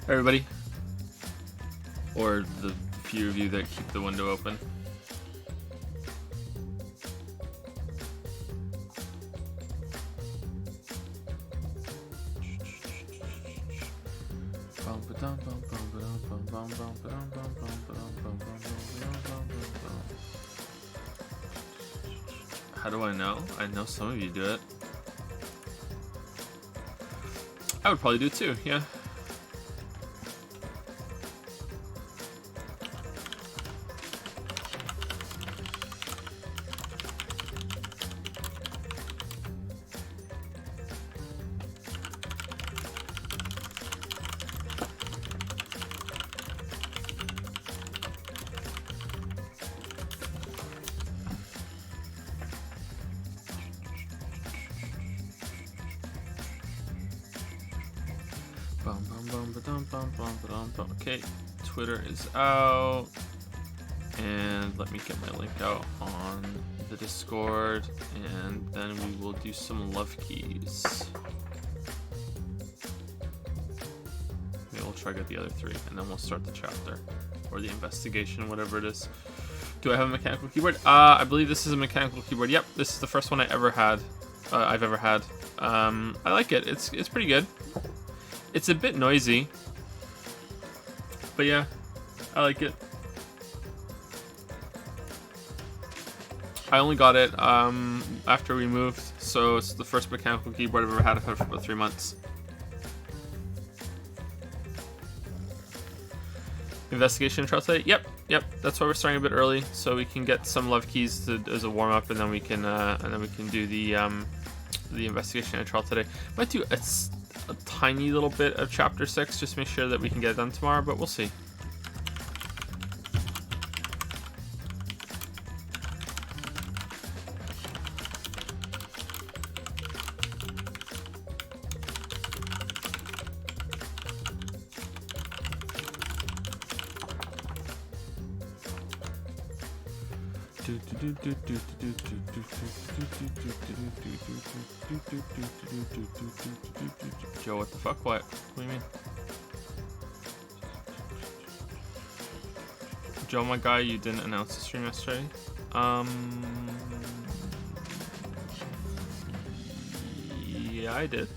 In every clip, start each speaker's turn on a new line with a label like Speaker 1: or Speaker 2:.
Speaker 1: Everybody, or the few of you that keep the window open. How do I know? I know some of you do it. I would probably do it too, yeah. Okay, Twitter is out, and let me get my link out on the Discord, and then we will do some love keys. Maybe we'll try to get the other three, and then we'll start the chapter or the investigation, whatever it is. Do I have a mechanical keyboard? I believe this is a mechanical keyboard. Yep, this is the first one I've ever had. I like it. It's pretty good. It's a bit noisy, but yeah, I like it. I only got it after we moved, so it's the first mechanical keyboard I've ever had. I've had it for about 3 months. Investigation trial today? Yep. That's why we're starting a bit early, so we can get some love keys as a warm up, and then we can do the investigation and trial today. Might do a tiny little bit of chapter 6, just make sure that we can get it done tomorrow, but we'll see. Joe, what the fuck? What do you mean? Joe, my guy, you didn't announce the stream yesterday. Yeah, I did.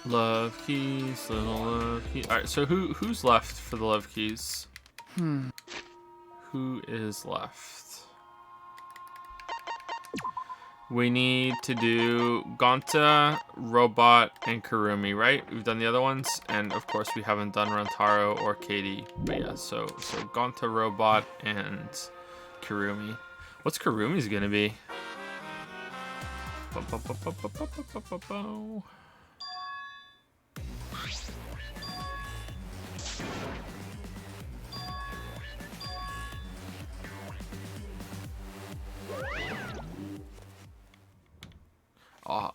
Speaker 1: Love keys, little love keys. Alright, so who's left for the love keys? Who is left? We need to do Gonta, Robot, and Kurumi, right? We've done the other ones, and of course we haven't done Rantaro or Katie. But yeah, so Gonta, Robot, and Kurumi. What's Kurumi's gonna be?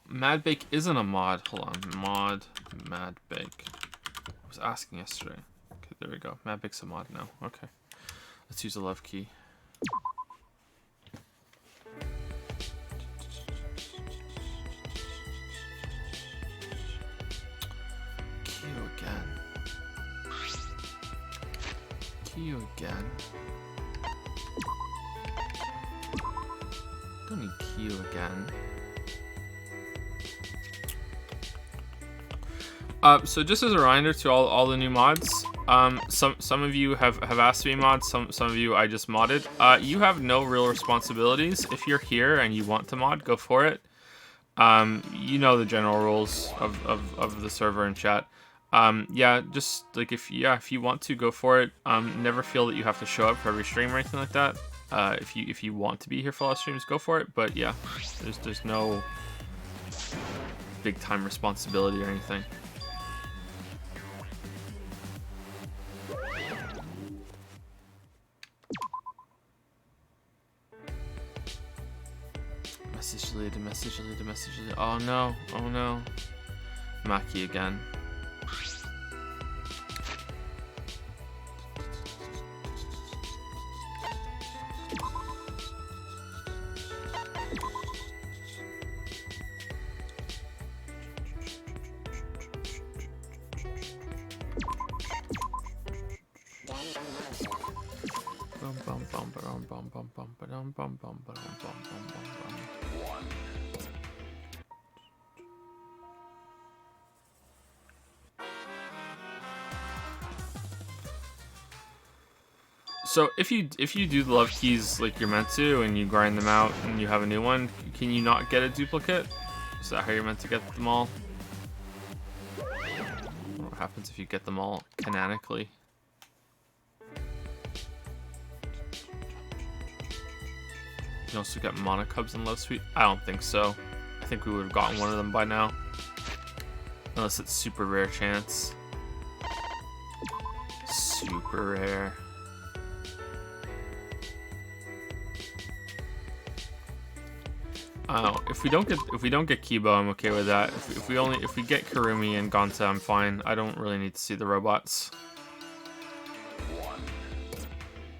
Speaker 1: Mad Bake isn't a mod. Hold on. Mad Bake. I was asking yesterday. Okay, there we go. Mad Bake's a mod now. Okay. Let's use a love key. Q again. Don't need Q again. So just as a reminder to all the new mods, some of you have asked to be mods, some of you I just modded. You have no real responsibilities. If you're here and you want to mod, go for it. You know the general rules of the server and chat. Yeah, just like if you want to, go for it. Never feel that you have to show up for every stream or anything like that. If you want to be here for all streams, go for it. But yeah, there's no big time responsibility or anything. Message deleted, message deleted, message deleted. Oh no, oh no. Maki again. So if you do the love keys like you're meant to and you grind them out and you have a new one, can you not get a duplicate? Is that how you're meant to get them all? What happens if you get them all canonically? You can also get monocubs in Love Suite? I don't think so. I think we would have gotten one of them by now. Unless it's super rare chance. Super rare. If we don't get Kibo, I'm okay with that. If we get Kurumi and Gonta, I'm fine. I don't really need to see the robots.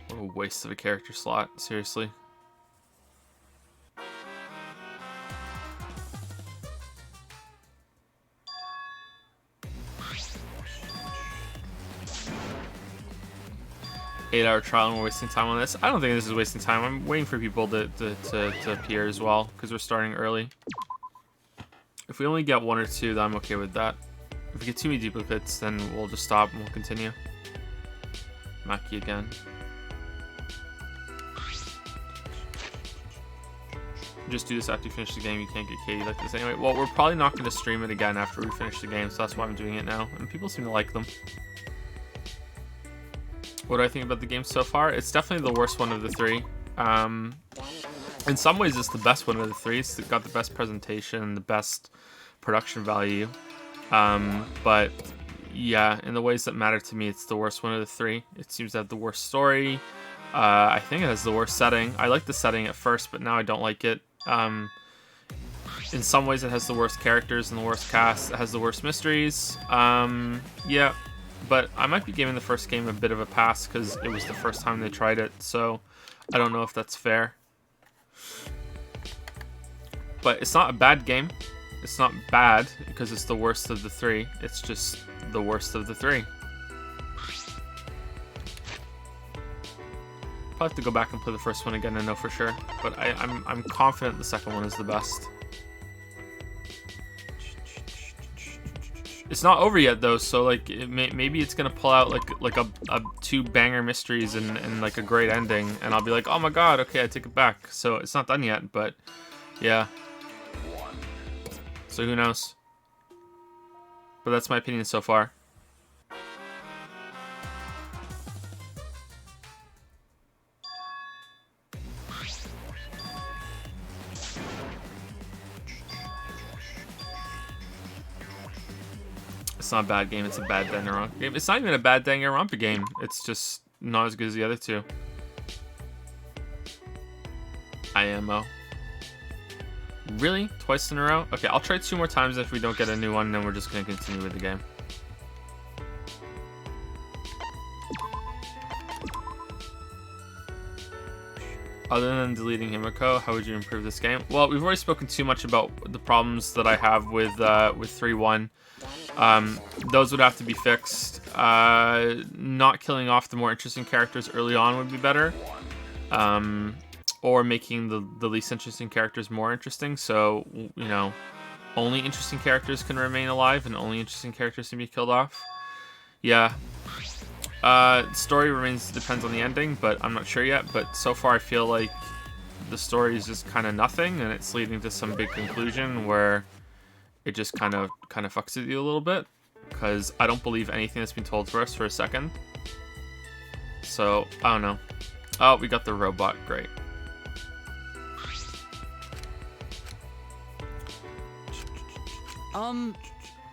Speaker 1: What a waste of a character slot, seriously. Eight-hour trial and we're wasting time on this. I don't think this is wasting time. I'm waiting for people to appear as well because we're starting early. If we only get one or two, then I'm okay with that. If we get too many duplicates, then we'll just stop and we'll continue. Maki again. Just do this after you finish the game. You can't get Katie like this anyway. Well, we're probably not going to stream it again after we finish the game, so that's why I'm doing it now. And people seem to like them. What do I think about the game so far? It's definitely the worst one of the three. In some ways, it's the best one of the three. It's got the best presentation, the best production value. But yeah, in the ways that matter to me, it's the worst one of the three. It seems to have the worst story. I think it has the worst setting. I liked the setting at first, but now I don't like it. In some ways, it has the worst characters and the worst cast. It has the worst mysteries. Yeah. But I might be giving the first game a bit of a pass because it was the first time they tried it, so I don't know if that's fair. But it's not a bad game. It's not bad because it's the worst of the three. It's just the worst of the three. I'll have to go back and play the first one again to know for sure. But I'm confident the second one is the best. It's not over yet though, so like maybe it's gonna pull out like a two banger mysteries and like a great ending, and I'll be like, oh my god, okay, I take it back. So it's not done yet, but yeah. So who knows? But that's my opinion so far. It's not a bad game, it's a bad Danganronpa game. It's not even a bad Danganronpa game. It's just not as good as the other two. IMO. Really? Twice in a row? Okay, I'll try 2 more times. If we don't get a new one, then we're just going to continue with the game. Other than deleting Himiko, how would you improve this game? Well, we've already spoken too much about the problems that I have with 3.1. Those would have to be fixed. Not killing off the more interesting characters early on would be better. Or making the least interesting characters more interesting. So, you know, only interesting characters can remain alive and only interesting characters can be killed off. Yeah. Story depends on the ending, but I'm not sure yet. But so far I feel like the story is just kind of nothing and it's leading to some big conclusion where it just kind of fucks with you a little bit, because I don't believe anything that's been told for us for a second. So, I don't know. Oh, we got the robot. Great.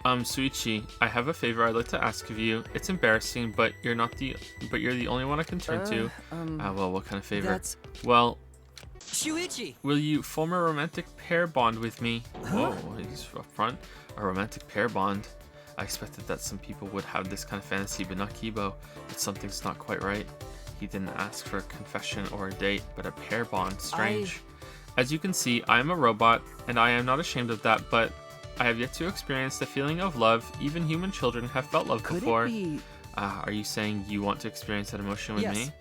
Speaker 1: Suichi, I have a favor I'd like to ask of you. It's embarrassing, but you're the only one I can turn to. Well, what kind of favor? Well,
Speaker 2: Shuichi!
Speaker 1: Will you form a romantic pair bond with me? Whoa, he's up front. A romantic pair bond. I expected that some people would have this kind of fantasy, but not Kibo. But something's not quite right. He didn't ask for a confession or a date, but a pair bond. Strange. As you can see, I am a robot, and I am not ashamed of that, but I have yet to experience the feeling of love. Even human children have felt love before. Are you saying you want to experience that emotion with me?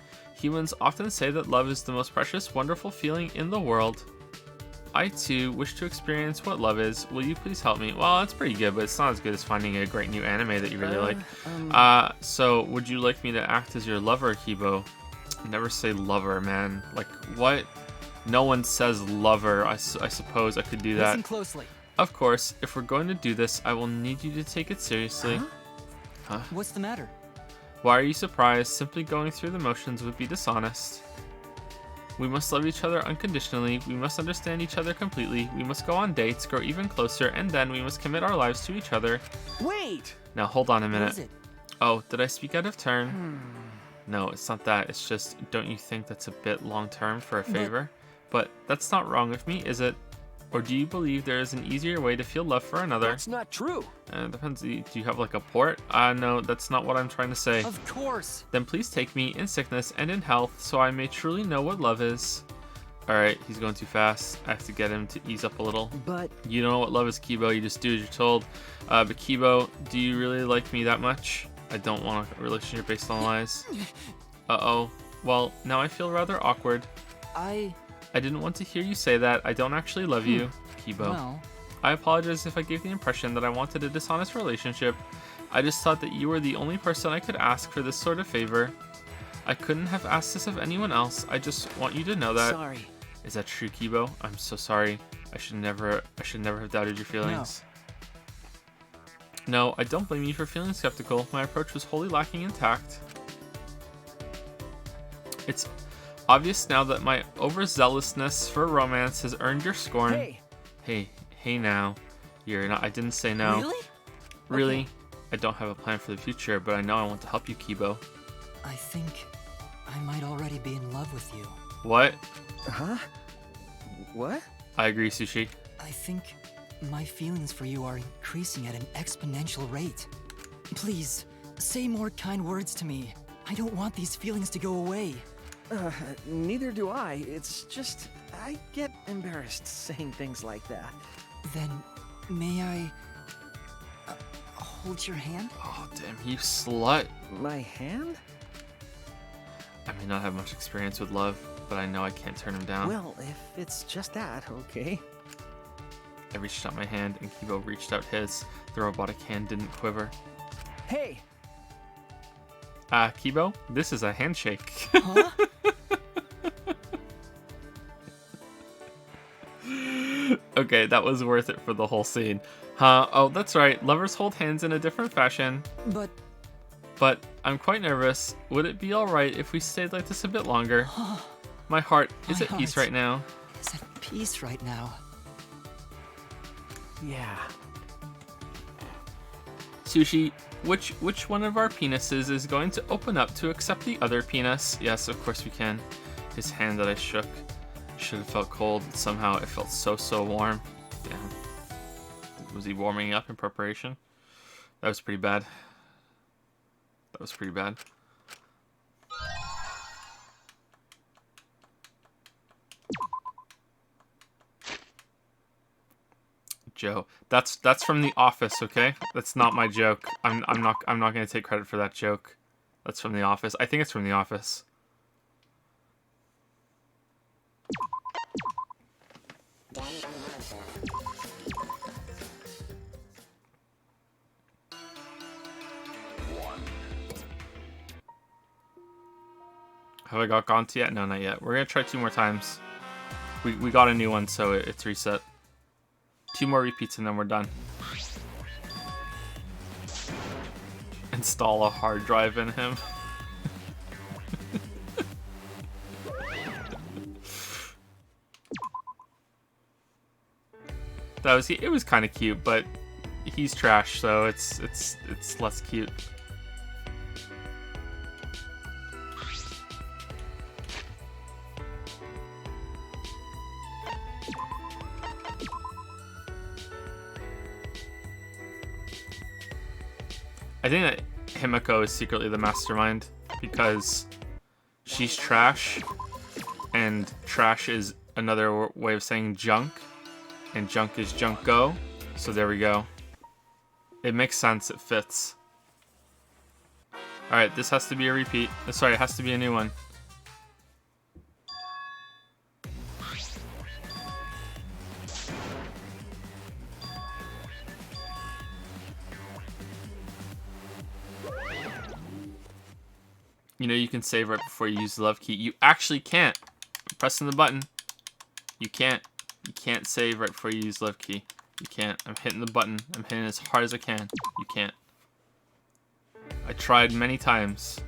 Speaker 1: Humans often say that love is the most precious, wonderful feeling in the world. I too wish to experience what love is. Will you please help me? Well, that's pretty good, but it's not as good as finding a great new anime that you really like. So would you like me to act as your lover, Kibo? Never say lover, man. Like, what? No one says lover. I suppose I could do that.
Speaker 2: Listen closely.
Speaker 1: Of course, if we're going to do this, I will need you to take it seriously. Huh?
Speaker 2: What's the matter?
Speaker 1: Why are you surprised? Simply going through the motions would be dishonest. We must love each other unconditionally. We must understand each other completely. We must go on dates, grow even closer, and then we must commit our lives to each other.
Speaker 3: Wait!
Speaker 1: Now hold on a minute.
Speaker 2: What is it?
Speaker 1: Oh, did I speak out of turn? No, it's not that. It's just, don't you think that's a bit long term for a favor? But that's not wrong with me, is it? Or do you believe there is an easier way to feel love for another?
Speaker 3: That's not true.
Speaker 1: Depends. Do you have like a port? No, that's not what I'm trying to say.
Speaker 2: Of course.
Speaker 1: Then please take me in sickness and in health so I may truly know what love is. Alright, he's going too fast. I have to get him to ease up a little.
Speaker 3: But
Speaker 1: you don't know what love is, Kibo. You just do as you're told. But Kibo, do you really like me that much? I don't want a relationship based on lies. Uh-oh. Well, now I feel rather awkward. I didn't want to hear you say that. I don't actually love you, Kibo.
Speaker 2: Well,
Speaker 1: I apologize if I gave the impression that I wanted a dishonest relationship. I just thought that you were the only person I could ask for this sort of favor. I couldn't have asked this of anyone else. I just want you to know that.
Speaker 3: sorry.
Speaker 1: Is that true, Kibo? I'm so sorry. I should never have doubted your feelings. No, I don't blame you for feeling skeptical. My approach was wholly lacking in tact. It's obvious now that my overzealousness for romance has earned your scorn. Hey now. You're not. I didn't say no.
Speaker 2: Really?
Speaker 1: Really?
Speaker 2: Okay.
Speaker 1: I don't have a plan for the future, but I know I want to help you, Kibo.
Speaker 2: I think I might already be in love with you.
Speaker 1: What?
Speaker 3: Huh? What?
Speaker 1: I agree, Sushi.
Speaker 2: I think my feelings for you are increasing at an exponential rate. Please, say more kind words to me. I don't want these feelings to go away.
Speaker 3: Neither do I. It's just, I get embarrassed saying things like that.
Speaker 2: Then, may I hold your hand?
Speaker 1: Oh, damn, you slut.
Speaker 3: My hand?
Speaker 1: I may not have much experience with love, but I know I can't turn him down.
Speaker 3: Well, if it's just that, okay.
Speaker 1: I reached out my hand, and Kibo reached out his. The robotic hand didn't quiver.
Speaker 3: Hey!
Speaker 1: Kibo, this is a handshake.
Speaker 2: Huh?
Speaker 1: Okay, that was worth it for the whole scene. Huh? Oh, that's right. Lovers hold hands in a different fashion. But I'm quite nervous. Would it be alright if we stayed like this a bit longer? My heart is
Speaker 2: My
Speaker 1: at peace
Speaker 2: heart
Speaker 1: right now.
Speaker 2: is at peace right now.
Speaker 3: Yeah.
Speaker 1: Sushi, which one of our penises is going to open up to accept the other penis? Yes, of course we can. His hand that I shook should have felt cold. Somehow it felt so warm. Damn. Was he warming up in preparation? That was pretty bad. That was pretty bad. Joe, that's from The Office, okay? That's not my joke. I'm not gonna take credit for that joke. That's from The Office. I think it's from The Office. Have I got Gonti yet? No, not yet. We're gonna try 2 more times. We got a new one, so it's reset. 2 more repeats and then we're done. Install a hard drive in him. It was kind of cute, but he's trash, so it's less cute. I think that Himiko is secretly the mastermind because she's trash, and trash is another way of saying junk, and junk is Junko. So there we go. It makes sense. It fits. All right, this has to be a repeat. Sorry, it has to be a new one. You know, you can save right before you use the love key. You actually can't. I'm pressing the button. You can't. You can't save right before you use the love key. You can't. I'm hitting the button. I'm hitting as hard as I can. You can't. I tried many times.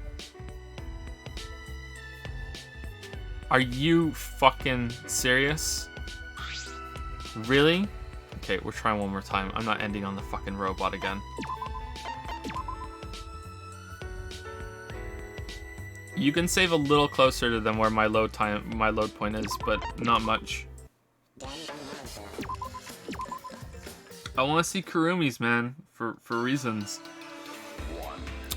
Speaker 1: Are you fucking serious? Really? Okay, we're trying one more time. I'm not ending on the fucking robot again. You can save a little closer to than where my load point is, but not much. I want to see Kurumi's, man, for reasons.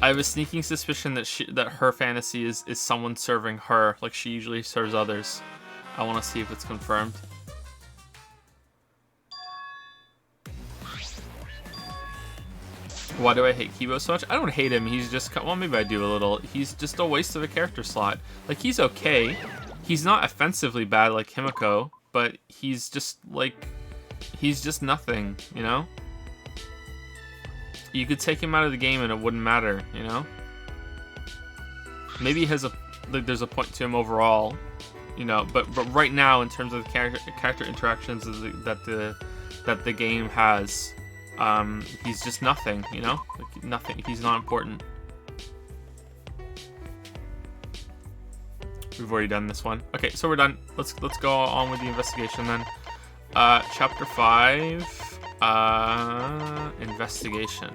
Speaker 1: I have a sneaking suspicion that her fantasy is someone serving her, like she usually serves others. I want to see if it's confirmed. Why do I hate Kibo so much? I don't hate him. He's just... Well, maybe I do a little. He's just a waste of a character slot. Like, he's okay. He's not offensively bad like Himiko, but he's just, like... He's just nothing, you know? You could take him out of the game and it wouldn't matter, you know? Maybe he has a... Like, there's a point to him overall, you know? But right now, in terms of the character interactions that the game has... he's just nothing, you know? Like, nothing. He's not important. We've already done this one. Okay, so we're done. Let's go on with the investigation then. Chapter 5, investigation.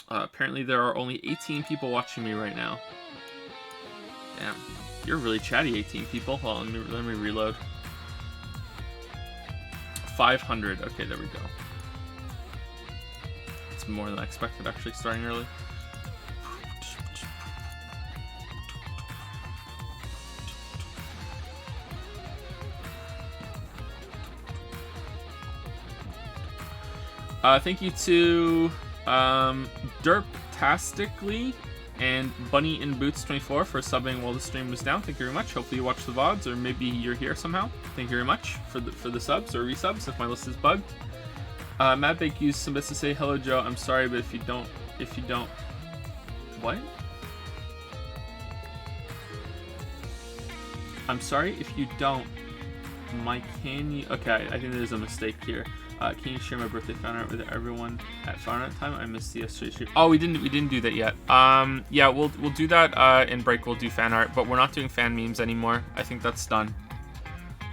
Speaker 1: Apparently there are only 18 people watching me right now. Damn. You're really chatty, 18 people. Hold on, let me reload. 500. Okay, there we go. It's more than I expected, actually, starting early. Thank you to Derptastically and Bunny in Boots 24 for subbing while the stream was down. Thank you very much. Hopefully you watch the VODs, or maybe you're here somehow. Thank you very much for the subs or resubs if my list is bugged. Matt Bake used some bits to say, hello Joe, I'm sorry, but if you don't what? I'm sorry if you don't. Can you? Okay, I think there's a mistake here. Can you share my birthday fan art with everyone at fan art time? I missed the yesterday's stream. Oh, we didn't do that yet. Yeah, we'll do that in break. We'll do fan art, but we're not doing fan memes anymore. I think that's done.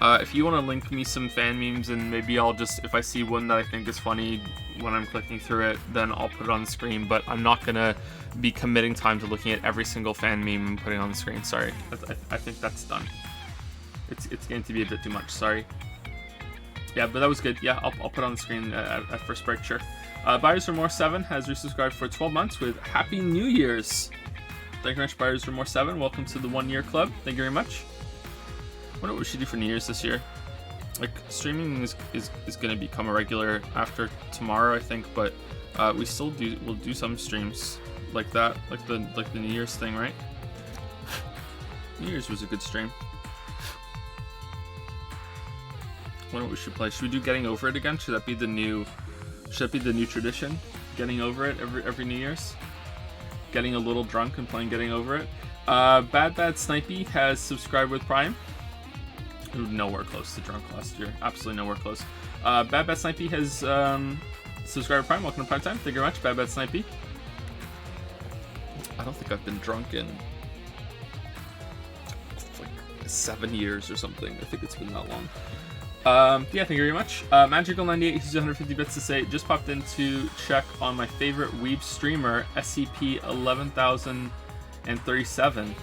Speaker 1: If you want to link me some fan memes, and maybe I'll just, if I see one that I think is funny when I'm clicking through it, then I'll put it on the screen. But I'm not gonna be committing time to looking at every single fan meme and putting it on the screen. Sorry, I think that's done. It's going to be a bit too much. Sorry. Yeah, but that was good. Yeah, I'll put it on the screen at first break, sure. Buyers for More 7 has resubscribed for 12 months with Happy New Year's. Thank you very much, Buyers for More 7. Welcome to the 1 year club. Thank you very much. I wonder what we should do for New Year's this year. Like, streaming is going to become a regular after tomorrow, I think, but we'll do some streams like that, like the New Year's thing, right? New Year's was a good stream. I wonder what we should play. Should we do Getting Over It again? Should that be the new tradition? Getting Over It every New Year's? Getting a little drunk and playing Getting Over It. Bad Snipey has subscribed with Prime. Nowhere close to drunk last year. Absolutely nowhere close. Bad Snipey has subscribed with Prime. Welcome to Prime Time. Thank you very much, Bad Snipey. I don't think I've been drunk in like 7 years or something. I think it's been that long. Yeah, thank you very much. Magical98 uses 150 bits to say, just popped in to check on my favorite weeb streamer, SCP-11037.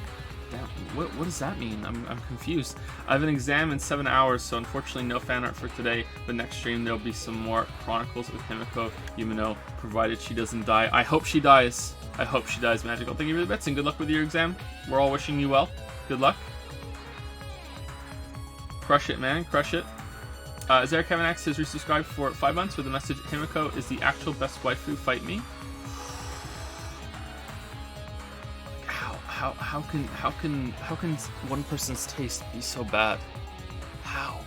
Speaker 1: Damn, what does that mean? I'm confused. I have an exam in 7 hours, so unfortunately no fan art for today, but next stream there'll be some more Chronicles with Himiko Yumino, provided she doesn't die. I hope she dies. I hope she dies, Magical. Thank you for the bits and good luck with your exam. We're all wishing you well. Good luck. Crush it, man. Crush it. Zarek Kevin X has resubscribed for 5 months with the message, Himiko is the actual best waifu, fight me. How can one person's taste be so bad? How?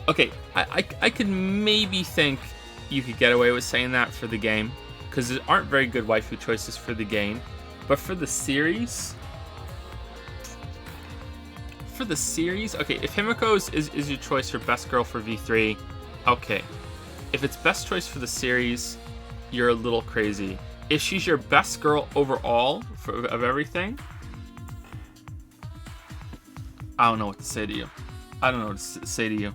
Speaker 1: Okay, I could maybe think you could get away with saying that for the game, because there aren't very good waifu choices for the game, but for the series, okay, if Himiko is your choice for best girl for V3, okay. If it's best choice for the series, you're a little crazy. If she's your best girl overall of everything, I don't know what to say to you.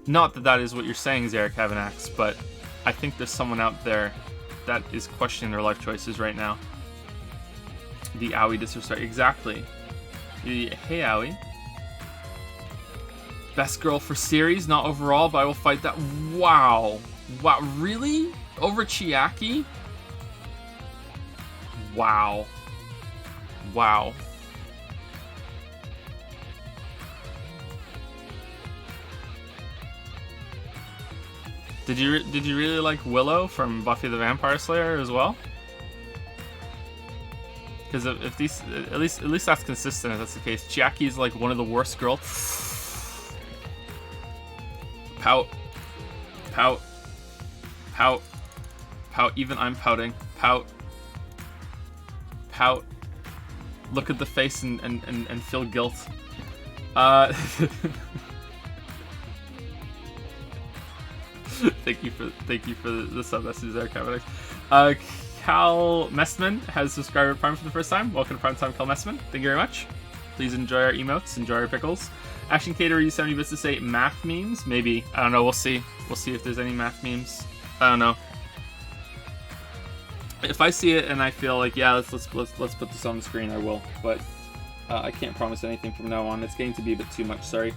Speaker 1: Not that that is what you're saying, Zarek Havanax, but I think there's someone out there that is questioning their life choices right now. The Aoi disrespect. Exactly. Hey, Aoi. Best girl for series, not overall, but I will fight that. Wow. Really? Over Chiaki? Wow. Did you really like Willow from Buffy the Vampire Slayer as well? Because if these, at least that's consistent. If that's the case, Chiaki is like one of the worst girls. Pout. Even I'm pouting. Pout. Look at the face and feel guilt. Thank you for the sub message there, Kevin. Cal Messman has subscribed to Prime for the first time. Welcome to Prime Time, Cal Messman. Thank you very much. Please enjoy our emotes, enjoy our pickles. Action Cater used 70 bits to say math memes. Maybe, I don't know. We'll see. We'll see if there's any math memes. I don't know. If I see it and I feel like, yeah, let's put this on the screen, I will. But I can't promise anything from now on. It's getting to be a bit too much. Sorry.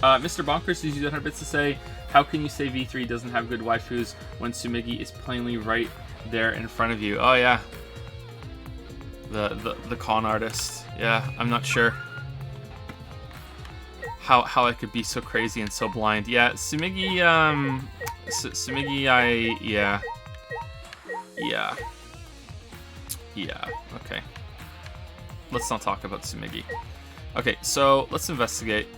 Speaker 1: Mr. Bonkers used 100 bits to say, how can you say V3 doesn't have good waifus when Tsumigi is plainly right there in front of you? Oh yeah. The con artist. Yeah, I'm not sure how I could be so crazy and so blind. Yeah, Tsumigi, yeah, okay. Let's not talk about Tsumigi. Okay, so let's investigate.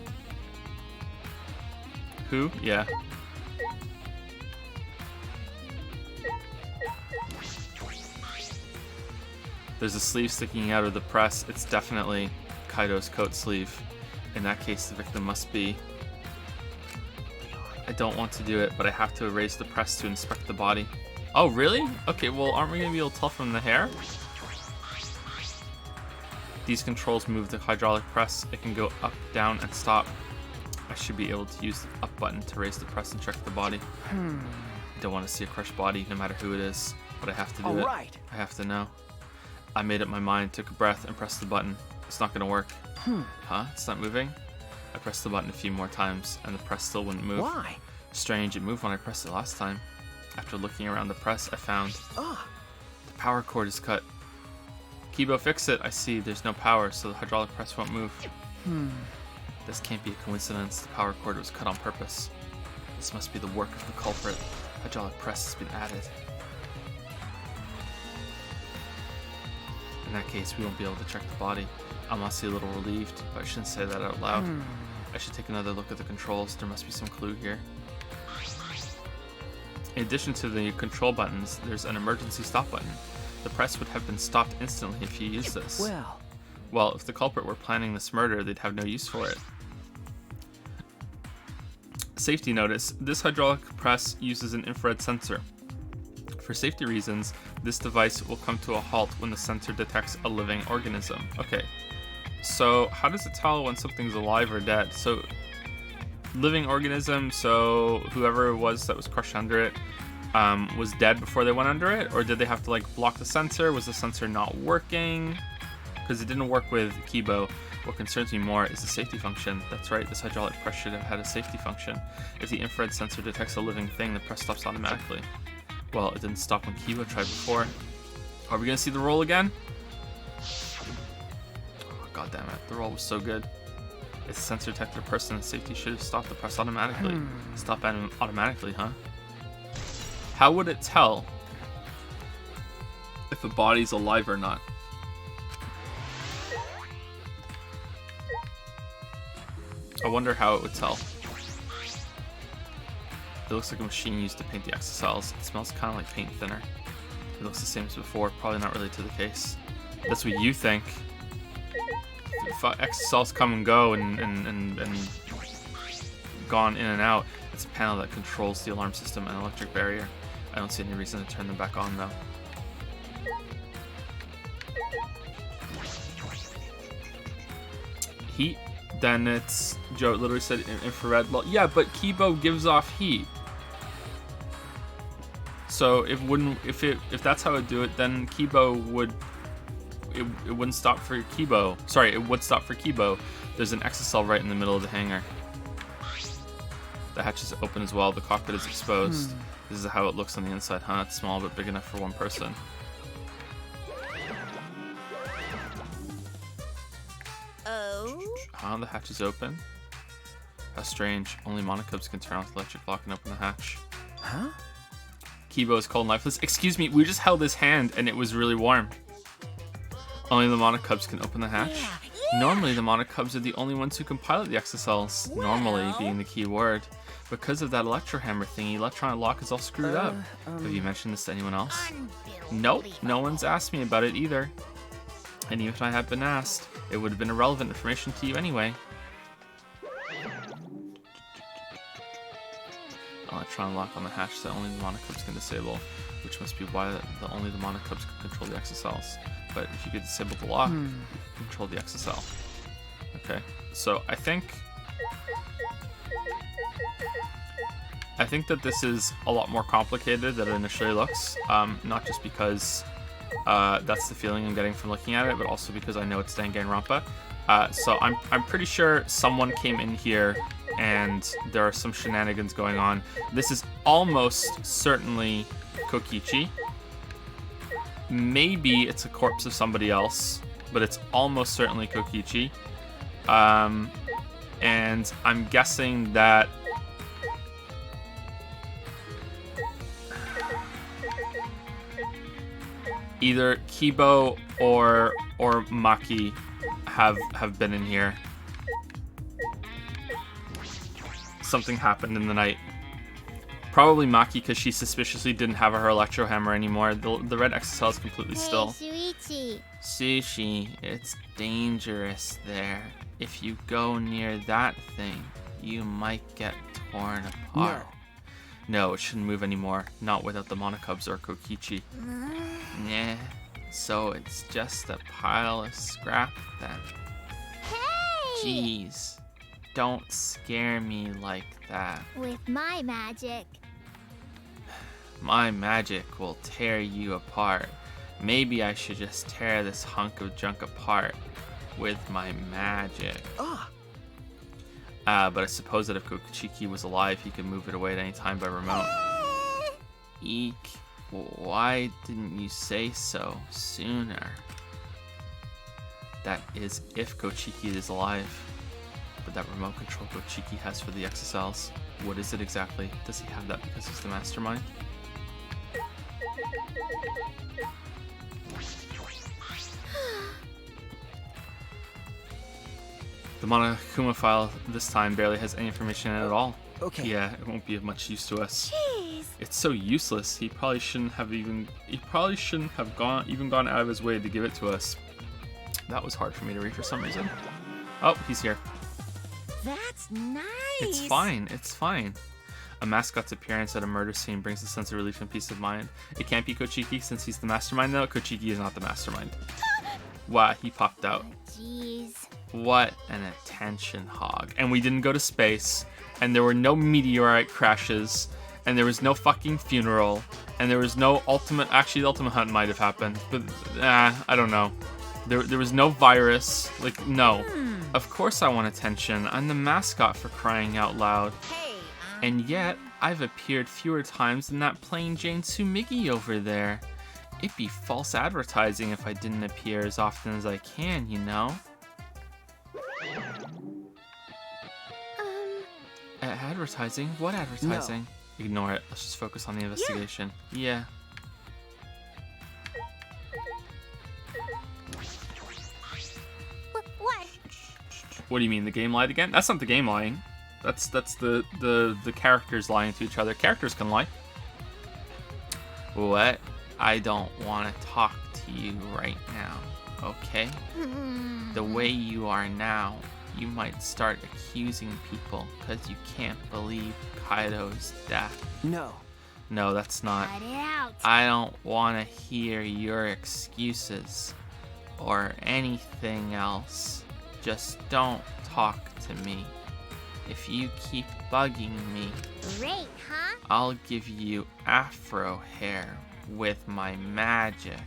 Speaker 1: Who? Yeah. There's a sleeve sticking out of the press. It's definitely Kaido's coat sleeve. In that case, the victim must be... I don't want to do it, but I have to erase the press to inspect the body. Oh, really? Okay, well, aren't we going to be able to tell from the hair? These controls move the hydraulic press. It can go up, down, and stop. I should be able to use the up button to raise the press and check the body. I don't want to see a crushed body, no matter who it is, but I have to do it. I have to know. I made up my mind, took a breath, and pressed the button. It's not going to work. Huh? It's not moving? I pressed the button a few more times, and the press still wouldn't move.
Speaker 3: Why?
Speaker 1: Strange, it moved when I pressed it last time. After looking around the press, I found... the power cord is cut. Kibo, fix it. I see, there's no power, so the hydraulic press won't move. This can't be a coincidence. The power cord was cut on purpose. This must be the work of the culprit. Hydraulic press has been added. In that case, we won't be able to check the body. I'm honestly a little relieved, but I shouldn't say that out loud. I should take another look at the controls. There must be some clue here. In addition to the control buttons, there's an emergency stop button. The press would have been stopped instantly if you used this. Well, if the culprit were planning this murder, they'd have no use for it. Safety notice. This hydraulic press uses an infrared sensor. For safety reasons, this device will come to a halt when the sensor detects a living organism. Okay, so how does it tell when something's alive or dead? So, living organism, so whoever it was that was crushed under it was dead before they went under it, or did they have to like block the sensor? Was the sensor not working? Because it didn't work with Kibo. What concerns me more is the safety function. That's right, this hydraulic press should have had a safety function. If the infrared sensor detects a living thing, the press stops automatically. Well, it didn't stop when Kibo tried before. Are we gonna see the roll again? Oh, God damn it, the roll was so good. If the sensor detected a person, the safety should have stopped the press automatically. Stop automatically, huh? How would it tell if a body's alive or not? I wonder how it would tell. It looks like a machine used to paint the exocells. It smells kind of like paint thinner. It looks the same as before. Probably not really to the case. That's what you think. If exocells come and go and gone in and out, it's a panel that controls the alarm system and electric barrier. I don't see any reason to turn them back on though. Heat? Then it's, Joe literally said infrared. Well, yeah, but Kibo gives off heat. So if that's how it do it, then Kibo would, it wouldn't stop for Kibo. Sorry, it would stop for Kibo. There's an exocell right in the middle of the hangar. The hatch is open as well. The cockpit is exposed. This is how it looks on the inside, huh? It's small but big enough for one person. The hatch is open. How strange. Only monocubs can turn off the electric lock and open the hatch.
Speaker 3: Huh?
Speaker 1: Kibo is cold and lifeless. Excuse me, we just held his hand and it was really warm. Only the monocubs can open the hatch? Yeah. Normally the monocubs are the only ones who can pilot the exocells. Well. Normally being the key word. Because of that electrohammer thingy, electronic lock is all screwed up. Have you mentioned this to anyone else? Nope, no one's asked me about it either. And even if I had been asked, it would have been irrelevant information to you anyway. Electron lock on the hatch that only the monocubs can disable, which must be why only the monocubs can control the exocells. But if you could disable the lock, you can control the exocell. Okay, so I think that this is a lot more complicated than it initially looks. Not just because that's the feeling I'm getting from looking at it, but also because I know it's Danganronpa. So I'm pretty sure someone came in here and there are some shenanigans going on. This is almost certainly Kokichi. Maybe it's a corpse of somebody else, but it's almost certainly Kokichi. And I'm guessing that either Kibo or Maki have been in here. Something happened in the night. Probably Maki, because she suspiciously didn't have her electro hammer anymore. The red exocell is completely still.
Speaker 4: Shuichi.
Speaker 1: Sushi, it's dangerous there. If you go near that thing, you might get torn apart. No, it shouldn't move anymore. Not without the monocubs or Kokichi. Nah, so it's just a pile of scrap then.
Speaker 4: Hey!
Speaker 1: Jeez, don't scare me like that.
Speaker 4: With my magic.
Speaker 1: My magic will tear you apart. Maybe I should just tear this hunk of junk apart with my magic. But I suppose that if Kokichi was alive, he could move it away at any time by remote. Eek. Why didn't you say so sooner? That is if Kochiki is alive. But that remote control Kochiki has for the exocells, what is it exactly? Does he have that because he's the mastermind? The Monokuma file this time barely has any information in it at all.
Speaker 3: Okay.
Speaker 1: Yeah, it won't be of much use to us.
Speaker 4: Jeez.
Speaker 1: It's so useless. He probably shouldn't have gone out of his way to give it to us. That was hard for me to read for some reason. Oh, he's here.
Speaker 4: That's nice.
Speaker 1: It's fine. It's fine. A mascot's appearance at a murder scene brings a sense of relief and peace of mind. It can't be Kochiki since he's the mastermind though. Kochiki is not the mastermind. Wow, he popped out.
Speaker 4: Jeez.
Speaker 1: What an attention hog. And we didn't go to space, and there were no meteorite crashes, and there was no fucking funeral, and there was no ultimate... Actually, the ultimate hunt might have happened, but I don't know. There was no virus. Like, no. Of course I want attention. I'm the mascot, for crying out loud. And yet, I've appeared fewer times than that plain Jane Tsumigi over there. It'd be false advertising if I didn't appear as often as I can, you know? Advertising? What advertising? No. Ignore it. Let's just focus on the investigation. Yeah.
Speaker 4: What?
Speaker 1: What do you mean, the game lied again? That's not the game lying. That's the characters lying to each other. Characters can lie. What? I don't want to talk to you right now, okay? The way you are now, you might start accusing people because you can't believe Kaido's death.
Speaker 3: No.
Speaker 1: No, that's not.
Speaker 4: Cut it out.
Speaker 1: I don't want to hear your excuses or anything else. Just don't talk to me. If you keep bugging me,
Speaker 4: Great, huh?
Speaker 1: I'll give you afro hair with my magic.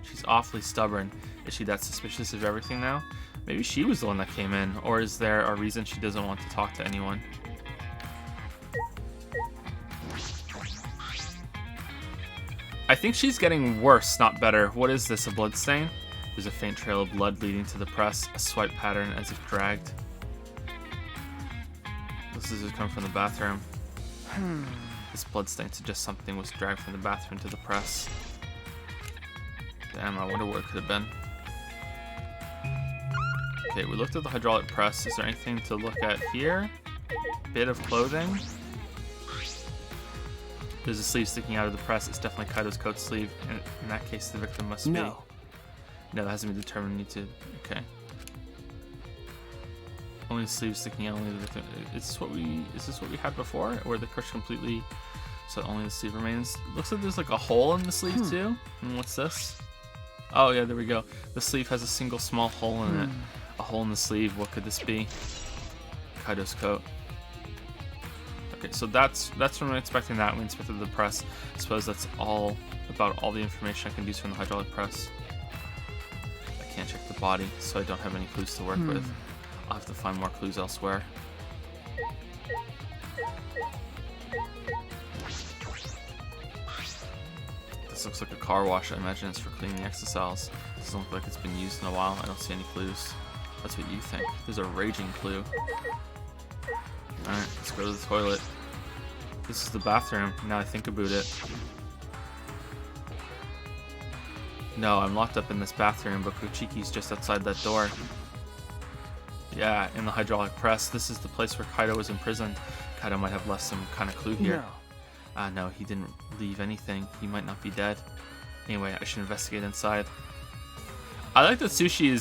Speaker 1: She's awfully stubborn. Is she that suspicious of everything now? Maybe she was the one that came in, or is there a reason she doesn't want to talk to anyone? I think she's getting worse, not better. What is this, a blood stain? There's a faint trail of blood leading to the press, a swipe pattern as if dragged. This is come from the bathroom. This blood stain suggests something was dragged from the bathroom to the press. Damn, I wonder what it could have been. Okay, we looked at the hydraulic press. Is there anything to look at here? Bit of clothing. There's a sleeve sticking out of the press. It's definitely Kaido's coat sleeve. And in that case, the victim must be... No, that hasn't been determined. Need to... Okay. Only the sleeve sticking out. Only the victim. Is this what we had before? Or the crush completely... So only the sleeve remains. Looks like there's like a hole in the sleeve too. And what's this? Oh yeah, there we go. The sleeve has a single small hole in it. A hole in the sleeve. What could this be? Kaido's coat. Okay, so that's from expecting that. We inspected the press. I suppose that's all about all the information I can use from the hydraulic press. I can't check the body, so I don't have any clues to work with. I'll have to find more clues elsewhere. This looks like a car wash. I imagine it's for cleaning the exocells. Doesn't look like it's been used in a while. I don't see any clues. That's what you think. There's a raging clue. Alright, let's go to the toilet. This is the bathroom, now I think about it. No, I'm locked up in this bathroom, but Kochiki's just outside that door. Yeah, in the hydraulic press. This is the place where Kaido was imprisoned. Kaido might have left some kind of clue here. No, he didn't leave anything. He might not be dead. Anyway, I should investigate inside. I like that Sushi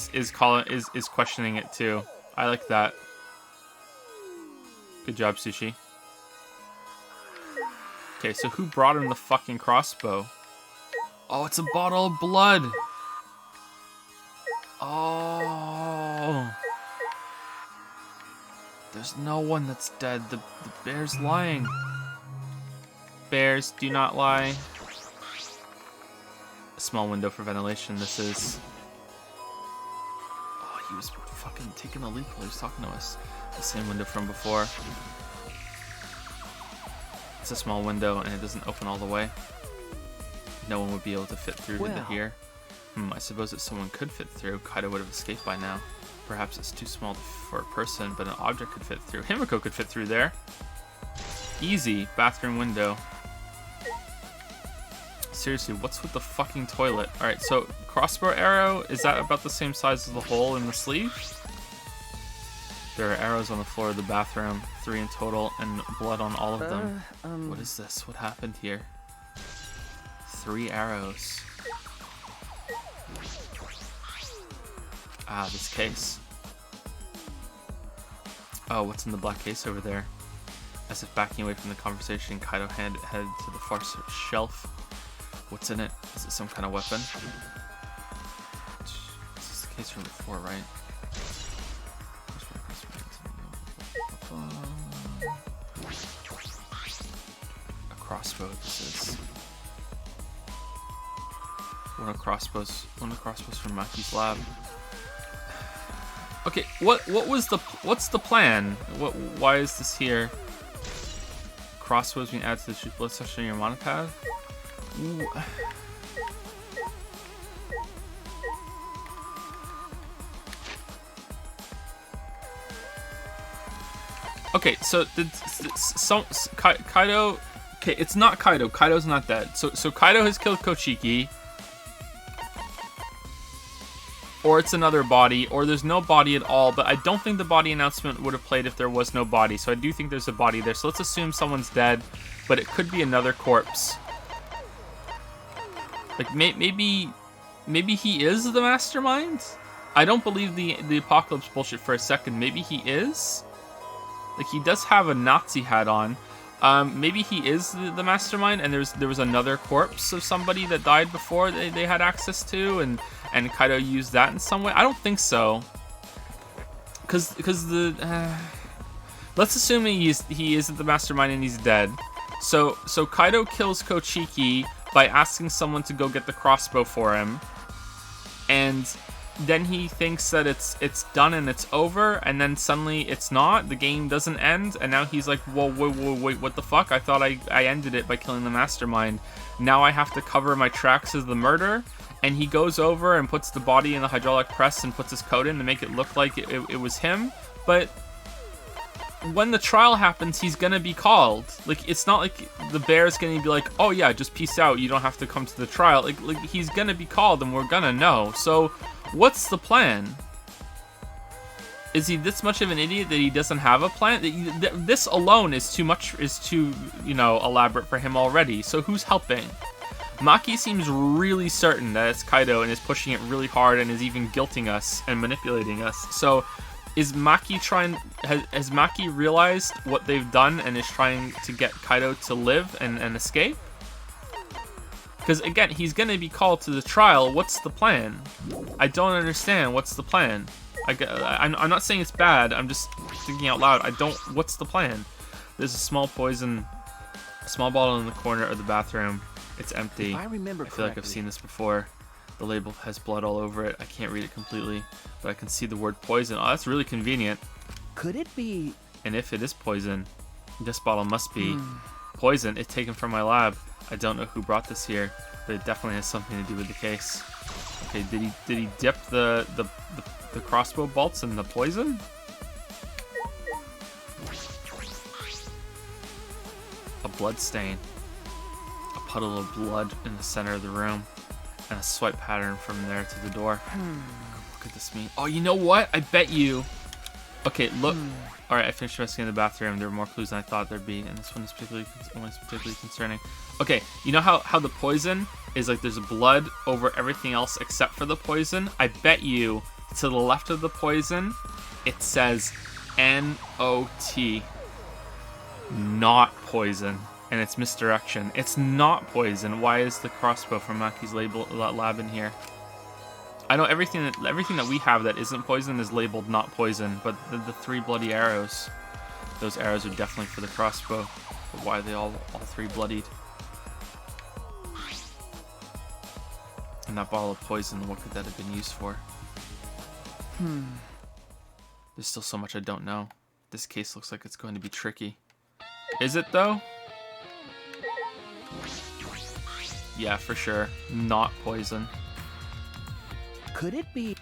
Speaker 1: is questioning it too. I like that. Good job, Sushi. Okay, so who brought him the fucking crossbow? Oh, it's a bottle of blood. Oh. There's no one that's dead. The bear's lying. Bears, do not lie. A small window for ventilation, this is. Oh, he was fucking taking a leak while he was talking to us. The same window from before. It's a small window and it doesn't open all the way. No one would be able to fit through into here. I suppose if someone could fit through, Kaido would have escaped by now. Perhaps it's too small for a person, but an object could fit through. Himiko could fit through there. Easy. Bathroom window. Seriously, what's with the fucking toilet? Alright, so crossbow arrow, is that about the same size as the hole in the sleeve? There are arrows on the floor of the bathroom, 3 in total, and blood on all of them. What is this? What happened here? 3 arrows. Ah, this case. Oh, what's in the black case over there? As if backing away from the conversation, Kaido headed to the far shelf. What's in it? Is it some kind of weapon? This is the case from before, right? crossbow this is. One of the crossbows from Maki's lab. Okay, what's the plan? Why is this here? Crossbows being added to the shoot blood section on your monopad? Ooh. Okay, so Kaido. Okay, it's not Kaido. Kaido's not dead. So Kaido has killed Kochiki. Or it's another body, or there's no body at all, but I don't think the body announcement would have played if there was no body, so I do think there's a body there. So let's assume someone's dead, but it could be another corpse. Like, maybe he is the mastermind? I don't believe the apocalypse bullshit for a second. Maybe he is? Like, he does have a Nazi hat on. Maybe he is the mastermind, and there was another corpse of somebody that died before they had access to, and Kaido used that in some way. I don't think so, because let's assume he isn't the mastermind and he's dead. So Kaido kills Kochiki by asking someone to go get the crossbow for him, and then he thinks that it's done and it's over, and then suddenly it's not. The game doesn't end, and now he's like, whoa, wait, what the fuck? I thought I ended it by killing the mastermind. Now I have to cover my tracks as the murder. And he goes over and puts the body in the hydraulic press and puts his coat in to make it look like it was him. But when the trial happens, he's gonna be called. Like, it's not like the bear's gonna be like, oh yeah, just peace out, you don't have to come to the trial. Like he's gonna be called and we're gonna know. So what's the plan? Is he this much of an idiot that he doesn't have a plan? This alone is too elaborate for him already. So who's helping? Maki seems really certain that it's Kaido and is pushing it really hard and is even guilting us and manipulating us. So is Maki has Maki realized what they've done and is trying to get Kaido to live and escape? Because again, he's going to be called to the trial. What's the plan? I don't understand. What's the plan? I'm not saying it's bad. I'm just thinking out loud. What's the plan? There's a small bottle in the corner of the bathroom. It's empty.
Speaker 3: I remember
Speaker 1: feel like I've seen this before. The label has blood all over it. I can't read it completely, but I can see the word poison. Oh, that's really convenient.
Speaker 3: Could it be?
Speaker 1: And if it is poison, this bottle must be poison. It's taken from my lab. I don't know who brought this here, but it definitely has something to do with the case. Okay, did he dip the crossbow bolts in the poison? A blood stain. A puddle of blood in the center of the room. And a swipe pattern from there to the door. What could this mean? Oh, you know what? I bet you... Okay, look. Alright, I finished investigating the bathroom. There were more clues than I thought there'd be, and this one is particularly concerning. Okay, you know how the poison is like there's blood over everything else except for the poison? I bet you to the left of the poison, it says N-O-T. Not poison. And it's misdirection. It's not poison. Why is the crossbow from Maki's lab in here? I know everything that we have that isn't poison is labeled not poison, but the three bloody arrows, those arrows are definitely for the crossbow. But why are they all three bloodied? And that bottle of poison, what could that have been used for? There's still so much I don't know. This case looks like it's going to be tricky. Is it though? Yeah, for sure. Not poison.
Speaker 3: Could it be?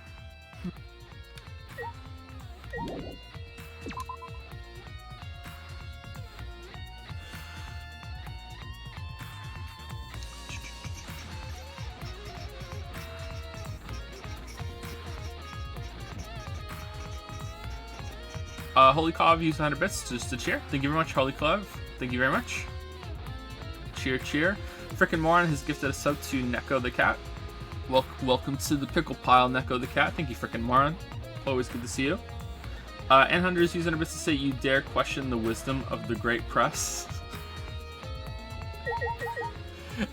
Speaker 1: Holy Clove used 100 bits just to cheer. Thank you very much, Holy Clove. Thank you very much. Cheer, cheer. Frickin' Moron has gifted a sub to Neko the Cat. Welcome to the pickle pile, Neko the Cat. Thank you, Frickin' Moron. Always good to see you. N100 using a bit to say, you dare question the wisdom of the great press.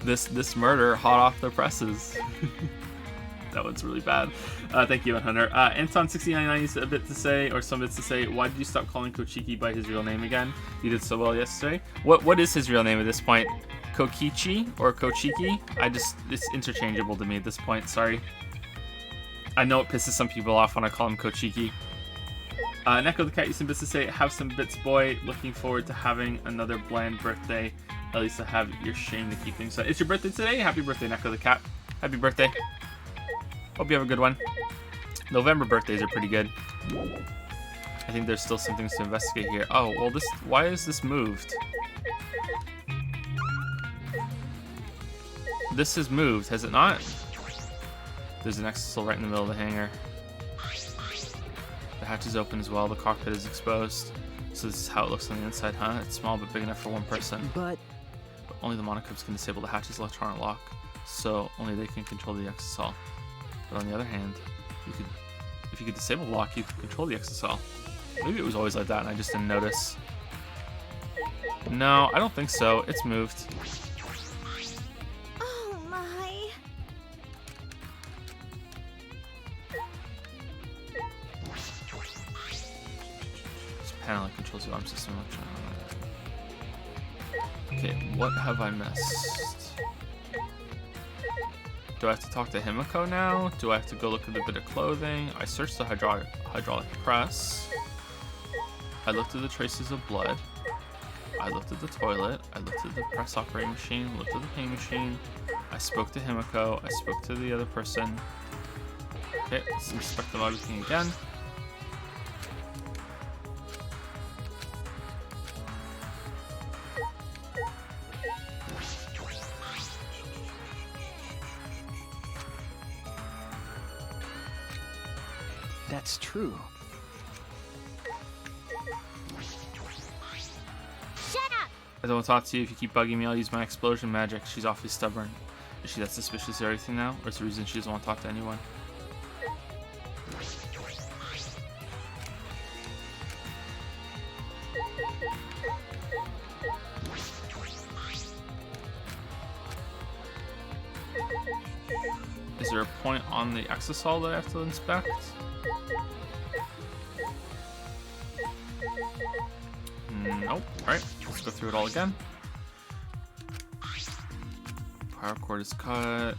Speaker 1: This murder hot off the presses. That one's really bad. Thank you, N100. Anton6099 used a bit to say, or some bits to say, why did you stop calling Kochiki by his real name again? You did so well yesterday. What is his real name at this point? Kokichi or Kochiki. It's interchangeable to me at this point, sorry. I know it pisses some people off when I call him Kochiki. Neko the cat used some bits to say, have some bits, boy. Looking forward to having another bland birthday. At least I have your shame to keep things. So it's your birthday today? Happy birthday, Neko the cat. Happy birthday. Hope you have a good one. November birthdays are pretty good. I think there's still some things to investigate here. Oh, well why is this moved? This has moved, has it not? There's an exisal right in the middle of the hangar. The hatch is open as well, the cockpit is exposed. So this is how it looks on the inside, huh? It's small but big enough for one person.
Speaker 3: But
Speaker 1: only the monocubes can disable the hatch's electronic lock, so only they can control the exisal. But on the other hand, if you could disable the lock, you could control the exisal. Maybe it was always like that and I just didn't notice. No, I don't think so. It's moved.
Speaker 4: Oh my.
Speaker 1: This panel controls the arm system. Okay, what have I missed? Do I have to talk to Himiko now? Do I have to go look at the bit of clothing? I searched the hydraulic press. I looked at the traces of blood. I looked at the toilet. I looked at the press operating machine. Looked at the paying machine. I spoke to Himiko. I spoke to the other person. Okay, let's inspect the everything again.
Speaker 3: that's true.
Speaker 4: Shut up!
Speaker 1: I don't want to talk to you. If you keep bugging me, I'll use my explosion magic. She's awfully stubborn. Is she that suspicious of everything now? Or is the reason she doesn't want to talk to anyone? Is there a point on the exisal that I have to inspect? Nope. Alright, let's go through it all again. Power cord is cut.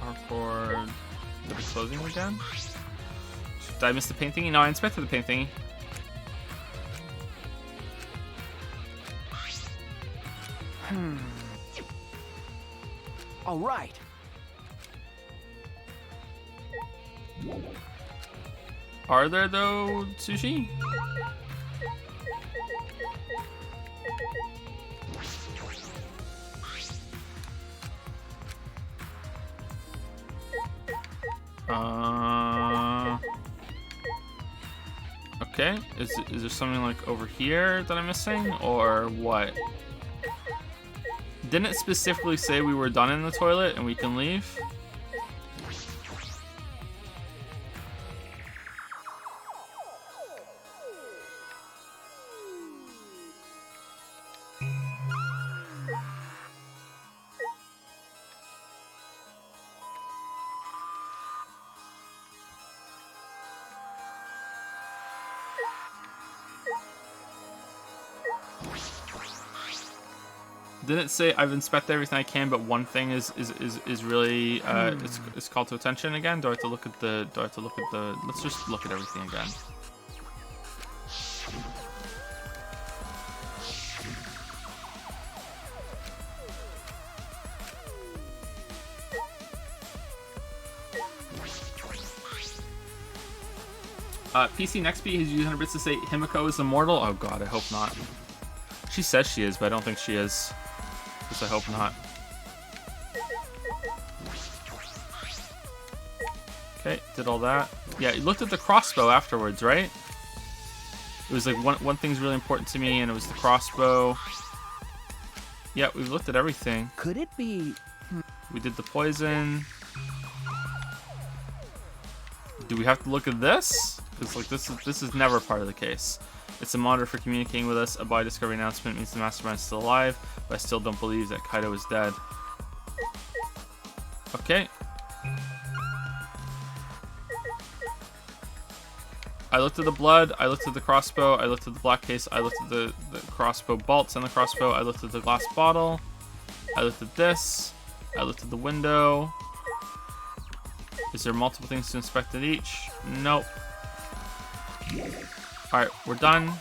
Speaker 1: Power cord. Did it closing again? Did I miss the paint thingy? No, I inspected the paint thingy.
Speaker 3: All right.
Speaker 1: Are there though, Sushi? Okay, is there something like over here that I'm missing, or what? Didn't it specifically say we were done in the toilet and we can leave? Didn't it say I've inspected everything I can, but one thing is really it's called to attention again? Do I have to look at the? Let's just look at everything again. PC Nextbeat has used 100 bits to say Himiko is immortal. Oh god, I hope not. She says she is, but I don't think she is. At least I hope not. Okay, did all that. Yeah, you looked at the crossbow afterwards, right? It was like one thing's really important to me, and it was the crossbow. Yeah, we've looked at everything.
Speaker 3: Could it be?
Speaker 1: We did the poison. Do we have to look at this? Because like this is never part of the case. It's a monitor for communicating with us. A body discovery announcement means the mastermind is still alive, but I still don't believe that Kaido is dead. Okay. I looked at the blood, I looked at the crossbow, I looked at the black case, I looked at the crossbow bolts and the crossbow, I looked at the glass bottle, I looked at this, I looked at the window. Is there multiple things to inspect at each? Nope. Alright, we're done.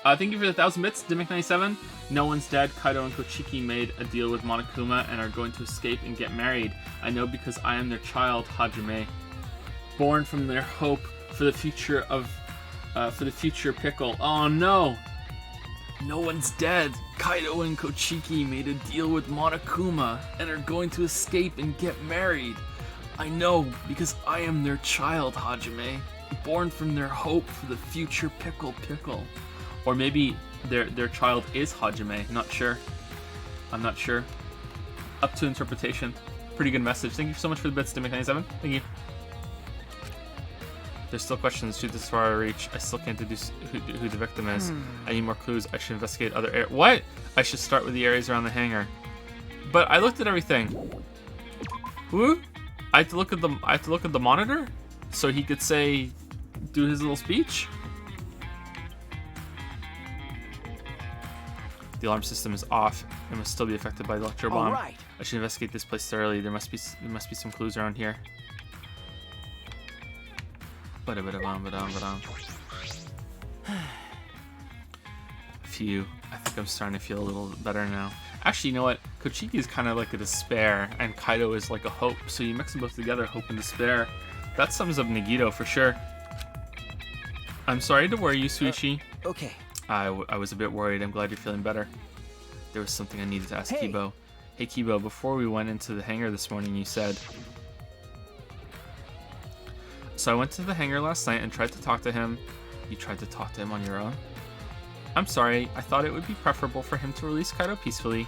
Speaker 1: Thank you for the 1,000 bits, Dimick97. No one's dead. Kaido and Kochiki made a deal with Monokuma and are going to escape and get married. I know because I am their child, Hajime. Born from their hope for the future Pickle. Oh no! No one's dead. Kaido and Kochiki made a deal with Monokuma and are going to escape and get married. I know because I am their child, Hajime. Born from their hope for the future Pickle. Or maybe their child is Hajime. Not sure. I'm not sure. Up to interpretation. Pretty good message. Thank you so much for the bits, Dimick97. Thank you. There's still questions. Shoot this far I reach. I still can't deduce who the victim is. I need more clues. I should investigate other areas. What? I should start with the areas around the hangar. But I looked at everything. Who? I have to look at the monitor, so he could do his little speech. The alarm system is off. It must still be affected by the electro bomb.
Speaker 3: Right.
Speaker 1: I should investigate this place thoroughly. There must be some clues around here. Phew. I think I'm starting to feel a little better now. Actually, you know what? Kochiki is kind of like a despair, and Kaido is like a hope. So you mix them both together, hope and despair. That sums up Nagito for sure. I'm sorry to worry you, Suichi.
Speaker 3: Okay.
Speaker 1: I was a bit worried. I'm glad you're feeling better. There was something I needed to ask Kibo. Hey Kibo, before we went into the hangar this morning, you said... So I went to the hangar last night and tried to talk to him. You tried to talk to him on your own? I'm sorry. I thought it would be preferable for him to release Kaido peacefully.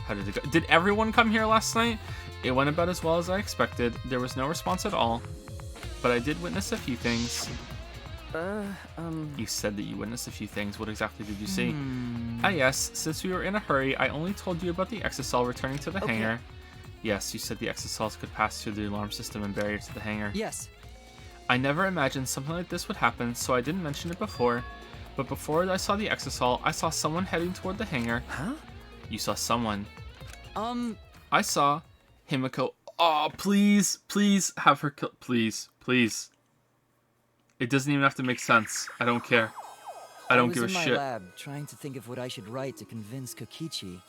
Speaker 1: How did it go? Did everyone come here last night? It went about as well as I expected. There was no response at all. But I did witness a few things. You said that you witnessed a few things. What exactly did you see? Ah, yes. Since we were in a hurry, I only told you about the exoscel returning to the hangar. Yes, you said the exocells could pass through the alarm system and barrier to the hangar.
Speaker 2: Yes.
Speaker 1: I never imagined something like this would happen, so I didn't mention it before. But before I saw the exocell, I saw someone heading toward the hangar.
Speaker 3: Huh?
Speaker 1: You saw someone. I saw Himiko. Oh, please have her kill. Please. It doesn't even have to make sense. I don't care. I don't give a shit.
Speaker 2: I was in my lab trying to think of what I should write to convince Kokichi.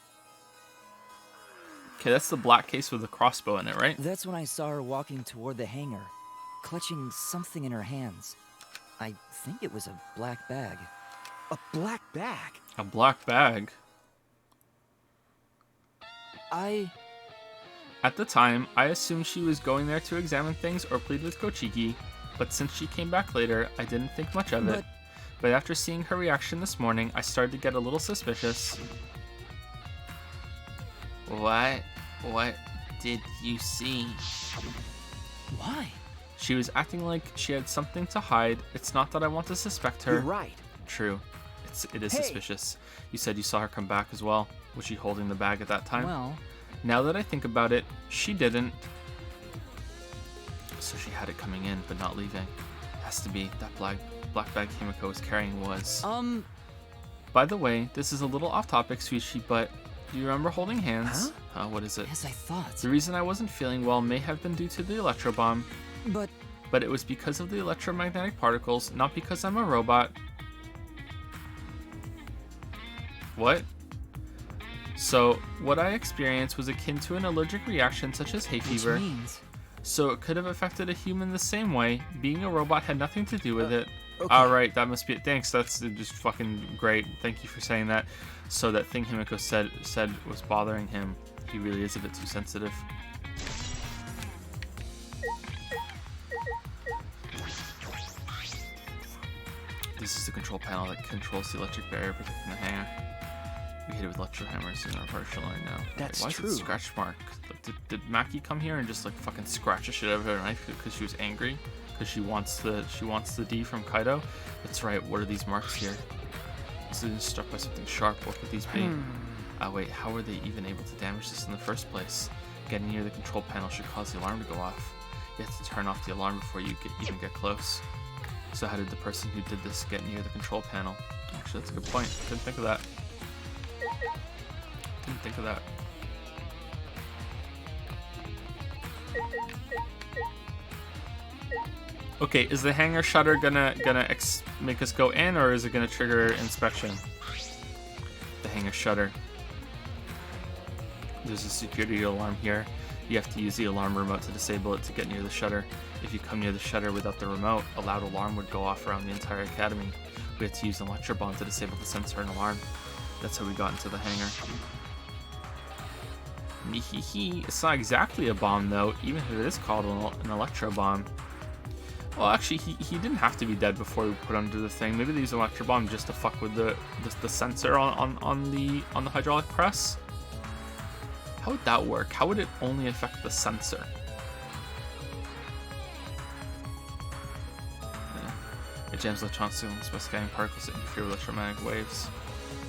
Speaker 1: Okay, that's the black case with the crossbow in it, right?
Speaker 2: That's when I saw her walking toward the hangar, clutching something in her hands. I think it was a black bag.
Speaker 3: A black bag?
Speaker 1: A black bag? At the time, I assumed she was going there to examine things or plead with Kochiki, but since she came back later, I didn't think much of it. But after seeing her reaction this morning, I started to get a little suspicious. What did you see?
Speaker 2: Why?
Speaker 1: She was acting like she had something to hide. It's not that I want to suspect her.
Speaker 3: You're right.
Speaker 1: True. It is suspicious. You said you saw her come back as well. Was she holding the bag at that time?
Speaker 2: Well...
Speaker 1: Now that I think about it, she didn't. So she had it coming in, but not leaving. Has to be. That black bag Himiko was carrying was... By the way, this is a little off topic, Suichi, but do you remember holding hands? Huh? What is it?
Speaker 2: As I thought.
Speaker 1: The reason I wasn't feeling well may have been due to the electro bomb.
Speaker 2: But
Speaker 1: it was because of the electromagnetic particles, not because I'm a robot. What? So, what I experienced was akin to an allergic reaction such as hay fever.
Speaker 2: Which means...
Speaker 1: So it could have affected a human the same way. Being a robot had nothing to do with it.
Speaker 3: Okay.
Speaker 1: Alright, that must be it. Thanks, that's just fucking great. Thank you for saying that. So that thing Himiko said was bothering him. He really is a bit too sensitive. This is the control panel that controls the electric barrier protecting the hangar. We hit it with electro hammers in our partial line now.
Speaker 3: That's
Speaker 1: why
Speaker 3: true.
Speaker 1: Is it scratch mark? Like, did Maki come here and just like fucking scratch the shit out of her knife because she was angry? Because she wants the D from Kaido? That's right. What are these marks here? This is struck by something sharp. What could these be? Wait, how were they even able to damage this in the first place? Getting near the control panel should cause the alarm to go off. You have to turn off the alarm before you even get close. So how did the person who did this get near the control panel? Actually, that's a good point. Didn't think of that. Didn't think of that. Okay, is the hangar shutter gonna make us go in, or is it gonna trigger inspection? The hangar shutter. There's a security alarm here. You have to use the alarm remote to disable it to get near the shutter. If you come near the shutter without the remote, a loud alarm would go off around the entire academy. We had to use an electro bomb to disable the sensor and alarm. That's how we got into the hangar. Mehehe. It's not exactly a bomb though, even if it is called an electro bomb. Well, actually, he didn't have to be dead before we put under the thing. Maybe they used an electro bomb just to fuck with the sensor on the hydraulic press. How would that work? How would it only affect the sensor? It jams electronic signals by scanning particles that interfere with electromagnetic waves.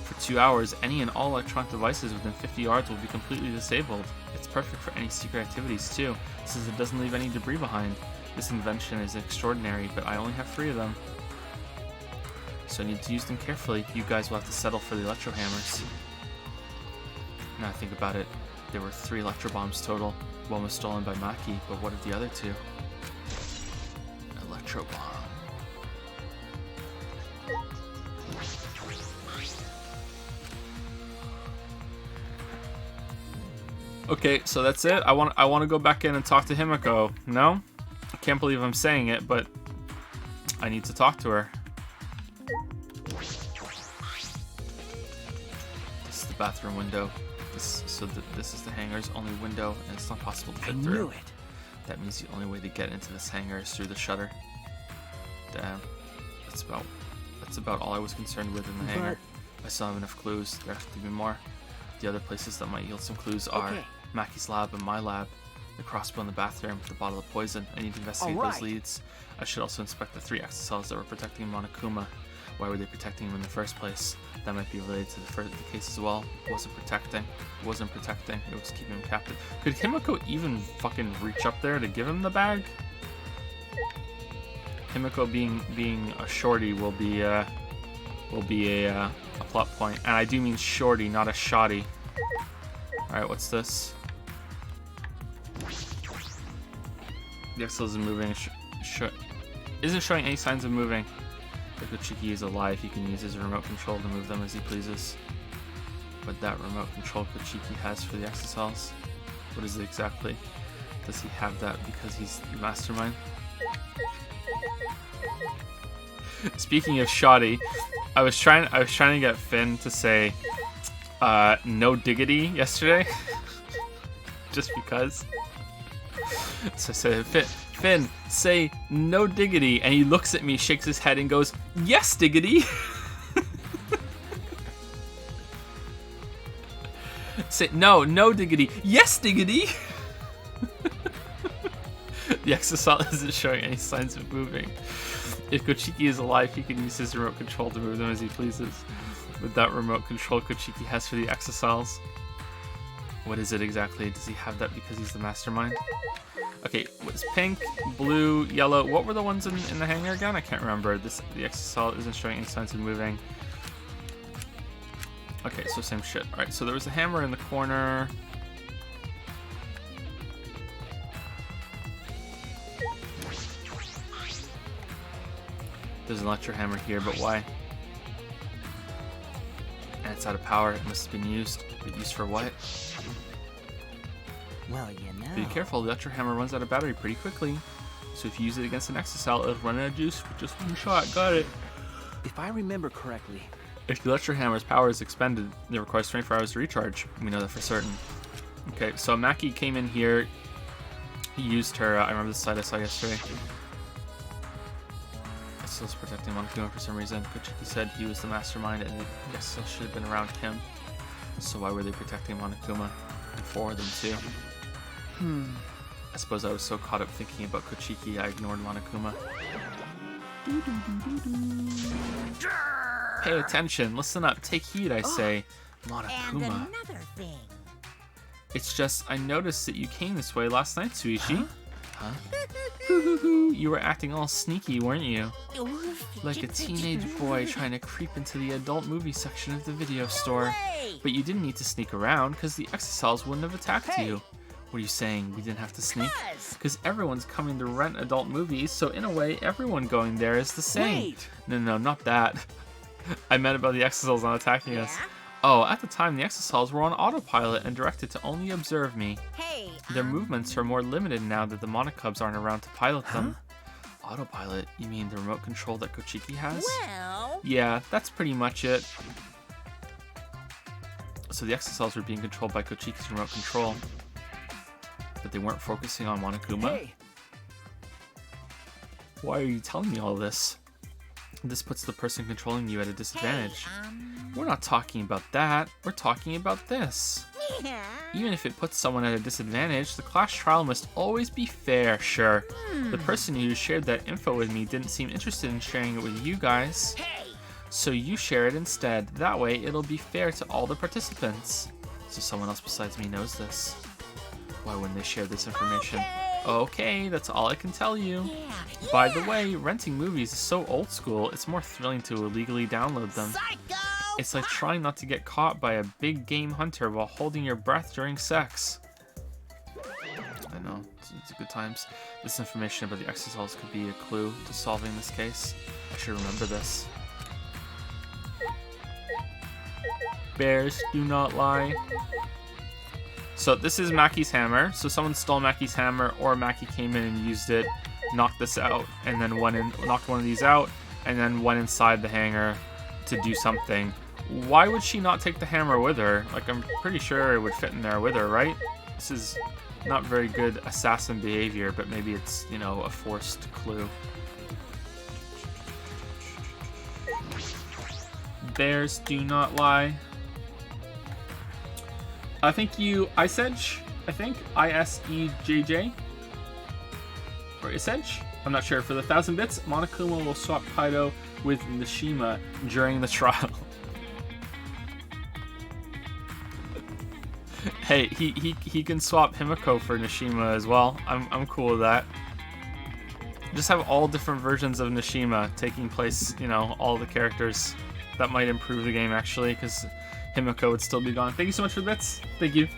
Speaker 1: For 2 hours, any and all electronic devices within 50 yards will be completely disabled. It's perfect for any secret activities too, since it doesn't leave any debris behind. This invention is extraordinary, but I only have 3 of them. So I need to use them carefully. You guys will have to settle for the electro hammers. Now I think about it, there were 3 electro bombs total. One was stolen by Maki, but what of the other 2? Electro bomb. Okay, so that's it. I want to go back in and talk to Himiko. No? I can't believe I'm saying it, but I need to talk to her. This is the bathroom window. This is the hangar's only window, and it's not possible to fit through.
Speaker 3: I knew it.
Speaker 1: That means the only way to get into this hangar is through the shutter. Damn. That's about all I was concerned with in the hangar. I still have enough clues. There have to be more. The other places that might yield some clues are Maki's lab and my lab, the crossbow in the bathroom, the bottle of poison. I need to investigate those leads. I should also inspect the 3 exocells that were protecting Monokuma. Why were they protecting him in the first place? That might be related to the case as well. It wasn't protecting. It was keeping him captive. Could Himiko even fucking reach up there to give him the bag? Himiko being a shorty will be a plot point, and I do mean shorty, not a shoddy. All right, what's this? The Excel isn't moving. Isn't showing any signs of moving. If Kochiki is alive, he can use his remote control to move them as he pleases. But that remote control Kochiki has for the exocells, what is it exactly? Does he have that because he's the mastermind? Speaking of shoddy, I was trying to get Finn to say no diggity yesterday. Just because. So I said, Finn, say no diggity, and he looks at me, shakes his head, and goes, yes diggity. Say no diggity, yes diggity. The exocell isn't showing any signs of moving. If Kochiki is alive, he can use his remote control to move them as he pleases. With that remote control Kochiki has for the exocells, what is it exactly? Does he have that because he's the mastermind? Okay, what's pink, blue, yellow? What were the ones in the hangar again? I can't remember. The exocell isn't showing any signs of moving. Okay, so same shit. Alright, so there was a hammer in the corner. There's an electro hammer here, but why? And it's out of power. It must have been used. But used for what?
Speaker 2: Well, you know.
Speaker 1: Be careful, the electro hammer runs out of battery pretty quickly. So if you use it against an exocell, it'll run out of juice with just one shot. Got it.
Speaker 3: If I remember correctly,
Speaker 1: if the electro hammer's power is expended, it requires 24 hours to recharge. We know that for certain. Okay, so Maki came in here. He used her. I remember the slide I saw yesterday. Excel's protecting Monokuma for some reason. Kochiki said he was the mastermind, and the Excel should have been around him. So why were they protecting Monokuma? And 4 of them too. I suppose I was so caught up thinking about Kochiki I ignored Monokuma. Pay attention, listen up, take heed, I say.
Speaker 4: And
Speaker 1: Monokuma.
Speaker 4: another thing.
Speaker 1: It's just, I noticed that you came this way last night, Suishi. Huh? Hoo-hoo-hoo, you were acting all sneaky, weren't you? Like a teenage boy trying to creep into the adult movie section of the video store. But you didn't need to sneak around, because the Exocells wouldn't have attacked you. What are you saying, we didn't have to sneak? Because everyone's coming to rent adult movies, so in a way, everyone going there is the same.
Speaker 3: Wait.
Speaker 1: No, not that. I meant about the Exocells not attacking us. Oh, at the time, the Exocells were on autopilot and directed to only observe me.
Speaker 4: Hey,
Speaker 1: Their movements are more limited now that the Monocubs aren't around to pilot them. Autopilot? You mean the remote control that Kochiki has?
Speaker 4: well,
Speaker 1: Yeah, that's pretty much it. So the Exocells were being controlled by Kochiki's remote control. But they weren't focusing on Monokuma?
Speaker 3: Hey,
Speaker 1: Why are you telling me all this? This puts the person controlling you at a disadvantage. We're not talking about that. We're talking about this.
Speaker 4: yeah.
Speaker 1: Even if it puts someone at a disadvantage, the class trial must always be fair, sure. The person who shared that info with me didn't seem interested in sharing it with you guys. So you share it instead. That way, it'll be fair to all the participants. So someone else besides me knows this. Why wouldn't they share this information? Okay, that's all I can tell you. By the way, renting movies is so old school, it's more thrilling to illegally download them.
Speaker 4: Psycho!
Speaker 1: It's like trying not to get caught by a big game hunter while holding your breath during sex. I know, it's good times. This information about the Exocells could be a clue to solving this case. I should remember this. Bears do not lie. So this is Maki's hammer. So someone stole Maki's hammer, or Maki came in and used it, knocked this out, and then knocked one of these out, and then went inside the hangar to do something. Why would she not take the hammer with her? Like, I'm pretty sure it would fit in there with her, right? This is not very good assassin behavior, but maybe it's, you know, a forced clue. Bears do not lie. Thank you, Isedge, I think. ISEJJ. Or Isedge? I'm not sure. For the 1,000 bits, Monokuma will swap Kaido with Nishima during the trial. Hey, he can swap Himiko for Nishima as well. I'm cool with that. Just have all different versions of Nishima taking place, you know, all the characters. That might improve the game, actually, because Himiko would still be gone. Thank you so much for the bits. Thank you.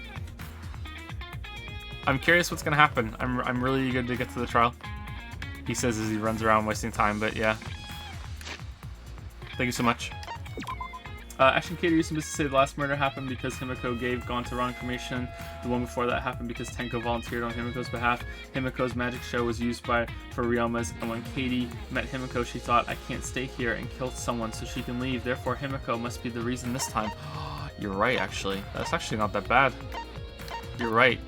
Speaker 1: I'm curious what's gonna happen. I'm really eager to get to the trial. He says as he runs around wasting time, but yeah. Thank you so much. Action Kato used to say the last murder happened because Himiko gave Gon to wrong information. The one before that happened because Tenko volunteered on Himiko's behalf. Himiko's magic show was used for Ryoma's, and when Katie met Himiko, she thought, I can't stay here, and killed someone so she can leave. Therefore, Himiko must be the reason this time. You're right, actually. That's actually not that bad. You're right.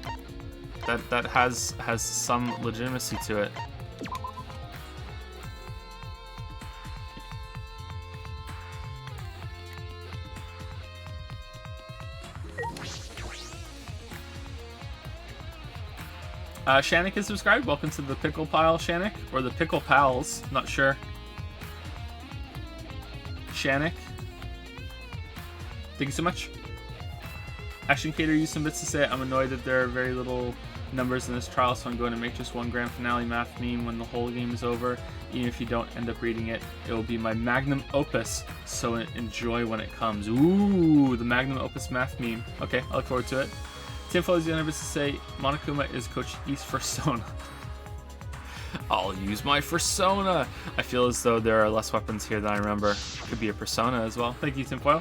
Speaker 1: That has some legitimacy to it. Shannick is subscribed. Welcome to the Pickle Pile, Shannick. Or the Pickle Pals. Not sure. Shannick. Thank you so much. Action Cater used some bits to say, I'm annoyed that there are very little numbers in this trial, so I'm going to make just one grand finale math meme when the whole game is over. Even if you don't end up reading it, it will be my magnum opus, so enjoy when it comes. Ooh, the magnum opus math meme. Okay, I look forward to it. Tim Foley's the other bits to say, Monokuma is Kochiki's persona. I'll use my persona. I feel as though there are less weapons here than I remember. Could be a persona as well. Thank you, Tinfoil.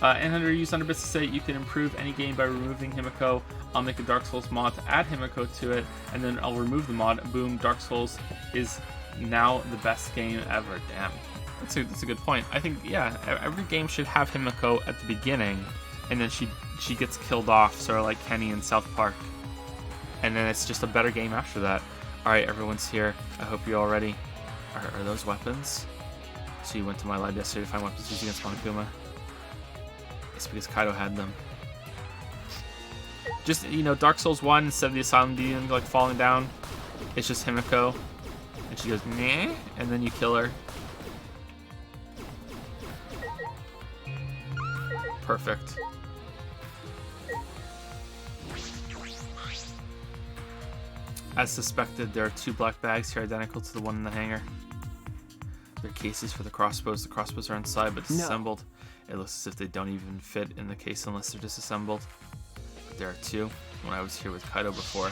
Speaker 1: N100 used 100 bits to say you can improve any game by removing Himiko. I'll make a Dark Souls mod to add Himiko to it, and then I'll remove the mod. Boom, Dark Souls is now the best game ever. Damn. That's a good point. I think, yeah, every game should have Himiko at the beginning, and then she gets killed off, sort of like Kenny in South Park. And then it's just a better game after that. Alright, everyone's here. I hope you're all ready. Are those weapons? So you went to my lab yesterday to find weapons used against Monokuma? It's because Kaido had them. Just, you know, Dark Souls 1, instead of the Asylum Demon, like, falling down, it's just Himiko. And she goes, nah, and then you kill her. Perfect. As suspected, there are 2 black bags here identical to the one in the hangar. They're cases for the crossbows. The crossbows are inside but disassembled. It looks as if they don't even fit in the case unless they're disassembled. But there are 2. When I was here with Kaido before,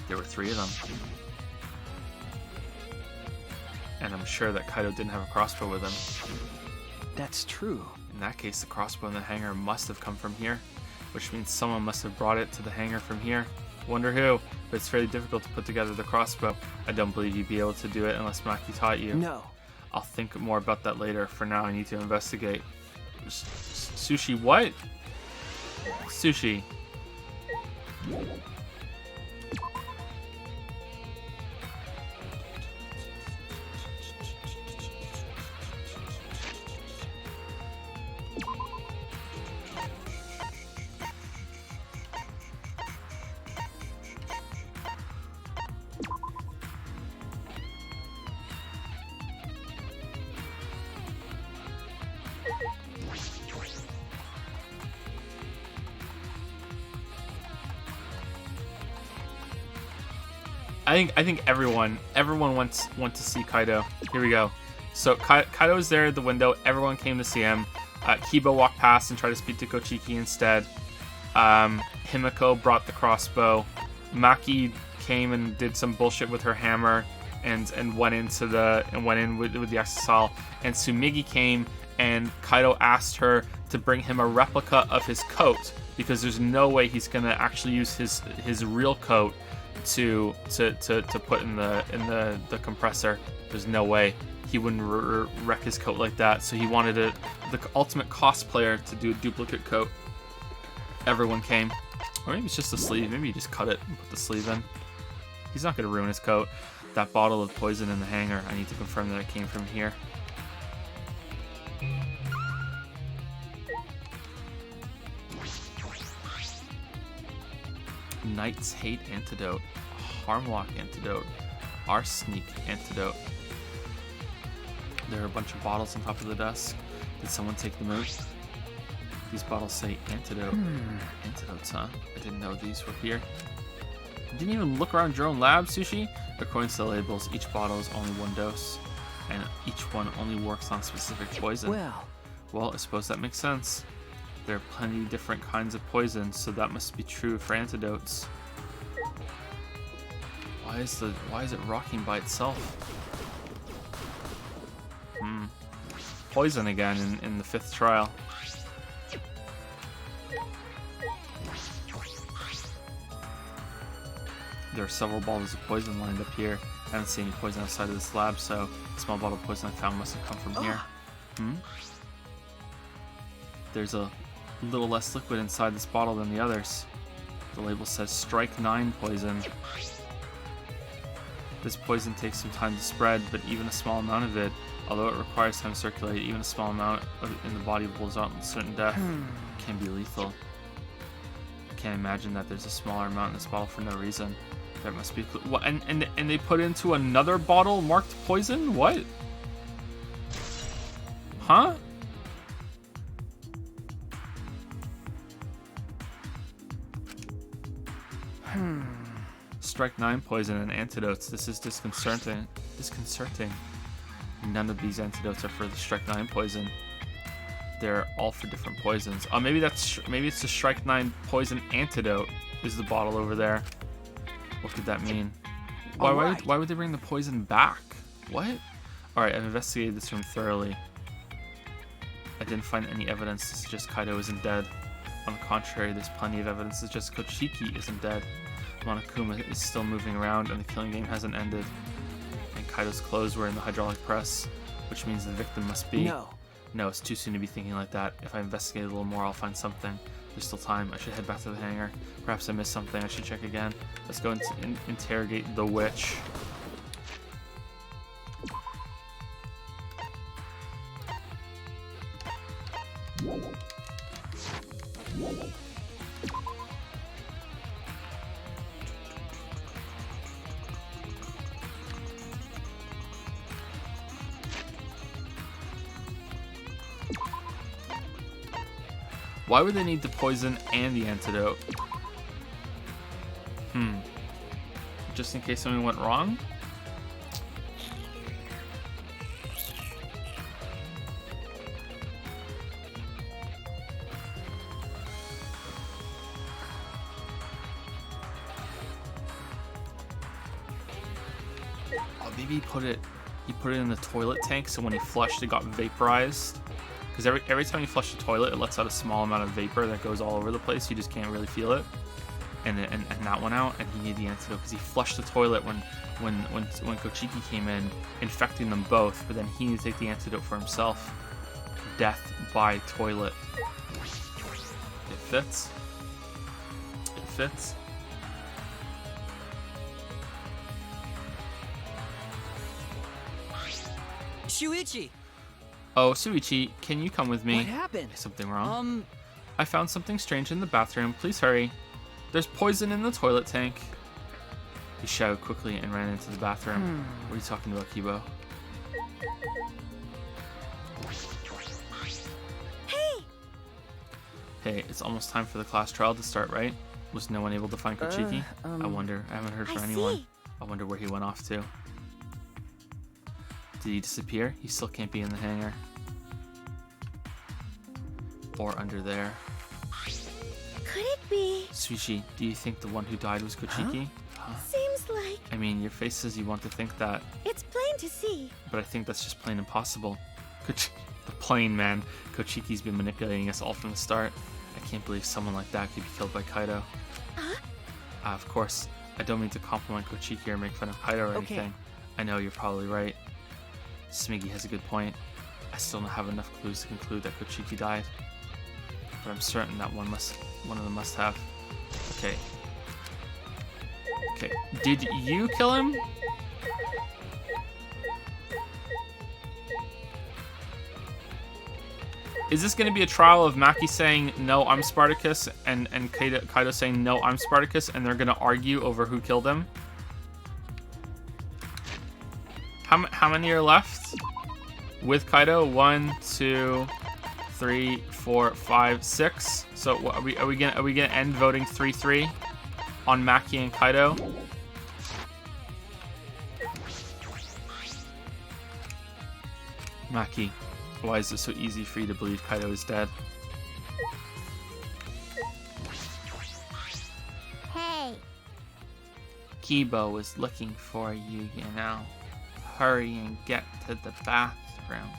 Speaker 1: there were 3 of them. And I'm sure that Kaido didn't have a crossbow with him.
Speaker 3: That's true.
Speaker 1: In that case, the crossbow in the hangar must have come from here, which means someone must have brought it to the hangar from here. Wonder who, but it's fairly difficult to put together the crossbow. I don't believe you'd be able to do it unless Maki taught you.
Speaker 3: No.
Speaker 1: I'll think more about that later. For now, I need to investigate. Sushi, what? Sushi. I think everyone wants to see Kaido. Here we go. So Kaido is there at the window. Everyone came to see him. Kiba walked past and tried to speak to Kochiki instead. Himiko brought the crossbow. Maki came and did some bullshit with her hammer and went in with the Exisal. And Sumigi came and Kaido asked her to bring him a replica of his coat because there's no way he's gonna actually use his real coat to put in the compressor. There's no way he wouldn't wreck his coat like that. So he wanted the ultimate cosplayer to do a duplicate coat. Everyone came, or maybe it's just the sleeve. Maybe you just cut it and put the sleeve in. He's not gonna ruin his coat. That bottle of poison in the hangar, I need to confirm that it came from here. Knight's Hate Antidote, Harmlock Antidote, Arsenic Antidote. There are a bunch of bottles on top of the desk. Did someone take them out? These bottles say antidote. Antidotes, huh? I didn't know these were here. You didn't even look around your own lab, Sushi? According to the labels, each bottle is only 1 dose, and each one only works on specific poison. Well, I suppose that makes sense. There are plenty of different kinds of poison, so that must be true for antidotes. Why is it rocking by itself? Poison again in the 5th trial. There are several bottles of poison lined up here. I haven't seen any poison outside of this lab, so the small bottle of poison I found must have come from here. There's a little less liquid inside this bottle than the others. The label says Strike 9 poison. This poison takes some time to spread, but even a small amount of it, although it requires time to circulate, even a small amount of it in the body will result in certain death. Can be lethal. I can't imagine that there's a smaller amount in this bottle for no reason. There must be... What? And they put into another bottle marked poison? What? Huh? Strike 9 poison and antidotes. This is disconcerting. None of these antidotes are for the Strike 9 poison. They're all for different poisons. Oh, maybe it's the Strike 9 poison antidote is the bottle over there. What could that mean? Why would they bring the poison back? What? Alright, I've investigated this room thoroughly. I didn't find any evidence to suggest Kaido isn't dead. On the contrary, there's plenty of evidence to suggest Kochiki isn't dead. Monokuma is still moving around and the killing game hasn't ended. And Kaido's clothes were in the hydraulic press, which means the victim must be... No, it's too soon to be thinking like that. If I investigate a little more, I'll find something. There's still time. I should head back to the hangar. Perhaps I missed something. I should check again. Let's go and interrogate the witch. Why would they need the poison and the antidote? Just in case something went wrong? Oh, maybe he put it in the toilet tank, so when he flushed, it got vaporized. Because every time you flush the toilet, it lets out a small amount of vapor that goes all over the place. You just can't really feel it. And that went out, and he needed the antidote because he flushed the toilet when Kochiki came in, infecting them both. But then he needed to take the antidote for himself. Death by toilet. It fits. It fits.
Speaker 2: Shuichi!
Speaker 1: Oh, Suichi, can you come with me?
Speaker 3: What happened?
Speaker 1: Is something wrong? I found something strange in the bathroom. Please hurry. There's poison in the toilet tank. He shouted quickly and ran into the bathroom. What are you talking about, Kibo?
Speaker 4: Hey!
Speaker 1: Hey, it's almost time for the class trial to start, right? Was no one able to find Kochiki? I wonder. I haven't heard from anyone.
Speaker 4: See.
Speaker 1: I wonder where he went off to. Did he disappear? He still can't be in the hangar. Or under there.
Speaker 4: Could it be?
Speaker 1: Suichi, do you think the one who died was Kochiki? Huh?
Speaker 4: Seems like
Speaker 1: I mean, your face says you want to think that,
Speaker 4: it's plain to see.
Speaker 1: but I think that's just plain impossible. The plain man. Kochiki's been manipulating us all from the start. I can't believe someone like that could be killed by Kaido.
Speaker 4: Huh?
Speaker 1: Of course, I don't mean to compliment Kochiki or make fun of Kaido or
Speaker 3: Okay.
Speaker 1: anything. I know you're probably right. Smiggy has a good point. I still don't have enough clues to conclude that Kochiki died. But I'm certain that one of them must have. Okay. Okay. Did you kill him? Is this going to be a trial of Maki saying, no, I'm Spartacus, and Kaido saying, no, I'm Spartacus, and they're going to argue over who killed him? How many are left? With Kaido? 1, 2, 3, 4, 5, 6. So are we gonna end voting 3-3 on Maki and Kaido? Maki, why is it so easy for you to believe Kaido is dead?
Speaker 4: Hey!
Speaker 1: Kibo was looking for you, you know. Hurry and get to the bathroom.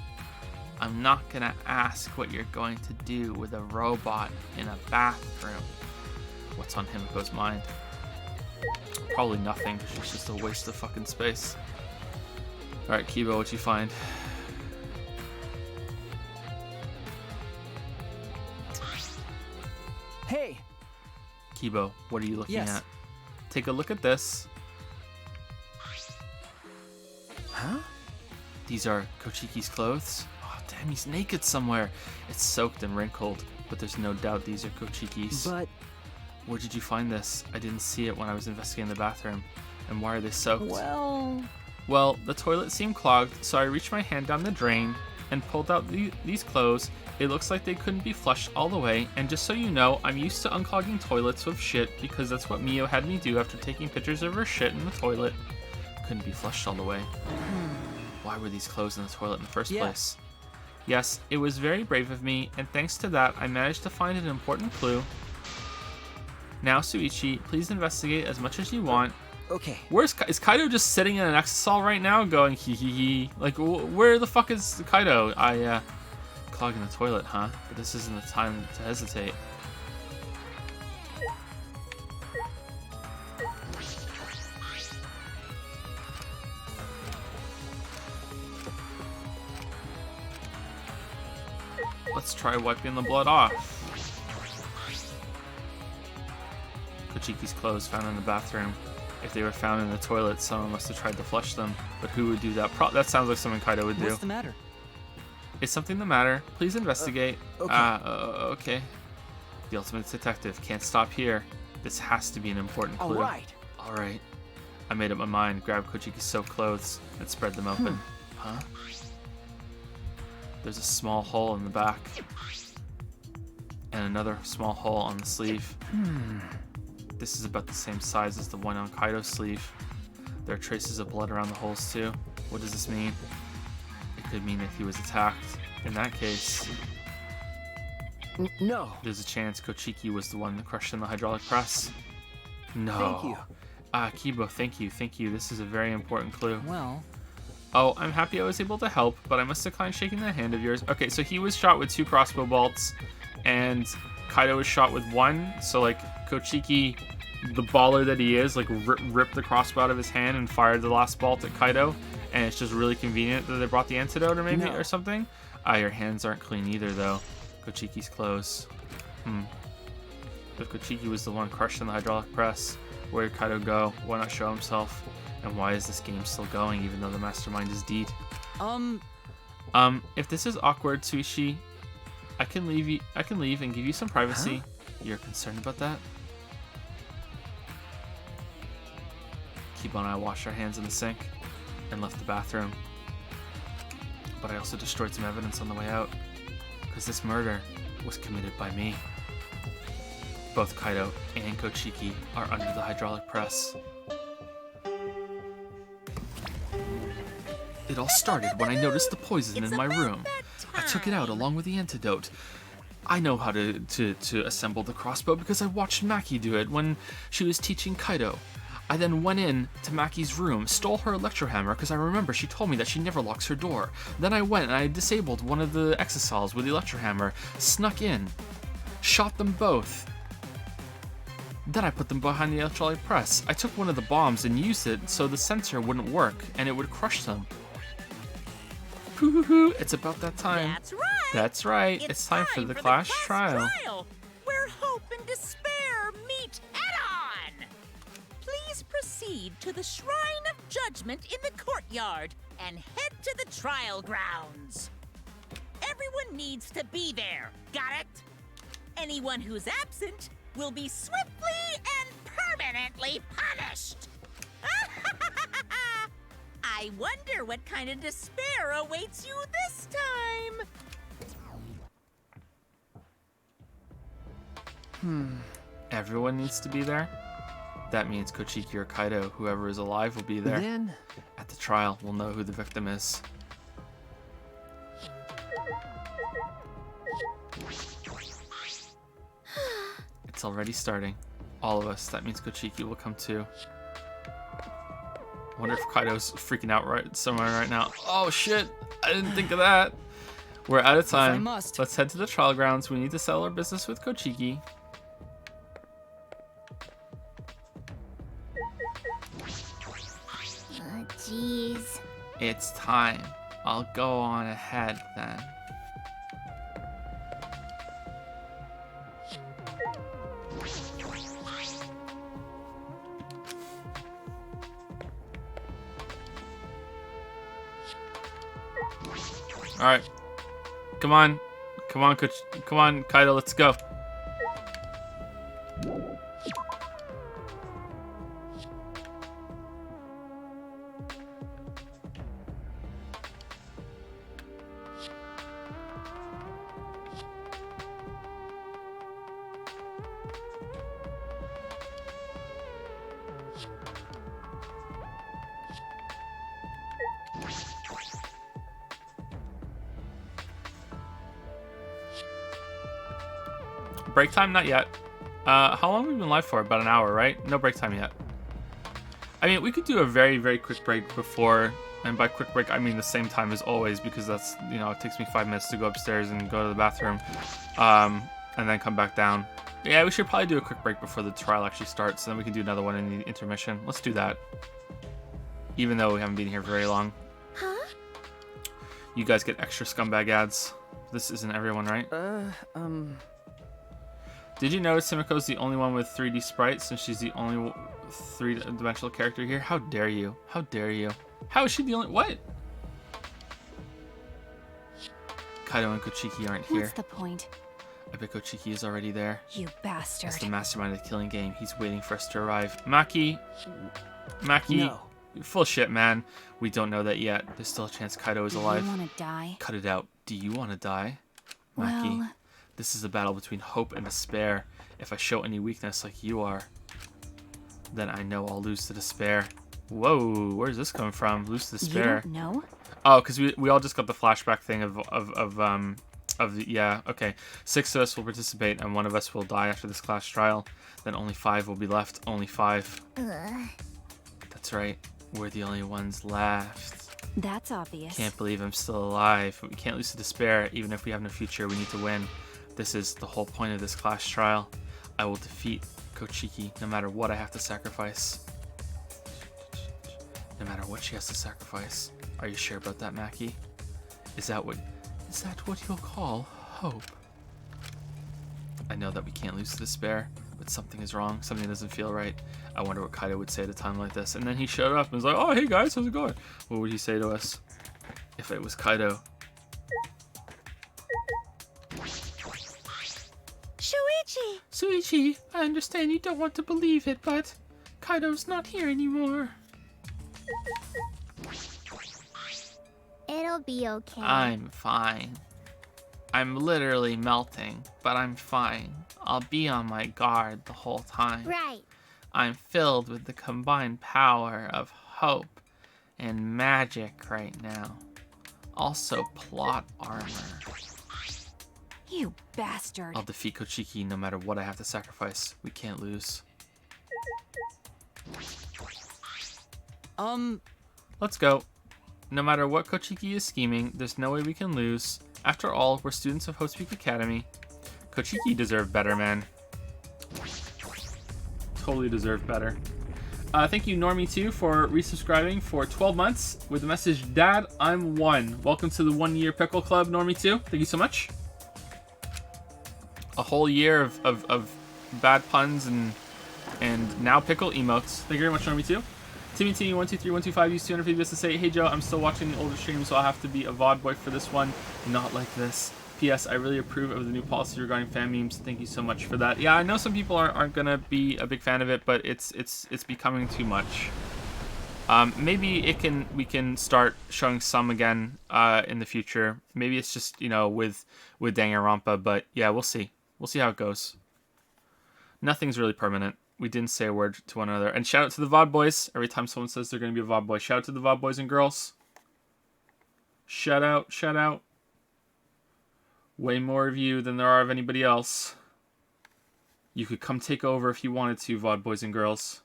Speaker 1: I'm not gonna ask what you're going to do with a robot in a bathroom. What's on Himiko's mind? Probably nothing, because she's just a waste of fucking space. Alright, Kibo, what'd you find?
Speaker 3: Hey!
Speaker 1: Kibo, what are you looking
Speaker 2: Yes.
Speaker 1: at? Take a look at this.
Speaker 3: Huh?
Speaker 1: These are Kochiki's clothes. Oh, damn, he's naked somewhere. It's soaked and wrinkled, but there's no doubt these are Kochiki's.
Speaker 3: But
Speaker 1: Where did you find this? I didn't see it when I was investigating the bathroom. And why are they soaked? Well, the toilet seemed clogged, so I reached my hand down the drain and pulled out these clothes. It looks like they couldn't be flushed all the way, and just so you know, I'm used to unclogging toilets with shit because that's what Mio had me do after taking pictures of her shit in the toilet. Couldn't be flushed all the way. Why were these clothes in the toilet in the first
Speaker 2: Yeah.
Speaker 1: place? Yes, it was very brave of me, and thanks to that, I managed to find an important clue. Now, Suichi, please investigate as much as you want.
Speaker 3: okay.
Speaker 1: Is Kaido just sitting in an exisal right now going hee hee hee? Like, where the fuck is Kaido? Clogging the toilet, huh? But this isn't the time to hesitate. Let's try wiping the blood off. Kochiki's clothes found in the bathroom. If they were found in the toilet, someone must have tried to flush them. But who would do that? That sounds like something Kaido would do.
Speaker 2: What's the matter?
Speaker 1: Is something the matter? Please investigate.
Speaker 3: okay.
Speaker 1: Okay. The ultimate detective can't stop here. This has to be an important clue.
Speaker 3: Alright.
Speaker 1: Alright. I made up my mind, grabbed Kochiki's soaked clothes, and spread them open. Huh? There's a small hole in the back. and another small hole on the sleeve. This is about the same size as the one on Kaido's sleeve. There are traces of blood around the holes too. What does this mean? It could mean that he was attacked. In that case,
Speaker 3: No.
Speaker 1: there's a chance Kochiki was the one that crushed in the hydraulic press. No.
Speaker 3: Thank you.
Speaker 1: Kibo, thank you. This is a very important clue.
Speaker 2: Well,
Speaker 1: Oh, I'm happy I was able to help, but I must decline shaking that hand of yours. Okay, so he was shot with 2 crossbow bolts, and Kaido was shot with 1. So, like, Kochiki, the baller that he is, like, ripped the crossbow out of his hand and fired the last bolt at Kaido. And it's just really convenient that they brought the antidote or maybe
Speaker 3: No.
Speaker 1: or something. Your hands aren't clean either, though. Kochiki's clothes. If Kochiki was the one crushed in the hydraulic press, where did Kaido go? Why not show himself? And why is this game still going even though the mastermind is deed? If this is awkward, Suishi, I can leave and give you some privacy. You're concerned about that? Kiba and I washed our hands in the sink and left the bathroom. But I also destroyed some evidence on the way out, because this murder was committed by me. Both Kaido and Kochiki are under the hydraulic press. It all started when I noticed the poison in my room. I took it out along with the antidote. I know how to assemble the crossbow because I watched Maki do it when she was teaching Kaido. I then went in to Maki's room, stole her electro hammer because I remember she told me that she never locks her door. Then I went and I disabled one of the exosols with the electro hammer, snuck in, shot them both. Then I put them behind the electrolyte press. I took one of the bombs and used it so the sensor wouldn't work and it would crush them. Hoo-hoo-hoo, it's about that time.
Speaker 5: That's right.
Speaker 1: That's right. It's time for the class trial.
Speaker 5: Where hope and despair meet head-on. Please proceed to the Shrine of Judgment in the courtyard and head to the trial grounds. Everyone needs to be there. Got it? Anyone who's absent will be swiftly and permanently punished. I wonder what kind of despair awaits you this time.
Speaker 1: Everyone needs to be there. That means Kochiki or Kaido, whoever is alive, will be there.
Speaker 3: Then
Speaker 1: At the trial, we'll know who the victim is. It's already starting. All of us. That means Kochiki will come too. I wonder if Kaido's freaking out right somewhere right now. Oh shit! I didn't think of that. We're out of time.
Speaker 2: must.
Speaker 1: Let's head to the trial grounds. We need to settle our business with Kochiki.
Speaker 4: Oh, jeez.
Speaker 1: It's time. I'll go on ahead then. All right. Come on. Come on, Coach. Come on, Kaido, let's go. Break time? Not yet. How long have we been live for? About an hour, right? No break time yet. I mean, we could do a very, very quick break before, and by quick break, I mean the same time as always, because that's, you know, it takes me 5 minutes to go upstairs and go to the bathroom, and then come back down. Yeah, we should probably do a quick break before the trial actually starts, and then we can do another one in the intermission. Let's do that. Even though we haven't been here very long.
Speaker 4: Huh?
Speaker 1: You guys get extra scumbag ads. This isn't everyone, right? Did you notice Himiko's the only one with 3D sprites and she's the only three-dimensional character here? How dare you? How dare you? How is she the only... What? Kaido and Kochiki aren't here.
Speaker 6: What's the point?
Speaker 1: I bet Kochiki is already there.
Speaker 6: You bastard.
Speaker 1: As the mastermind of the killing game, he's waiting for us to arrive. Maki,
Speaker 3: no.
Speaker 1: full shit, man. We don't know that yet. There's still a chance Kaido is alive.
Speaker 6: You wanna die?
Speaker 1: Cut it out. Do you want to die? Maki,
Speaker 6: Well,
Speaker 1: This is a battle between hope and despair. If I show any weakness like you are, then I know I'll lose to despair. Whoa, where's this coming from? Lose to despair.
Speaker 4: You don't know?
Speaker 1: Oh, because we all just got the flashback thing of the, yeah, okay. 6 of us will participate and 1 of us will die after this class trial. Then only 5 will be left. Only 5.
Speaker 4: Ugh.
Speaker 1: That's right. We're the only ones left.
Speaker 4: That's obvious.
Speaker 1: Can't believe I'm still alive. But we can't lose to despair. Even if we have no future, we need to win. This is the whole point of this class trial. I will defeat Kochiki no matter what I have to sacrifice. No matter what she has to sacrifice. Are you sure about that, Maki? Is that what you'll call hope? I know that we can't lose to despair, but something is wrong. Something doesn't feel right. I wonder what Kaido would say at a time like this. And then he showed up and was like, "Oh, hey guys, how's it going?" What would he say to us if it was Kaido? Shuichi, I understand you don't want to believe it, but Kaido's not here anymore.
Speaker 4: It'll be okay.
Speaker 1: I'm fine. I'm literally melting, but I'm fine. I'll be on my guard the whole time.
Speaker 4: Right.
Speaker 1: I'm filled with the combined power of hope and magic right now. Also plot armor.
Speaker 4: You bastard.
Speaker 1: I'll defeat Kochiki no matter what I have to sacrifice. We can't lose. Let's go. No matter what Kochiki is scheming, there's no way we can lose. After all, we're students of Hope's Peak Academy. Kochiki deserved better, man. Totally deserved better. Thank you, Normie2, for resubscribing for 12 months with the message, "Dad, I'm 1." Welcome to the 1-year Pickle Club, Normie2. Thank you so much. A whole year of bad puns and now pickle emotes. Thank you very much, Normie2. Timmy123-125 used 250 bits to say, "Hey Joe, I'm still watching the older stream, so I'll have to be a VOD boy for this one. Not like this. P.S. I really approve of the new policy regarding fan memes. Thank you so much for that." Yeah, I know some people aren't gonna be a big fan of it, but it's becoming too much. Maybe we can start showing some again in the future. Maybe it's just, with Danganronpa, but yeah, we'll see. We'll see how it goes. Nothing's really permanent. We didn't say a word to one another. And shout out to the VOD boys. Every time someone says they're going to be a VOD boy, shout out to the VOD boys and girls. Shout out, shout out. Way more of you than there are of anybody else. You could come take over if you wanted to, VOD boys and girls.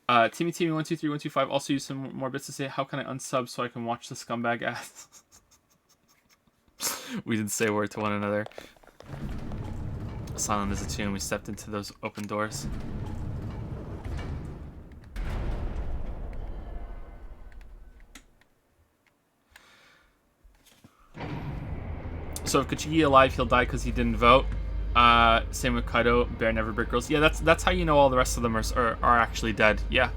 Speaker 1: Timmy123-125 also used some more bits to say, "How can I unsub so I can watch the scumbag ads?" We didn't say a word to one another. Silent as a tomb, we stepped into those open doors. So if Kochigi alive, he'll die because he didn't vote. Same with Kaido, Bear never break rules. Yeah, that's how you know all the rest of them are actually dead. Yeah.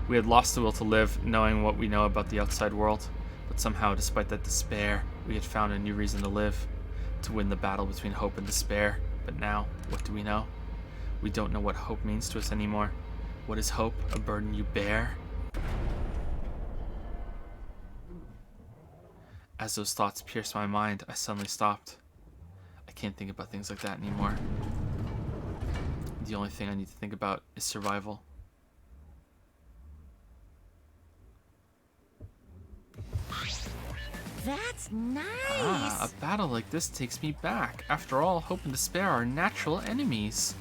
Speaker 1: We had lost the will to live, knowing what we know about the outside world. But somehow, despite that despair, we had found a new reason to live. To win the battle between hope and despair. But now, what do we know? We don't know what hope means to us anymore. What is hope? A burden you bear? As those thoughts pierced my mind, I suddenly stopped. I can't think about things like that anymore. The only thing I need to think about is survival.
Speaker 5: That's nice.
Speaker 1: Ah, a battle like this takes me back. After all, hope and despair are natural enemies.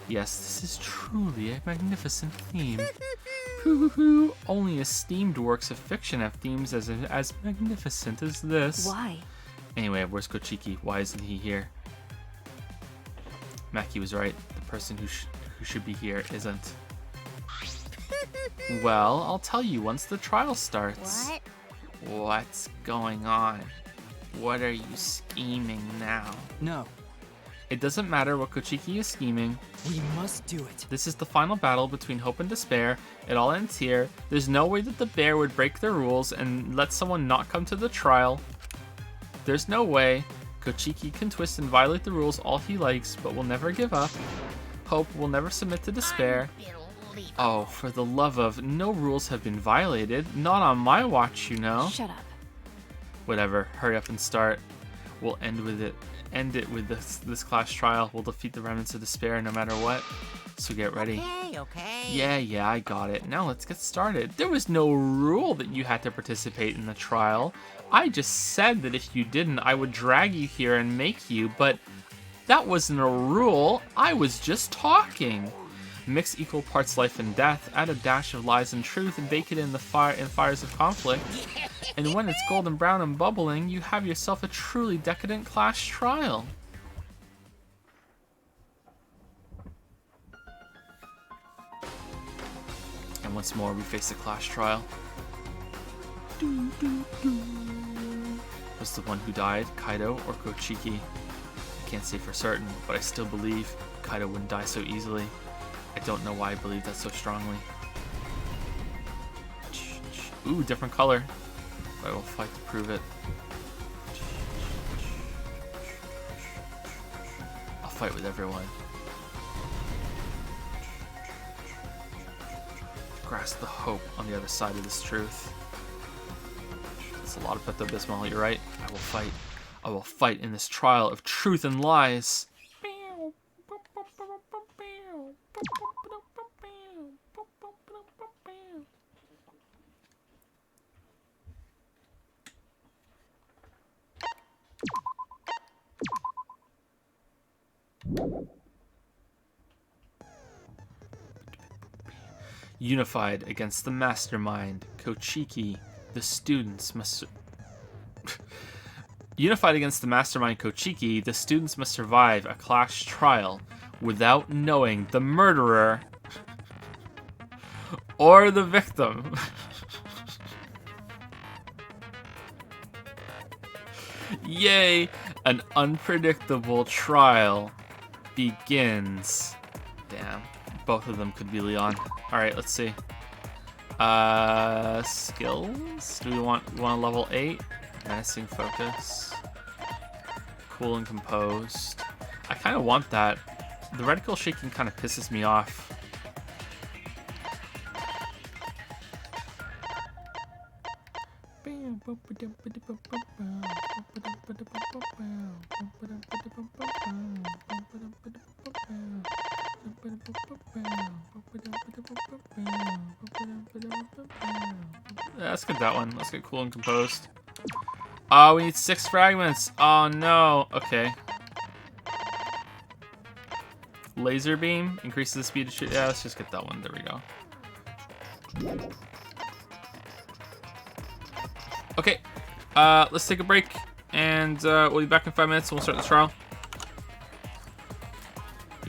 Speaker 1: Yes, this is truly a magnificent theme. Hoo-hoo-hoo. Only esteemed works of fiction have themes as magnificent as this.
Speaker 4: Why?
Speaker 1: Anyway, where's Kochiki? Why isn't he here? Maki was right. The person who should be here isn't. Well, I'll tell you once the trial starts.
Speaker 4: What?
Speaker 1: What's going on? What are you scheming now?
Speaker 2: No,
Speaker 1: It doesn't matter what Kochiki is scheming.
Speaker 2: we must do it.
Speaker 1: This is the final battle between hope and despair. It all ends here. There's no way that the bear would break the rules and let someone not come to the trial. There's no way. Kochiki can twist and violate the rules all he likes, but will never give up. Hope will never submit to despair. Oh, for the love of, no rules have been violated. Not on my watch, you know.
Speaker 4: Shut up.
Speaker 1: Whatever, hurry up and start. We'll end with it. end it with this class trial. We'll defeat the remnants of despair no matter what. So get ready.
Speaker 5: Okay.
Speaker 1: Yeah, I got it. Now let's get started. There was no rule that you had to participate in the trial. I just said that if you didn't, I would drag you here and make you, but that wasn't a rule. I was just talking. Mix equal parts life and death, add a dash of lies and truth, and bake it in the fires of conflict. And when it's golden brown and bubbling, you have yourself a truly decadent class trial. And once more, we face a class trial. Was the one who died Kaido or Kochiki? I can't say for certain, but I still believe Kaido wouldn't die so easily. I don't know why I believe that so strongly. Ooh, different color. But I will fight to prove it. I'll fight with everyone. Grasp the hope on the other side of this truth. It's a lot of Pepto-Bismol, you're right. I will fight. I will fight in this trial of truth and lies. Unified against the mastermind, Kochiki, the students must... Unified against the mastermind Kochiki, the students must survive a class trial without knowing the murderer or the victim. Yay! An unpredictable trial begins. Damn. Both of them could be Leon. Alright, let's see. Skills? Do we want level 8? Menacing focus. Cool and composed. I kind of want that. The reticle shaking kind of pisses me off. Let's get that one. Let's get cool and composed. Oh, we need 6 fragments. Oh no. Okay. Laser beam increases the speed of shoot. Yeah, let's just get that one. There we go. Okay. Let's take a break, and we'll be back in 5 minutes. And we'll start the trial.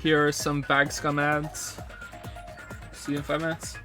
Speaker 1: Here are some bag scum ads. See you in 5 minutes.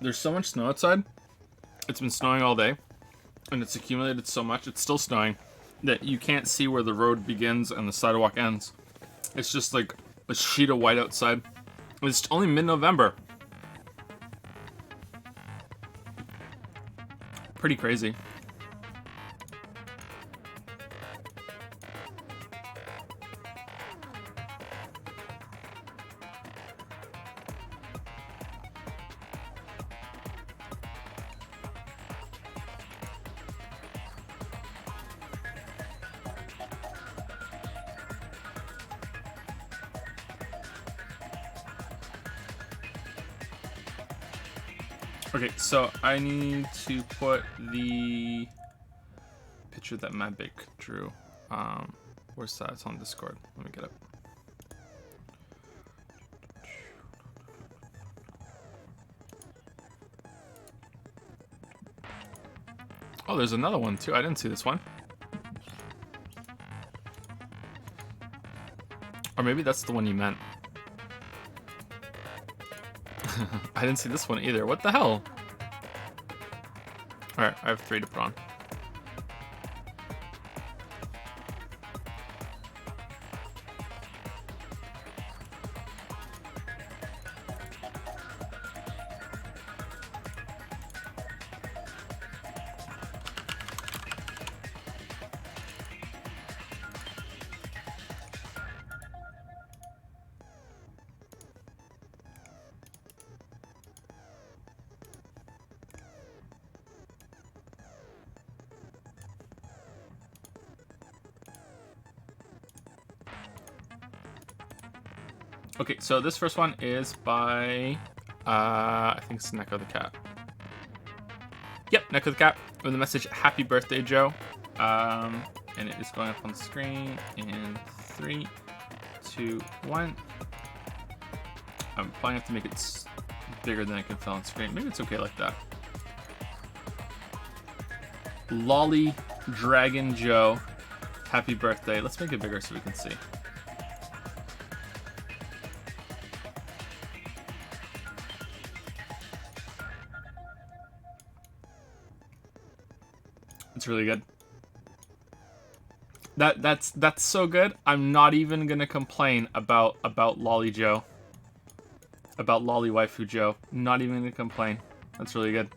Speaker 1: There's so much snow outside. It's been snowing all day, and it's accumulated so much. It's still snowing that you can't see where the road begins and the sidewalk ends. It's just like a sheet of white outside. It's only mid-November. Pretty crazy. Okay, so I need to put the picture that Madbake drew. Where's that? It's on Discord. Let me get it. Oh, there's another one too. I didn't see this one. Or maybe that's the one you meant. I didn't see this one either. What the hell? Alright, I have 3 to put on. Okay, so this first one is by, I think it's Neko the Cat. Yep, Neko the Cat with the message, "Happy birthday, Joe." And it is going up on the screen in 3, 2, 1. I'm probably have to make it bigger than I can fill on screen. Maybe it's okay like that. Lolly Dragon Joe, happy birthday. Let's make it bigger so we can see. It's really good. That's so good. I'm not even gonna complain about Lolly Joe. About Lolly Waifu Joe. Not even gonna complain. That's really good.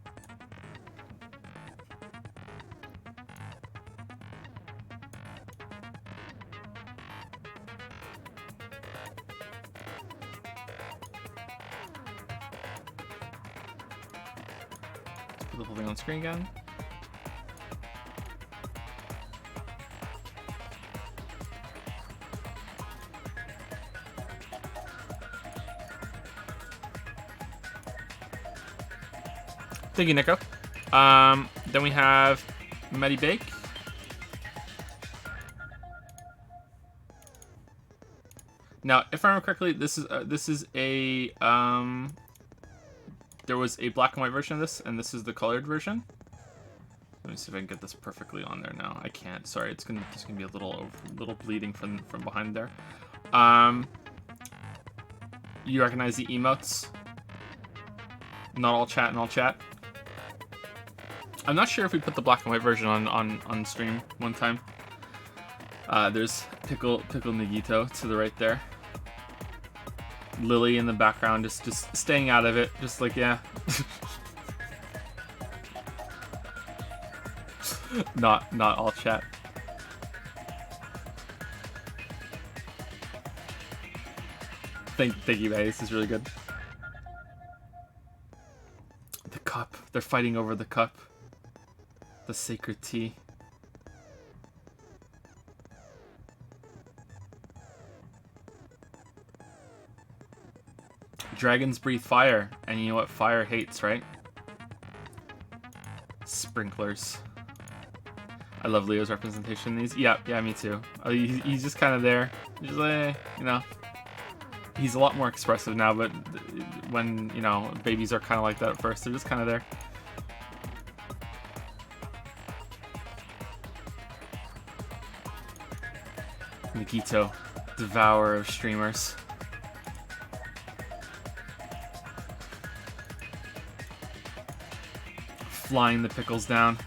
Speaker 1: Let's put the whole thing on screen again. Thank you, Nico. Then we have Maddie Bake. Now, if I remember correctly, this is a there was a black and white version of this, and this is the colored version. Let me see if I can get this perfectly on there now. I can't. Sorry, it's gonna be a little bleeding from behind there. You recognize the emotes? Not all chat and all chat. I'm not sure if we put the black and white version on stream one time. There's Pickle Nagito to the right there. Lily in the background, just staying out of it, just like, yeah. not all chat. Thank you, Maddie. This is really good. The cup. They're fighting over the cup. The sacred tea. Dragons breathe fire, and you know what fire hates, right? Sprinklers. I love Leo's representation in these. Yeah, me too. He's just kind of there. Just like, you know. He's a lot more expressive now, but when, you know, babies are kind of like that at first, they're just kind of there. Nagito, devourer of streamers. flying the pickles down.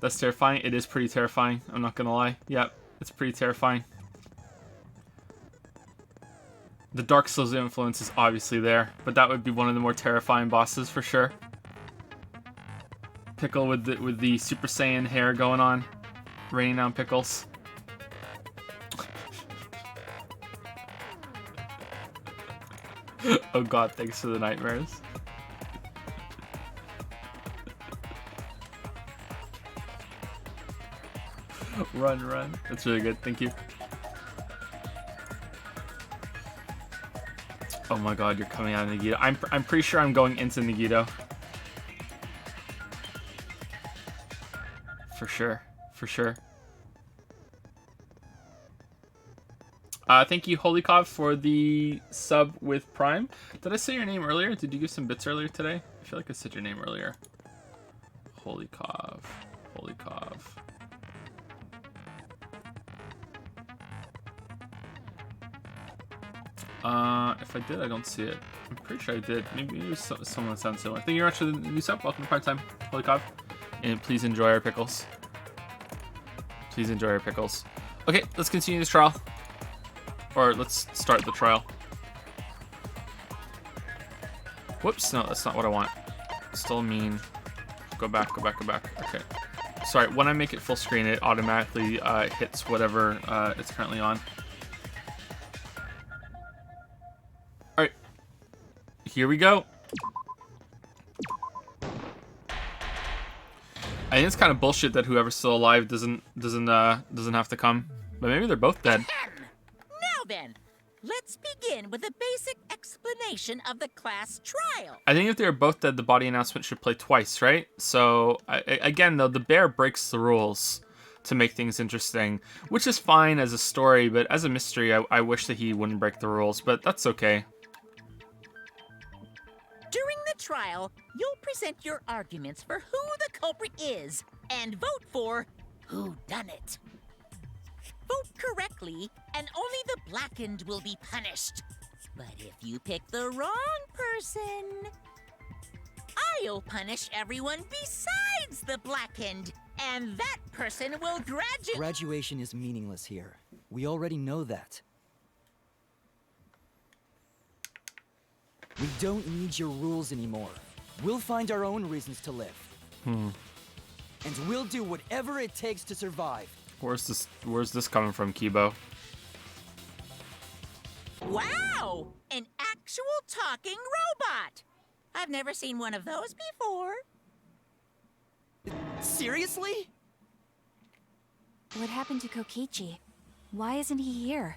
Speaker 1: That's terrifying. It is pretty terrifying. I'm not gonna lie. Yep, it's pretty terrifying. The Dark Souls influence is obviously there, but that would be one of the more terrifying bosses for sure. Pickle with the Super Saiyan hair going on, raining down pickles. Oh god, thanks for the nightmares. Run, run. That's really good. Thank you. Oh my god, you're coming out of Nagito. I'm pretty sure I'm going into Nagito. For sure. For sure. Thank you, Holikov, for the sub with Prime. Did I say your name earlier? Did you give some bits earlier today? I feel like I said your name earlier. Holikov. Holikov. If I did, I don't see it. I'm pretty sure I did. Maybe it was someone that sounds similar. Thank you very much for the new sub. Welcome to Prime Time, Holikov. And please enjoy our pickles. Please enjoy our pickles. Okay, let's continue this trial. Or let's start the trial. Whoops, no, that's not what I want. Still mean. Go back, go back, go back. Okay. Sorry, when I make it full screen, it automatically hits whatever it's currently on. Alright. Here we go. I think it's kind of bullshit that whoever's still alive doesn't have to come. But maybe they're both dead.
Speaker 5: Now then, let's begin with a basic explanation of the class trial.
Speaker 1: I think if they were both dead, the body announcement should play twice, right? So, again, though, the bear breaks the rules to make things interesting, which is fine as a story, but as a mystery, I wish that he wouldn't break the rules, but that's okay.
Speaker 5: During the trial, you'll present your arguments for who the culprit is and vote for who done it. Vote correctly, and only the blackened will be punished. But if you pick the wrong person, I'll punish everyone besides the blackened, and that person will graduate.
Speaker 2: Graduation is meaningless here. We already know that. We don't need your rules anymore. We'll find our own reasons to live. And we'll do whatever it takes to survive.
Speaker 1: Where's this coming from, Kibo?
Speaker 5: Wow! An actual talking robot! I've never seen one of those before.
Speaker 2: Seriously?
Speaker 4: What happened to Kokichi? Why isn't he here?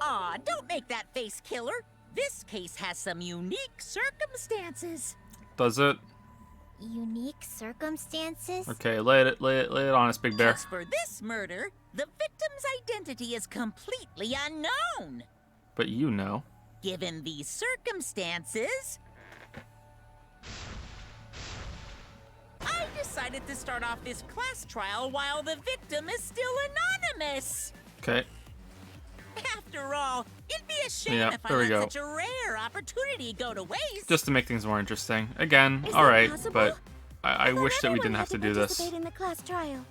Speaker 5: Aw, don't make that face, killer. This case has some unique circumstances.
Speaker 1: Does it?
Speaker 4: Unique circumstances?
Speaker 1: Okay, lay it on us, Big Bear.
Speaker 5: As for this murder, the victim's identity is completely unknown.
Speaker 1: But you know.
Speaker 5: Given these circumstances, I decided to start off this class trial while the victim is still anonymous.
Speaker 1: Okay.
Speaker 5: After all, it'd be a shame
Speaker 1: Yeah,
Speaker 5: if I
Speaker 1: there we
Speaker 5: let
Speaker 1: go.
Speaker 5: such a rare opportunity go to waste.
Speaker 1: Just to make things more interesting. Again,
Speaker 4: Is that
Speaker 1: alright,
Speaker 4: possible?
Speaker 1: but I
Speaker 4: thought
Speaker 1: wish that we
Speaker 4: everyone
Speaker 1: didn't
Speaker 4: had
Speaker 1: have to do this.
Speaker 4: participate in the class trial.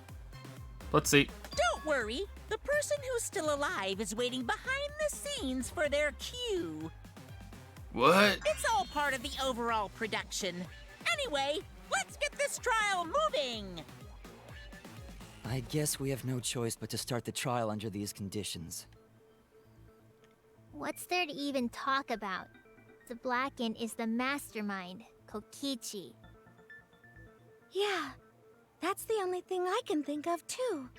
Speaker 1: Let's see.
Speaker 5: Don't worry, the person who's still alive is waiting behind the scenes for their cue.
Speaker 1: What?
Speaker 5: It's all part of the overall production. Anyway, let's get this trial moving.
Speaker 2: I guess we have no choice but to start the trial under these conditions.
Speaker 6: What's there to even talk about? The Blackened is the mastermind, Kokichi.
Speaker 4: Yeah, that's the only thing I can think of too.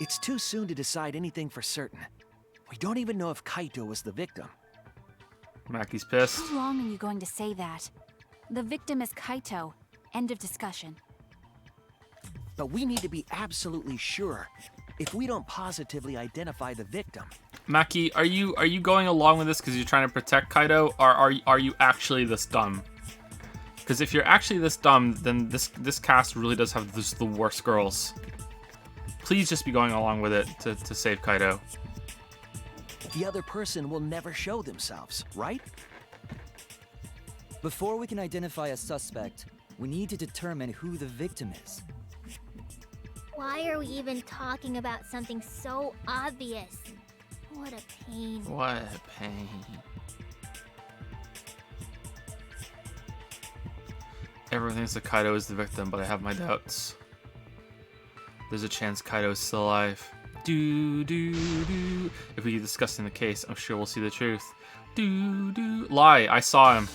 Speaker 3: It's too soon to decide anything for certain. We don't even know if Kaito was the victim.
Speaker 1: Maki's pissed.
Speaker 4: How long are you going to say that? The victim is Kaito. End of discussion.
Speaker 3: But we need to be absolutely sure. If we don't positively identify the victim,
Speaker 1: Maki, are you going along with this because you're trying to protect Kaido, or are you actually this dumb? Because if you're actually this dumb, then this cast really does have the worst girls. Please just be going along with it to save Kaido.
Speaker 3: the other person will never show themselves, right?
Speaker 2: Before we can identify a suspect, we need to determine who the victim is.
Speaker 6: Why are we even talking about something so obvious? What a pain.
Speaker 1: What a pain. Everyone thinks that Kaido is the victim, but I have my doubts. There's a chance Kaido is still alive. If we keep discussing the case, I'm sure we'll see the truth. Lie, I saw him.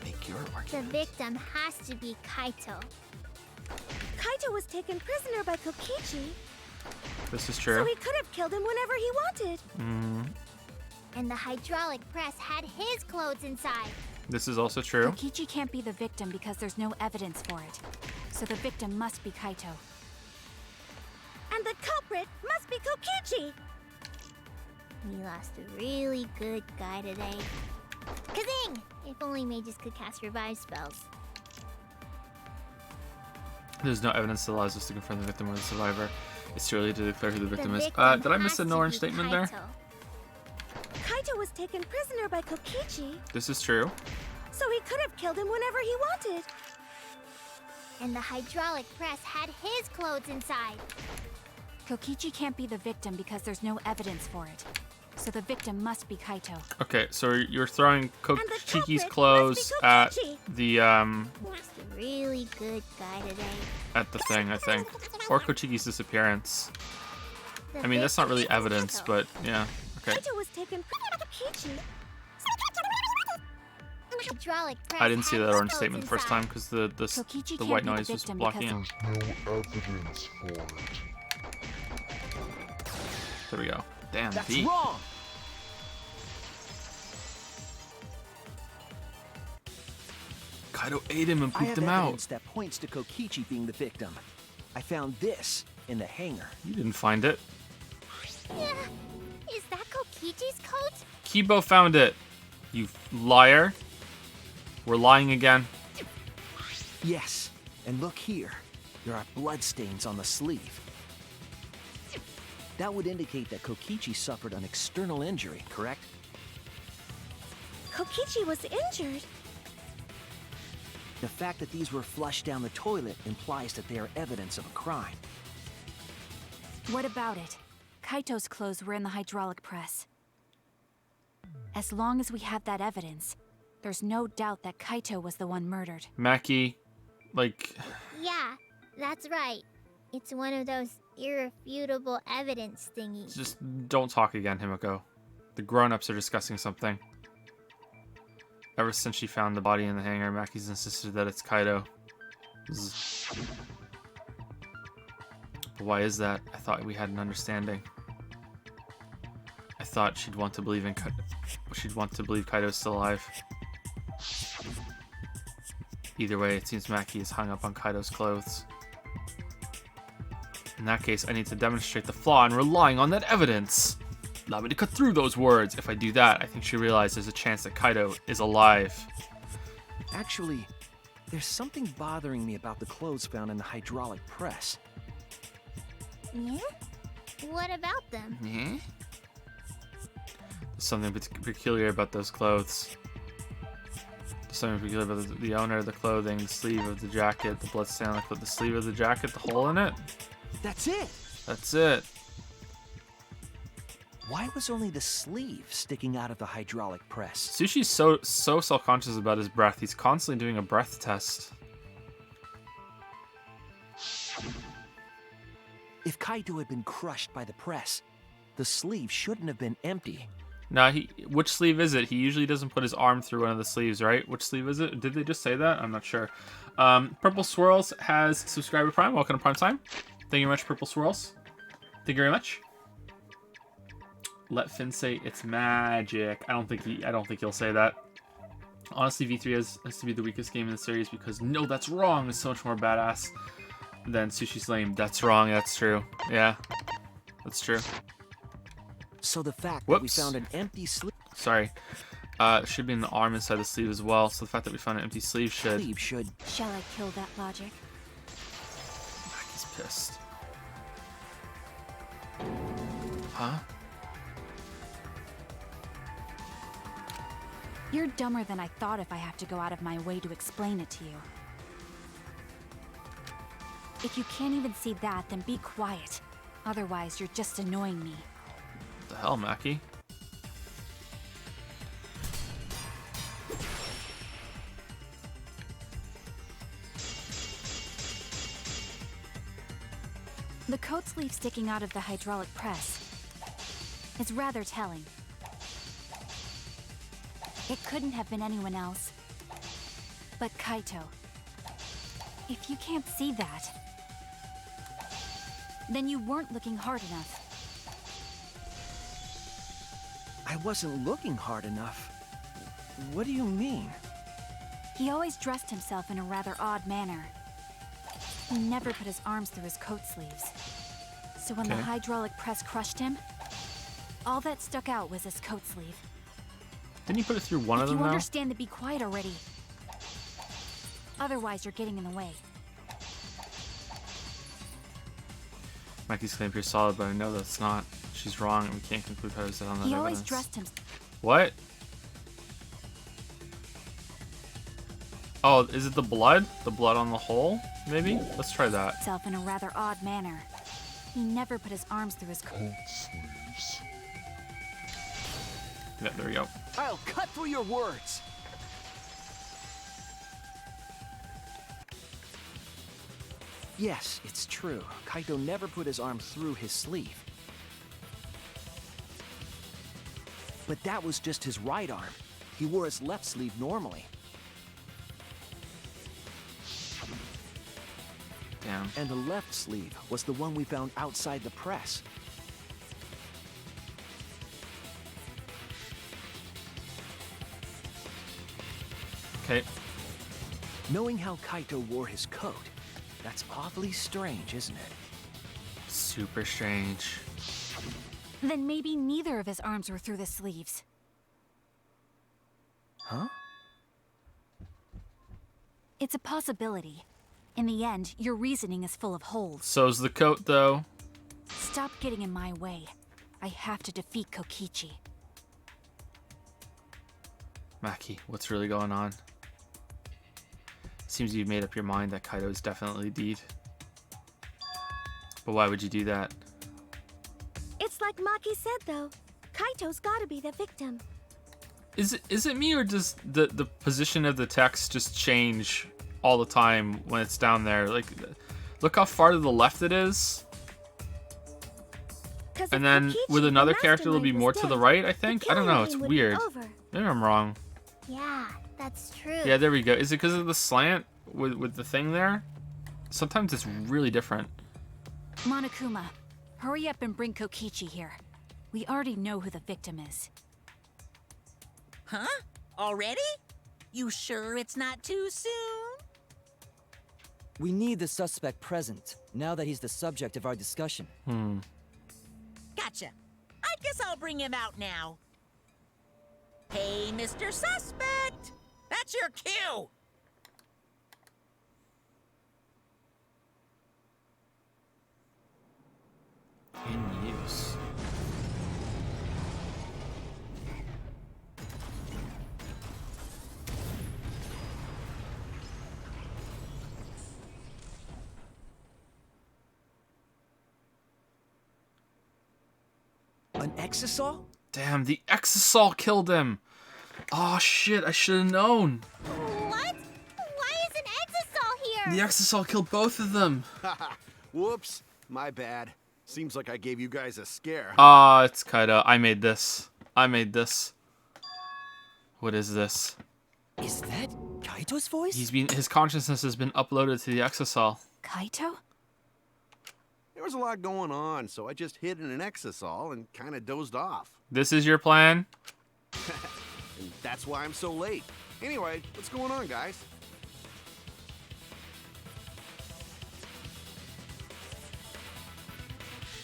Speaker 1: Make your
Speaker 6: The
Speaker 1: argument.
Speaker 6: victim has to be Kaito.
Speaker 4: Kaito was taken prisoner by Kokichi,
Speaker 1: This is
Speaker 4: so
Speaker 1: true.
Speaker 4: he could have killed him whenever he wanted.
Speaker 6: And the hydraulic press had his clothes inside.
Speaker 1: This is also true.
Speaker 7: Kokichi can't be the victim because there's no evidence for it. So the victim must be Kaito.
Speaker 4: And the culprit must be Kokichi.
Speaker 6: We lost a really good guy today. Kazing! If only mages could cast revive spells.
Speaker 1: There's no evidence that allows us to confirm the victim or the survivor. It's too early to declare who the victim is.
Speaker 6: victim
Speaker 1: Did I miss
Speaker 6: has
Speaker 1: an
Speaker 6: to
Speaker 1: orange
Speaker 6: be
Speaker 1: statement there?
Speaker 6: Kaito.
Speaker 4: Kaito was taken prisoner by Kokichi,
Speaker 1: This is true.
Speaker 4: so he could have killed him whenever he wanted.
Speaker 6: And the hydraulic press had his clothes inside.
Speaker 7: Kokichi can't be the victim because there's no evidence for it. So the victim must be Kaito.
Speaker 1: Okay, so you're throwing
Speaker 4: the
Speaker 1: Kokichi's
Speaker 4: culprit
Speaker 1: clothes
Speaker 4: must be
Speaker 1: at
Speaker 4: Kokichi.
Speaker 1: the
Speaker 6: Lost a really good guy today.
Speaker 1: at the thing, I think, or Kochiki's disappearance.
Speaker 6: The
Speaker 1: I mean, that's not
Speaker 6: victim
Speaker 1: really
Speaker 6: is
Speaker 1: evidence,
Speaker 6: Kaito.
Speaker 1: but yeah. Okay.
Speaker 4: Kaito was taken prisoner by Kokichi.
Speaker 6: Hydraulic press
Speaker 1: I didn't see
Speaker 6: had
Speaker 1: that
Speaker 6: his
Speaker 1: orange
Speaker 6: clothes
Speaker 1: statement the first
Speaker 6: inside.
Speaker 1: time because the
Speaker 7: Kokichi
Speaker 1: the
Speaker 7: can't
Speaker 1: white
Speaker 7: be the
Speaker 1: noise was
Speaker 7: victim
Speaker 1: blocking
Speaker 7: because
Speaker 1: it.
Speaker 8: No evidence for it.
Speaker 1: There we go. Damn,
Speaker 3: That's
Speaker 1: V.
Speaker 3: wrong!
Speaker 1: Kaido ate him and
Speaker 3: I
Speaker 1: pooped
Speaker 3: have
Speaker 1: him out.
Speaker 3: evidence that points to Kokichi being the victim. I found this in the hangar.
Speaker 1: You didn't find it.
Speaker 6: Yeah. Is that Kokichi's coat?
Speaker 1: Kibo found it. You liar. We're lying again.
Speaker 3: Yes, and look here. There are bloodstains on the sleeve. That would indicate that Kokichi suffered an external injury, correct?
Speaker 4: Kokichi was injured.
Speaker 3: The fact that these were flushed down the toilet implies that they are evidence of a crime.
Speaker 7: what about it? Kaito's clothes were in the hydraulic press. As long as we have that evidence, there's no doubt that Kaito was the one murdered.
Speaker 1: Maki, like,
Speaker 6: Yeah, that's right. It's one of those irrefutable evidence thingies.
Speaker 1: just don't talk again, Himiko. The grown-ups are discussing something. Ever since she found the body in the hangar, Maki's insisted that it's Kaido. But why is that? I thought we had an understanding. I thought she'd want to believe Kaido's still alive. Either way, it seems Maki is hung up on Kaido's clothes. In that case, I need to demonstrate the flaw in relying on that evidence. Allow me to cut through those words. If I do that, I think she realizes there's a chance that Kaido is alive.
Speaker 3: Actually, there's something bothering me about the clothes found in the hydraulic press.
Speaker 6: Yeah? What about them?
Speaker 1: There's something peculiar about those clothes. There's something peculiar about the owner, the clothing, the sleeve of the jacket, the bloodstain on the sleeve of the jacket, the hole in it.
Speaker 3: That's it!
Speaker 1: That's it.
Speaker 3: Why was only the sleeve sticking out of the hydraulic press?
Speaker 1: Sushi's so self-conscious about his breath. He's constantly doing a breath test.
Speaker 3: If Kaito had been crushed by the press, the sleeve shouldn't have been empty.
Speaker 1: Now, which sleeve is it? He usually doesn't put his arm through one of the sleeves, right? Which sleeve is it? Did they just say that? I'm not sure. Purple Swirls has subscriber Prime. Welcome to Prime Time. Thank you very much, Purple Swirls. Thank you very much. Let Finn say it's magic. I don't think he'll say that. Honestly, V3 has to be the weakest game in the series because no, that's wrong. It's so much more badass than Sushi's lame. That's wrong. That's true. Yeah, that's true.
Speaker 3: So the fact that we
Speaker 1: Whoops.
Speaker 3: found an empty sleeve...
Speaker 1: Sorry. should be in the arm inside the sleeve as well. So the fact that we found an empty sleeve should.
Speaker 3: Sleeve should.
Speaker 7: Shall I kill that logic?
Speaker 1: He's pissed. Huh?
Speaker 7: You're dumber than I thought if I have to go out of my way to explain it to you. If you can't even see that, then be quiet. Otherwise, you're just annoying me.
Speaker 1: What the hell, Maki?
Speaker 7: The coat sleeve sticking out of the hydraulic press is rather telling. It couldn't have been anyone else but Kaito. If you can't see that, then you weren't looking hard enough.
Speaker 3: I wasn't looking hard enough. What do you mean?
Speaker 7: He always dressed himself in a rather odd manner. He never put his arms through his coat sleeves. So when the hydraulic press crushed him, all that stuck out was his coat sleeve.
Speaker 1: Didn't you put it through one of them
Speaker 7: You
Speaker 1: though?
Speaker 7: understand to be quiet already. Otherwise, you're getting in the way.
Speaker 1: Maki's claim pretty solid, but I know that's not. She's wrong, and we can't conclude how is that on that
Speaker 7: He always
Speaker 1: evidence.
Speaker 7: dressed him.
Speaker 1: What? Oh, is it the blood? The blood on the hole? Maybe? Let's try that.
Speaker 7: Himself in a rather odd manner. He never put his arms through his coat.
Speaker 1: Yeah, there we go.
Speaker 3: I'll cut through your words. Yes, it's true. Kaito never put his arm through his sleeve. But that was just his right arm. He wore his left sleeve normally.
Speaker 1: Damn.
Speaker 3: And the left sleeve was the one we found outside the press.
Speaker 1: Okay.
Speaker 3: Knowing how Kaito wore his coat, that's awfully strange, isn't it?
Speaker 1: Super strange.
Speaker 7: Then maybe neither of his arms were through the sleeves.
Speaker 3: Huh?
Speaker 7: It's a possibility. In the end, your reasoning is full of holes.
Speaker 1: So's the coat, though.
Speaker 7: Stop getting in my way. I have to defeat Kokichi.
Speaker 1: Maki, what's really going on? Seems you've made up your mind that Kaito is definitely Deed. But why would you do that?
Speaker 4: It's like Maki said, though. Kaito's gotta be the victim.
Speaker 1: Is it me, or does the position of the text just change all the time when it's down there? Like, look how far to the left it is.
Speaker 4: 'Cause
Speaker 1: And
Speaker 4: if
Speaker 1: then
Speaker 4: Kokichi,
Speaker 1: with
Speaker 4: the
Speaker 1: another character, it'll be
Speaker 4: mastermind,
Speaker 1: more
Speaker 4: was
Speaker 1: to the
Speaker 4: dead,
Speaker 1: right, I
Speaker 4: the
Speaker 1: think? I don't know,
Speaker 4: killing
Speaker 1: it's
Speaker 4: would be
Speaker 1: weird.
Speaker 4: over.
Speaker 1: Maybe I'm wrong.
Speaker 6: Yeah, that's true.
Speaker 1: Yeah, there we go. Is it because of the slant with the thing there? Sometimes it's really different.
Speaker 7: Monokuma, hurry up and bring Kokichi here. We already know who the victim is.
Speaker 5: Huh? Already? You sure it's not too soon?
Speaker 2: We need the suspect present, now that he's the subject of our discussion.
Speaker 5: Gotcha. I guess I'll bring him out now. Hey, Mr. Suspect! That's your cue!
Speaker 1: In use.
Speaker 3: An exisal?
Speaker 1: Damn, the Exisal killed him. Oh shit, I should have known.
Speaker 6: What? Why is an Exisal
Speaker 1: The
Speaker 6: here?
Speaker 1: Exisal killed both of them.
Speaker 8: Whoops, my bad. Seems like I gave you guys a scare.
Speaker 1: Ah, it's Kaito. I made this. What is this?
Speaker 2: Is that Kaito's voice?
Speaker 1: His consciousness has been uploaded to the Exisal.
Speaker 7: Kaito?
Speaker 8: There was a lot going on, so I just hid in an exisal and kind of dozed off.
Speaker 1: This is your plan?
Speaker 8: And that's why I'm so late. Anyway, what's going on, guys?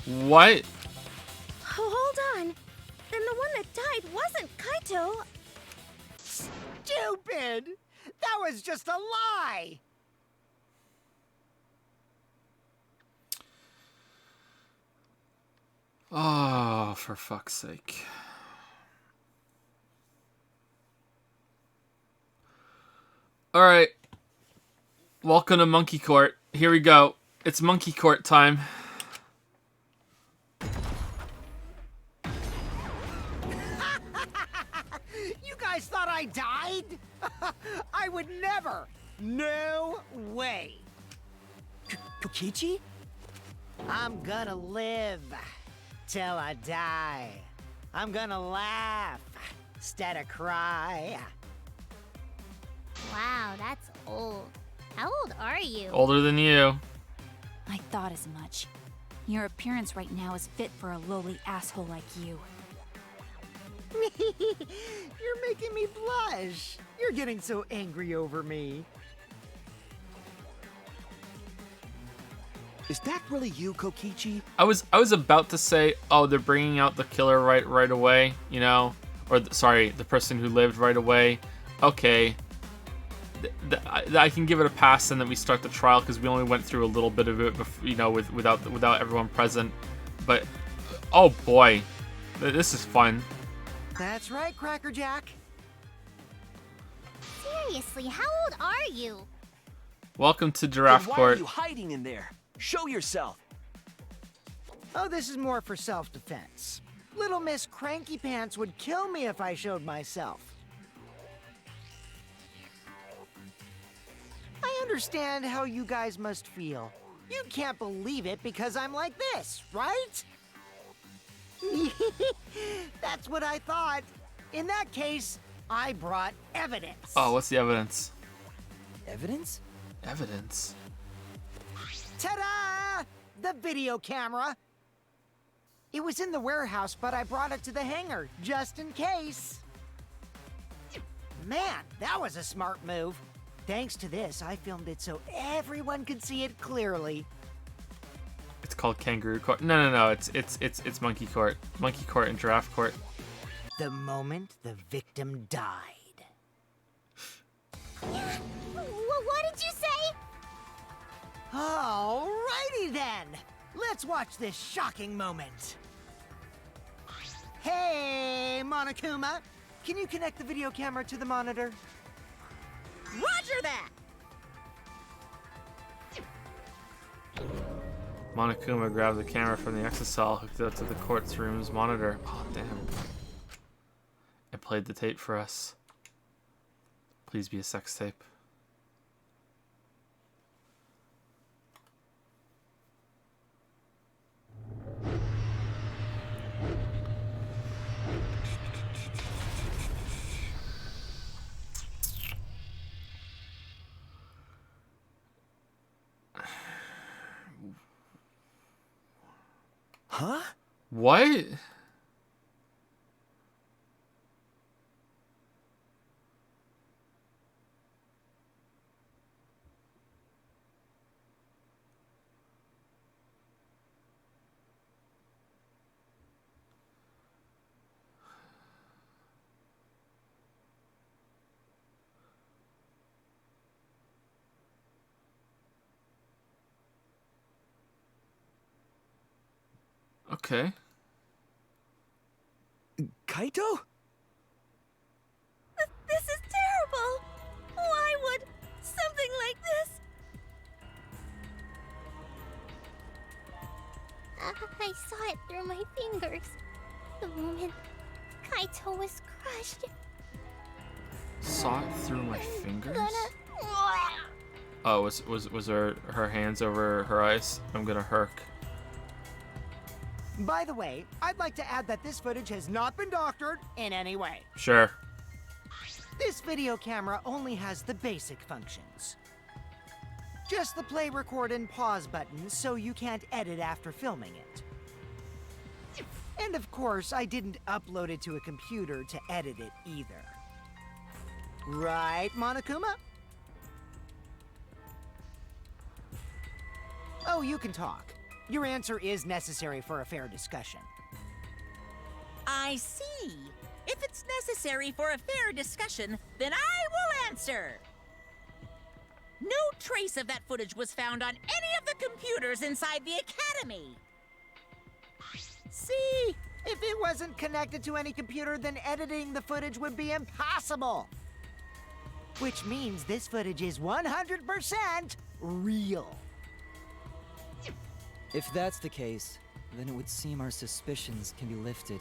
Speaker 1: What?
Speaker 4: Oh, hold on. Then the one that died wasn't Kaito.
Speaker 3: stupid! That was just a lie!
Speaker 1: Oh, for fuck's sake. Alright. Welcome to Monkey Court. Here we go. It's Monkey Court time.
Speaker 3: You guys thought I died? I would never! No way! Kokichi? I'm gonna live till I die. I'm gonna laugh instead of cry.
Speaker 6: Wow, that's old. How old are you?
Speaker 1: Older than you.
Speaker 7: I thought as much. Your appearance right now is fit for a lowly asshole like you.
Speaker 3: You're making me blush. You're getting so angry over me. Is that really you, Kokichi?
Speaker 1: I was about to say, oh, they're bringing out the killer right away, you know, or sorry, the person who lived right away. Okay, I can give it a pass, and then we start the trial because we only went through a little bit of it, before, you know, without everyone present. But oh boy, this is fun.
Speaker 3: That's right, Crackerjack.
Speaker 6: Seriously, how old are you?
Speaker 1: Welcome to Giraffe
Speaker 9: Why are
Speaker 1: Court.
Speaker 9: you hiding in there? Show yourself.
Speaker 3: Oh, this is more for self-defense. Little Miss Cranky Pants would kill me if I showed myself. I understand how you guys must feel. You can't believe it because I'm like this, right? That's what I thought. In that case, I brought evidence.
Speaker 1: Oh, what's the evidence?
Speaker 2: Evidence?
Speaker 1: Evidence?
Speaker 3: Ta-da! The video camera. It was in the warehouse, but I brought it to the hangar, just in case. Man, that was a smart move. Thanks to this, I filmed it so everyone could see it clearly.
Speaker 1: It's called Kangaroo Court. No. It's Monkey Court. Monkey Court and Giraffe Court.
Speaker 3: The moment the victim died.
Speaker 6: What did you say?
Speaker 3: Alrighty then. Let's watch this shocking moment. Hey, Monokuma. Can you connect the video camera to the monitor?
Speaker 5: Roger that!
Speaker 1: Monokuma grabbed the camera from the exoscel, hooked it up to the court's room's monitor. Oh, damn. It played the tape for us. Please be a sex tape.
Speaker 3: Huh?
Speaker 1: What? Okay.
Speaker 3: Kaito?
Speaker 4: This is terrible. Why would something like this?
Speaker 6: I saw it through my fingers. The moment Kaito was crushed.
Speaker 1: Saw it through my fingers?
Speaker 6: Gonna...
Speaker 1: Oh, was her hands over her eyes? I'm gonna herk.
Speaker 3: By the way, I'd like to add that this footage has not been doctored in any way.
Speaker 1: Sure.
Speaker 3: This video camera only has the basic functions. Just the play, record, and pause buttons, so you can't edit after filming it. And of course, I didn't upload it to a computer to edit it either. Right, Monokuma? Oh, you can talk. Your answer is necessary for a fair discussion.
Speaker 5: I see. It's If it's necessary for a fair discussion, then I will answer. No trace of that footage was found on any of the computers inside the Academy.
Speaker 3: See? If it wasn't connected to any computer, then editing the footage would be impossible. Which means this footage is 100% real.
Speaker 2: If that's the case, then it would seem our suspicions can be lifted.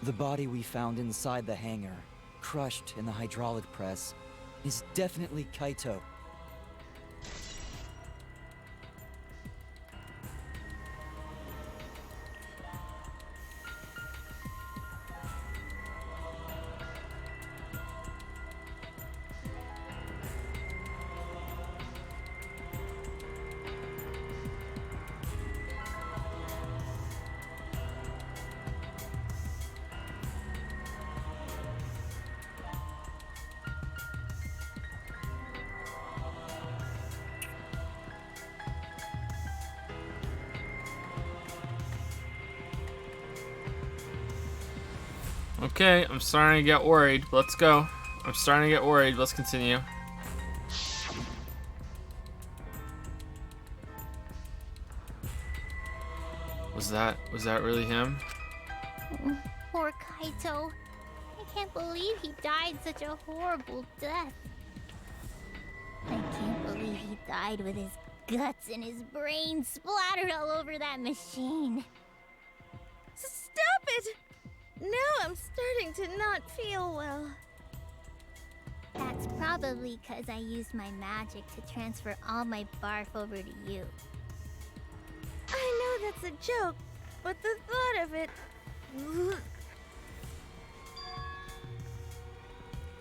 Speaker 2: The body we found inside the hangar, crushed in the hydraulic press, is definitely Kaito.
Speaker 1: Okay, I'm starting to get worried. Let's go. I'm starting to get worried. Let's continue. Was that really him?
Speaker 6: Poor Kaito. I can't believe he died such a horrible death. I can't believe he died with his guts and his brains splattered all over that machine.
Speaker 4: Stop it! Now I'm starting to not feel well.
Speaker 6: That's probably because I used my magic to transfer all my barf over to you.
Speaker 4: I know that's a joke, but the thought of it...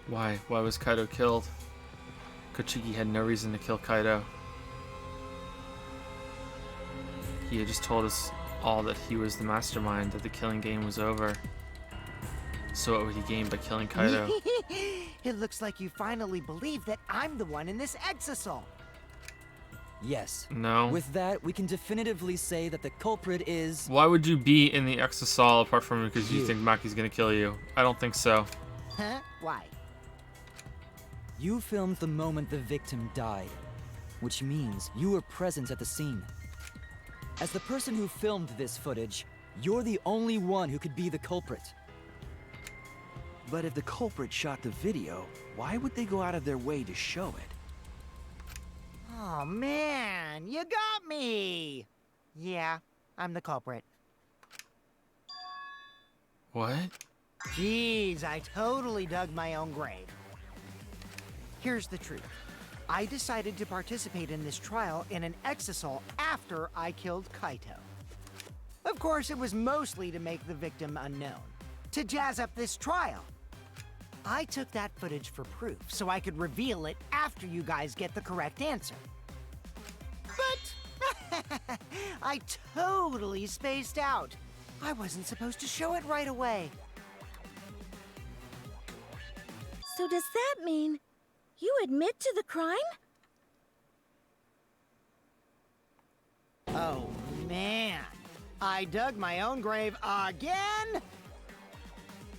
Speaker 1: Why? Why was Kaido killed? Kochiki had no reason to kill Kaido. He had just told us all that he was the mastermind, that the killing game was over. So what would he gain by killing Kaido?
Speaker 3: It looks like you finally believe that I'm the one in this exasol.
Speaker 2: Yes.
Speaker 1: No.
Speaker 2: With that, we can definitively say that the culprit is...
Speaker 1: Why would you be in the exasol apart from because you
Speaker 2: You.
Speaker 1: think Maki's gonna kill you? I don't think so.
Speaker 3: Huh? Why?
Speaker 2: You filmed the moment the victim died, which means you were present at the scene. As the person who filmed this footage, you're the only one who could be the culprit.
Speaker 9: But if the culprit shot the video, why would they go out of their way to show it?
Speaker 3: Oh man, you got me! Yeah, I'm the culprit.
Speaker 1: What?
Speaker 3: Jeez, I totally dug my own grave. Here's the truth. I decided to participate in this trial in an exasol after I killed Kaito. Of course, it was mostly to make the victim unknown, to jazz up this trial. I took that footage for proof, so I could reveal it after you guys get the correct answer. But I totally spaced out. I wasn't supposed to show it right away.
Speaker 4: So does that mean you admit to the crime?
Speaker 3: Oh man, I dug my own grave again?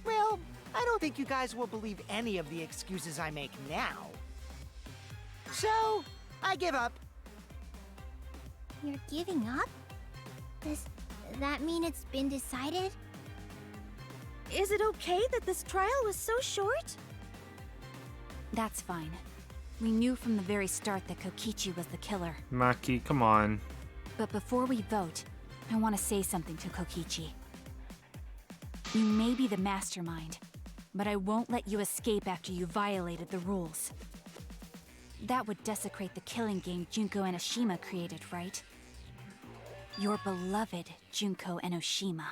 Speaker 3: Well, I don't think you guys will believe any of the excuses I make now. So, I give up.
Speaker 6: You're giving up? Does that mean it's been decided?
Speaker 4: Is it okay that this trial was so short?
Speaker 7: That's fine. We knew from the very start that Kokichi was the killer.
Speaker 1: Maki, come on.
Speaker 7: But before we vote, I want to say something to Kokichi. You may be the mastermind, but I won't let you escape after you violated the rules. That would desecrate the killing game Junko and Oshima created, right? Your beloved Junko and Oshima.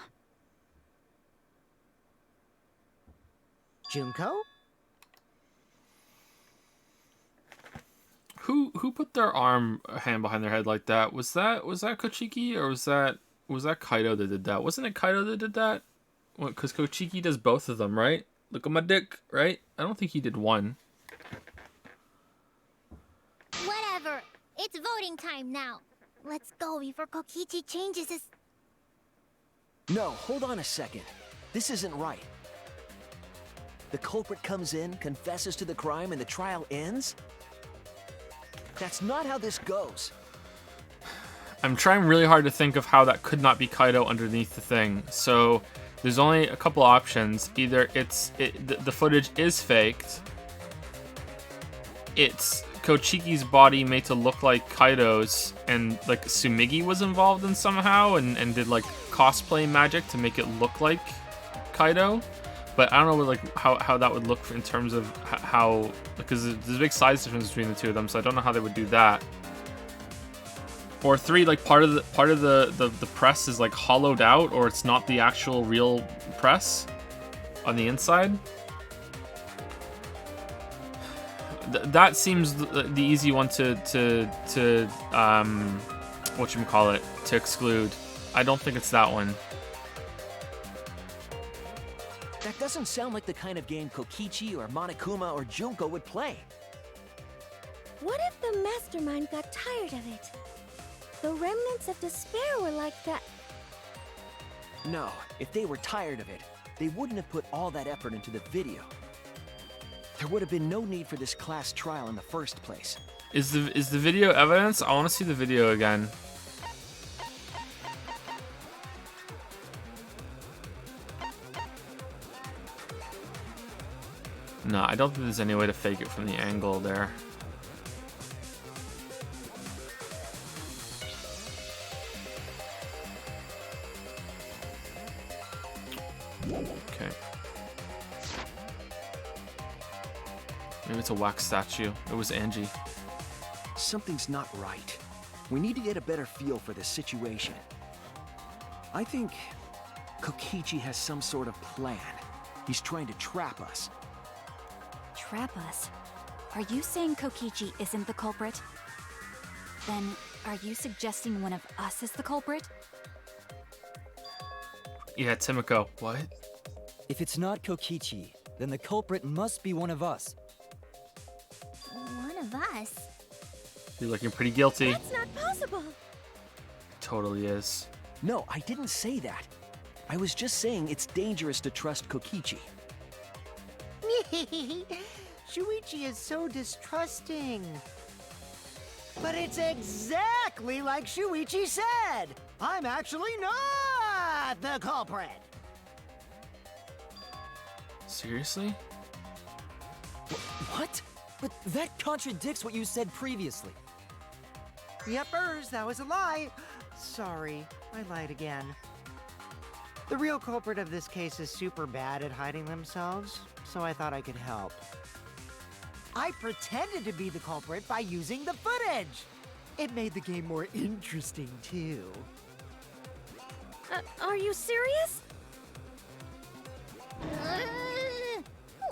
Speaker 3: Junko?
Speaker 1: Who put their hand behind their head like that? Was that Kochiki or was that Kaido that did that? Wasn't it Kaido that did that? Because Kochiki does both of them, right? Look at my dick, right? I don't think he did one.
Speaker 6: Whatever. It's voting time now. Let's go before Kokichi changes his...
Speaker 9: No, hold on a second. This isn't right. The culprit comes in, confesses to the crime, and the trial ends? That's not how this goes.
Speaker 1: I'm trying really hard to think of how that could not be Kaido underneath the thing. So there's only a couple options. Either the footage is faked. It's Kochiki's body made to look like Kaido's, and like Sumigi was involved in somehow and did like cosplay magic to make it look like Kaido. But I don't know like how that would look in terms of how, because there's a big size difference between the two of them, so I don't know how they would do that. Or 3, like part of the press is like hollowed out, or it's not the actual real press on the inside. That seems the easy one to whatchamacallit, to exclude. I don't think it's that one.
Speaker 9: That doesn't sound like the kind of game Kokichi or Monokuma or Junko would play.
Speaker 4: What if the mastermind got tired of it? The remnants of despair were like that.
Speaker 9: No, if they were tired of it, they wouldn't have put all that effort into the video. There would have been no need for this class trial in the first place.
Speaker 1: Is the video evidence? I want to see the video again. No, I don't think there's any way to fake it from the angle there. Okay. Maybe it's a wax statue. It was Angie.
Speaker 9: Something's not right. We need to get a better feel for this situation. I think Kokichi has some sort of plan. He's trying to trap us.
Speaker 7: Trap us? Are you saying Kokichi isn't the culprit? Then, are you suggesting one of us is the culprit?
Speaker 1: Yeah, Timiko. What?
Speaker 2: If it's not Kokichi, then the culprit must be one of us.
Speaker 6: One of us?
Speaker 1: You're looking pretty guilty.
Speaker 4: That's not possible.
Speaker 1: Totally is.
Speaker 9: No, I didn't say that. I was just saying it's dangerous to trust Kokichi.
Speaker 3: Shuichi is so distrusting. But it's exactly like Shuichi said. I'm actually not the culprit.
Speaker 1: Seriously?
Speaker 2: What? But that contradicts what you said previously.
Speaker 3: Yepers, that was a lie. Sorry, I lied again. The real culprit of this case is super bad at hiding themselves, so I thought I could help. I pretended to be the culprit by using the footage. It made the game more interesting, too.
Speaker 4: Are you serious?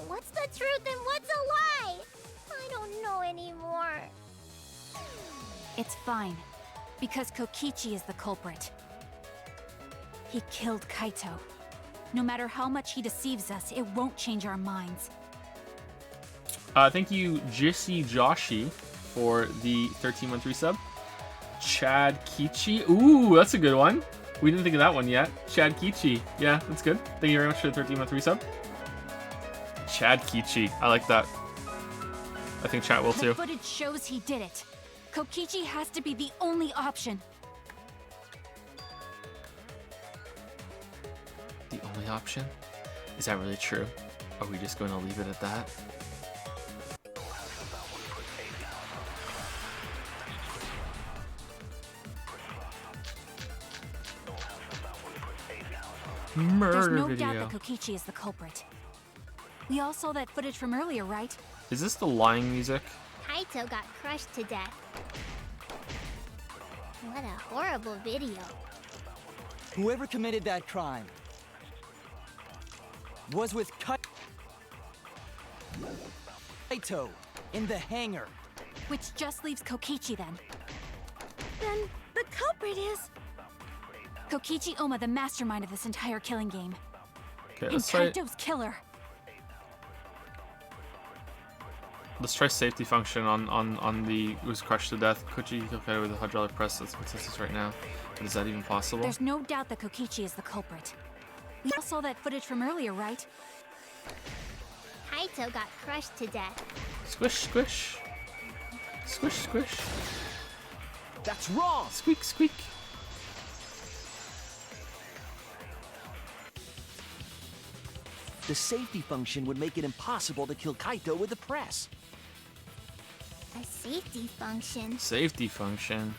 Speaker 6: What's the truth and what's a lie? I don't know anymore.
Speaker 7: It's fine, because Kokichi is the culprit. He killed Kaito. No matter how much he deceives us, it won't change our minds.
Speaker 1: Thank you, Jissy Joshi, for the 13-month resub. Chad Kichi. Ooh, that's a good one. We didn't think of that one yet. Chad Kichi. Yeah, that's good. Thank you very much for the 13-month resub. Chad Kichi. I like that. I think chat will too.
Speaker 7: The footage shows he did it. Kokichi has to be the only option.
Speaker 1: The only option? Is that really true? Are we just going to leave it at that? Murder
Speaker 7: There's no
Speaker 1: video.
Speaker 7: doubt that Kokichi is the culprit. We all saw that footage from earlier, right?
Speaker 1: Is this the lying music?
Speaker 6: Kaito got crushed to death. What a horrible video.
Speaker 2: Whoever committed that crime was with Kaito in the hangar.
Speaker 7: Which just leaves Kokichi then.
Speaker 4: Then the culprit is...
Speaker 7: Kokichi Oma, the mastermind of this entire killing game.
Speaker 1: Okay,
Speaker 7: And
Speaker 1: let's try.
Speaker 7: Kaito's killer.
Speaker 1: Let's try safety function on the who's crushed to death. Kokichi killed Kaito with a hydraulic press. That's what this is right now. But is that even possible?
Speaker 7: There's no doubt that Kokichi is the culprit. We all saw that footage from earlier, right?
Speaker 6: Kaito got crushed to death.
Speaker 1: Squish, squish. Squish, squish.
Speaker 9: That's wrong!
Speaker 1: Squeak, squeak.
Speaker 9: The safety function would make it impossible to kill Kaito with the press.
Speaker 6: A safety function.
Speaker 1: Safety function.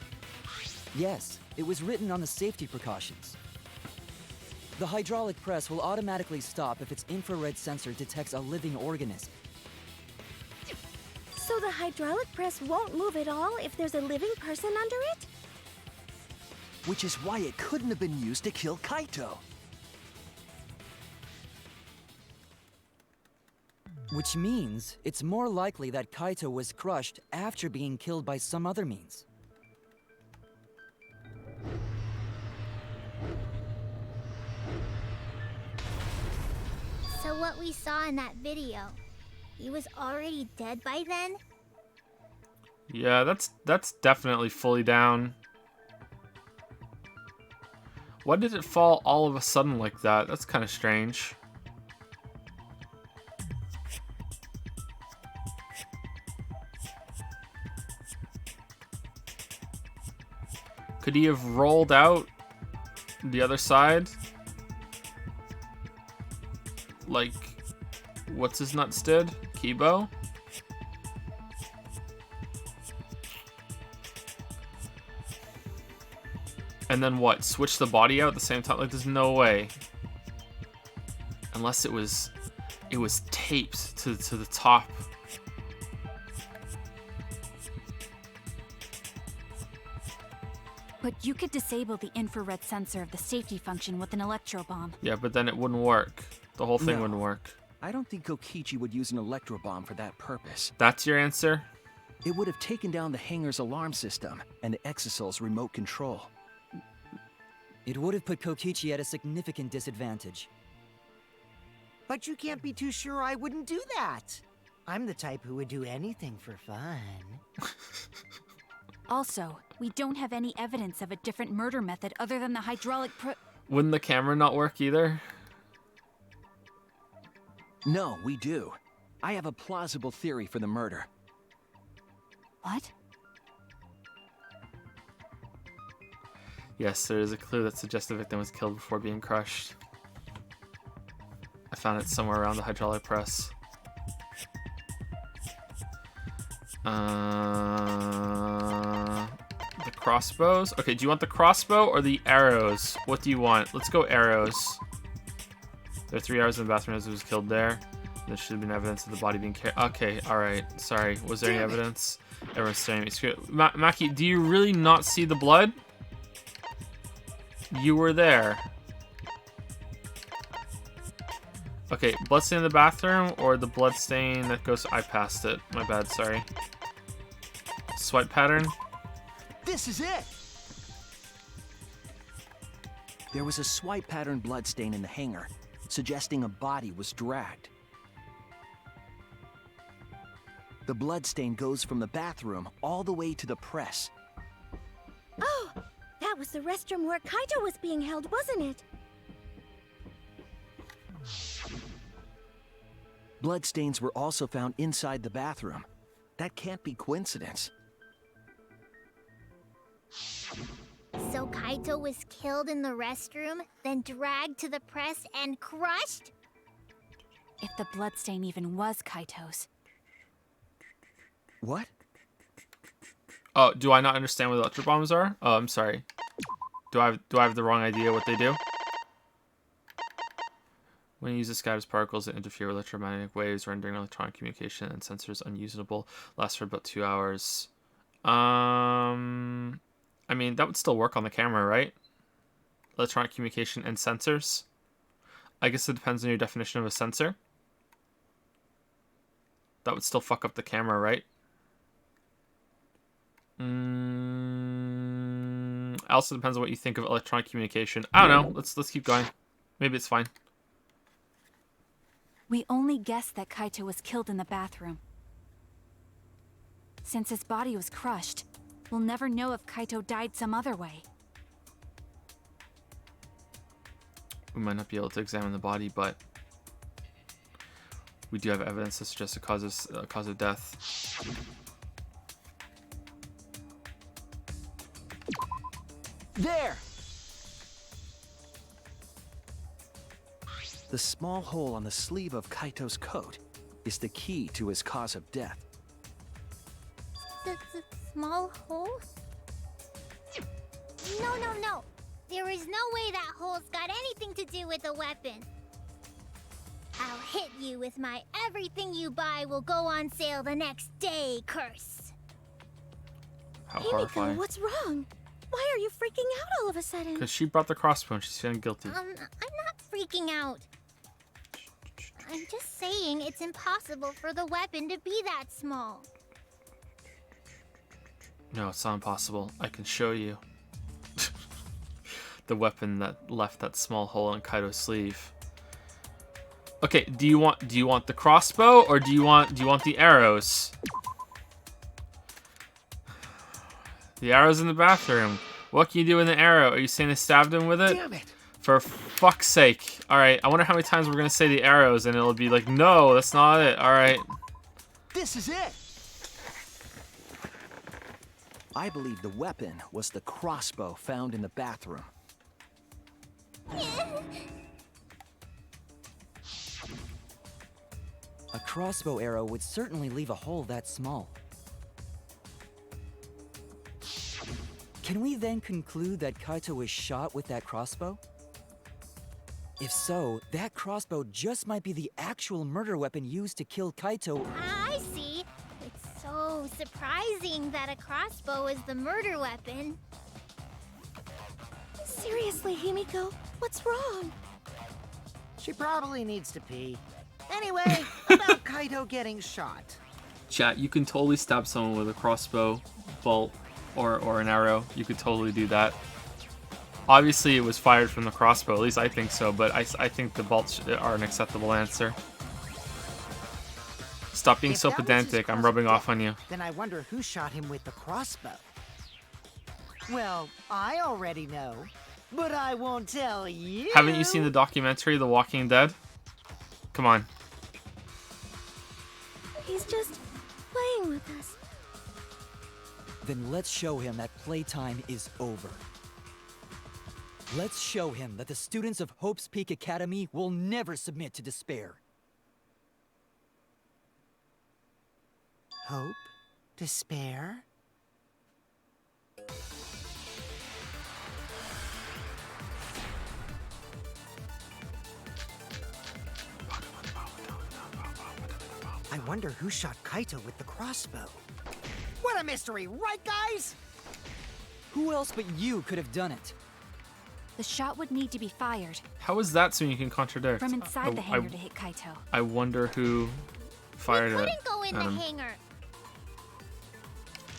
Speaker 2: Yes, it was written on the safety precautions. The hydraulic press will automatically stop if its infrared sensor detects a living organism.
Speaker 4: So the hydraulic press won't move at all if there's a living person under it?
Speaker 9: Which is why it couldn't have been used to kill Kaito.
Speaker 2: Which means it's more likely that Kaito was crushed after being killed by some other means.
Speaker 6: So what we saw in that video, he was already dead by then?
Speaker 1: Yeah, that's definitely fully down. Why did it fall all of a sudden like that? That's kind of strange. Could he have rolled out the other side? Like, what's his nuts did? Kibo? And then what? Switch the body out at the same time? Like, there's no way. Unless it was taped to the top.
Speaker 7: But you could disable the infrared sensor of the safety function with an electro bomb.
Speaker 1: Yeah, but then it wouldn't work. The whole thing
Speaker 9: No.
Speaker 1: wouldn't work.
Speaker 9: I don't think Kokichi would use an electro bomb for that purpose.
Speaker 1: That's your answer?
Speaker 9: It would have taken down the hangar's alarm system and the Exosol's remote control.
Speaker 2: It would have put Kokichi at a significant disadvantage.
Speaker 3: But you can't be too sure I wouldn't do that. I'm the type who would do anything for fun.
Speaker 7: Also, we don't have any evidence of a different murder method other than the hydraulic
Speaker 1: Wouldn't the camera not work either?
Speaker 9: No, we do. I have a plausible theory for the murder.
Speaker 7: What?
Speaker 1: Yes, there is a clue that suggests the victim was killed before being crushed. I found it somewhere around the hydraulic press. The crossbows? Okay, do you want the crossbow or the arrows? What do you want? Let's go arrows. There are 3 arrows in the bathroom as it was killed there. There should have been evidence of the body being carried. Okay, alright. Sorry. Was there any evidence? Everyone's staring at me. Screw it. Maki, do you really not see the blood? You were there. Okay, bloodstain in the bathroom or the bloodstain that goes... I passed it. My bad, sorry. Swipe pattern.
Speaker 9: This is it! There was a swipe pattern bloodstain in the hangar, suggesting a body was dragged. The bloodstain goes from the bathroom all the way to the press.
Speaker 4: Oh, that was the restroom where Kaito was being held, wasn't it?
Speaker 9: Bloodstains were also found inside the bathroom. That can't be coincidence.
Speaker 6: So Kaito was killed in the restroom, then dragged to the press and crushed?
Speaker 7: If the bloodstain even was Kaito's.
Speaker 9: What?
Speaker 1: Oh, do I not understand what electro bombs are? Oh, I'm sorry. Do I have the wrong idea what they do? When you use the scatters particles that interfere with electromagnetic waves, rendering electronic communication and sensors unusable, lasts for about 2 hours. I mean, that would still work on the camera, right? Electronic communication and sensors? I guess it depends on your definition of a sensor. That would still fuck up the camera, right? Also depends on what you think of electronic communication. I don't know. Let's keep going. Maybe it's fine.
Speaker 7: We only guessed that Kaito was killed in the bathroom. Since his body was crushed, we'll never know if Kaito died some other way.
Speaker 1: We might not be able to examine the body, but we do have evidence that suggests a cause of death.
Speaker 9: There! The small hole on the sleeve of Kaito's coat is the key to his cause of death.
Speaker 6: The small hole? No. There is no way that hole's got anything to do with the weapon. I'll hit you with my everything you buy will go on sale the next day curse.
Speaker 1: How
Speaker 4: Himiko,
Speaker 1: horrifying.
Speaker 4: what's wrong? Why are you freaking out all of a sudden?
Speaker 1: Because she brought the crossbow and she's feeling guilty.
Speaker 6: I'm not freaking out. I'm just saying it's impossible for the weapon to be that small.
Speaker 1: No, it's not impossible. I can show you. The weapon that left that small hole in Kaito's sleeve. Okay, do you want the crossbow or do you want the arrows? The arrow's in the bathroom. What can you do with an arrow? Are you saying they stabbed him with it?
Speaker 9: Damn it!
Speaker 1: For fuck's sake. Alright, I wonder how many times we're gonna say the arrows and it'll be like, no, that's not it. Alright.
Speaker 9: This is it! I believe the weapon was the crossbow found in the bathroom.
Speaker 2: A crossbow arrow would certainly leave a hole that small. Can we then conclude that Kaito was shot with that crossbow? If so, that crossbow just might be the actual murder weapon used to kill Kaito.
Speaker 6: I see. It's so surprising that a crossbow is the murder weapon.
Speaker 4: Seriously, Himiko, what's wrong?
Speaker 3: She probably needs to pee. Anyway, about Kaito getting shot.
Speaker 1: Chat, you can totally stab someone with a crossbow, bolt, or an arrow. You could totally do that. Obviously, it was fired from the crossbow. At least I think so, but I think the bolts are an acceptable answer. Stop being
Speaker 3: If
Speaker 1: so
Speaker 3: that was his
Speaker 1: pedantic. I'm
Speaker 3: cause of
Speaker 1: rubbing off
Speaker 3: death,
Speaker 1: on you.
Speaker 3: Then I wonder who shot him with the crossbow. Well, I already know, but I won't tell you.
Speaker 1: Haven't you seen the documentary, The Walking Dead? Come on.
Speaker 4: He's just playing with us.
Speaker 2: Then let's show him that playtime is over. Let's show him that the students of Hope's Peak Academy will never submit to despair.
Speaker 3: Hope? Despair? I wonder who shot Kaito with the crossbow. What a mystery, right guys?
Speaker 2: Who else but you could have done it?
Speaker 7: The shot would need to be fired
Speaker 1: How is that so you can contradict?
Speaker 7: from inside the hangar to hit Kaito.
Speaker 1: I wonder who fired
Speaker 6: We
Speaker 1: it.
Speaker 6: couldn't go in
Speaker 1: at
Speaker 6: the
Speaker 1: him.
Speaker 6: hangar.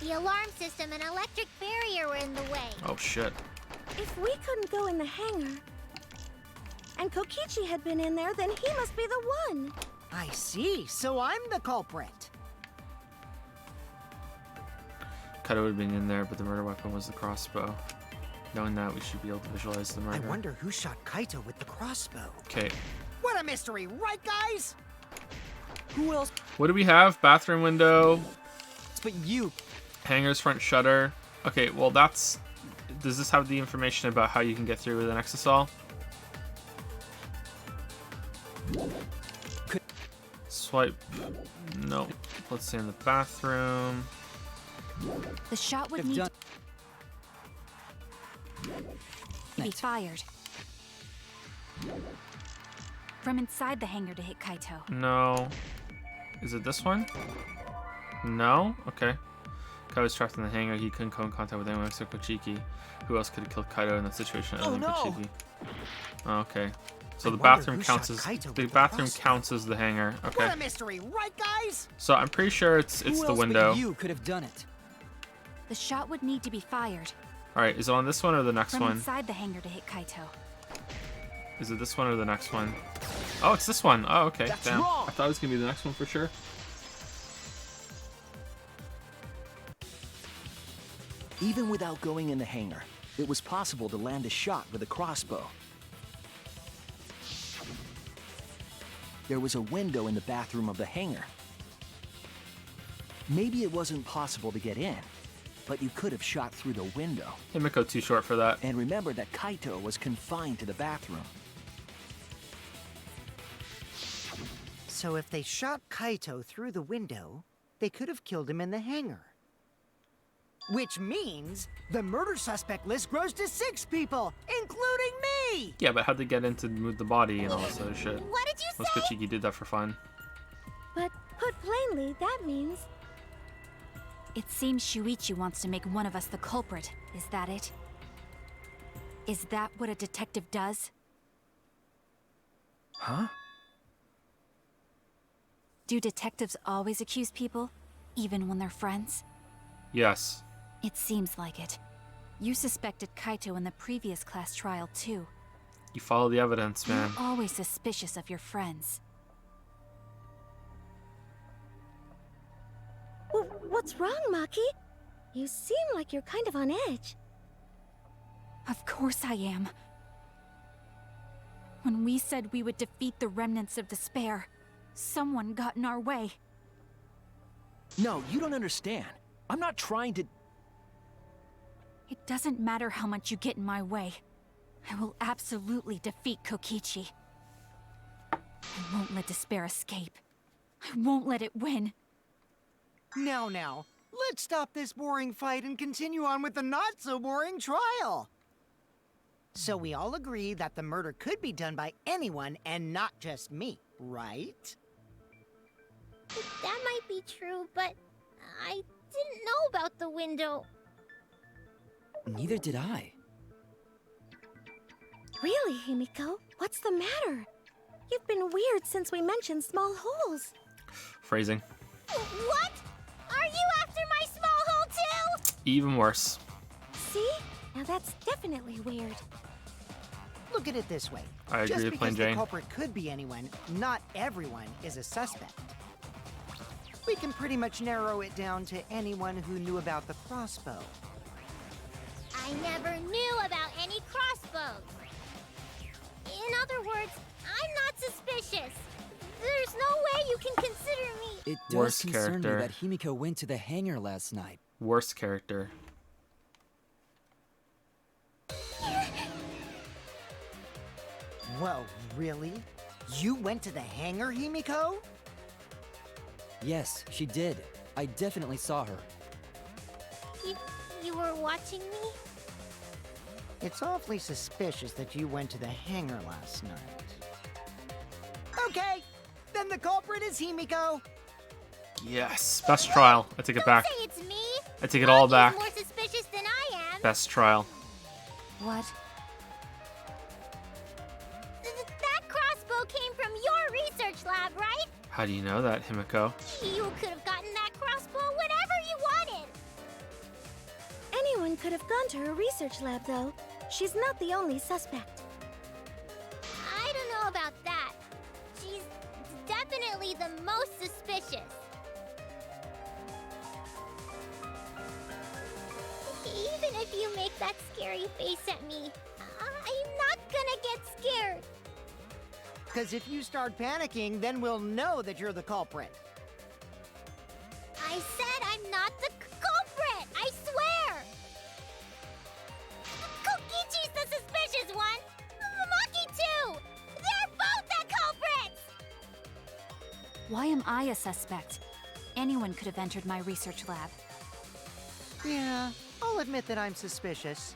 Speaker 6: The alarm system and electric barrier were in the way.
Speaker 1: Oh shit.
Speaker 4: If we couldn't go in the hangar, and Kokichi had been in there, then he must be the one.
Speaker 3: I see, so I'm the culprit.
Speaker 1: Kaito would have been in there, but the murder weapon was the crossbow. Knowing that, we should be able to visualize the
Speaker 3: I
Speaker 1: murder.
Speaker 3: wonder who shot Kaito with the crossbow.
Speaker 1: Okay.
Speaker 3: What a mystery, right guys?
Speaker 2: Who else
Speaker 1: What do we have? Bathroom window,
Speaker 2: but you?
Speaker 1: hangar's front shutter. Okay, well that's... Does this have the information about how you can get through with an exisal?
Speaker 2: Could-
Speaker 1: Swipe. No. Let's see in the bathroom.
Speaker 7: The shot would
Speaker 2: Have
Speaker 7: need
Speaker 2: done-
Speaker 7: to be fired from inside the hangar to hit Kaito.
Speaker 1: No. Is it this one? No? Okay. Kaito was trapped in the hangar. He couldn't come in contact with anyone except Kochiki. Who else could have killed Kaito in that situation other than
Speaker 9: no!
Speaker 1: Kochiki? Oh, okay. So
Speaker 3: I
Speaker 1: the
Speaker 3: wonder
Speaker 1: bathroom
Speaker 3: who
Speaker 1: counts
Speaker 3: shot
Speaker 1: as
Speaker 3: Kaito with
Speaker 1: the
Speaker 3: the
Speaker 1: bathroom
Speaker 3: crossbow.
Speaker 1: counts as the hangar.
Speaker 3: What
Speaker 1: Okay.
Speaker 3: a mystery, right guys?
Speaker 1: So I'm pretty sure it's
Speaker 2: Who
Speaker 1: the
Speaker 2: else
Speaker 1: window.
Speaker 2: but you could have done it?
Speaker 7: The shot would need to be fired
Speaker 1: All right. Is it on this one or the next
Speaker 7: from
Speaker 1: one?
Speaker 7: inside the hangar to hit Kaito.
Speaker 1: Is it this one or the next one? Oh, it's this one. Oh, okay.
Speaker 9: That's
Speaker 1: Damn.
Speaker 9: wrong.
Speaker 1: I thought it was gonna be the next one for sure.
Speaker 9: Even without going in the hangar, it was possible to land a shot with a crossbow. There was a window in the bathroom of the hangar. Maybe it wasn't possible to get in, but you could have shot through the window.
Speaker 1: Himiko too short for that.
Speaker 9: And remember that Kaito was confined to the bathroom.
Speaker 3: So if they shot Kaito through the window, they could have killed him in the hangar. Which means the murder suspect list grows to 6 people, including me!
Speaker 1: Yeah, but how'd they get in to move the body and all this other shit?
Speaker 6: What did you
Speaker 1: Most
Speaker 6: say?
Speaker 1: Kochiki did that for fun.
Speaker 4: But put plainly, that means...
Speaker 7: It seems Shuichi wants to make one of us the culprit. Is that it? Is that what a detective does?
Speaker 9: Huh?
Speaker 7: Do detectives always accuse people, even when they're friends?
Speaker 1: Yes.
Speaker 7: It seems like it. You suspected Kaito in the previous class trial, too.
Speaker 1: You follow the evidence, man.
Speaker 7: You're always suspicious of your friends.
Speaker 4: What's wrong, Maki? You seem like you're kind of on edge.
Speaker 7: Of course I am. When we said we would defeat the remnants of despair, someone got in our way.
Speaker 9: No, you don't understand. I'm not trying to...
Speaker 7: It doesn't matter how much you get in my way. I will absolutely defeat Kokichi. I won't let despair escape. I won't let it win.
Speaker 3: Now, let's stop this boring fight and continue on with the not-so-boring trial. So we all agree that the murder could be done by anyone and not just me, right?
Speaker 6: That might be true, but I didn't know about the window.
Speaker 2: Neither did I.
Speaker 4: Really, Himiko? What's the matter? You've been weird since we mentioned small holes.
Speaker 1: Phrasing.
Speaker 6: What? Are you after my small hole too?
Speaker 1: Even worse.
Speaker 4: See? Now that's definitely weird.
Speaker 3: Look at it this way.
Speaker 1: I agree
Speaker 3: Just
Speaker 1: with
Speaker 3: because
Speaker 1: Plain
Speaker 3: the
Speaker 1: Jane.
Speaker 3: culprit could be anyone, not everyone is a suspect. We can pretty much narrow it down to anyone who knew about the crossbow.
Speaker 6: I never knew about any crossbows. In other words, I'm not suspicious. There's no way you can consider me.
Speaker 2: It does
Speaker 1: Worst
Speaker 2: concern
Speaker 1: character.
Speaker 2: me that Himiko went to the hangar last night.
Speaker 1: Worst character.
Speaker 3: Whoa, really? You went to the hangar, Himiko?
Speaker 2: Yes, she did. I definitely saw her.
Speaker 6: You were watching me?
Speaker 3: It's awfully suspicious that you went to the hangar last night. Okay, then the culprit is Himiko.
Speaker 1: Yes. Best trial. I take it back.
Speaker 6: Don't say it's me.
Speaker 1: I take it all
Speaker 6: Maki's
Speaker 1: back.
Speaker 6: more suspicious than I am.
Speaker 1: Best trial.
Speaker 7: What?
Speaker 6: That crossbow came from your research lab, right?
Speaker 1: How do you know that, Himiko?
Speaker 6: You could have gotten that crossbow whenever you wanted.
Speaker 4: Anyone could have gone to her research lab, though. She's not the only suspect.
Speaker 6: I don't know about that. She's definitely the most suspicious. Even if you make that scary face at me, I'm not gonna get scared.
Speaker 3: Because if you start panicking, then we'll know that you're the culprit.
Speaker 6: I said I'm not the culprit! I swear! Kokichi's the suspicious one! Maki too! They're both the culprits!
Speaker 7: Why am I a suspect? Anyone could have entered my research lab.
Speaker 3: Yeah, I'll admit that I'm suspicious.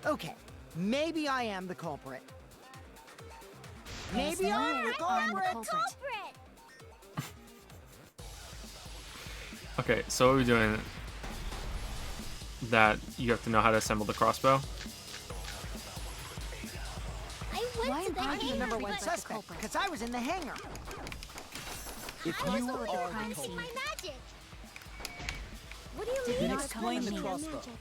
Speaker 3: Okay, maybe I am the culprit. Maybe I'm the
Speaker 7: I'm the
Speaker 3: culprit!
Speaker 7: culprit.
Speaker 1: Okay, so what are we doing? That you have to know how to assemble the crossbow?
Speaker 6: I went
Speaker 7: Why
Speaker 6: to
Speaker 7: am
Speaker 6: the
Speaker 7: I
Speaker 3: I'm the
Speaker 6: hangar,
Speaker 3: number one
Speaker 6: but
Speaker 3: suspect,
Speaker 7: culprit?
Speaker 3: because I was in the hangar.
Speaker 9: If
Speaker 6: I
Speaker 9: you
Speaker 6: was
Speaker 9: are
Speaker 6: the
Speaker 9: the
Speaker 6: one
Speaker 7: crime
Speaker 6: practicing
Speaker 7: scene.
Speaker 6: my magic.
Speaker 4: What do you
Speaker 2: Then
Speaker 4: mean?
Speaker 2: explain the
Speaker 4: Yeah,
Speaker 2: crossbow.
Speaker 4: magic.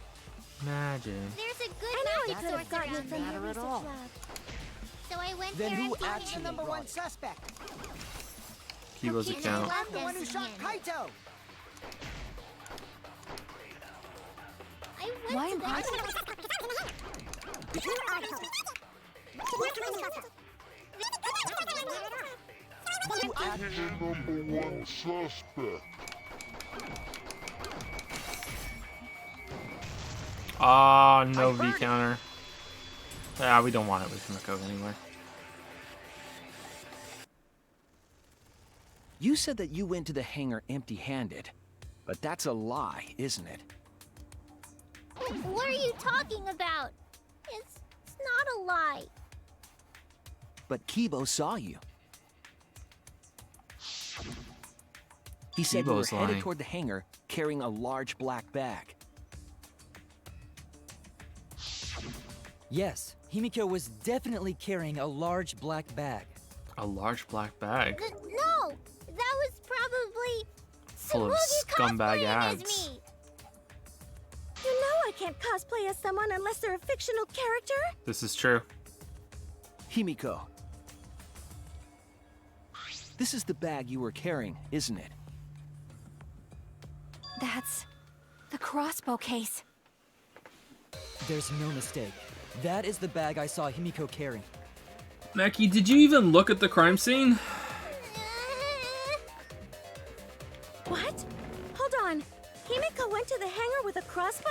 Speaker 1: Magic.
Speaker 6: There's a good
Speaker 4: I know he
Speaker 6: magic
Speaker 4: could have
Speaker 6: source
Speaker 4: gotten it
Speaker 6: around
Speaker 4: from
Speaker 6: here.
Speaker 4: her
Speaker 3: matter at
Speaker 4: research
Speaker 3: all.
Speaker 4: lab.
Speaker 6: So I went
Speaker 9: Then
Speaker 6: there
Speaker 9: who
Speaker 6: and found
Speaker 9: actually
Speaker 3: The
Speaker 6: it.
Speaker 3: number
Speaker 9: brought
Speaker 3: one
Speaker 9: it?
Speaker 3: suspect.
Speaker 1: Kibo's
Speaker 6: Okay,
Speaker 1: account.
Speaker 6: now
Speaker 3: I'm the one who shot Kaito.
Speaker 6: I
Speaker 7: Why
Speaker 6: went to
Speaker 7: am
Speaker 10: #1 suspect.
Speaker 1: Ah, no V counter. Yeah, we don't want it with Himiko anyway.
Speaker 9: You said that you went to the hangar empty-handed, but that's a lie, isn't it?
Speaker 6: What are you talking about? It's not a lie.
Speaker 9: But Kibo saw you. He said you were
Speaker 1: Kibo's lying.
Speaker 9: headed toward the hangar carrying a large black bag.
Speaker 2: Yes, Himiko was definitely carrying a large black bag.
Speaker 1: A large black bag
Speaker 6: No, that was probably
Speaker 1: full of
Speaker 6: Smoothie
Speaker 1: scumbag
Speaker 6: cosplaying
Speaker 1: ads.
Speaker 6: as me.
Speaker 4: You know I can't cosplay as someone unless they're a fictional character.
Speaker 1: This is true.
Speaker 9: Himiko. This is the bag you were carrying, isn't it?
Speaker 7: That's the crossbow case.
Speaker 2: There's no mistake. That is the bag I saw Himiko carry.
Speaker 1: Mackie, did you even look at the crime scene?
Speaker 4: What? Hold on. Himiko went to the hangar with a crossbow?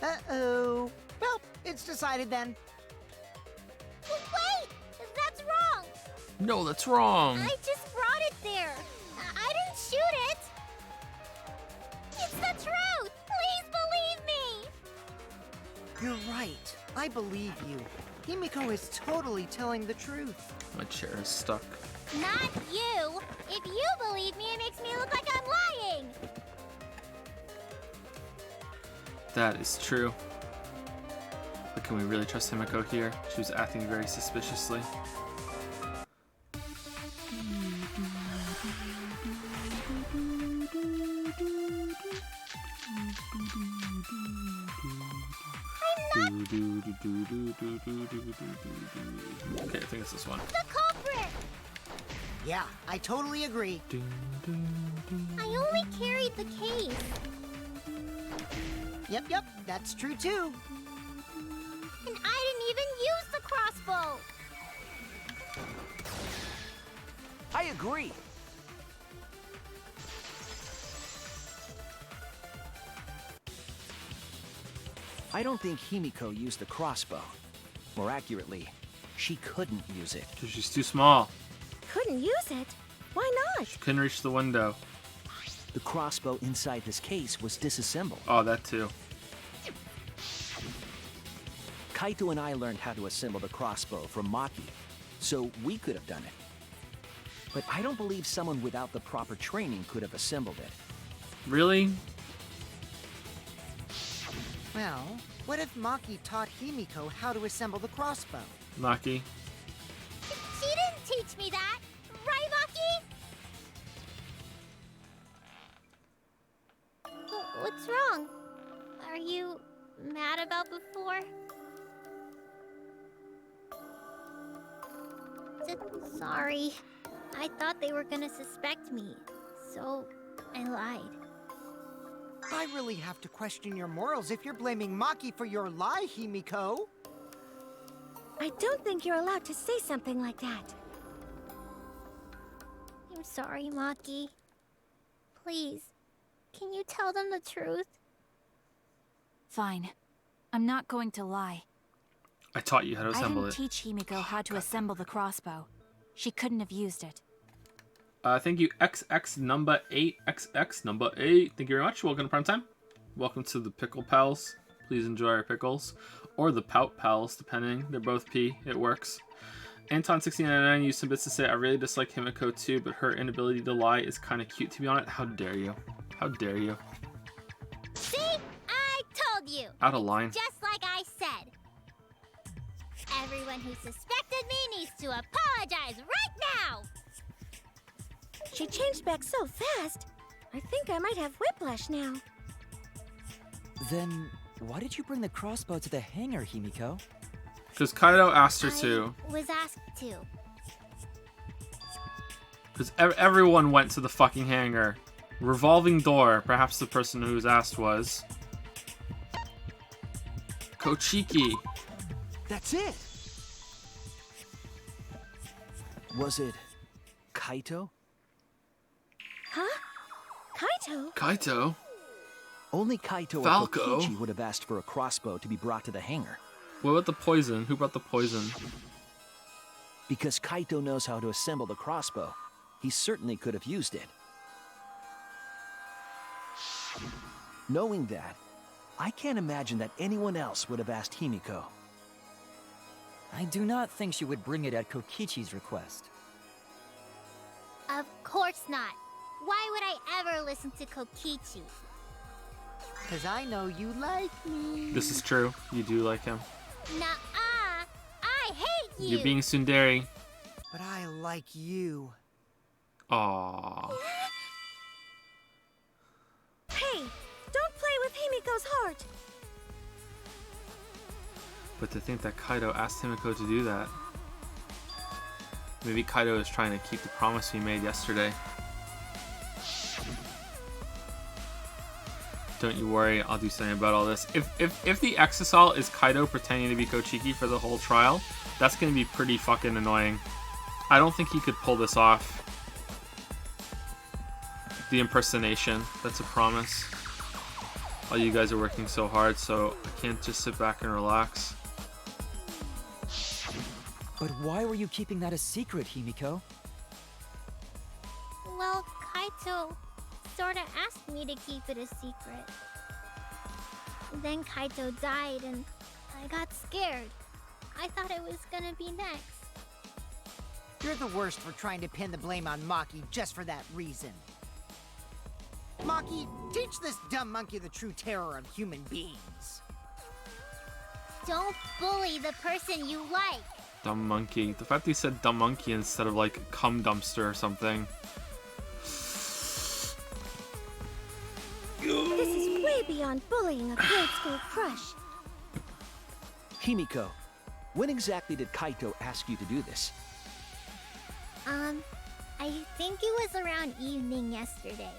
Speaker 3: Uh-oh. Well, it's decided then.
Speaker 6: Wait, that's wrong.
Speaker 1: No, that's wrong.
Speaker 6: I just brought it there. I didn't shoot it. It's the truth. Please believe me.
Speaker 3: You're right. I believe you. Himiko is totally telling the truth.
Speaker 1: My chair is stuck.
Speaker 6: Not you. If you believe me, it makes me look like I'm lying.
Speaker 1: That is true. But can we really trust Himiko here? She was acting very suspiciously. Okay, I think it's this one.
Speaker 6: The culprit.
Speaker 3: Yeah, I totally agree.
Speaker 6: I only carried the case.
Speaker 3: Yep, that's true too.
Speaker 6: And I didn't even use the crossbow.
Speaker 9: I agree. I don't think Himiko used the crossbow. More accurately, she couldn't use it.
Speaker 1: Because she's too small.
Speaker 4: Couldn't use it? Why not?
Speaker 1: She couldn't reach the window.
Speaker 9: The crossbow inside this case was disassembled.
Speaker 1: Oh, that too.
Speaker 9: Kaito and I learned how to assemble the crossbow from Maki, so we could have done it. But I don't believe someone without the proper training could have assembled it.
Speaker 1: Really?
Speaker 3: Well, what if Maki taught Himiko how to assemble the crossbow?
Speaker 1: Maki.
Speaker 6: She didn't teach me that. Right, Maki? What's wrong? Are you mad about before? Sorry. I thought they were gonna suspect me, so I lied.
Speaker 3: I really have to question your morals if you're blaming Maki for your lie, Himiko.
Speaker 4: I don't think you're allowed to say something like that.
Speaker 6: I'm sorry, Maki. Please, can you tell them the truth?
Speaker 7: Fine. I'm not going to lie.
Speaker 1: I taught you how to
Speaker 7: I
Speaker 1: assemble
Speaker 7: didn't
Speaker 1: it.
Speaker 7: teach Himiko how to assemble the crossbow. She couldn't have used it.
Speaker 1: Thank you, XX number 8. XX number 8. Thank you very much. Welcome to Prime Time. Welcome to the Pickle Pals. Please enjoy our pickles. Or the Pout Pals, depending. They're both P. It works. Anton1699 used some bits to say, I really dislike Himiko too, but her inability to lie is kind of cute, to be honest. How dare you? How dare you?
Speaker 6: See? I told you!
Speaker 1: Out of line.
Speaker 6: Just like I said. Everyone who suspected me needs to apologize right now!
Speaker 4: She changed back so fast. I think I might have whiplash now.
Speaker 2: Then, why did you bring the crossbow to the hangar, Himiko?
Speaker 1: Because Kaido asked her to.
Speaker 6: I was asked to.
Speaker 1: Because everyone went to the fucking hangar. Revolving door. Perhaps the person who was asked was... Kochiki.
Speaker 9: That's it! Was it Kaito?
Speaker 4: Huh? Kaito?
Speaker 1: Kaito?
Speaker 9: Only Kaito
Speaker 1: Falco?
Speaker 9: or Kokichi would have asked for a crossbow to be brought to the hangar.
Speaker 1: What about the poison? Who brought the poison?
Speaker 9: Because Kaito knows how to assemble the crossbow, he certainly could have used it. Knowing that, I can't imagine that anyone else would have asked Himiko.
Speaker 2: I do not think she would bring it at Kokichi's request.
Speaker 6: Of course not. Why would I ever listen to Kokichi?
Speaker 3: Cause I know you like me.
Speaker 1: This is true. You do like him.
Speaker 6: Nuh-uh. I hate you.
Speaker 1: You're being tsundere.
Speaker 3: But I like you.
Speaker 1: Aww.
Speaker 4: Hey, don't play with Himiko's heart.
Speaker 1: But to think that Kaito asked Himiko to do that. Maybe Kaito is trying to keep the promise he made yesterday. Don't you worry, I'll do something about all this. If the Exisal is Kaito pretending to be Kochiki for the whole trial, that's gonna be pretty fucking annoying. I don't think he could pull this off. The impersonation, that's a promise. All you guys are working so hard, so I can't just sit back and relax.
Speaker 2: But why were you keeping that a secret, Himiko?
Speaker 6: Well, Kaito sorta asked me to keep it a secret. Then Kaito died and I got scared. I thought it was gonna be next.
Speaker 3: You're the worst for trying to pin the blame on Maki just for that reason. Maki, teach this dumb monkey the true terror of human beings.
Speaker 6: Don't bully the person you like.
Speaker 1: Dumb monkey. The fact that he said dumb monkey instead of like cum dumpster or something.
Speaker 4: This is way beyond bullying a grade school crush.
Speaker 9: Himiko, when exactly did Kaito ask you to do this?
Speaker 6: I think it was around evening yesterday.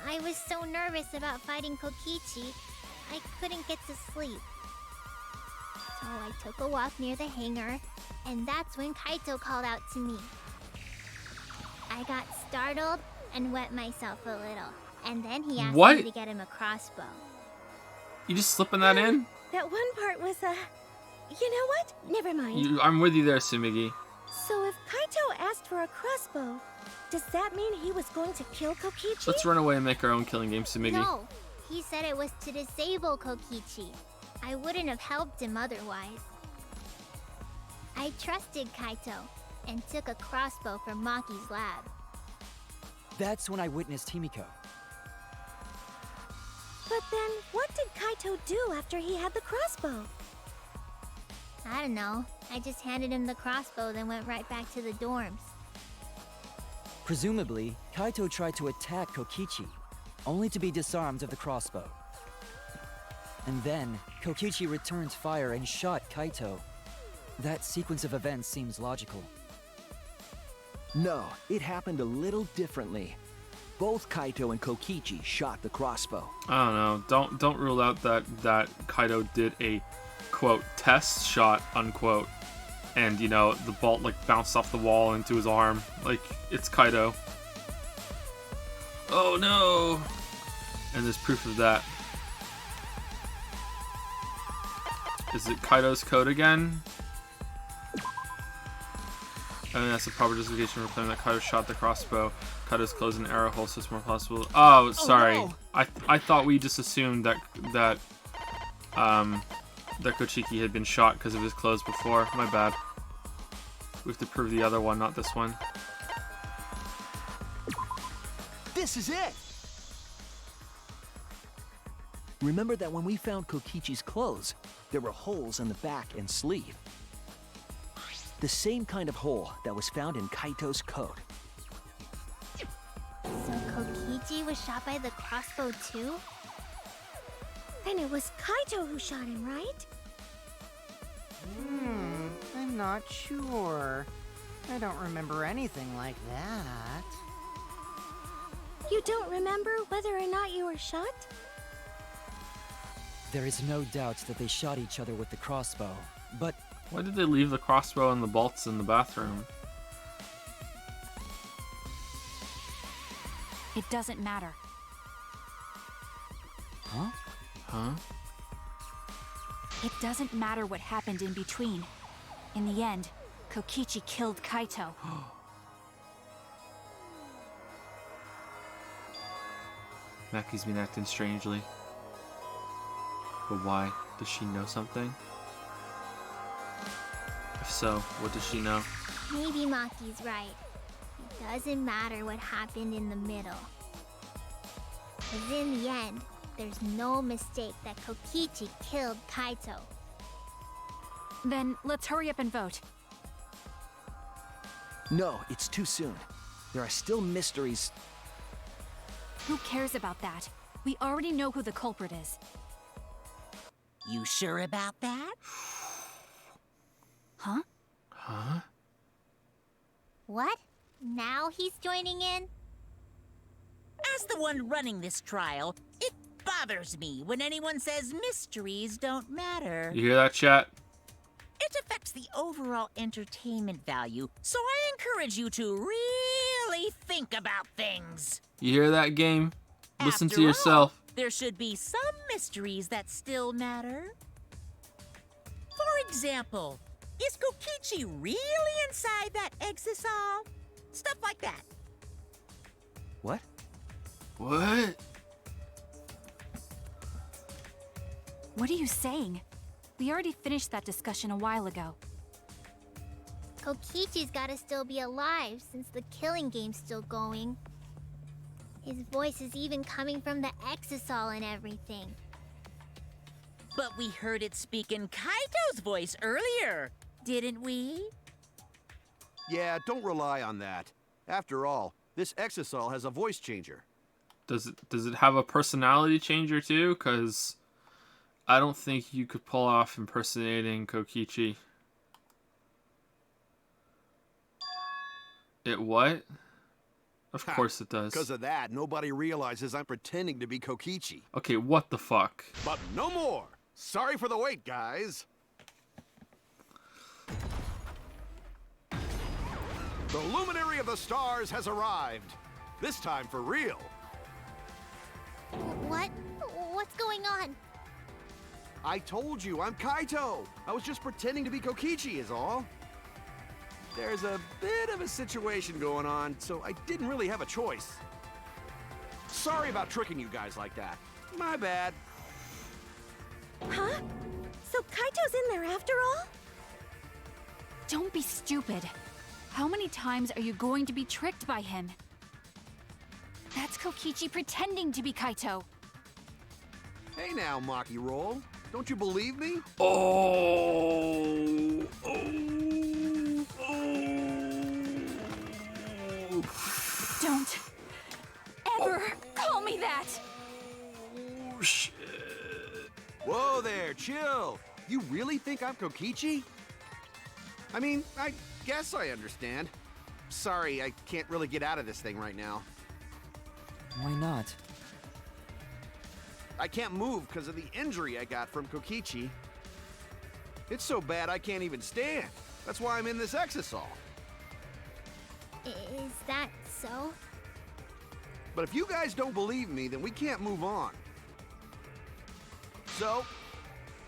Speaker 6: I was so nervous about fighting Kokichi, I couldn't get to sleep. So I took a walk near the hangar, and that's when Kaito called out to me. I got startled and wet myself a little, and then he asked me to get him a crossbow.
Speaker 1: You just slipping that in?
Speaker 4: That one part was, you know what? Never mind.
Speaker 1: I'm with you there, Sumigi.
Speaker 4: So if Kaito asked for a crossbow, does that mean he was going to kill Kokichi?
Speaker 1: Let's run away and make our own killing game, Sumigi.
Speaker 6: No, he said it was to disable Kokichi. I wouldn't have helped him otherwise. I trusted Kaito and took a crossbow from Maki's lab.
Speaker 2: That's when I witnessed Himiko.
Speaker 4: But then, what did Kaito do after he had the crossbow?
Speaker 6: I don't know. I just handed him the crossbow, then went right back to the dorms.
Speaker 2: Presumably, Kaito tried to attack Kokichi, only to be disarmed of the crossbow. And then, Kokichi returned fire and shot Kaito. That sequence of events seems logical.
Speaker 9: No, it happened a little differently. Both Kaito and Kokichi shot the crossbow.
Speaker 1: I don't know. Don't rule out that Kaito did a quote test shot unquote, and you know the bolt like bounced off the wall into his arm. Like it's Kaito. Oh no! And there's proof of that. Is it Kaito's code again? I mean, that's the proper justification for claiming that Kaito shot the crossbow. Kaito's closed an arrow hole, so it's more possible. Oh, sorry.
Speaker 3: No.
Speaker 1: I thought we just assumed that Kochiki had been shot because of his clothes before. My bad. We have to prove the other one, not this one.
Speaker 9: This is it! Remember that when we found Kokichi's clothes, there were holes in the back and sleeve. The same kind of hole that was found in Kaito's coat.
Speaker 6: So Kokichi was shot by the crossbow too?
Speaker 4: Then it was Kaito who shot him, right?
Speaker 3: I'm not sure. I don't remember anything like that.
Speaker 4: You don't remember whether or not you were shot?
Speaker 2: There is no doubt that they shot each other with the crossbow, but
Speaker 1: Why did they leave the crossbow and the bolts in the bathroom?
Speaker 7: It doesn't matter.
Speaker 2: huh?
Speaker 1: Huh?
Speaker 7: It doesn't matter what happened in between. In the end, Kokichi killed Kaito.
Speaker 1: Maki's been acting strangely. But why? Does she know something? If so, what does she know?
Speaker 6: Maybe Maki's right. It doesn't matter what happened in the middle. 'Cause in the end, there's no mistake that Kokichi killed Kaito.
Speaker 7: Then let's hurry up and vote.
Speaker 9: No, it's too soon. There are still mysteries.
Speaker 7: Who cares about that? We already know who the culprit is.
Speaker 5: You sure about that?
Speaker 7: Huh?
Speaker 1: Huh?
Speaker 6: What? Now he's joining in?
Speaker 5: As the one running this trial, it bothers me when anyone says mysteries don't matter.
Speaker 1: You hear that, chat?
Speaker 5: It affects the overall entertainment value, so I encourage you to really think about things.
Speaker 1: You hear that, game? Listen
Speaker 5: After
Speaker 1: to yourself.
Speaker 5: all, there should be some mysteries that still matter. For example, is Kokichi really inside that exisal? Stuff like that.
Speaker 9: What?
Speaker 1: What?
Speaker 7: What are you saying? We already finished that discussion a while ago.
Speaker 6: Kokichi's gotta still be alive since the killing game's still going. His voice is even coming from the exisal and everything.
Speaker 5: But we heard it speak in Kaito's voice earlier, didn't we?
Speaker 8: Yeah, don't rely on that. After all, this exisal has a voice changer.
Speaker 1: Does it have a personality changer too? Because I don't think you could pull off impersonating Kokichi. It what? Of course it does.
Speaker 8: Because of that, nobody realizes I'm pretending to be Kokichi.
Speaker 1: Okay, what the fuck?
Speaker 8: But no more! Sorry for the wait, guys! The Luminary of the Stars has arrived. This time for real.
Speaker 6: What? What's going on?
Speaker 8: I told you, I'm Kaito. I was just pretending to be Kokichi is all. There's a bit of a situation going on, so I didn't really have a choice. Sorry about tricking you guys like that. My bad.
Speaker 4: Huh? So Kaito's in there after all?
Speaker 7: Don't be stupid. How many times are you going to be tricked by him? That's Kokichi pretending to be Kaito.
Speaker 8: Hey now, Maki Roll. Don't you believe me?
Speaker 1: Oh.
Speaker 7: Don't ever call me that!
Speaker 1: Oh, shit.
Speaker 8: Whoa there, chill. You really think I'm Kokichi? I mean, I guess I understand. Sorry, I can't really get out of this thing right now.
Speaker 2: Why not?
Speaker 8: I can't move because of the injury I got from Kokichi. It's so bad I can't even stand. That's why I'm in this exisal.
Speaker 6: Is that so?
Speaker 8: But if you guys don't believe me, then we can't move on. So,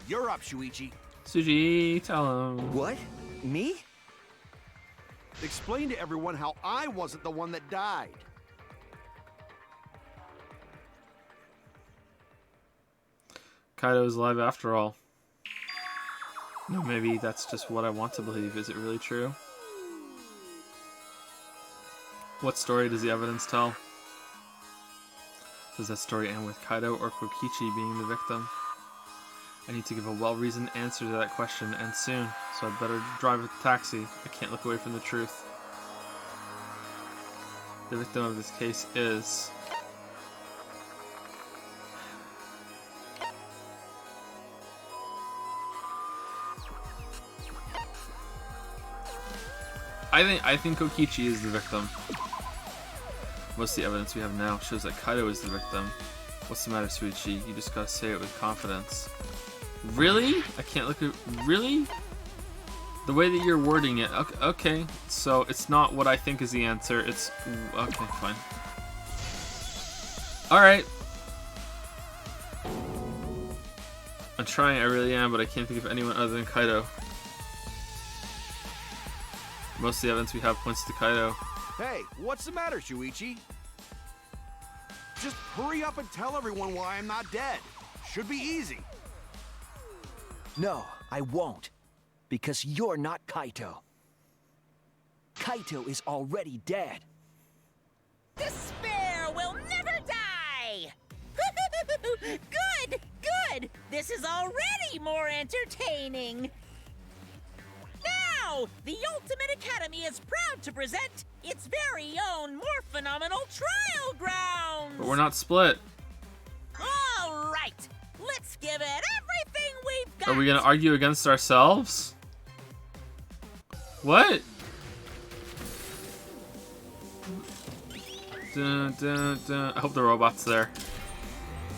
Speaker 8: you're up, Shuichi.
Speaker 1: Suji, tell him.
Speaker 9: What? Me?
Speaker 8: Explain to everyone how I wasn't the one that died.
Speaker 1: Kaido's alive after all. No, maybe that's just what I want to believe. Is it really true? What story does the evidence tell? Does that story end with Kaido or Kokichi being the victim? I need to give a well-reasoned answer to that question, and soon, so I'd better drive a taxi. I can't look away from the truth. The victim of this case is... I think Kokichi is the victim. Most of the evidence we have now shows that Kaito is the victim. What's the matter, Shuichi? You just gotta say it with confidence. Really? I can't look at... Really? The way that you're wording it. Okay. So it's not what I think is the answer. It's... Okay, fine. Alright. I'm trying, I really am, but I can't think of anyone other than Kaito. Most of the evidence we have points to Kaito.
Speaker 8: Hey, what's the matter, Shuichi? Just hurry up and tell everyone why I'm not dead. Should be easy.
Speaker 9: No, I won't. Because you're not Kaito. Kaito is already dead.
Speaker 5: Despair will never die! Good! Good! This is already more entertaining! Now, the Ultimate Academy is proud to present its very own more phenomenal trial grounds!
Speaker 1: But we're not split.
Speaker 5: All right! Let's give it everything we've got!
Speaker 1: Are we gonna argue against ourselves? What? Dun, dun, dun. I hope the robot's there.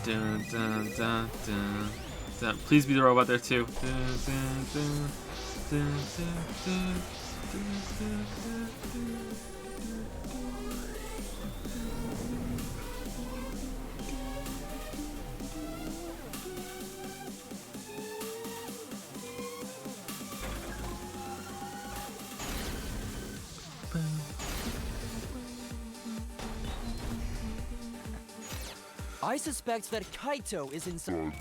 Speaker 1: Dun, dun, dun, dun, dun. Please be the robot there too. Dun, dun, dun, dun, dun, dun, dun, dun, dun, dun.
Speaker 2: I suspect that Kaito is inside.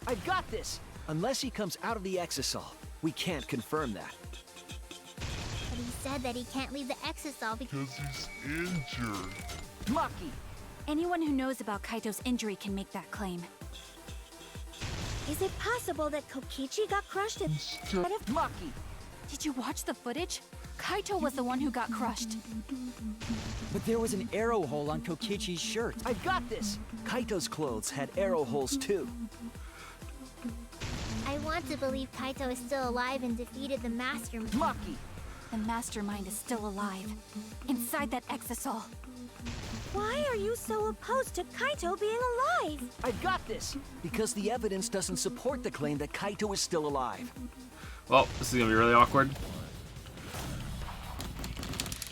Speaker 9: I've got this! Unless he comes out of the Exisal, we can't confirm that.
Speaker 6: But he said that he can't leave the Exisal because
Speaker 10: he's injured.
Speaker 9: Maki!
Speaker 7: Anyone who knows about Kaito's injury can make that claim.
Speaker 4: Is it possible that Kokichi got crushed instead of
Speaker 9: Maki!
Speaker 7: Did you watch the footage? Kaito was the one who got crushed.
Speaker 2: But there was an arrow hole on Kokichi's shirt.
Speaker 9: I've got this! Kaito's clothes had arrow holes too.
Speaker 6: I want to believe Kaito is still alive and defeated the Master.
Speaker 9: Maki!
Speaker 7: The mastermind is still alive. Inside that Exisal.
Speaker 4: Why are you so opposed to Kaito being alive?
Speaker 9: I've got this! Because the evidence doesn't support the claim that Kaito is still alive.
Speaker 1: Well, this is gonna be really awkward.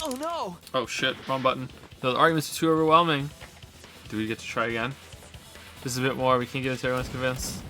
Speaker 9: Oh no!
Speaker 1: Oh shit, wrong button. The arguments are too overwhelming. Do we get to try again? This is a bit more, we can't get until everyone's convinced.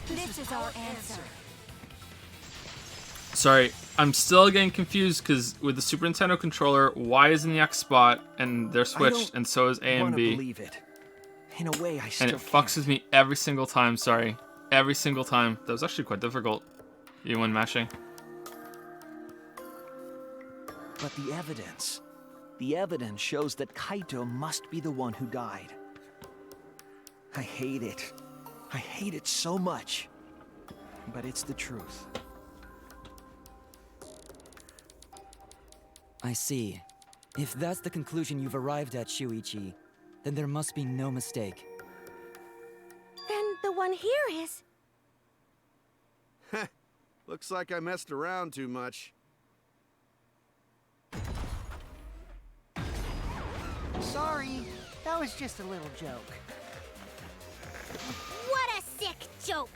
Speaker 7: This is our answer.
Speaker 1: Sorry, I'm still getting confused because with the Super Nintendo controller, Y is in the X spot and they're switched, and so is A and
Speaker 9: wanna
Speaker 1: B.
Speaker 9: Believe it. In a way, I still
Speaker 1: And it fucks with me every single time, sorry. Every single time. That was actually quite difficult, even when mashing.
Speaker 9: But the evidence shows that Kaito must be the one who died. I hate it. I hate it so much. But it's the truth.
Speaker 2: I see. If that's the conclusion you've arrived at, Shuichi, then there must be no mistake.
Speaker 4: Then the one here is...
Speaker 8: Looks like I messed around too much.
Speaker 3: Sorry, that was just a little joke.
Speaker 6: What a sick joke!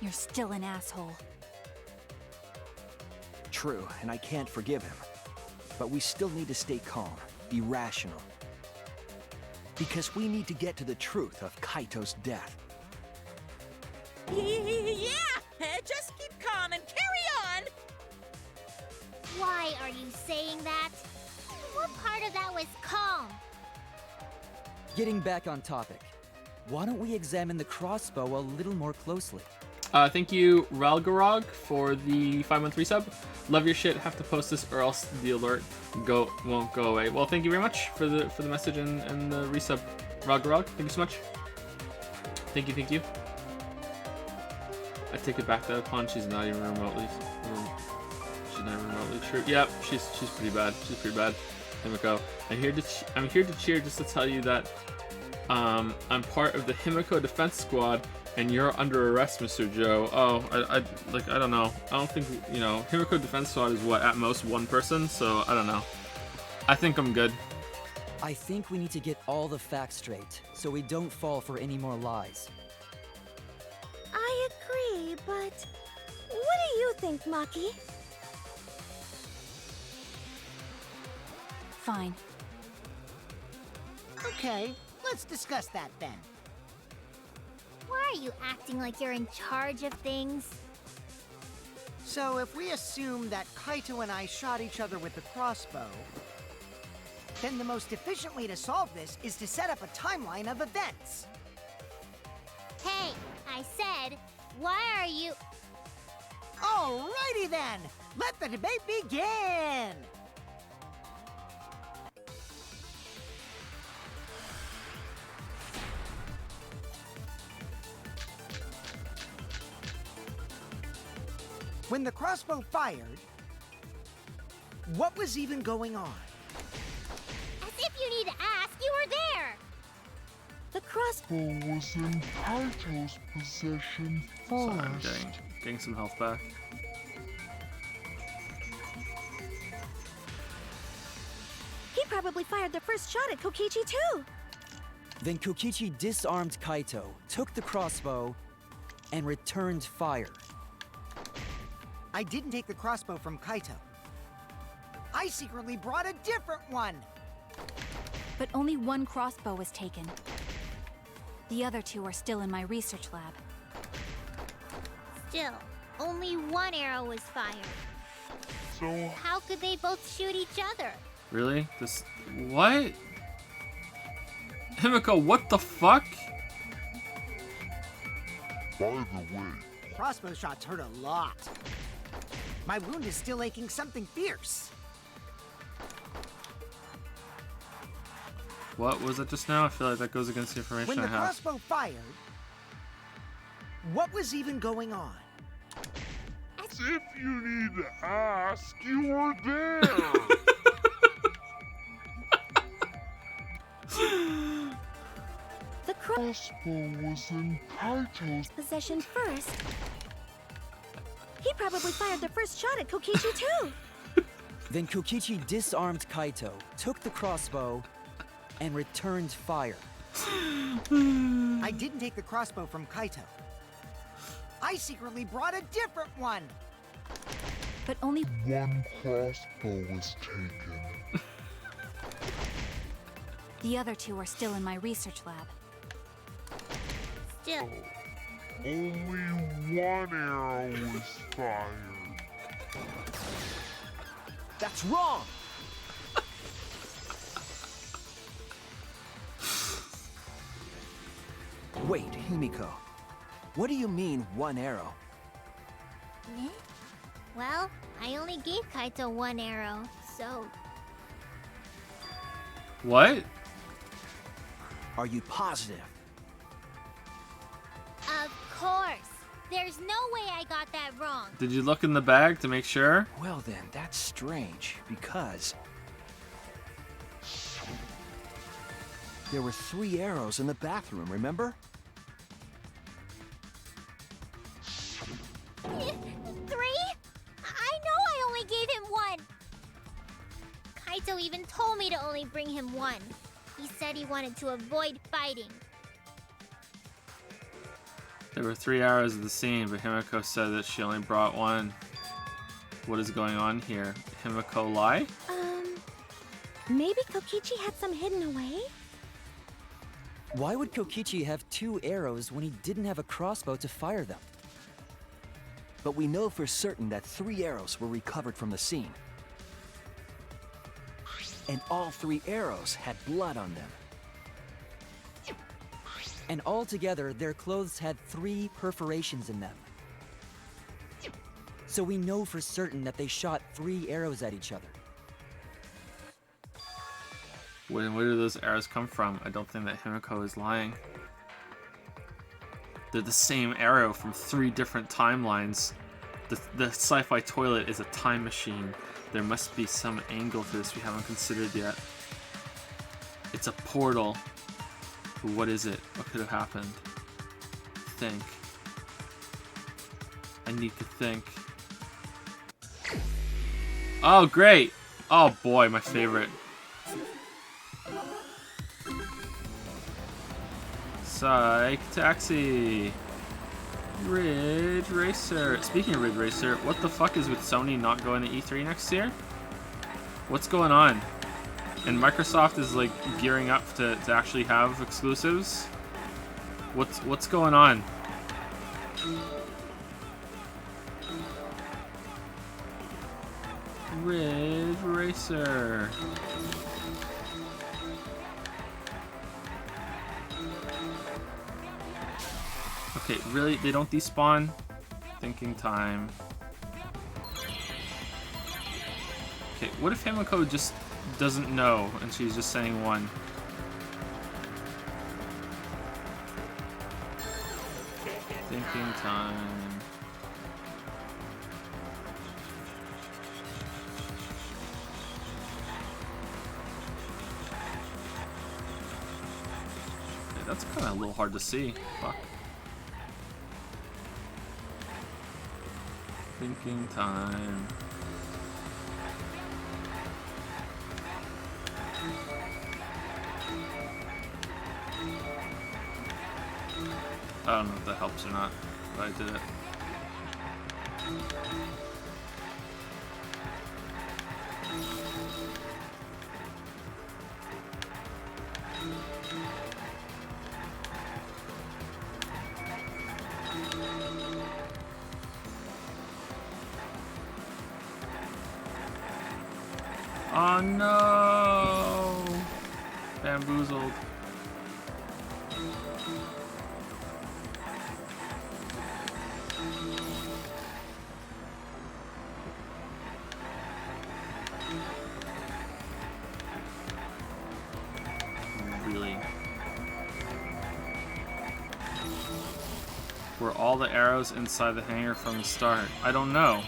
Speaker 7: You're still an asshole.
Speaker 9: True, and I can't forgive him. But we still need to stay calm, be rational. Because we need to get to the truth of Kaito's death.
Speaker 5: Yeah! Just keep calm and carry on!
Speaker 6: Why are you saying that? What part of that was calm?
Speaker 2: Getting back on topic, why don't we examine the crossbow a little more closely?
Speaker 1: Thank you, Ralgarog, for the 5-month resub. Love your shit. Have to post this or else the alert won't go away. Well, thank you very much for the message and the resub, Ralgarog. Thank you so much. Thank you. I take it back that upon she's not even remotely. She's not even remotely true. Yep, she's pretty bad. She's pretty bad. Himiko, I'm here to cheer just to tell you that I'm part of the Himiko defense squad. And you're under arrest, Mr. Joe. Oh, I don't know. I don't think, Himiko Defense Squad is what, at most one person, so I don't know. I think I'm good.
Speaker 2: I think we need to get all the facts straight, so we don't fall for any more lies.
Speaker 4: I agree, but what do you think, Maki?
Speaker 7: Fine.
Speaker 3: Okay, let's discuss that then.
Speaker 6: Why are you acting like you're in charge of things?
Speaker 3: So if we assume that Kaito and I shot each other with the crossbow, then the most efficient way to solve this is to set up a timeline of events.
Speaker 6: Hey, I said, why are you...
Speaker 3: Alrighty then! Let the debate begin! When the crossbow fired, what was even going on?
Speaker 6: As if you need to ask, you were there!
Speaker 4: The crossbow
Speaker 10: Was in Kaito's possession
Speaker 1: Sorry, I'm
Speaker 10: first.
Speaker 1: getting some health back.
Speaker 4: He probably fired the first shot at Kokichi too.
Speaker 2: Then Kokichi disarmed Kaito, took the crossbow, and returned fire.
Speaker 3: I didn't take the crossbow from Kaito. I secretly brought a different one!
Speaker 7: But only one crossbow was taken. The other two are still in my research lab.
Speaker 6: Still, only one arrow was fired.
Speaker 10: So,
Speaker 6: How could they both shoot each other?
Speaker 1: Really? What? Himiko, what the fuck?
Speaker 10: by the way,
Speaker 3: Crossbow shots hurt a lot. My wound is still aching something fierce.
Speaker 1: What was it just now? I feel like that goes against the information
Speaker 3: When the
Speaker 1: I have.
Speaker 3: crossbow fired, what was even going on?
Speaker 10: as if you need to ask, you were there.
Speaker 4: The
Speaker 10: Crossbow was in Kaito's
Speaker 4: possession first. He probably fired the first shot at Kokichi too.
Speaker 2: Then Kokichi disarmed Kaito, took the crossbow, and returned fire.
Speaker 3: I didn't take the crossbow from Kaito. I secretly brought a different one!
Speaker 7: But only
Speaker 10: one crossbow was taken.
Speaker 7: the other two are still in my research lab.
Speaker 6: Still,
Speaker 10: Only one arrow was fired.
Speaker 9: That's wrong! Wait, Himiko. What do you mean, one arrow?
Speaker 6: eh? Well, I only gave Kaito one arrow, so...
Speaker 1: What?
Speaker 9: Are you positive?
Speaker 6: Of course! There's no way I got that wrong!
Speaker 1: Did you look in the bag to make sure?
Speaker 9: Well then, that's strange, because... there were 3 arrows in the bathroom, remember?
Speaker 6: 3? I know I only gave him one! Kaito even told me to only bring him one. He said he wanted to avoid fighting.
Speaker 1: There were 3 arrows at the scene, but Himiko said that she only brought one. What is going on here? Himiko lie?
Speaker 4: Maybe Kokichi had some hidden away?
Speaker 2: Why would Kokichi have 2 arrows when he didn't have a crossbow to fire them?
Speaker 9: But we know for certain that 3 arrows were recovered from the scene. And all 3 arrows had blood on them.
Speaker 2: And altogether, their clothes had 3 perforations in them. so we know for certain that they shot 3 arrows at each other.
Speaker 1: Where do those arrows come from? I don't think that Himiko is lying. They're the same arrow from 3 different timelines. The sci-fi toilet is a time machine. There must be some angle to this we haven't considered yet. It's a portal. But what is it? What could have happened? Think. I need to think. Oh, great! Oh boy, my favorite. Psych Taxi! Ridge Racer. Speaking of Ridge Racer, what the fuck is with Sony not going to E3 next year? What's going on? And Microsoft is like gearing up to actually have exclusives? What's going on? Ridge Racer. Okay, really? They don't despawn? Thinking time. Okay, what if Himiko just doesn't know and she's just saying 1? Thinking time. Okay, that's kind of a little hard to see. Fuck. Thinking time. I don't know if that helps or not, but I did it. Oh no! Bamboozled. Really? Were all the arrows inside the hangar from the start? I don't know.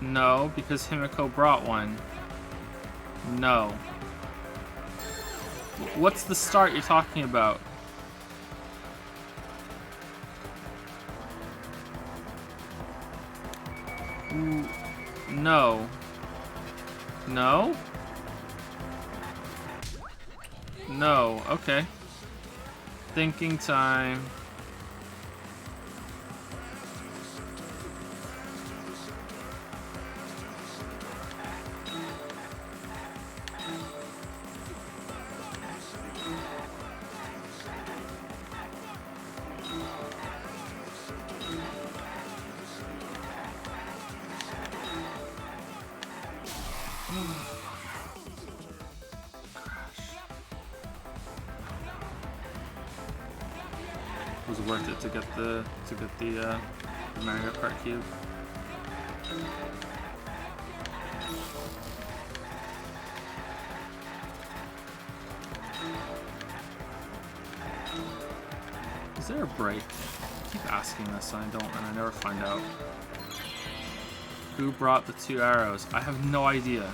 Speaker 1: No, because Himiko brought one. No. What's the start you're talking about? Ooh, no. No? No, okay. Thinking time. Was it worth it to get the Mario Kart cube? Is there a break? I keep asking this and I never find out. Who brought the 2 arrows? I have no idea.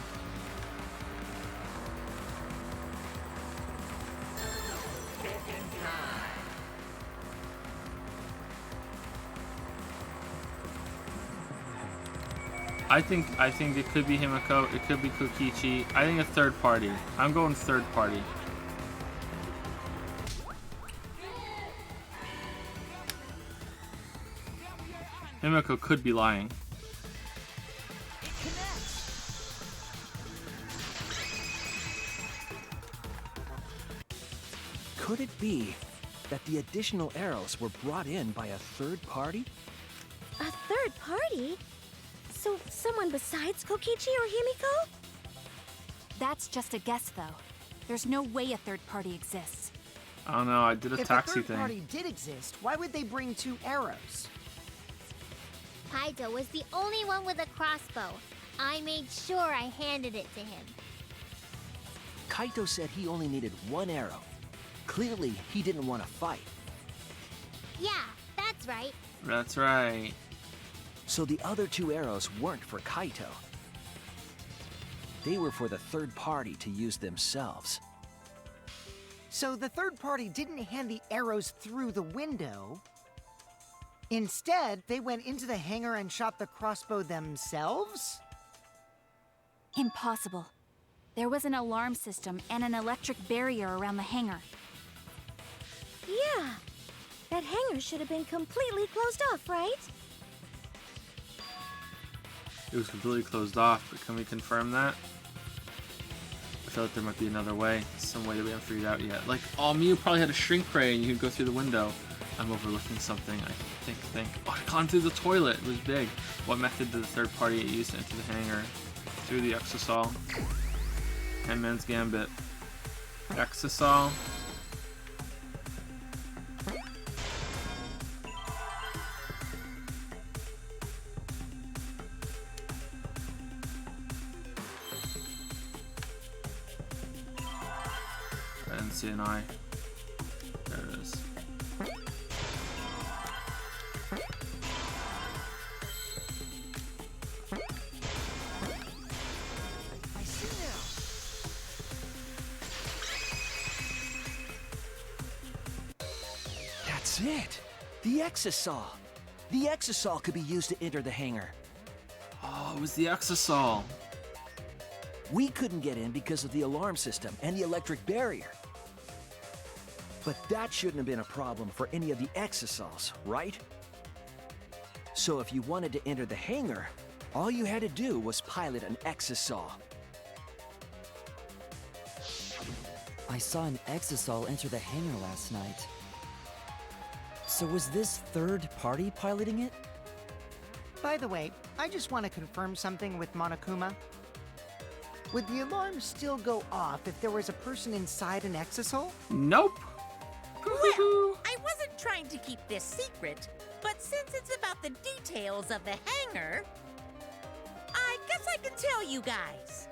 Speaker 1: I think it could be Himiko, it could be Kokichi. I think a third party. I'm going third party. Himiko could be lying.
Speaker 9: Could it be that the additional arrows were brought in by a third party?
Speaker 4: A third party? So someone besides Kokichi or Himiko?
Speaker 7: That's just a guess, though. There's no way a third party exists.
Speaker 1: I don't know, I did a taxi
Speaker 3: If a third
Speaker 1: thing.
Speaker 3: party did exist, why would they bring 2 arrows?
Speaker 6: Kaito was the only one with a crossbow. I made sure I handed it to him.
Speaker 9: Kaito said he only needed one arrow. Clearly, he didn't want to fight.
Speaker 6: Yeah, that's right.
Speaker 1: That's right.
Speaker 9: So the other 2 arrows weren't for Kaito. They were for the third party to use themselves.
Speaker 3: So the third party didn't hand the arrows through the window. Instead, they went into the hangar and shot the crossbow themselves?
Speaker 7: Impossible. There was an alarm system and an electric barrier around the hangar.
Speaker 4: Yeah. That hangar should have been completely closed off, right?
Speaker 1: It was completely closed off, but can we confirm that? I feel like there might be another way, some way that we haven't figured out yet. Like, Mew probably had a shrink ray and you could go through the window. I'm overlooking something, I think. Oh, I gone through the toilet, it was big. What method did the third party use to enter the hangar? Through the exosol. Henman's Gambit. Exosol. I didn't see an eye. There it is.
Speaker 3: I see now.
Speaker 9: That's it! The exosol! The exosol could be used to enter the hangar.
Speaker 1: Oh, it was the exosol.
Speaker 9: We couldn't get in because of the alarm system and the electric barrier. But that shouldn't have been a problem for any of the exosols, right? So if you wanted to enter the hangar, all you had to do was pilot an exosol.
Speaker 2: I saw an exosol enter the hangar last night. So was this third party piloting it?
Speaker 3: By the way, I just want to confirm something with Monokuma. Would the alarm still go off if there was a person inside an exosol?
Speaker 1: Nope.
Speaker 5: Well, I wasn't trying to keep this secret, but since it's about the details of the hangar, I guess I can tell you guys.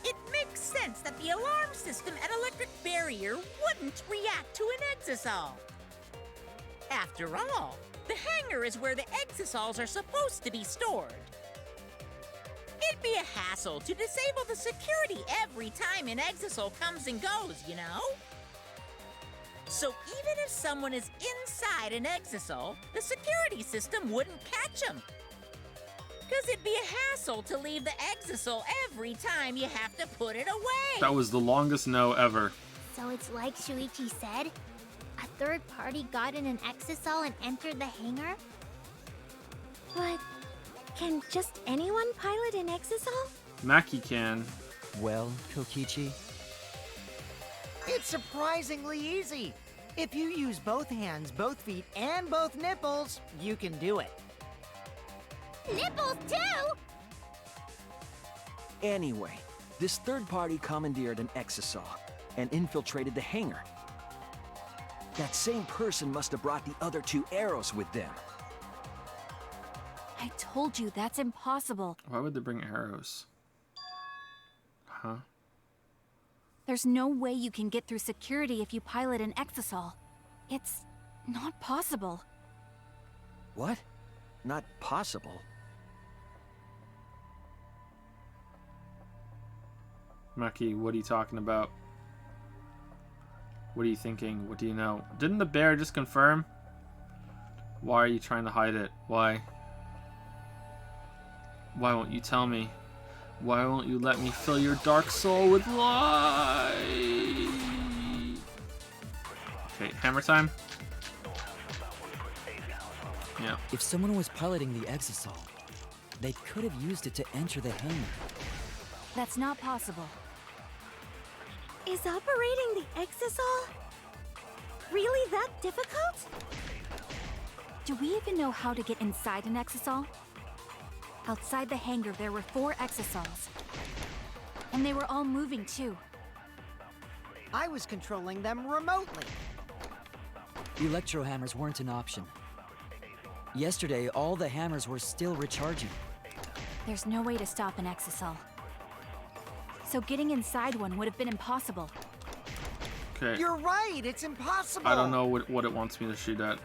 Speaker 5: It makes sense that the alarm system and electric barrier wouldn't react to an exosol. After all, the hangar is where the exosols are supposed to be stored. It'd be a hassle to disable the security every time an exosol comes and goes, you know? So even if someone is inside an exosol, the security system wouldn't catch them. Because it'd be a hassle to leave the exosol every time you have to put it away.
Speaker 1: That was the longest no ever.
Speaker 6: So it's like Shuichi said? A third party got in an exosol and entered the hangar?
Speaker 4: But can just anyone pilot an exosol?
Speaker 1: Maki can.
Speaker 2: Well, Kokichi,
Speaker 3: It's surprisingly easy. If you use both hands, both feet, and both nipples, you can do it.
Speaker 6: Nipples too?
Speaker 9: Anyway, this third party commandeered an exosol and infiltrated the hangar. That same person must have brought the other 2 arrows with them.
Speaker 7: I told you that's impossible.
Speaker 1: Why would they bring arrows? Huh?
Speaker 7: There's no way you can get through security if you pilot an exosol. It's not possible.
Speaker 9: What? Not possible.
Speaker 1: Maki, what are you talking about? What are you thinking? What do you know? Didn't the bear just confirm? Why are you trying to hide it? Why? Why won't you tell me? Why won't you let me fill your dark soul with light? Okay, hammer time? Yeah.
Speaker 2: if someone was piloting the exosol, they could have used it to enter the hangar.
Speaker 7: That's not possible.
Speaker 4: Is operating the exosol really that difficult?
Speaker 7: Do we even know how to get inside an exosol? Outside the hangar, there were 4 exosols. And they were all moving too.
Speaker 3: I was controlling them remotely.
Speaker 2: Electro hammers weren't an option. Yesterday, all the hammers were still recharging.
Speaker 7: There's no way to stop an exisal. So getting inside one would have been impossible.
Speaker 1: Okay.
Speaker 3: You're right, it's impossible.
Speaker 1: I don't know what it wants me to shoot at.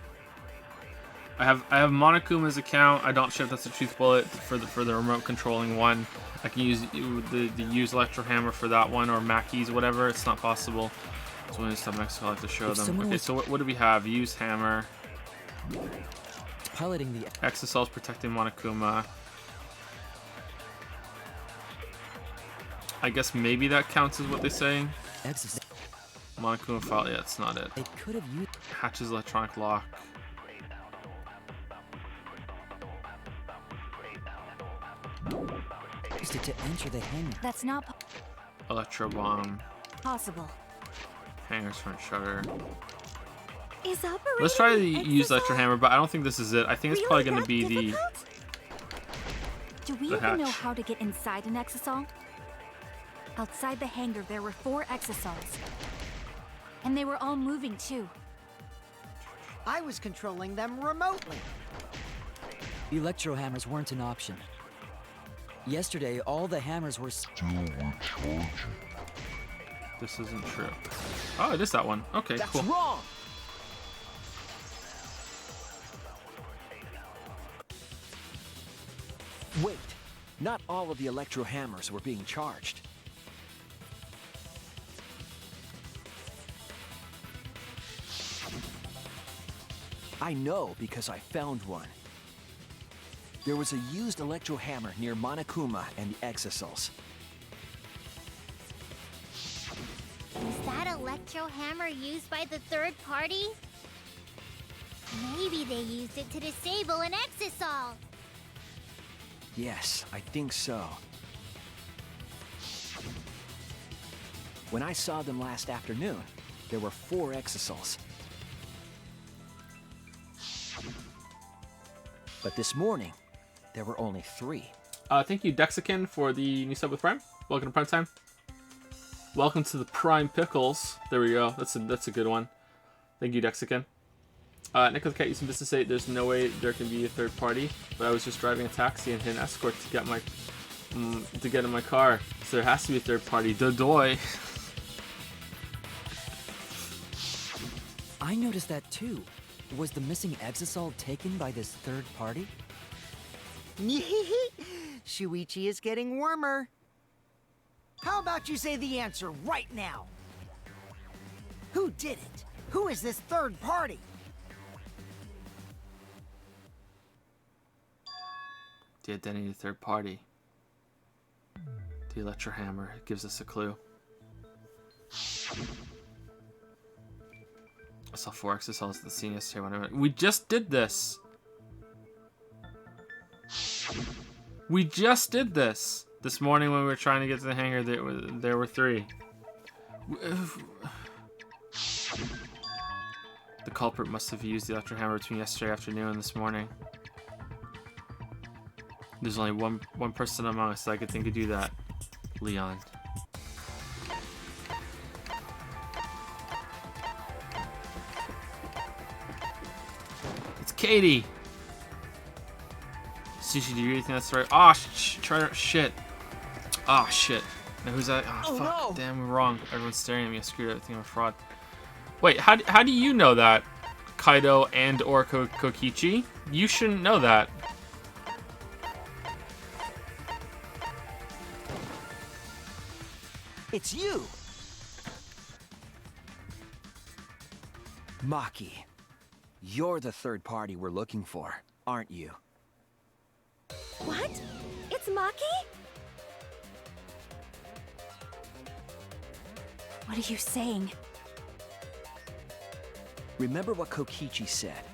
Speaker 1: I have Monokuma's account. I don't sure if that's a truth bullet for the remote controlling one. I can use the use electro hammer for that one, or Mackey's, whatever. It's not possible. So when it's time next, I'll have to show them. Okay, so what do we have? Use hammer.
Speaker 2: Piloting the
Speaker 1: Exocells protecting Monokuma. I guess maybe that counts as what they're saying.
Speaker 2: exisal.
Speaker 1: Monokuma file. Yeah, it's not it.
Speaker 2: They could have used
Speaker 1: Hatch's electronic lock.
Speaker 2: it to enter the hangar.
Speaker 7: That's not
Speaker 1: Electro bomb.
Speaker 7: possible.
Speaker 1: Hangar's front shutter.
Speaker 4: Is operating
Speaker 1: Let's try to
Speaker 4: the
Speaker 1: use electro
Speaker 4: exisal
Speaker 1: hammer, but I don't think this is it. I think it's probably going to be the.
Speaker 4: difficult?
Speaker 7: Do we
Speaker 1: The
Speaker 7: even know
Speaker 1: hatch.
Speaker 7: how to get inside an exisal? Outside the hangar, there were 4 exisals. And they were all moving too.
Speaker 3: I was controlling them remotely.
Speaker 2: Electro hammers weren't an option. Yesterday, all the hammers were
Speaker 1: This isn't true. Oh, it is that one. Okay,
Speaker 9: That's
Speaker 1: cool.
Speaker 9: wrong! Wait, not all of the electro hammers were being charged. I know because I found one. There was a used electro hammer near Monokuma and the exisals.
Speaker 6: Is that electro hammer used by the third party? Maybe they used it to disable an exisal.
Speaker 9: Yes, I think so. When I saw them last afternoon, there were 4 exisals. But this morning, there were only 3.
Speaker 1: Thank you, Dexican, for the new sub with Prime. Welcome to Prime Time. Welcome to the Prime Pickles. There we go. That's a good one. Thank you, Dexican. Nick with the Cat using business to say there's no way there can be a third party, but I was just driving a taxi and hit an escort to get in my car. So there has to be a third party. Dodoy.
Speaker 2: I noticed that too. Was the missing exisal taken by this third party?
Speaker 3: Shuichi is getting warmer. How about you say the answer right now? Who did it? Who is this third party?
Speaker 1: The identity of the third party. The electro hammer gives us a clue. I saw 4 exocells at the scene yesterday. Whenever we just did this. We just did this morning when we were trying to get to the hangar. There were 3. The culprit must have used the electro hammer between yesterday afternoon and this morning. There's only one person among us that I could think could do that. Leon. It's Katie! Sushi, do you really think that's right? Oh, shit. Oh, shit. Now who's that? Oh, fuck.
Speaker 9: No.
Speaker 1: Damn, I'm wrong. Everyone's staring at me. I screwed up. I think I'm a fraud. Wait, how do you know that? Kaido and or Kokichi? You shouldn't know that.
Speaker 9: It's you! Maki, you're the third party we're looking for, aren't you?
Speaker 4: What? It's Maki?
Speaker 7: What are you saying?
Speaker 9: Remember what Kokichi said.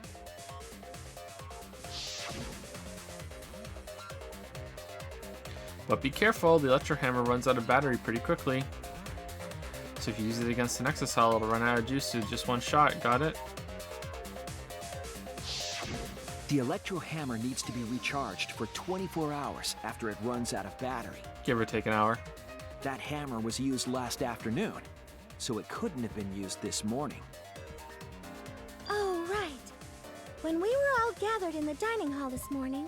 Speaker 1: But be careful, the electro hammer runs out of battery pretty quickly. So if you use it against an exocell, it'll run out of juice in just one shot. Got it?
Speaker 9: The electro hammer needs to be recharged for 24 hours after it runs out of battery.
Speaker 1: Give or take an hour.
Speaker 9: That hammer was used last afternoon, so it couldn't have been used this morning.
Speaker 4: Oh, right. When we were all gathered in the dining hall this morning,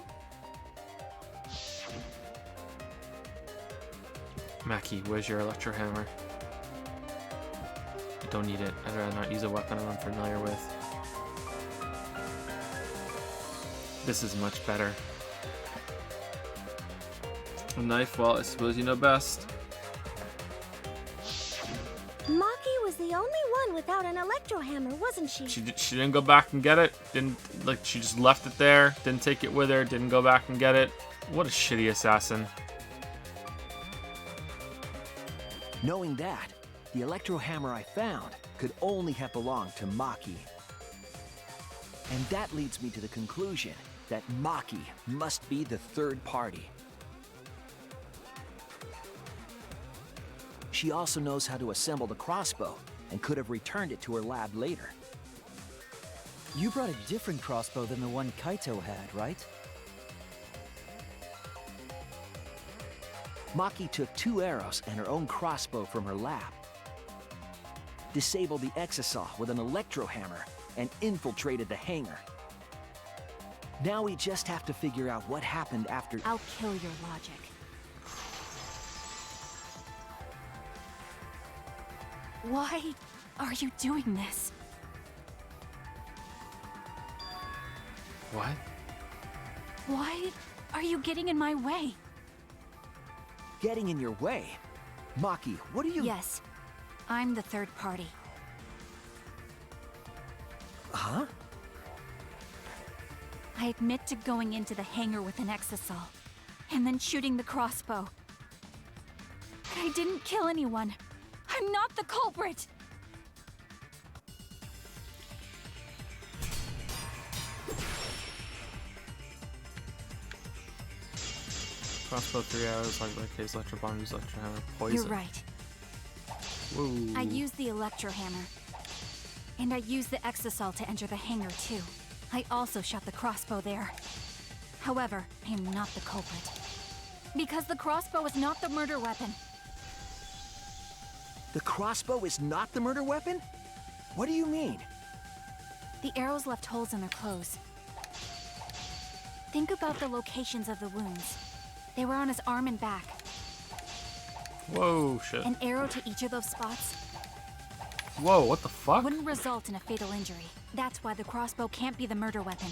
Speaker 1: Maki, where's your electro hammer? I don't need it. I'd rather not use a weapon I'm unfamiliar with. This is much better. A knife, well, I suppose you know best.
Speaker 4: Maki was the only one without an electro hammer, wasn't she?
Speaker 1: She didn't go back and get it. She just left it there. Didn't take it with her. Didn't go back and get it. What a shitty assassin.
Speaker 9: Knowing that, the electro hammer I found could only have belonged to Maki. And that leads me to the conclusion that Maki must be the third party. She also knows how to assemble the crossbow and could have returned it to her lab later.
Speaker 2: You brought a different crossbow than the one Kaito had, right?
Speaker 9: Maki took 2 arrows and her own crossbow from her lab, disabled the exosaw with an electro hammer, and infiltrated the hangar. Now we just have to figure out what happened after.
Speaker 7: I'll kill your logic. Why are you doing this?
Speaker 1: What?
Speaker 7: Why are you getting in my way?
Speaker 9: Getting in your way? Maki, what are you—
Speaker 7: Yes, I'm the third party.
Speaker 9: Huh?
Speaker 7: I admit to going into the hangar with an exosaw, and then shooting the crossbow. But I didn't kill anyone. I'm not the culprit!
Speaker 1: Crossbow 3 arrows, like case, electro bomb, use electro hammer, poison.
Speaker 7: You're right.
Speaker 1: Whoa.
Speaker 7: I used the electro hammer. And I used the exosaw to enter the hangar too. I also shot the crossbow there. However, I am not the culprit. Because the crossbow is not the murder weapon.
Speaker 9: The crossbow is not the murder weapon? What do you mean?
Speaker 7: The arrows left holes in their clothes. Think about the locations of the wounds. They were on his arm and back.
Speaker 1: Whoa, shit.
Speaker 7: An arrow to each of those spots
Speaker 1: Whoa, what the fuck?
Speaker 7: wouldn't result in a fatal injury. That's why the crossbow can't be the murder weapon.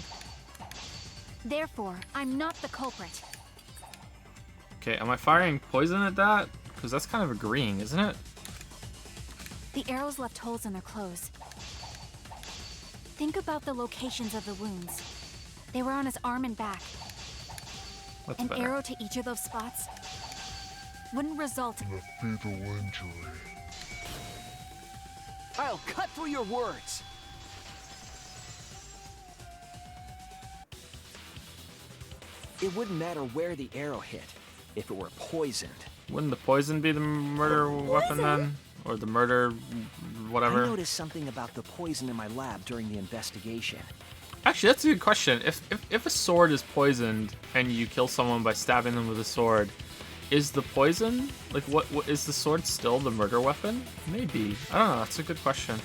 Speaker 7: Therefore, I'm not the culprit.
Speaker 1: Okay, am I firing poison at that? Because that's kind of agreeing, isn't it?
Speaker 7: The arrows left holes in their clothes. Think about the locations of the wounds. They were on his arm and back.
Speaker 1: What's
Speaker 7: An
Speaker 1: better?
Speaker 7: arrow to each of those spots wouldn't result in
Speaker 10: A fatal injury.
Speaker 9: I'll cut through your words! It wouldn't matter where the arrow hit, if it were poisoned.
Speaker 1: Wouldn't the poison be the murder weapon then? Or the murder whatever?
Speaker 9: I noticed something about the poison in my lab during the investigation.
Speaker 1: Actually, that's a good question. If a sword is poisoned and you kill someone by stabbing them with a sword, is the poison, like what is the sword still the murder weapon? Maybe. I don't know, that's a good question.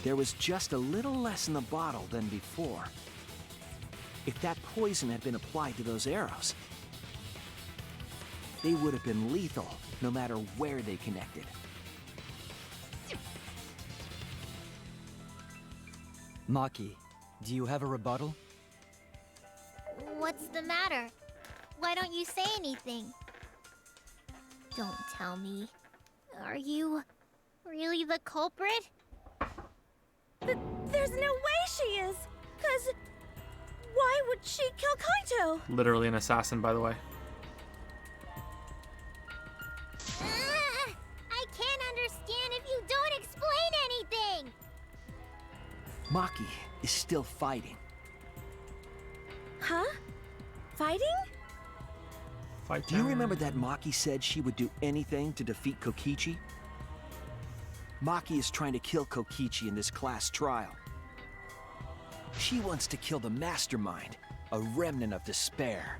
Speaker 9: There was just a little less in the bottle than before. If that poison had been applied to those arrows, they would have been lethal, no matter where they connected.
Speaker 2: Maki, do you have a rebuttal?
Speaker 6: What's the matter? Why don't you say anything? Don't tell me. Are you really the culprit?
Speaker 4: There's no way she is! 'Cause why would she kill Kaito?
Speaker 1: Literally an assassin, by the way.
Speaker 6: I can't understand if you don't explain anything!
Speaker 9: Maki is still fighting.
Speaker 4: Huh? Fighting?
Speaker 1: Fight
Speaker 9: Do you
Speaker 1: down.
Speaker 9: remember that Maki said she would do anything to defeat Kokichi? Maki is trying to kill Kokichi in this class trial. She wants to kill the mastermind, a remnant of despair.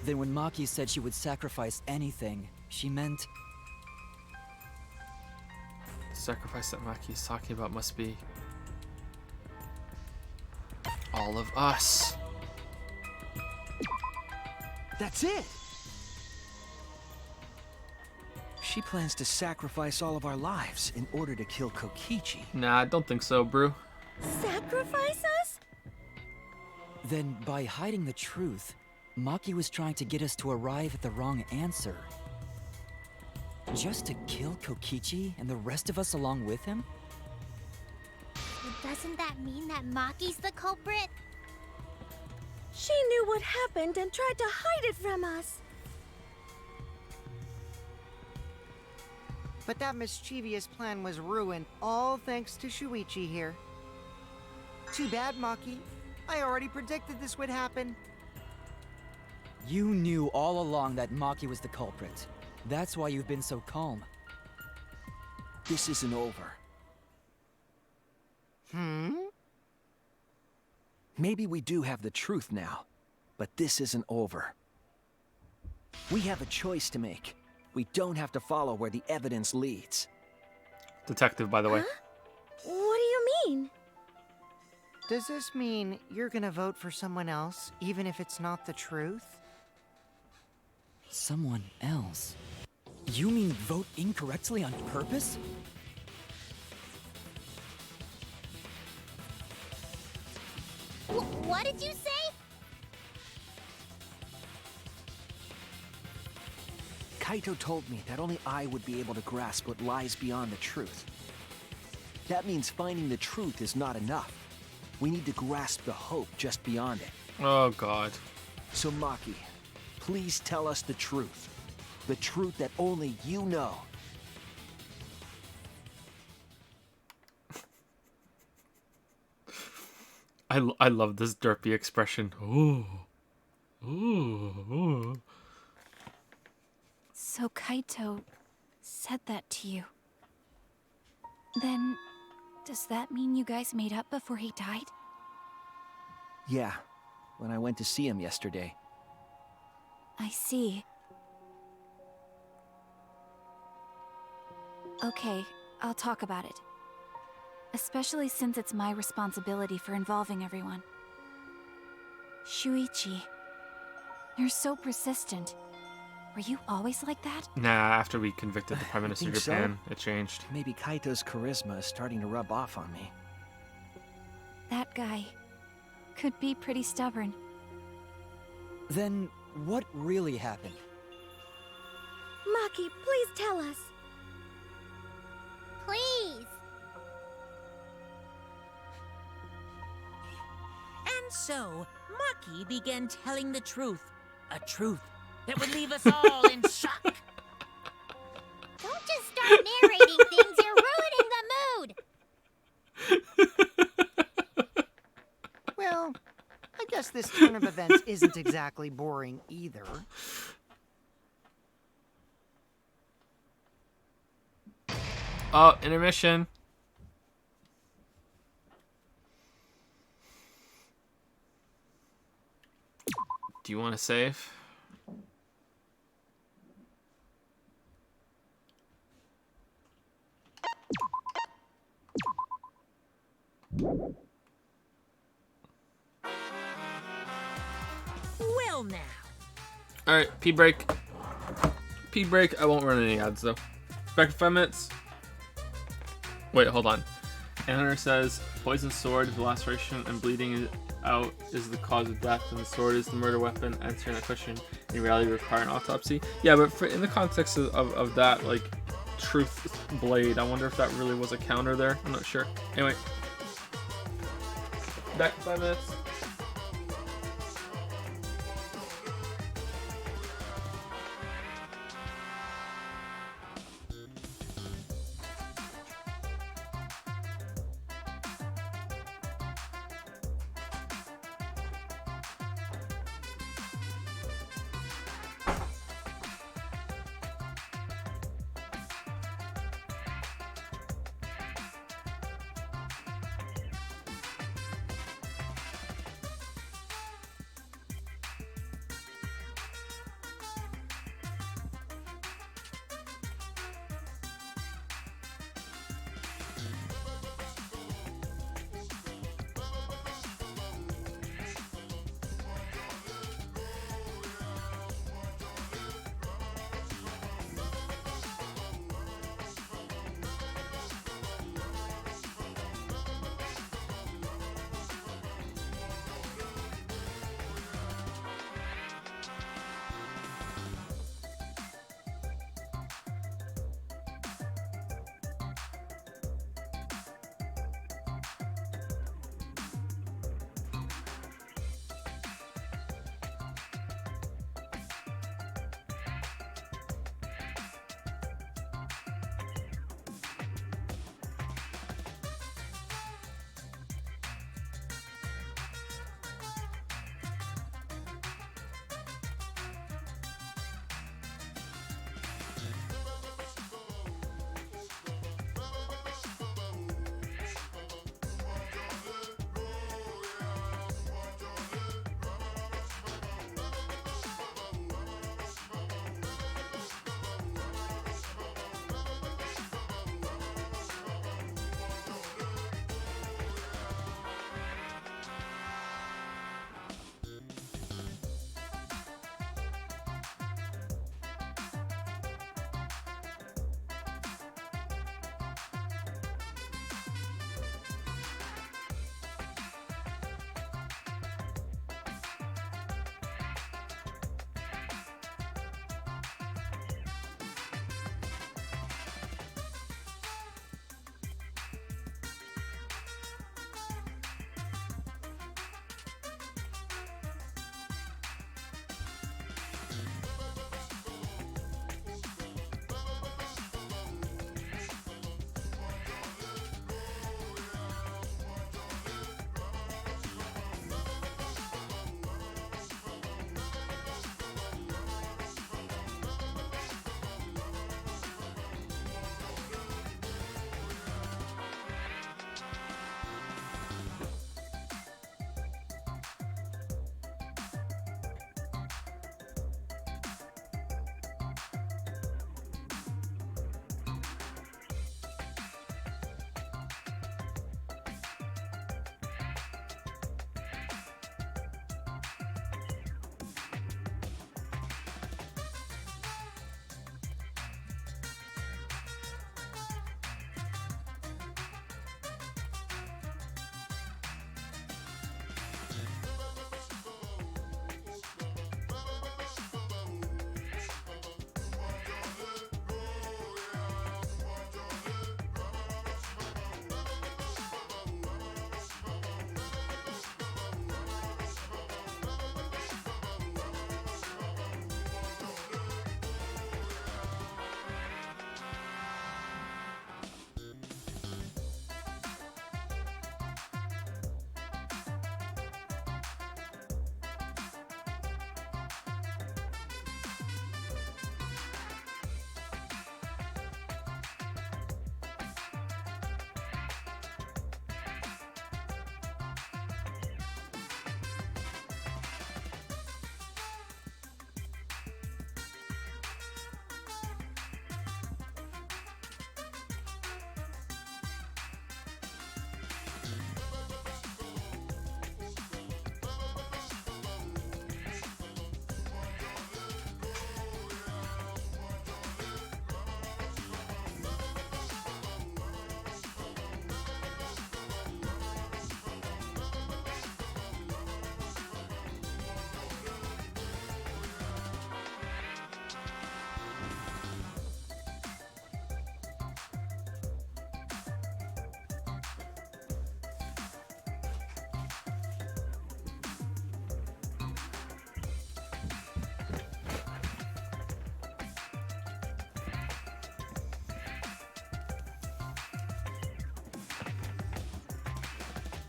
Speaker 2: Then when Maki said she would sacrifice anything, she meant...
Speaker 1: sacrifice that Maki is talking about must be all of us.
Speaker 9: That's it! She plans to sacrifice all of our lives in order to kill Kokichi.
Speaker 1: Nah, I don't think so, bro.
Speaker 4: Sacrifice us?
Speaker 2: Then, by hiding the truth, Maki was trying to get us to arrive at the wrong answer. Just to kill Kokichi and the rest of us along with him?
Speaker 6: But doesn't that mean that Maki's the culprit?
Speaker 4: She knew what happened and tried to hide it from us.
Speaker 3: But that mischievous plan was ruined, all thanks to Shuichi here. Too bad, Maki. I already predicted this would happen.
Speaker 2: You knew all along that Maki was the culprit. That's why you've been so calm.
Speaker 9: This isn't over. Maybe we do have the truth now, but this isn't over. We have a choice to make. We don't have to follow where the evidence leads.
Speaker 1: Detective, by the way.
Speaker 4: What do you mean?
Speaker 3: Does this mean you're gonna vote for someone else, even if it's not the truth?
Speaker 2: Someone else? You mean vote incorrectly on purpose?
Speaker 6: What did you say?
Speaker 9: Kaito told me that only I would be able to grasp what lies beyond the truth. That means finding the truth is not enough. We need to grasp the hope just beyond it.
Speaker 1: Oh, God.
Speaker 9: So Maki, please tell us the truth. The truth that only you know.
Speaker 1: I love this derpy expression. Ooh. Ooh. Ooh.
Speaker 7: So Kaito said that to you. Then, does that mean you guys made up before he died?
Speaker 9: Yeah, when I went to see him yesterday.
Speaker 7: I see. Okay, I'll talk about it. Especially since it's my responsibility for involving everyone. Shuichi, you're so persistent. Were you always like that?
Speaker 1: Nah, after we convicted the Prime Minister of
Speaker 9: think so.
Speaker 1: Japan, it changed.
Speaker 9: Maybe Kaito's charisma is starting to rub off on me.
Speaker 7: That guy could be pretty stubborn.
Speaker 2: Then, what really happened?
Speaker 4: Maki, please tell us.
Speaker 6: Please.
Speaker 5: And so, Maki began telling the truth. A truth that would leave us all in shock.
Speaker 6: Don't just start narrating things, you're ruining the mood!
Speaker 3: Well, I guess this turn of events isn't exactly boring either.
Speaker 1: Oh, intermission. Do you want to save?
Speaker 5: Well now.
Speaker 1: Alright, pee break. Pee break. I won't run any ads though. Back in 5 minutes. Wait, hold on. Anna says, poison sword, the laceration and bleeding out is the cause of death, and the sword is the murder weapon, answering that question in reality require an autopsy. Yeah, but in the context of that, like, truth blade, I wonder if that really was a counter there. I'm not sure. Anyway. Back in 5 minutes.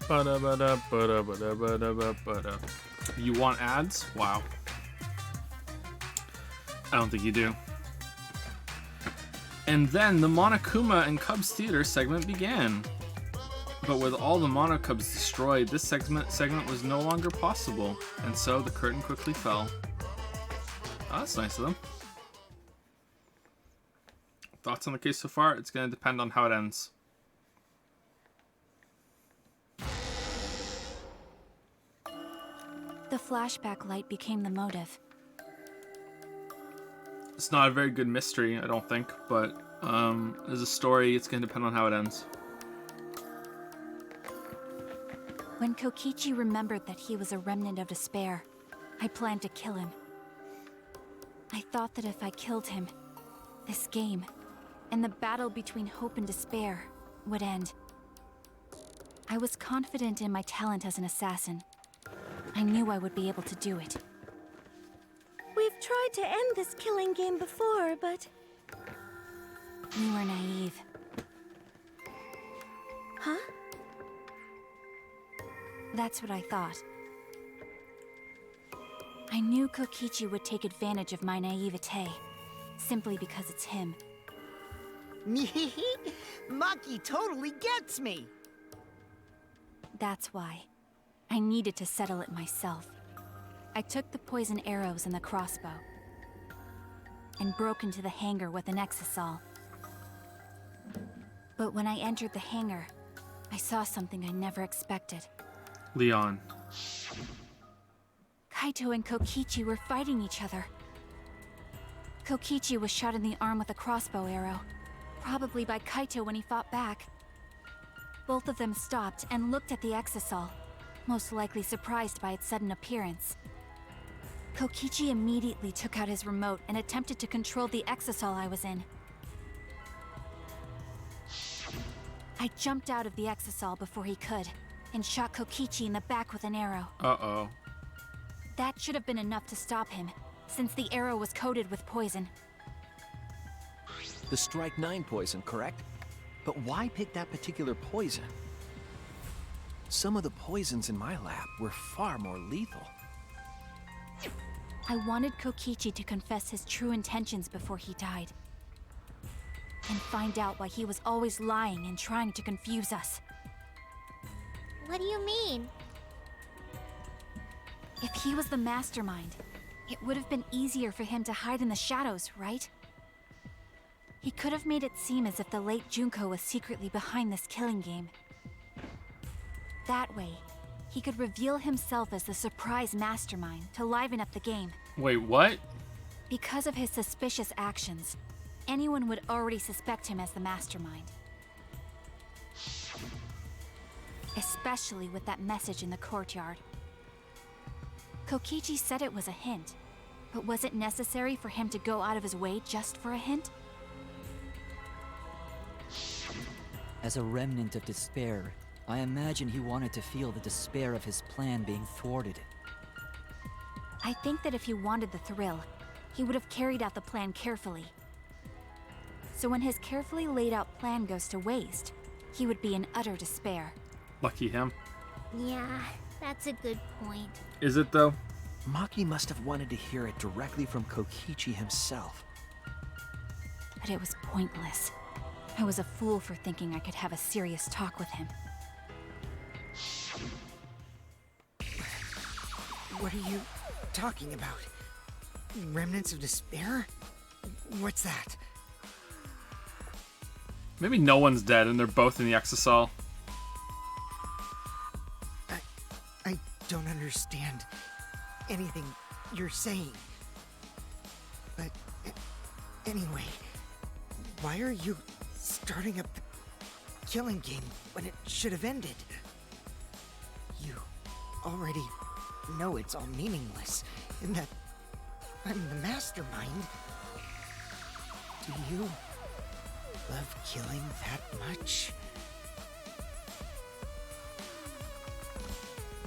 Speaker 1: Ba-da-ba-da-ba-da-ba-da-ba-da-ba-da. You want ads? Wow. I don't think you do. And then the Monokuma and Cubs Theater segment began. But with all the Monokubs destroyed, this segment was no longer possible, and so the curtain quickly fell. Oh, that's nice of them. Thoughts on the case so far? It's going to depend on how it ends.
Speaker 7: The flashback light became the motive.
Speaker 1: It's not a very good mystery, I don't think, but as a story, it's going to depend on how it ends.
Speaker 7: When Kokichi remembered that he was a remnant of despair, I planned to kill him. I thought that if I killed him, this game, and the battle between hope and despair, would end. I was confident in my talent as an assassin. I knew I would be able to do it.
Speaker 4: We've tried to end this killing game before, but...
Speaker 7: You were naive.
Speaker 4: Huh?
Speaker 7: That's what I thought. I knew Kokichi would take advantage of my naivete, simply because it's him.
Speaker 3: Maki totally gets me!
Speaker 7: That's why. I needed to settle it myself. I took the poison arrows and the crossbow, and broke into the hangar with an exisal. But when I entered the hangar, I saw something I never expected.
Speaker 1: Leon.
Speaker 7: Kaito and Kokichi were fighting each other. Kokichi was shot in the arm with a crossbow arrow, probably by Kaito when he fought back. Both of them stopped and looked at the exisal, most likely surprised by its sudden appearance. Kokichi immediately took out his remote and attempted to control the exisal I was in. I jumped out of the exisal before he could, and shot Kokichi in the back with an arrow.
Speaker 1: Uh-oh.
Speaker 7: That should have been enough to stop him, since the arrow was coated with poison.
Speaker 9: The Strike 9 poison, correct? But why pick that particular poison? Some of the poisons in my lab were far more lethal.
Speaker 7: I wanted Kokichi to confess his true intentions before he died. And find out why he was always lying and trying to confuse us.
Speaker 6: What do you mean?
Speaker 7: If he was the mastermind, it would have been easier for him to hide in the shadows, right? He could have made it seem as if the late Junko was secretly behind this killing game. That way, he could reveal himself as the surprise mastermind to liven up the game.
Speaker 1: Wait, what?
Speaker 7: Because of his suspicious actions, anyone would already suspect him as the mastermind. Especially with that message in the courtyard. Kokichi said it was a hint, but was it necessary for him to go out of his way just for a hint?
Speaker 2: As a remnant of despair, I imagine he wanted to feel the despair of his plan being thwarted.
Speaker 7: I think that if he wanted the thrill, he would have carried out the plan carefully. So when his carefully laid out plan goes to waste, he would be in utter despair.
Speaker 1: Lucky him.
Speaker 6: Yeah, that's a good point.
Speaker 1: Is it, though?
Speaker 9: Maki must have wanted to hear it directly from Kokichi himself.
Speaker 7: But it was pointless. I was a fool for thinking I could have a serious talk with him.
Speaker 3: What are you talking about? Remnants of despair? What's that?
Speaker 1: Maybe no one's dead and they're both in the exisal.
Speaker 3: I don't understand anything you're saying. But anyway, why are you starting up the killing game when it should have ended? You already know it's all meaningless, and that I'm the mastermind. Do you love killing that much?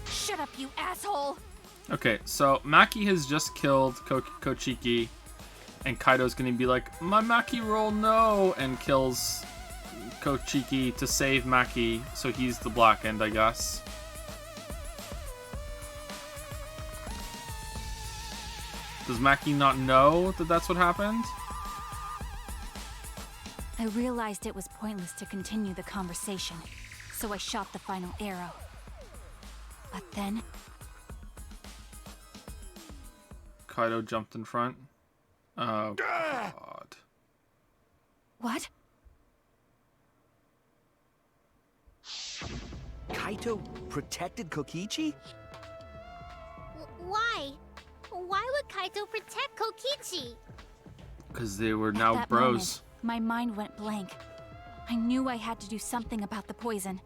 Speaker 7: Shut up, you asshole!
Speaker 1: Okay, so Maki has just killed Kochiki, and Kaito's gonna be like, my Maki roll, no, and kills Kochiki to save Maki, so he's the blackened, I guess. Does Maki not know that that's what happened?
Speaker 7: I realized it was pointless to continue the conversation, so I shot the final arrow. But then...
Speaker 1: Kaido jumped in front. Oh, God.
Speaker 7: What?
Speaker 9: Kaito protected Kokichi?
Speaker 6: Why? Why would Kaito protect Kokichi?
Speaker 1: Because they were
Speaker 7: At
Speaker 1: now
Speaker 7: that
Speaker 1: bros.
Speaker 7: moment, my mind went blank. I knew I had to do something about the poison.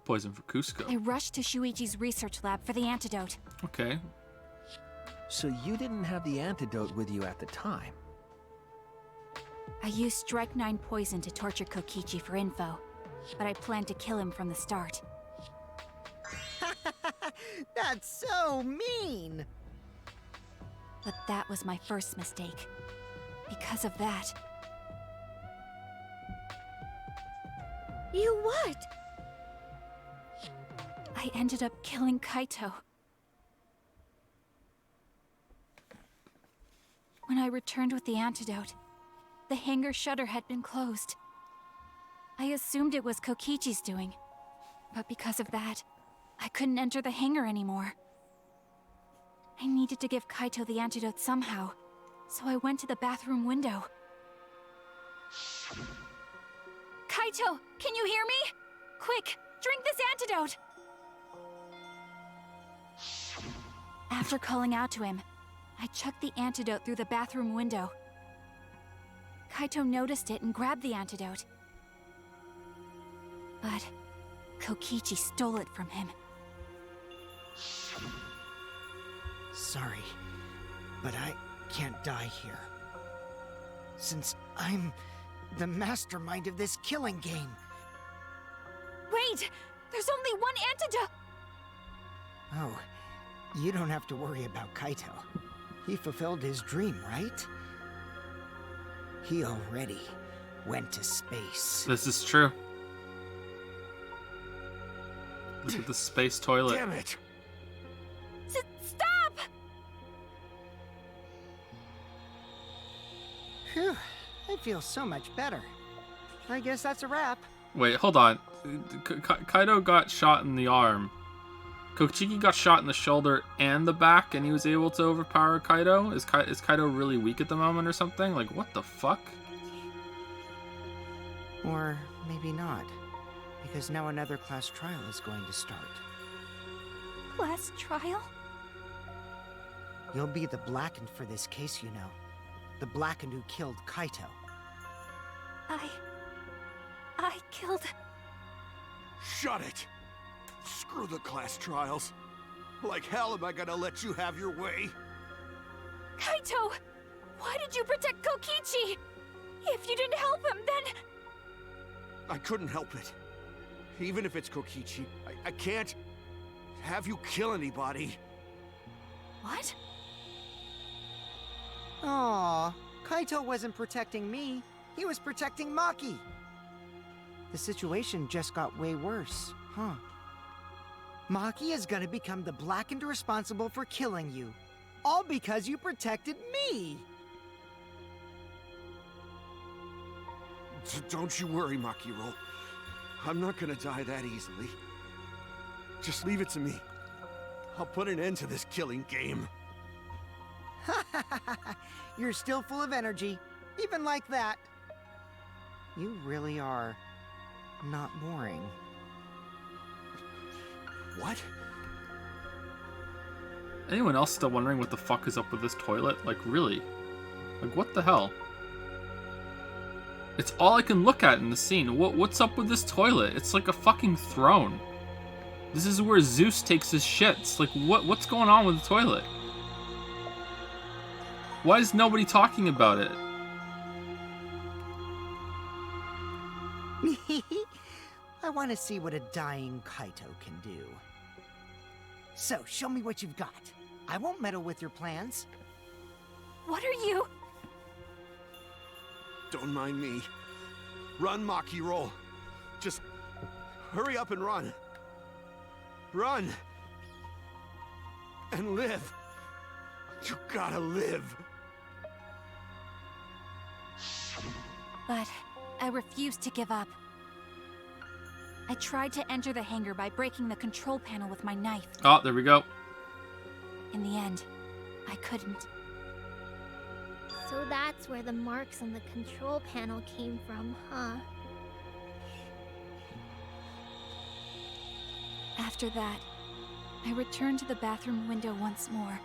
Speaker 1: Poison for Cusco.
Speaker 7: I rushed to Shuichi's research lab for the antidote.
Speaker 1: Okay.
Speaker 9: So you didn't have the antidote with you at the time?
Speaker 7: I used Strike 9 poison to torture Kokichi for info, but I planned to kill him from the start.
Speaker 3: That's so mean!
Speaker 7: But that was my first mistake. Because of that,
Speaker 4: You what?
Speaker 7: I ended up killing Kaito. When I returned with the antidote, the hangar shutter had been closed. I assumed it was Kokichi's doing, but because of that, I couldn't enter the hangar anymore. I needed to give Kaito the antidote somehow, so I went to the bathroom window. Kaito, can you hear me? Quick, drink this antidote! After calling out to him, I chucked the antidote through the bathroom window. Kaito noticed it and grabbed the antidote. But Kokichi stole it from him.
Speaker 3: Sorry, but I can't die here. Since I'm the mastermind of this killing game.
Speaker 7: Wait! There's only one antidote!
Speaker 3: Oh, you don't have to worry about Kaito. He fulfilled his dream, right? He already went to space.
Speaker 1: This is true. Look at the space toilet.
Speaker 8: Damn it!
Speaker 7: Stop!
Speaker 3: Phew, I feel so much better. I guess that's a wrap.
Speaker 1: Wait, hold on. Kaido got shot in the arm. Kochiki got shot in the shoulder and the back, and he was able to overpower Kaido? Is Kaido really weak at the moment or something? Like, what the fuck?
Speaker 3: Or maybe not. Because now another class trial is going to start.
Speaker 7: Last trial?
Speaker 3: You'll be the Blackened for this case, you know. The Blackened who killed Kaito.
Speaker 7: I killed...
Speaker 8: Shut it! Screw the class trials. Like hell am I gonna let you have your way?
Speaker 7: Kaito! Why did you protect Kokichi? If you didn't help him, then...
Speaker 8: I couldn't help it. Even if it's Kokichi, I can't have you kill anybody.
Speaker 7: What?
Speaker 3: Aww, Kaito wasn't protecting me. He was protecting Maki. The situation just got way worse, huh? Maki is gonna become the Blackened responsible for killing you. All because you protected me!
Speaker 8: Don't you worry, Makiro. I'm not gonna die that easily. Just leave it to me. I'll put an end to this killing game.
Speaker 3: You're still full of energy, even like that. You really are not boring.
Speaker 8: What?
Speaker 1: Anyone else still wondering what the fuck is up with this toilet? Like, really? Like, what the hell? It's all I can look at in the scene. What's up with this toilet? It's like a fucking throne. This is where Zeus takes his shits. Like, what's going on with the toilet? Why is nobody talking about it?
Speaker 3: I want to see what a dying Kaito can do. So, show me what you've got. I won't meddle with your plans.
Speaker 7: What are you...
Speaker 8: Don't mind me. Run, Makiro. Just hurry up and run. Run. And live. You gotta live.
Speaker 7: But I refused to give up. I tried to enter the hangar by breaking the control panel with my knife.
Speaker 1: Oh, there we go.
Speaker 7: In the end, I couldn't.
Speaker 6: So that's where the marks on the control panel came from, huh?
Speaker 7: After that, I returned to the bathroom window once more,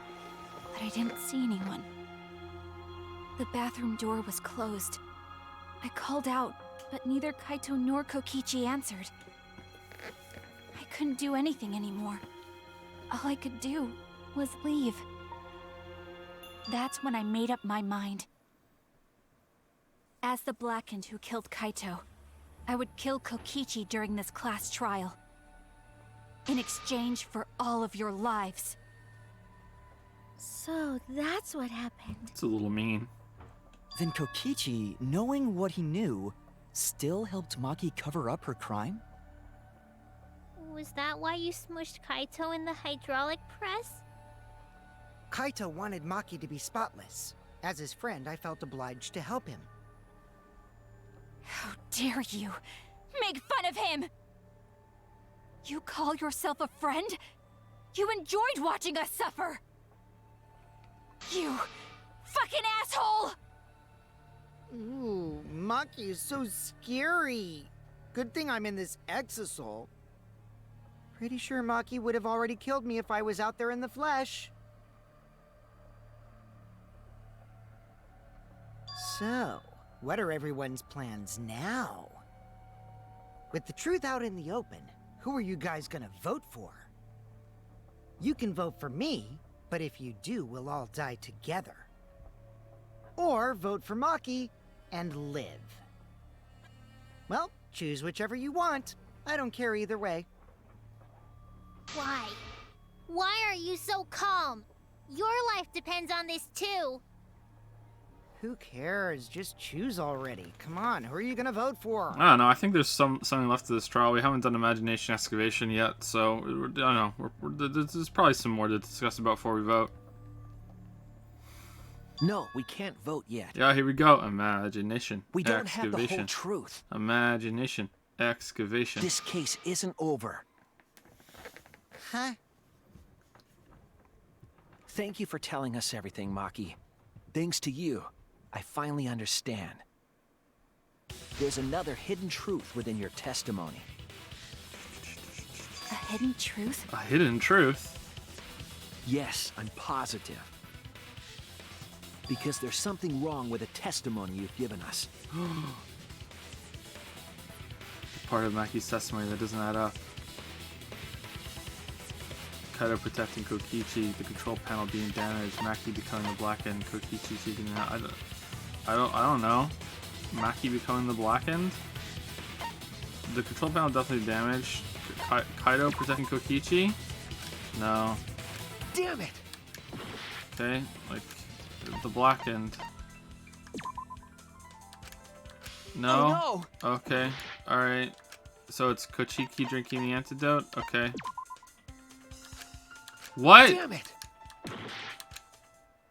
Speaker 7: but I didn't see anyone. The bathroom door was closed. I called out, but neither Kaito nor Kokichi answered. I couldn't do anything anymore. All I could do was leave. That's when I made up my mind. As the Blackened who killed Kaito, I would kill Kokichi during this class trial. In exchange for all of your lives.
Speaker 4: So that's what happened.
Speaker 1: It's a little mean.
Speaker 2: Then Kokichi, knowing what he knew, still helped Maki cover up her crime?
Speaker 6: Was that why you smushed Kaito in the hydraulic press?
Speaker 3: Kaito wanted Maki to be spotless. As his friend, I felt obliged to help him.
Speaker 7: How dare you make fun of him! You call yourself a friend? You enjoyed watching us suffer! You fucking asshole!
Speaker 3: Ooh, Maki is so scary. Good thing I'm in this exosol. Pretty sure Maki would have already killed me if I was out there in the flesh. So, what are everyone's plans now? With the truth out in the open, who are you guys gonna vote for? You can vote for me, but if you do, we'll all die together. Or vote for Maki and live. Well, choose whichever you want. I don't care either way.
Speaker 6: Why? Why are you so calm? Your life depends on this too.
Speaker 3: Who cares? Just choose already. Come on, who are you gonna vote for?
Speaker 1: I don't know. I think there's something left to this trial. We haven't done imagination excavation yet, so I don't know. There's probably some more to discuss about before we vote.
Speaker 9: No, we can't vote yet.
Speaker 1: Yeah, here we go. Imagination.
Speaker 9: We don't have the whole
Speaker 1: excavation.
Speaker 9: truth.
Speaker 1: Imagination. Excavation.
Speaker 9: This case isn't over.
Speaker 3: Huh?
Speaker 9: Thank you for telling us everything, Maki. Thanks to you, I finally understand. There's another hidden truth within your testimony.
Speaker 7: A hidden truth?
Speaker 1: A hidden truth?
Speaker 9: Yes, I'm positive. Because there's something wrong with the testimony you've given us.
Speaker 1: Part of Maki's testimony that doesn't add up. Kaito protecting Kokichi, the control panel being damaged, Maki becoming the Blackened, Kokichi shooting out. I don't know. Maki becoming the Blackened? The control panel definitely damaged. Kaito protecting Kokichi? No.
Speaker 9: Damn it!
Speaker 1: Okay, like the Blackened. No.
Speaker 9: Oh no!
Speaker 1: Okay. Alright. So it's Kokichi drinking the antidote? Okay. What?
Speaker 9: Damn it!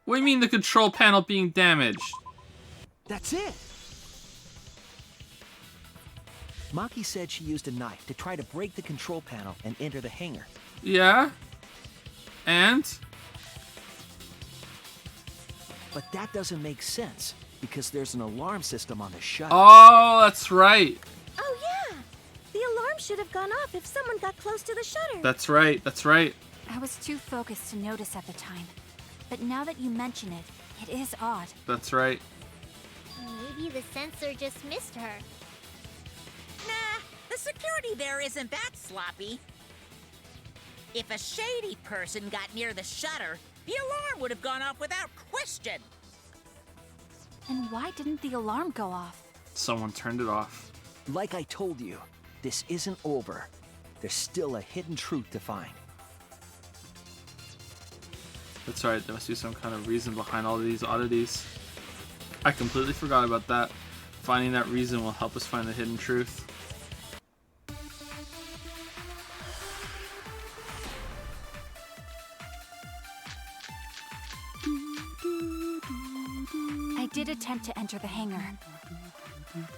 Speaker 1: What do you mean the control panel being damaged?
Speaker 9: That's it! Maki said she used a knife to try to break the control panel and enter the hangar.
Speaker 1: Yeah? And?
Speaker 9: But that doesn't make sense, because there's an alarm system on the shutter.
Speaker 1: Oh, that's right.
Speaker 4: Oh yeah! The alarm should have gone off if someone got close to the shutter.
Speaker 1: That's right. That's right.
Speaker 7: I was too focused to notice at the time. But now that you mention it, it is odd.
Speaker 1: That's right.
Speaker 6: Maybe the sensor just missed her.
Speaker 5: Nah, the security there isn't that sloppy. If a shady person got near the shutter, the alarm would have gone off without question.
Speaker 7: Then why didn't the alarm go off?
Speaker 1: Someone turned it off.
Speaker 9: Like I told you, this isn't over. There's still a hidden truth to find.
Speaker 1: That's right. There must be some kind of reason behind all of these oddities. I completely forgot about that. Finding that reason will help us find the hidden truth.
Speaker 7: attempt to enter the hangar.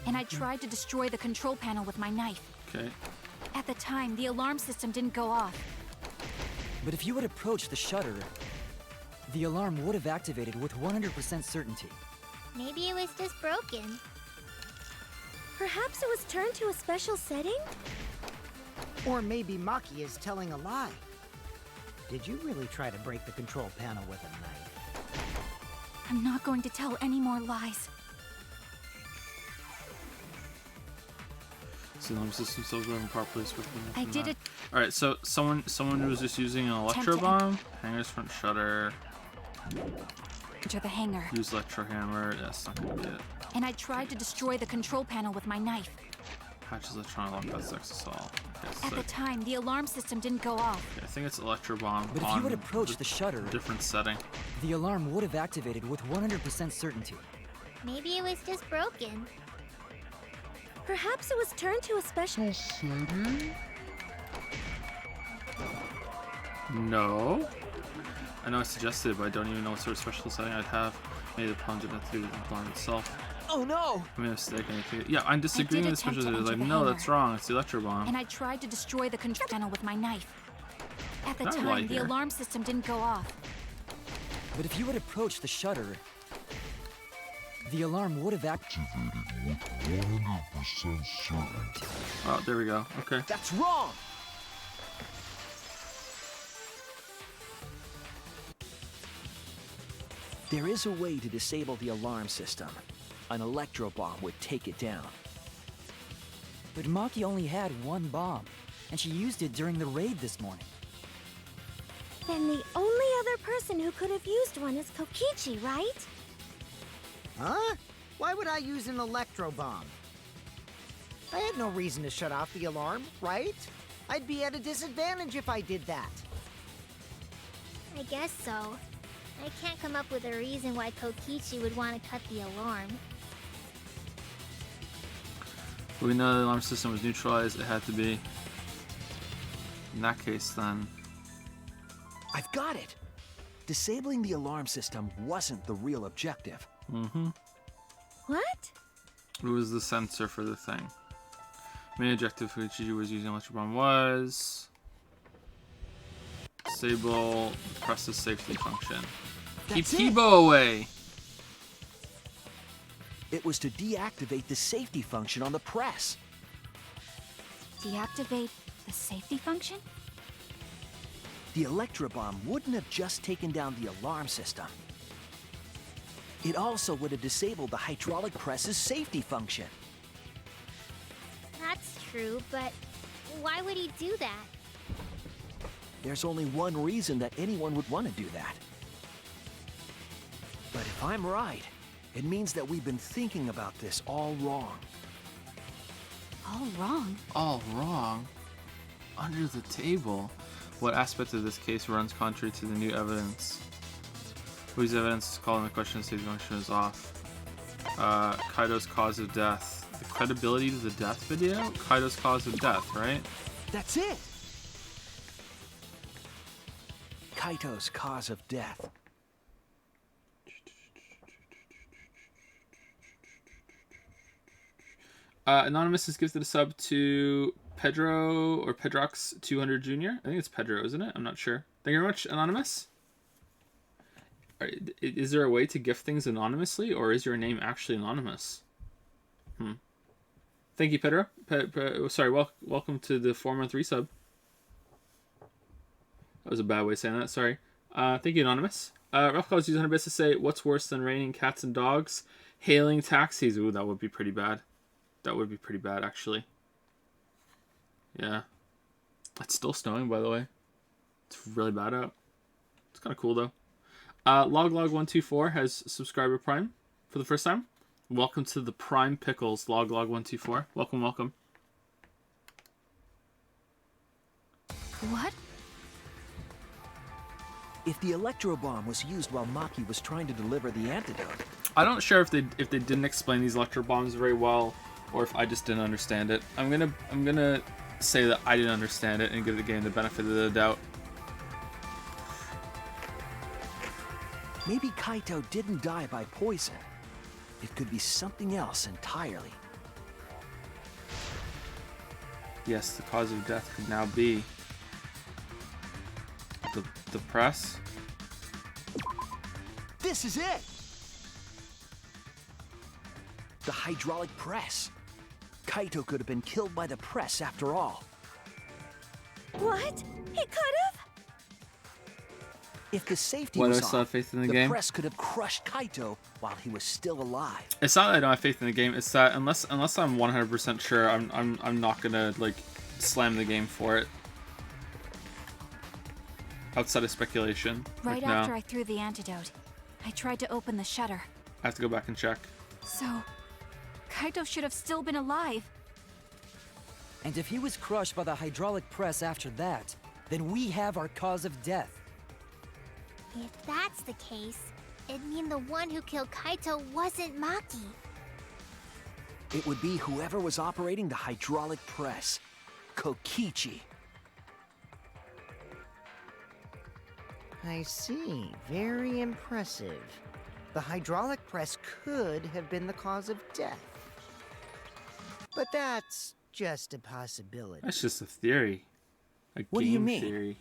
Speaker 7: And I tried to destroy the control panel with my knife.
Speaker 1: Okay.
Speaker 7: At the time, the alarm system didn't go off.
Speaker 2: But if you had approached the shutter, the alarm would have activated with 100% certainty.
Speaker 6: Maybe it was just broken.
Speaker 4: Perhaps it was turned to a special setting?
Speaker 3: Or maybe Maki is telling a lie. Did you really try to break the control panel with a knife?
Speaker 7: I'm not going to tell any more lies.
Speaker 1: So the alarm system still going properly swiftly.
Speaker 7: I did it.
Speaker 1: All right, so someone who was just using an electro bomb, hangar's front shutter,
Speaker 7: Enter the hangar.
Speaker 1: use electro hammer. That's not gonna be it.
Speaker 7: And I tried to destroy the control panel with my knife.
Speaker 1: Patches electronic lock. That's Exasol. Okay,
Speaker 7: At the time, the alarm system didn't go off.
Speaker 1: I think it's electro bomb.
Speaker 2: But if you had approached the shutter,
Speaker 1: different setting.
Speaker 2: the alarm would have activated with 100% certainty.
Speaker 6: Maybe it was just broken.
Speaker 4: Perhaps it was turned to a special
Speaker 10: setting?
Speaker 1: No. I know I suggested it, but I don't even know what sort of special setting I'd have. Maybe the pawn didn't do the alarm itself.
Speaker 9: Oh no!
Speaker 1: I made a mistake. Yeah, I'm disagreeing with the special setting. Like, no, that's wrong. It's the electro bomb.
Speaker 7: And I tried to destroy the control panel with my knife. At the
Speaker 1: Not
Speaker 7: time,
Speaker 1: right
Speaker 7: the
Speaker 1: here.
Speaker 7: alarm system didn't go off.
Speaker 2: But if you had approached the shutter, the alarm would have activated.
Speaker 10: Activated with 100% certainty.
Speaker 1: Oh, there we go. Okay.
Speaker 9: That's wrong! There is a way to disable the alarm system. An electro bomb would take it down.
Speaker 2: But Maki only had one bomb, and she used it during the raid this morning.
Speaker 4: Then the only other person who could have used one is Kokichi, right?
Speaker 3: Huh? Why would I use an electro bomb? I had no reason to shut off the alarm, right? I'd be at a disadvantage if I did that.
Speaker 6: I guess so. I can't come up with a reason why Kokichi would want to cut the alarm.
Speaker 1: We know the alarm system was neutralized. It had to be. In that case, then.
Speaker 9: I've got it! Disabling the alarm system wasn't the real objective.
Speaker 1: Mm-hmm.
Speaker 4: What?
Speaker 1: It was the sensor for the thing. Main objective Fujichi was using electro bomb was disable the press's safety function. Keep
Speaker 9: That's it.
Speaker 1: Tebow away.
Speaker 9: It was to deactivate the safety function on the press.
Speaker 7: Deactivate the safety function?
Speaker 9: The electro bomb wouldn't have just taken down the alarm system. It also would have disabled the hydraulic press's safety function.
Speaker 6: That's true, but why would he do that?
Speaker 9: There's only one reason that anyone would want to do that. But if I'm right, it means that we've been thinking about this all wrong.
Speaker 7: All wrong.
Speaker 1: All wrong. Under the table. What aspect of this case runs contrary to the new evidence? Whose evidence is calling the question of safety function is off? Kaido's cause of death. The credibility to the death video? Kaido's cause of death, right?
Speaker 9: That's it! Kaito's cause of death.
Speaker 1: Anonymous has gifted a sub to Pedro or Pedrox 200 Jr. I think it's Pedro, isn't it? I'm not sure. Thank you very much, Anonymous. Is there a way to gift things anonymously, or is your name actually anonymous? Thank you, Pedro. Sorry, welcome to the 4-month resub. That was a bad way of saying that. Sorry. Thank you, Anonymous. Rough Calls using 100 bits to say, what's worse than raining cats and dogs? Hailing taxis. Ooh, that would be pretty bad. That would be pretty bad, actually. Yeah. It's still snowing, by the way. It's really bad out. It's kind of cool, though. Loglog124 has subscriber Prime for the first time. Welcome to the Prime Pickles, Loglog124. Welcome, welcome.
Speaker 7: What?
Speaker 9: If the electro bomb was used while Maki was trying to deliver the antidote,
Speaker 1: I'm not sure if they didn't explain these electro bombs very well, or if I just didn't understand it. I'm gonna say that I didn't understand it and give the game the benefit of the doubt.
Speaker 9: maybe Kaito didn't die by poison. it could be something else entirely.
Speaker 1: Yes, the cause of death could now be the press.
Speaker 9: This is it! The hydraulic press. Kaito could have been killed by the press after all.
Speaker 4: What? He could have?
Speaker 9: If the safety
Speaker 1: Why do
Speaker 9: was
Speaker 1: I still have
Speaker 9: off,
Speaker 1: faith in the
Speaker 9: the
Speaker 1: game?
Speaker 9: press could have crushed Kaito while he was still alive.
Speaker 1: It's not that I don't have faith in the game. It's that unless I'm 100% sure, I'm not gonna like slam the game for it. Outside of speculation.
Speaker 7: Right
Speaker 1: like,
Speaker 7: after
Speaker 1: no.
Speaker 7: I threw the antidote, I tried to open the shutter.
Speaker 1: I have to go back and check.
Speaker 7: So, Kaito should have still been alive.
Speaker 2: And if he was crushed by the hydraulic press after that, then we have our cause of death.
Speaker 6: If that's the case, it'd mean the one who killed Kaito wasn't Maki.
Speaker 9: It would be whoever was operating the hydraulic press. Kokichi.
Speaker 3: I see. Very impressive. The hydraulic press could have been the cause of death. But that's just a possibility.
Speaker 1: That's just a theory. A
Speaker 9: What do you
Speaker 1: game
Speaker 9: mean?
Speaker 1: theory.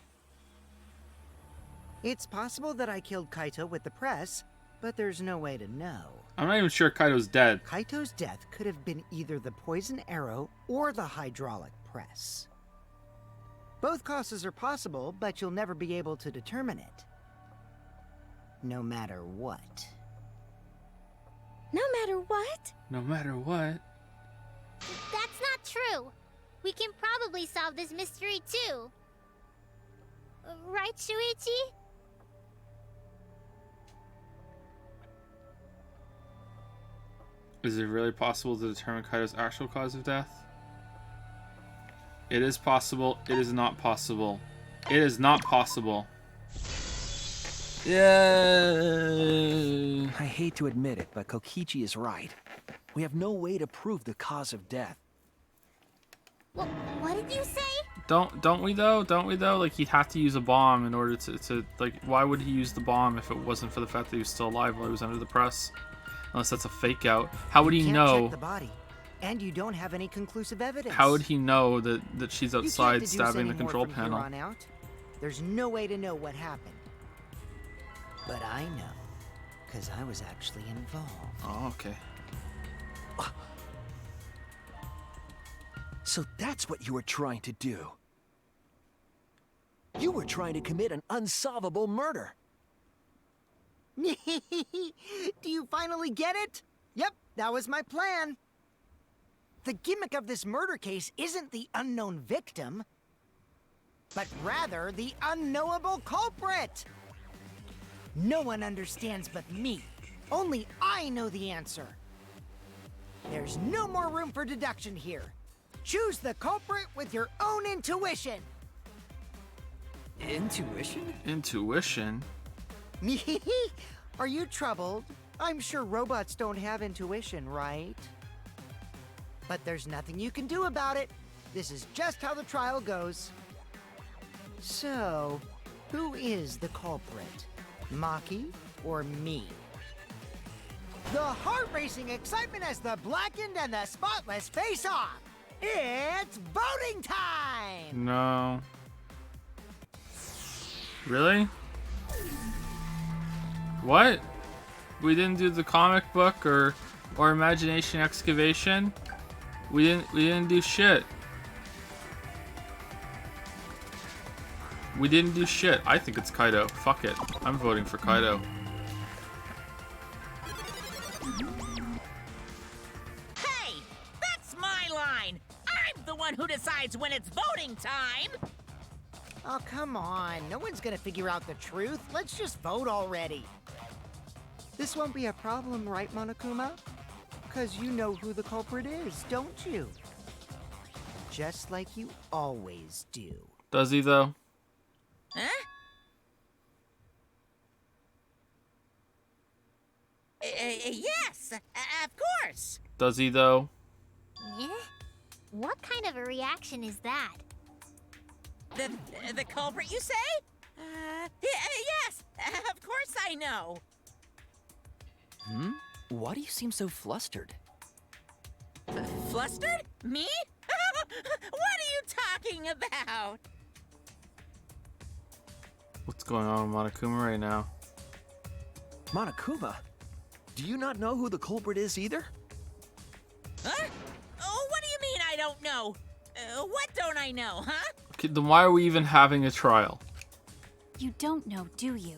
Speaker 3: It's possible that I killed Kaito with the press, but there's no way to know.
Speaker 1: I'm not even sure Kaito's dead.
Speaker 3: Kaito's death could have been either the poison arrow or the hydraulic press. Both causes are possible, but you'll never be able to determine it. No matter what.
Speaker 4: No matter what?
Speaker 1: No matter what.
Speaker 6: That's not true. We can probably solve this mystery too. Right, Shuichi?
Speaker 1: Is it really possible to determine Kaito's actual cause of death? It is possible. It is not possible. It is not possible. Yeah.
Speaker 9: I hate to admit it, but Kokichi is right. We have no way to prove the cause of death.
Speaker 6: Well, what did you say?
Speaker 1: Don't we though? Don't we though? Like he'd have to use a bomb in order to like. Why would he use the bomb if it wasn't for the fact that he was still alive while he was under the press? Unless that's a fake out. How would he
Speaker 3: Can't
Speaker 1: know?
Speaker 3: check the body, and you don't have any conclusive evidence.
Speaker 1: How would he know that she's
Speaker 3: You can't
Speaker 1: outside
Speaker 3: deduce
Speaker 1: stabbing
Speaker 3: any
Speaker 1: the
Speaker 3: more
Speaker 1: control
Speaker 3: from here
Speaker 1: panel?
Speaker 3: on out. There's no way to know what happened. But I know, because I was actually involved.
Speaker 1: Oh, okay.
Speaker 9: So that's what you were trying to do. You were trying to commit an unsolvable murder.
Speaker 3: Do you finally get it? Yep, that was my plan. The gimmick of this murder case isn't the unknown victim, but rather the unknowable culprit. No one understands but me. Only I know the answer. There's no more room for deduction here. Choose the culprit with your own intuition.
Speaker 2: Intuition?
Speaker 1: Intuition?
Speaker 3: Are you troubled? I'm sure robots don't have intuition, right? But there's nothing you can do about it. This is just how the trial goes. So, who is the culprit? Maki or me? The heart-racing excitement as the blackened and the spotless face off. It's voting time!
Speaker 1: No. Really? What? We didn't do the comic book or imagination excavation? We didn't do shit. We didn't do shit. I think it's Kaito. Fuck it. I'm voting for Kaito.
Speaker 5: Hey, that's my line. I'm the one who decides when it's voting time.
Speaker 3: Oh, come on. No one's gonna figure out the truth. Let's just vote already. This won't be a problem, right, Monokuma? Because you know who the culprit is, don't you? Just like you always do.
Speaker 1: Does he though?
Speaker 5: Huh? Yes, of course.
Speaker 1: Does he though?
Speaker 6: Yeah? What kind of a reaction is that?
Speaker 5: The culprit, you say? Yes, of course I know.
Speaker 2: Why do you seem so flustered?
Speaker 5: Flustered? Me? What are you talking about?
Speaker 1: What's going on with Monokuma right now?
Speaker 9: Monokuma? Do you not know who the culprit is either?
Speaker 5: Huh? Oh, what do you mean I don't know? What don't I know, huh?
Speaker 1: Okay, then why are we even having a trial?
Speaker 7: You don't know, do you?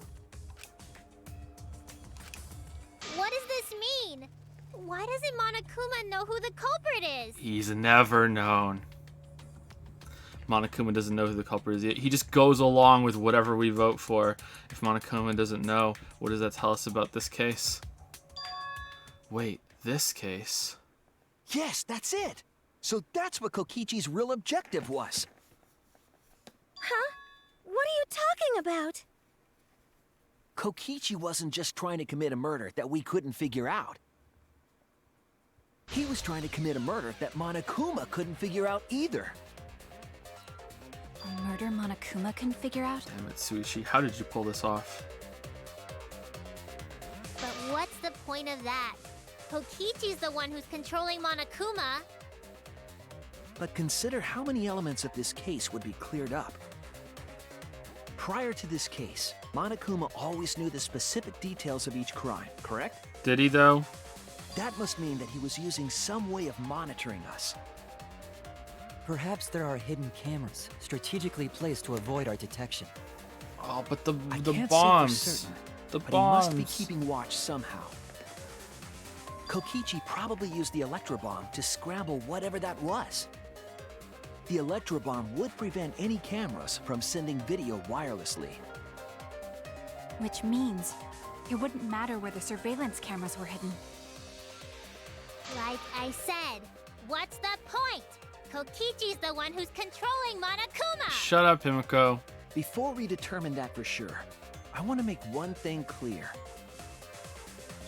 Speaker 6: What does this mean? Why doesn't Monokuma know who the culprit is?
Speaker 1: He's never known. Monokuma doesn't know who the culprit is. He just goes along with whatever we vote for. If Monokuma doesn't know, what does that tell us about this case? Wait, this case?
Speaker 9: Yes, that's it. So that's what Kokichi's real objective was.
Speaker 4: Huh? What are you talking about?
Speaker 9: Kokichi wasn't just trying to commit a murder that we couldn't figure out. He was trying to commit a murder that Monokuma couldn't figure out either.
Speaker 7: A murder Monokuma can figure out?
Speaker 1: Damn it, Suichi. How did you pull this off?
Speaker 6: But what's the point of that? Kokichi's the one who's controlling Monokuma.
Speaker 9: But consider how many elements of this case would be cleared up. Prior to this case, Monokuma always knew the specific details of each crime, correct?
Speaker 1: Did he, though?
Speaker 9: That must mean that he was using some way of monitoring us.
Speaker 2: Perhaps there are hidden cameras strategically placed to avoid our detection.
Speaker 1: Oh, but the
Speaker 9: I can't say for
Speaker 1: bombs.
Speaker 9: certain,
Speaker 1: The
Speaker 9: but
Speaker 1: bombs.
Speaker 9: he must be keeping watch somehow. Kokichi probably used the electrobomb to scramble whatever that was. The electrobomb would prevent any cameras from sending video wirelessly.
Speaker 7: Which means it wouldn't matter where the surveillance cameras were hidden.
Speaker 6: Like I said, what's the point? Kokichi's the one who's controlling Monokuma!
Speaker 1: Shut up, Himiko.
Speaker 9: Before we determine that for sure, I want to make one thing clear.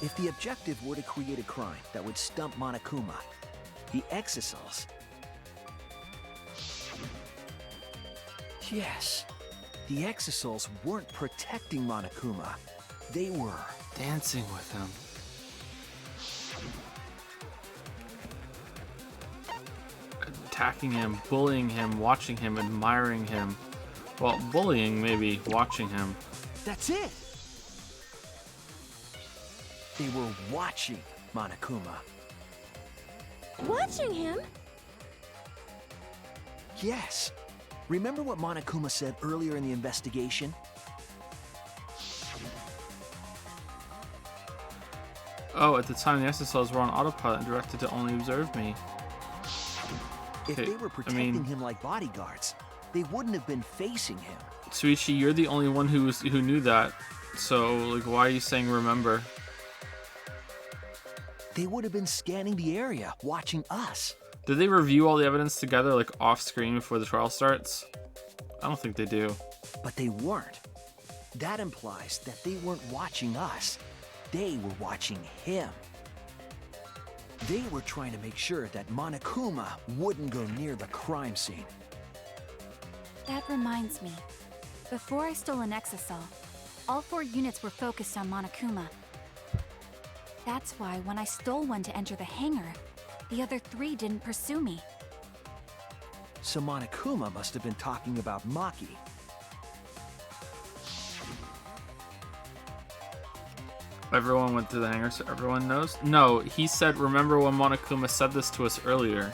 Speaker 9: If the objective were to create a crime that would stump Monokuma, the Exisals... Yes, the Exisals weren't protecting Monokuma. They were
Speaker 1: Dancing with him. Attacking him, bullying him, watching him, admiring him. Well, bullying, maybe. Watching him.
Speaker 9: That's it! They were watching Monokuma.
Speaker 4: Watching him?
Speaker 9: Yes. Remember what Monokuma said earlier in the investigation?
Speaker 1: Oh, at the time, the SSLs were on autopilot and directed to only observe me.
Speaker 9: If
Speaker 1: Okay,
Speaker 9: they were protecting him like bodyguards, they wouldn't have been facing him.
Speaker 1: Suichi, you're the only one who knew that. So, like, why are you saying remember?
Speaker 9: They would have been scanning the area, watching us.
Speaker 1: Did they review all the evidence together, like, off-screen before the trial starts? I don't think they do.
Speaker 9: But they weren't. That implies that they weren't watching us. They were watching him. They were trying to make sure that Monokuma wouldn't go near the crime scene.
Speaker 7: That reminds me. Before I stole an Exisal, all 4 units were focused on Monokuma. That's why when I stole one to enter the hangar, the other 3 didn't pursue me.
Speaker 9: So Monokuma must have been talking about Maki.
Speaker 1: Everyone went to the hangar, so everyone knows? No, he said, remember when Monokuma said this to us earlier.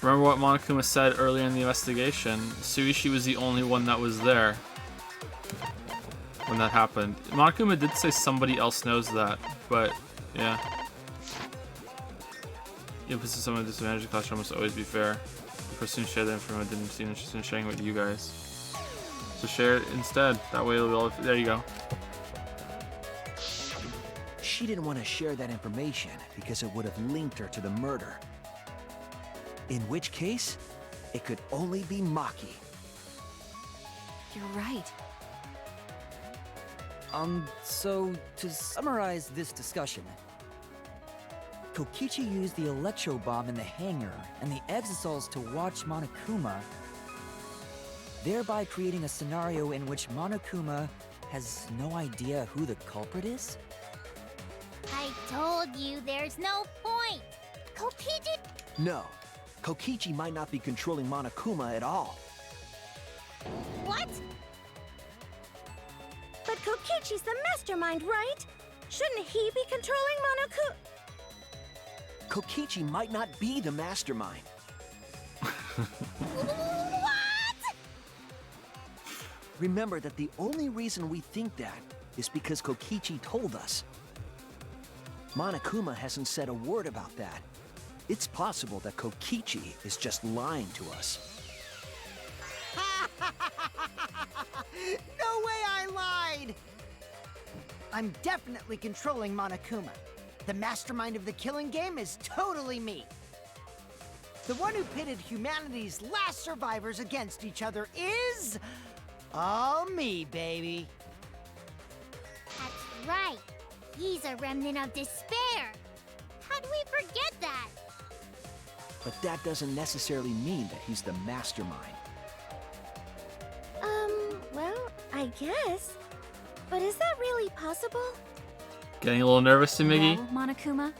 Speaker 1: Remember what Monokuma said earlier in the investigation? Suichi was the only one that was there when that happened. Monokuma did say somebody else knows that, but yeah. The emphasis on someone with disadvantage in the classroom must always be fair. The person who shared that information didn't seem interested in sharing it with you guys. So share it instead. That way it'll be all... There you go.
Speaker 9: She didn't want to share that information because it would have linked her to the murder. In which case, it could only be Maki.
Speaker 7: You're right.
Speaker 2: So to summarize this discussion, Kokichi used the electro bomb in the hangar and the Exisals to watch Monokuma, thereby creating a scenario in which Monokuma has no idea who the culprit is?
Speaker 6: I told you there's no point. Kokichi...
Speaker 9: No. Kokichi might not be controlling Monokuma at all.
Speaker 6: What?
Speaker 4: But Kokichi's the mastermind, right? Shouldn't he be controlling Monoku?
Speaker 9: Kokichi might not be the mastermind.
Speaker 6: What?
Speaker 9: Remember that the only reason we think that is because Kokichi told us. Monokuma hasn't said a word about that. It's possible that Kokichi is just lying to us.
Speaker 3: No way I lied! I'm definitely controlling Monokuma. The mastermind of the killing game is totally me. The one who pitted humanity's last survivors against each other is... all me, baby.
Speaker 6: That's right. He's a remnant of despair. How'd we forget that?
Speaker 9: But that doesn't necessarily mean that he's the mastermind.
Speaker 4: Well, I guess. But is that really possible?
Speaker 1: Getting a little nervous, Miggy?
Speaker 7: Well, Monokuma?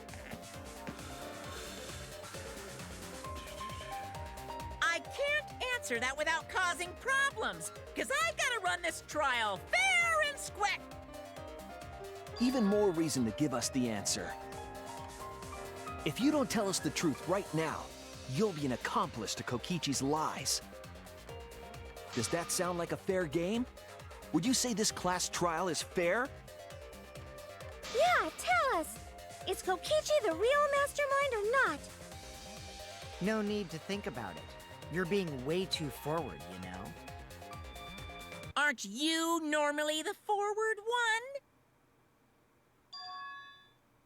Speaker 5: I can't answer that without causing problems, because I gotta run this trial fair and square.
Speaker 9: Even more reason to give us the answer. If you don't tell us the truth right now, you'll be an accomplice to Kokichi's lies. Does that sound like a fair game? Would you say this class trial is fair?
Speaker 4: Yeah, tell us. Is Kokichi the real mastermind or not?
Speaker 3: No need to think about it. You're being way too forward, you know?
Speaker 5: Aren't you normally the forward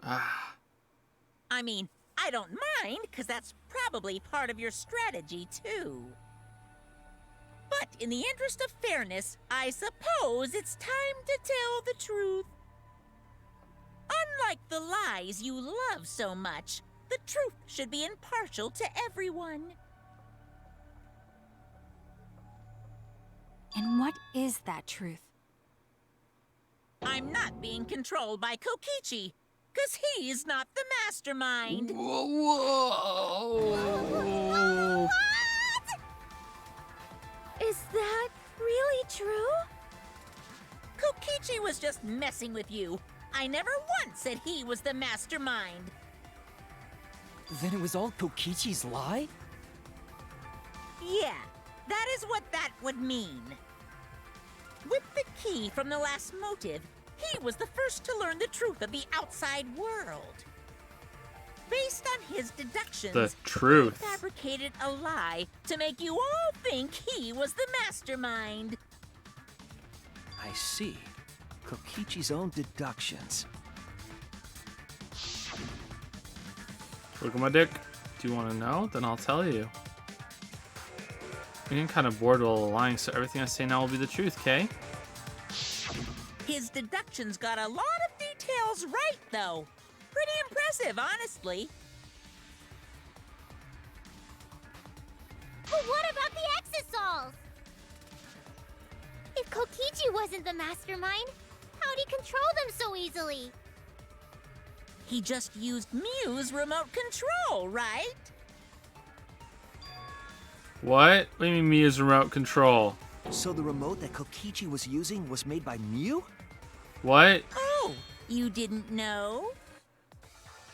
Speaker 5: one? I mean, I don't mind, because that's probably part of your strategy, too. But in the interest of fairness, I suppose it's time to tell the truth. Unlike the lies you love so much, the truth should be impartial to everyone.
Speaker 7: And what is that truth?
Speaker 5: I'm not being controlled by Kokichi, because he's not the mastermind.
Speaker 1: Whoa!
Speaker 4: Is that really true?
Speaker 5: Kokichi was just messing with you. I never once said he was the mastermind.
Speaker 2: Then it was all Kokichi's lie?
Speaker 5: Yeah, that is what that would mean. With the key from the last motive, he was the first to learn the truth of the outside world. Based on his deductions,
Speaker 1: The truth.
Speaker 5: he fabricated a lie to make you all think he was the mastermind.
Speaker 9: I see. Kokichi's own deductions.
Speaker 1: Look at my dick. Do you want to know? Then I'll tell you. I'm getting kind of bored while lying, so everything I say now will be the truth, Kay?
Speaker 5: His deductions got a lot of details right, though. Pretty impressive, honestly.
Speaker 6: But what about the Exosols? If Kokichi wasn't the mastermind, how'd he control them so easily?
Speaker 5: He just used Mew's remote control, right?
Speaker 1: What? What do you mean Mia's remote control?
Speaker 9: So the remote that Kokichi was using was made by Mew?
Speaker 1: What?
Speaker 5: Oh, you didn't know?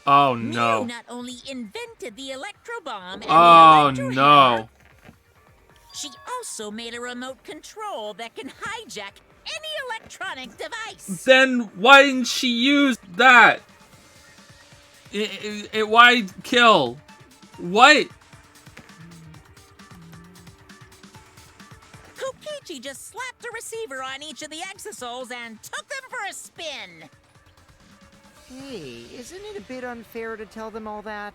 Speaker 1: Oh no.
Speaker 5: Mew not only invented the electro bomb and
Speaker 1: Oh
Speaker 5: the electro
Speaker 1: no.
Speaker 5: hammer, she also made a remote control that can hijack any electronic device.
Speaker 1: Then why didn't she use that? Why kill? What?
Speaker 5: Kokichi just slapped a receiver on each of the Exosols and took them for a spin.
Speaker 3: Hey, isn't it a bit unfair to tell them all that?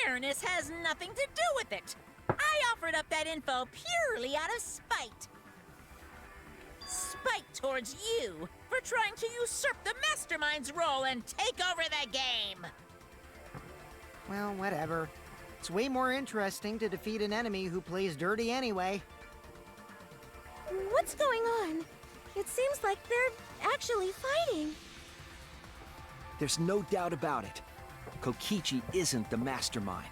Speaker 5: Fairness has nothing to do with it. I offered up that info purely out of spite. Spite towards you for trying to usurp the mastermind's role and take over the game.
Speaker 3: Well, whatever. It's way more interesting to defeat an enemy who plays dirty anyway.
Speaker 4: What's going on? It seems like they're actually fighting.
Speaker 9: There's no doubt about it. Kokichi isn't the mastermind.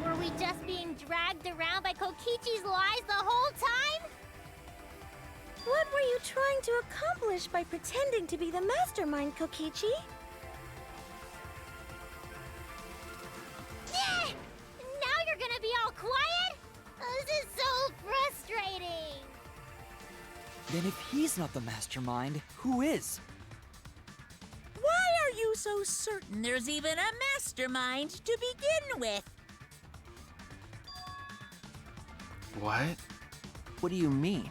Speaker 6: Were we just being dragged around by Kokichi's lies the whole time?
Speaker 4: What were you trying to accomplish by pretending to be the mastermind, Kokichi?
Speaker 6: Yeah! Now you're gonna be all quiet? This is so frustrating.
Speaker 2: Then if he's not the mastermind, who is?
Speaker 5: Why are you so certain there's even a mastermind to begin with?
Speaker 1: What?
Speaker 9: What do you mean?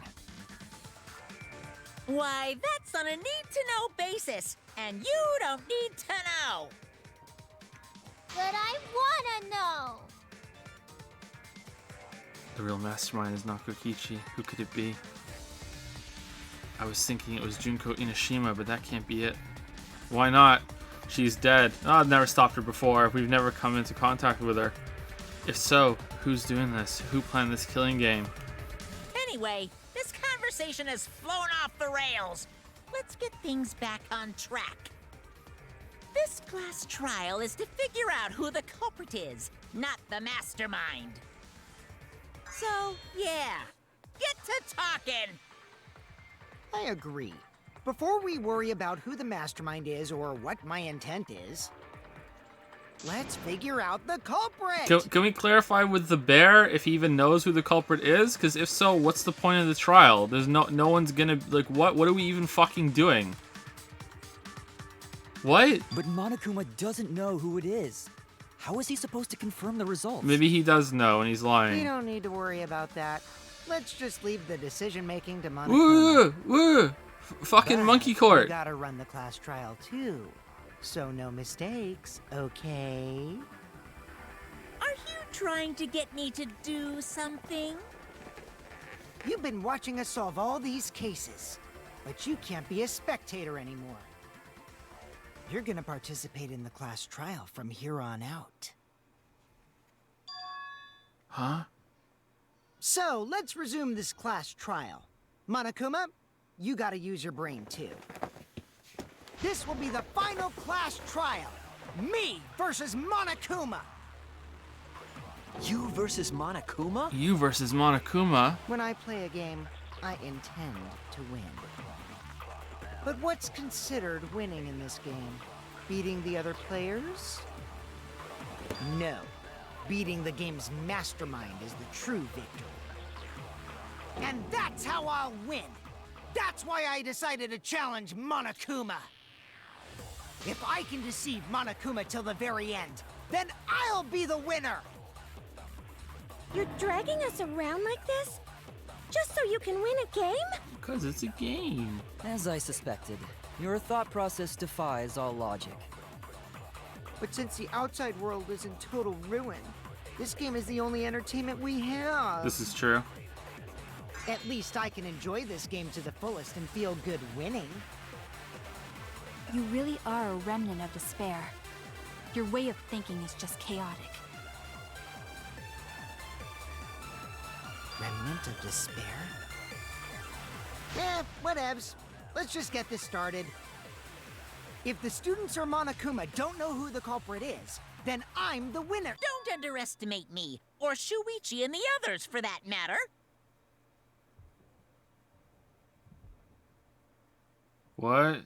Speaker 5: Why, that's on a need-to-know basis, and you don't need to know.
Speaker 6: But I wanna know.
Speaker 1: The real mastermind is not Kokichi. Who could it be? I was thinking it was Junko Inoshima, but that can't be it. Why not? She's dead. Oh, I've never stopped her before. We've never come into contact with her. If so, who's doing this? Who planned this killing game?
Speaker 5: Anyway, this conversation has flown off the rails. Let's get things back on track. This class trial is to figure out who the culprit is, not the mastermind. So, yeah, get to talking.
Speaker 3: I agree. Before we worry about who the mastermind is or what my intent is, let's figure out the culprit!
Speaker 1: Can we clarify with the bear if he even knows who the culprit is? Because if so, what's the point of the trial? There's no one's gonna, like, what are we even fucking doing? What?
Speaker 2: But Monokuma doesn't know who it is. How is he supposed to confirm the results?
Speaker 1: Maybe he does know and he's
Speaker 3: We
Speaker 1: lying.
Speaker 3: don't need to worry about that. Let's just leave the decision-making to Monokuma.
Speaker 1: Woo! Woo! Fucking
Speaker 3: But
Speaker 1: monkey
Speaker 3: we
Speaker 1: court.
Speaker 3: gotta run the class trial too. So no mistakes, okay?
Speaker 5: Are you trying to get me to do something?
Speaker 3: You've been watching us solve all these cases, but you can't be a spectator anymore. You're gonna participate in the class trial from here on out.
Speaker 1: Huh?
Speaker 3: So, let's resume this class trial. Monokuma, you gotta use your brain too. This will be the final class trial. Me versus Monokuma.
Speaker 9: You versus Monokuma?
Speaker 1: You versus Monokuma.
Speaker 3: When I play a game, I intend to win. But what's considered winning in this game? Beating the other players? No. Beating the game's mastermind is the true victory. And that's how I'll win! That's why I decided to challenge Monokuma! If I can deceive Monokuma till the very end, then I'll be the winner!
Speaker 4: You're dragging us around like this? Just so you can win a game?
Speaker 1: Because it's a game.
Speaker 2: As I suspected, your thought process defies all logic.
Speaker 3: But since the outside world is in total ruin, this game is the only entertainment we have.
Speaker 1: This is true.
Speaker 3: At least I can enjoy this game to the fullest and feel good winning.
Speaker 7: You really are a remnant of despair. Your way of thinking is just chaotic.
Speaker 3: Remnant of despair? Whatevs. Let's just get this started. If the students or Monokuma don't know who the culprit is, then I'm the winner.
Speaker 5: Don't underestimate me, or Shuichi and the others for that matter.
Speaker 1: What?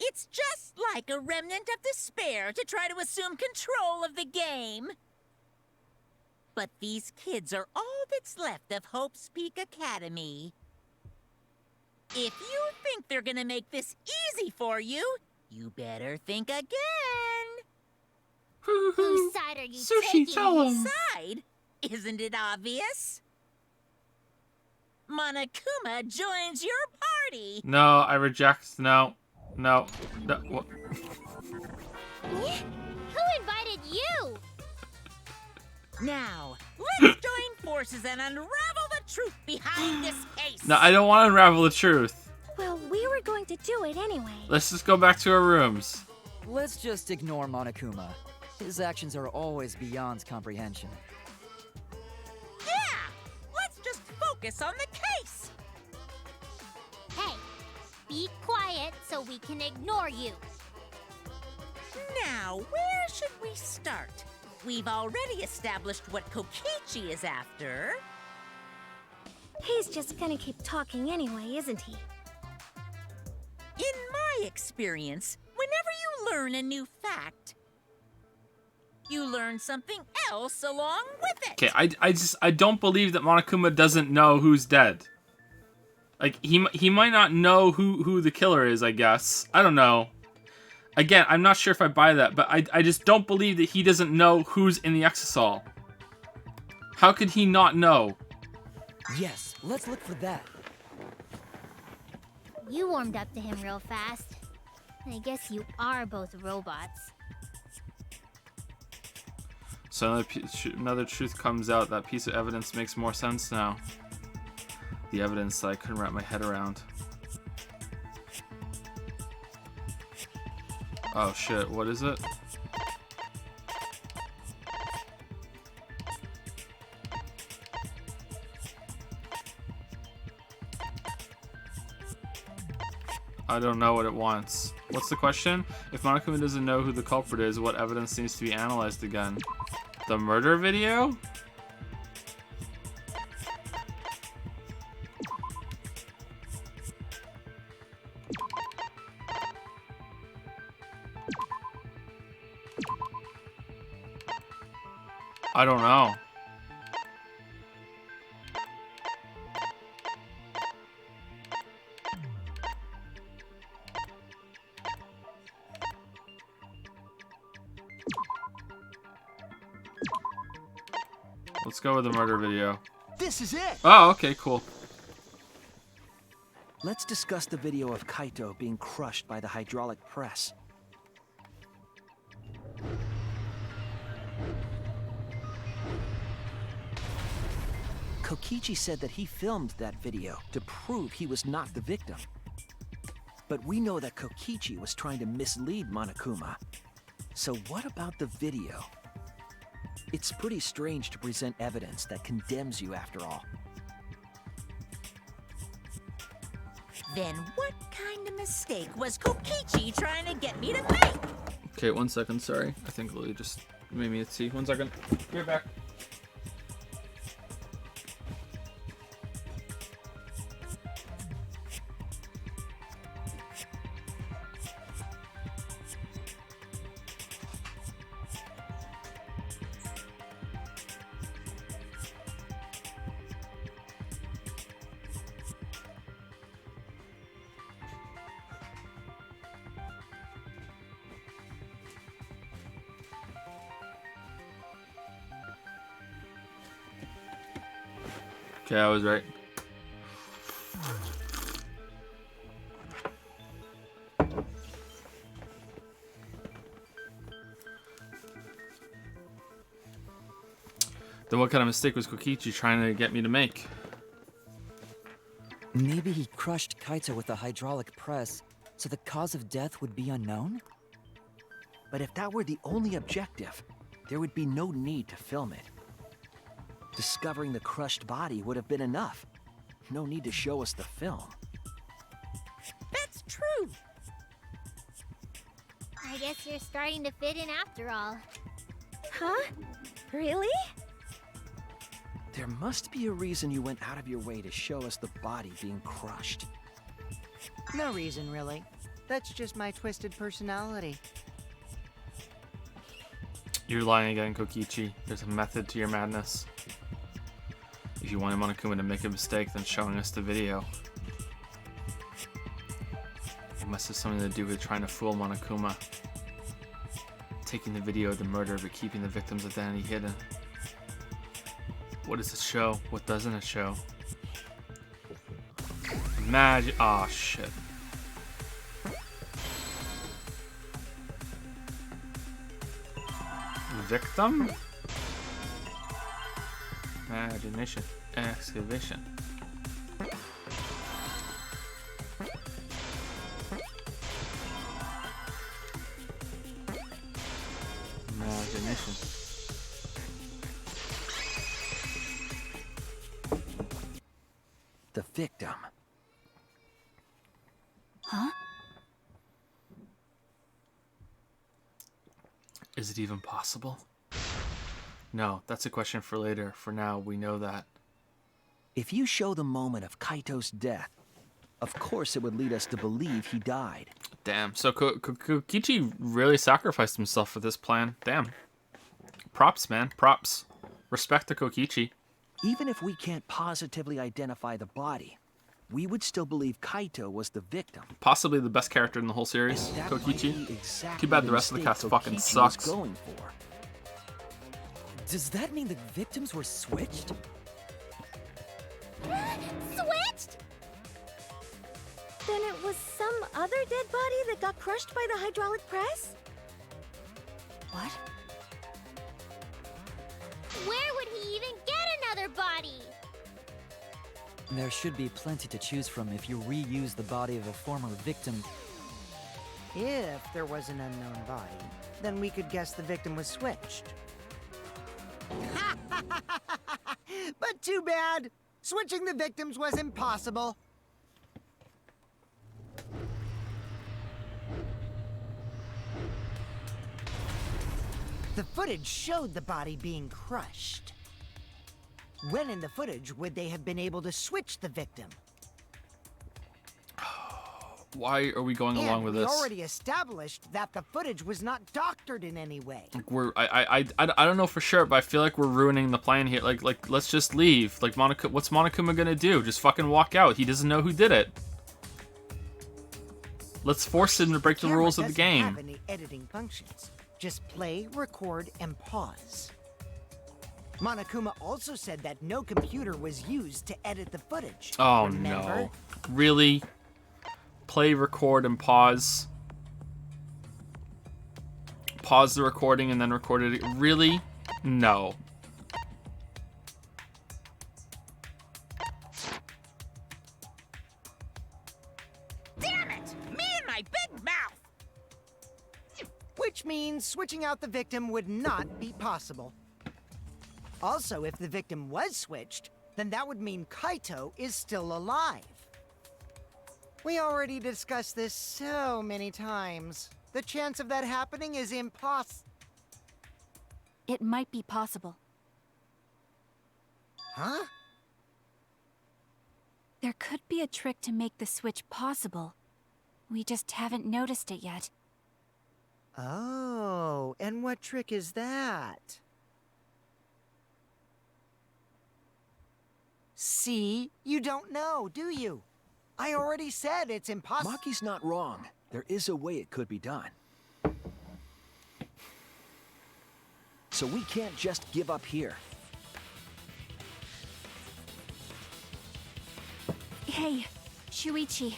Speaker 5: It's just like a remnant of despair to try to assume control of the game. But these kids are all that's left of Hope's Peak Academy. If you think they're gonna make this easy for you, you better think again.
Speaker 6: Whose side are you
Speaker 1: Sushi,
Speaker 6: taking?
Speaker 1: tell him.
Speaker 5: Side? Isn't it obvious? Monokuma joins your party.
Speaker 1: No, I reject. No. No. What?
Speaker 6: Who invited you?
Speaker 5: Now, let's join forces and unravel the truth behind this case.
Speaker 1: No, I don't want to unravel the truth.
Speaker 4: Well, we were going to do it anyway.
Speaker 1: Let's just go back to our rooms.
Speaker 2: Let's just ignore Monokuma. His actions are always beyond comprehension.
Speaker 5: Yeah! Let's just focus on the case.
Speaker 6: Hey, be quiet so we can ignore you.
Speaker 5: Now, where should we start? We've already established what Kokichi is after.
Speaker 4: He's just gonna keep talking anyway, isn't he?
Speaker 5: In my experience, whenever you learn a new fact, you learn something else along with it.
Speaker 1: Okay, I don't believe that Monokuma doesn't know who's dead. Like, he might not know who the killer is, I guess. I don't know. Again, I'm not sure if I buy that, but I just don't believe that he doesn't know who's in the Exisal. How could he not know?
Speaker 2: Yes, let's look for that.
Speaker 6: You warmed up to him real fast. I guess you are both robots.
Speaker 1: So another truth comes out. That piece of evidence makes more sense now. The evidence that I couldn't wrap my head around. Oh shit, what is it? I don't know what it wants. What's the question? If Monokuma doesn't know who the culprit is, what evidence needs to be analyzed again? The murder video? I don't know. Let's go with the murder video.
Speaker 9: This is it!
Speaker 1: Oh, okay, cool.
Speaker 9: Let's discuss the video of Kaito being crushed by the hydraulic press. Kokichi said that he filmed that video to prove he was not the victim. But we know that Kokichi was trying to mislead Monokuma. So what about the video? It's pretty strange to present evidence that condemns you after all.
Speaker 5: Then what kind of mistake was Kokichi trying to get me to make?
Speaker 1: Okay, 1 second, sorry. I think Lily just made me see. 1 second. Be right back. Okay, I was right. Then what kind of mistake was Kokichi trying to get me to make?
Speaker 2: Maybe he crushed Kaito with the hydraulic press, so the cause of death would be unknown?
Speaker 9: But if that were the only objective, there would be no need to film it. Discovering the crushed body would have been enough. No need to show us the film.
Speaker 5: That's true.
Speaker 6: I guess you're starting to fit in after all.
Speaker 4: Huh? Really?
Speaker 9: There must be a reason you went out of your way to show us the body being crushed.
Speaker 3: No reason, really. That's just my twisted personality.
Speaker 1: You're lying again, Kokichi. There's a method to your madness. If you wanted Monokuma to make a mistake, then showing us the video. It must have something to do with trying to fool Monokuma. Taking the video of the murder, but keeping the victim's identity hidden. What does it show? What doesn't it show? Imagine. Oh shit. Victim? Imagination. Excavation. Imagination.
Speaker 9: victim.
Speaker 7: Huh?
Speaker 1: Is it even possible? No, that's a question for later. For now, we know that.
Speaker 9: If you show the moment of Kaito's death, of course it would lead us to believe he died.
Speaker 1: Damn. So Kokichi really sacrificed himself for this plan. Damn. Props, man. Props. Respect to Kokichi.
Speaker 9: Even if we can't positively identify the body, we would still believe Kaito was the victim.
Speaker 1: Possibly the best character in the whole series,
Speaker 9: That
Speaker 1: Kokichi.
Speaker 9: might be exactly
Speaker 1: Too bad the rest of the
Speaker 9: mistake
Speaker 1: cast fucking
Speaker 9: Kokichi was
Speaker 1: sucks.
Speaker 9: Going for.
Speaker 2: Does that mean the victims were switched?
Speaker 4: Switched? Then it was some other dead body that got crushed by the hydraulic press?
Speaker 7: What?
Speaker 6: Where would he even get another body?
Speaker 2: There should be plenty to choose from if you reuse the body of a former victim.
Speaker 3: If there was an unknown body, then we could guess the victim was switched. But too bad! Switching the victims was impossible. The footage showed the body being crushed. When in the footage would they have been able to switch the victim?
Speaker 1: Why are we going along with
Speaker 3: we
Speaker 1: this?
Speaker 3: already established that the footage was not doctored in any way.
Speaker 1: Like I don't know for sure, but I feel like we're ruining the plan here. Like let's just leave. Like what's Monokuma gonna do? Just fucking walk out. He doesn't know who did it. Let's force him to break the
Speaker 3: Camera
Speaker 1: rules of the
Speaker 3: doesn't
Speaker 1: game.
Speaker 3: have any editing functions. Just play, record, and pause. Monokuma also said that no computer was used to edit the footage.
Speaker 1: Oh
Speaker 3: Remember?
Speaker 1: no. Really? Play, record, and pause. Pause the recording and then record it. Really? No.
Speaker 5: Damn it! Me and my big mouth!
Speaker 3: Which means switching out the victim would not be possible. Also, if the victim was switched, then that would mean Kaito is still alive. We already discussed this so many times. The chance of that happening is impossible.
Speaker 7: It might be possible.
Speaker 3: Huh?
Speaker 7: There could be a trick to make the switch possible. We just haven't noticed it yet.
Speaker 3: Oh, and what trick is that? See? You don't know, do you? I already said it's impossible.
Speaker 9: Maki's not wrong. There is a way it could be done. So we can't just give up here.
Speaker 7: Hey, Shuichi.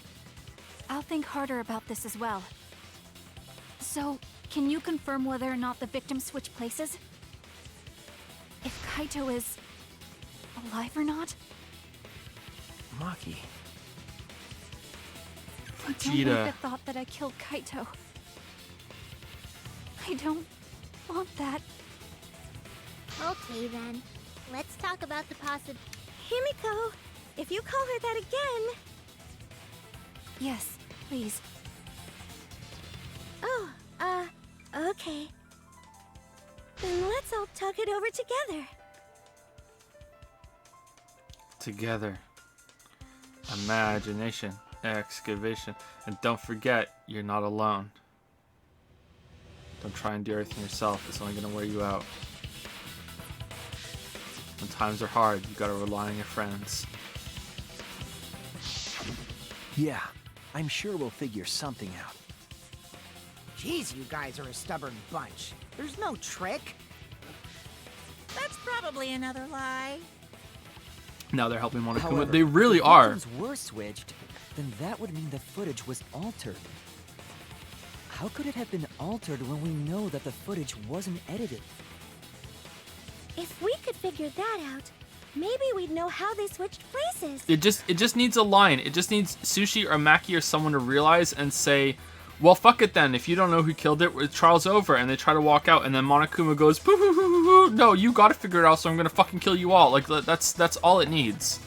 Speaker 7: I'll think harder about this as well. So, can you confirm whether or not the victims switch places? If Kaito is alive or not?
Speaker 9: Maki.
Speaker 7: I don't
Speaker 1: Vegeta.
Speaker 7: like the thought that I killed Kaito. I don't want that.
Speaker 6: Okay then. Let's talk about the
Speaker 4: Himiko, if you call her that again...
Speaker 7: Yes, please.
Speaker 4: Oh, okay. Then let's all talk it over together.
Speaker 1: Together. Imagination. Excavation. And don't forget, you're not alone. Don't try and do everything yourself. It's only gonna wear you out. When times are hard, you gotta rely on your friends.
Speaker 9: Yeah, I'm sure we'll figure something out.
Speaker 3: Jeez, you guys are a stubborn bunch. There's no trick.
Speaker 5: That's probably another lie.
Speaker 1: Now they're helping Monokuma.
Speaker 2: However,
Speaker 1: They really
Speaker 2: if
Speaker 1: are.
Speaker 2: victims were switched, then that would mean the footage was altered. How could it have been altered when we know that the footage wasn't edited?
Speaker 4: If we could figure that out, maybe we'd know how they switched places.
Speaker 1: It just needs a line. It just needs Sushi or Maki or someone to realize and say, well, fuck it then. If you don't know who killed it, trial's over. And they try to walk out, and then Monokuma goes, boo, boo, boo, boo, boo. No, you gotta figure it out, so I'm gonna fucking kill you all. Like, that's all it needs.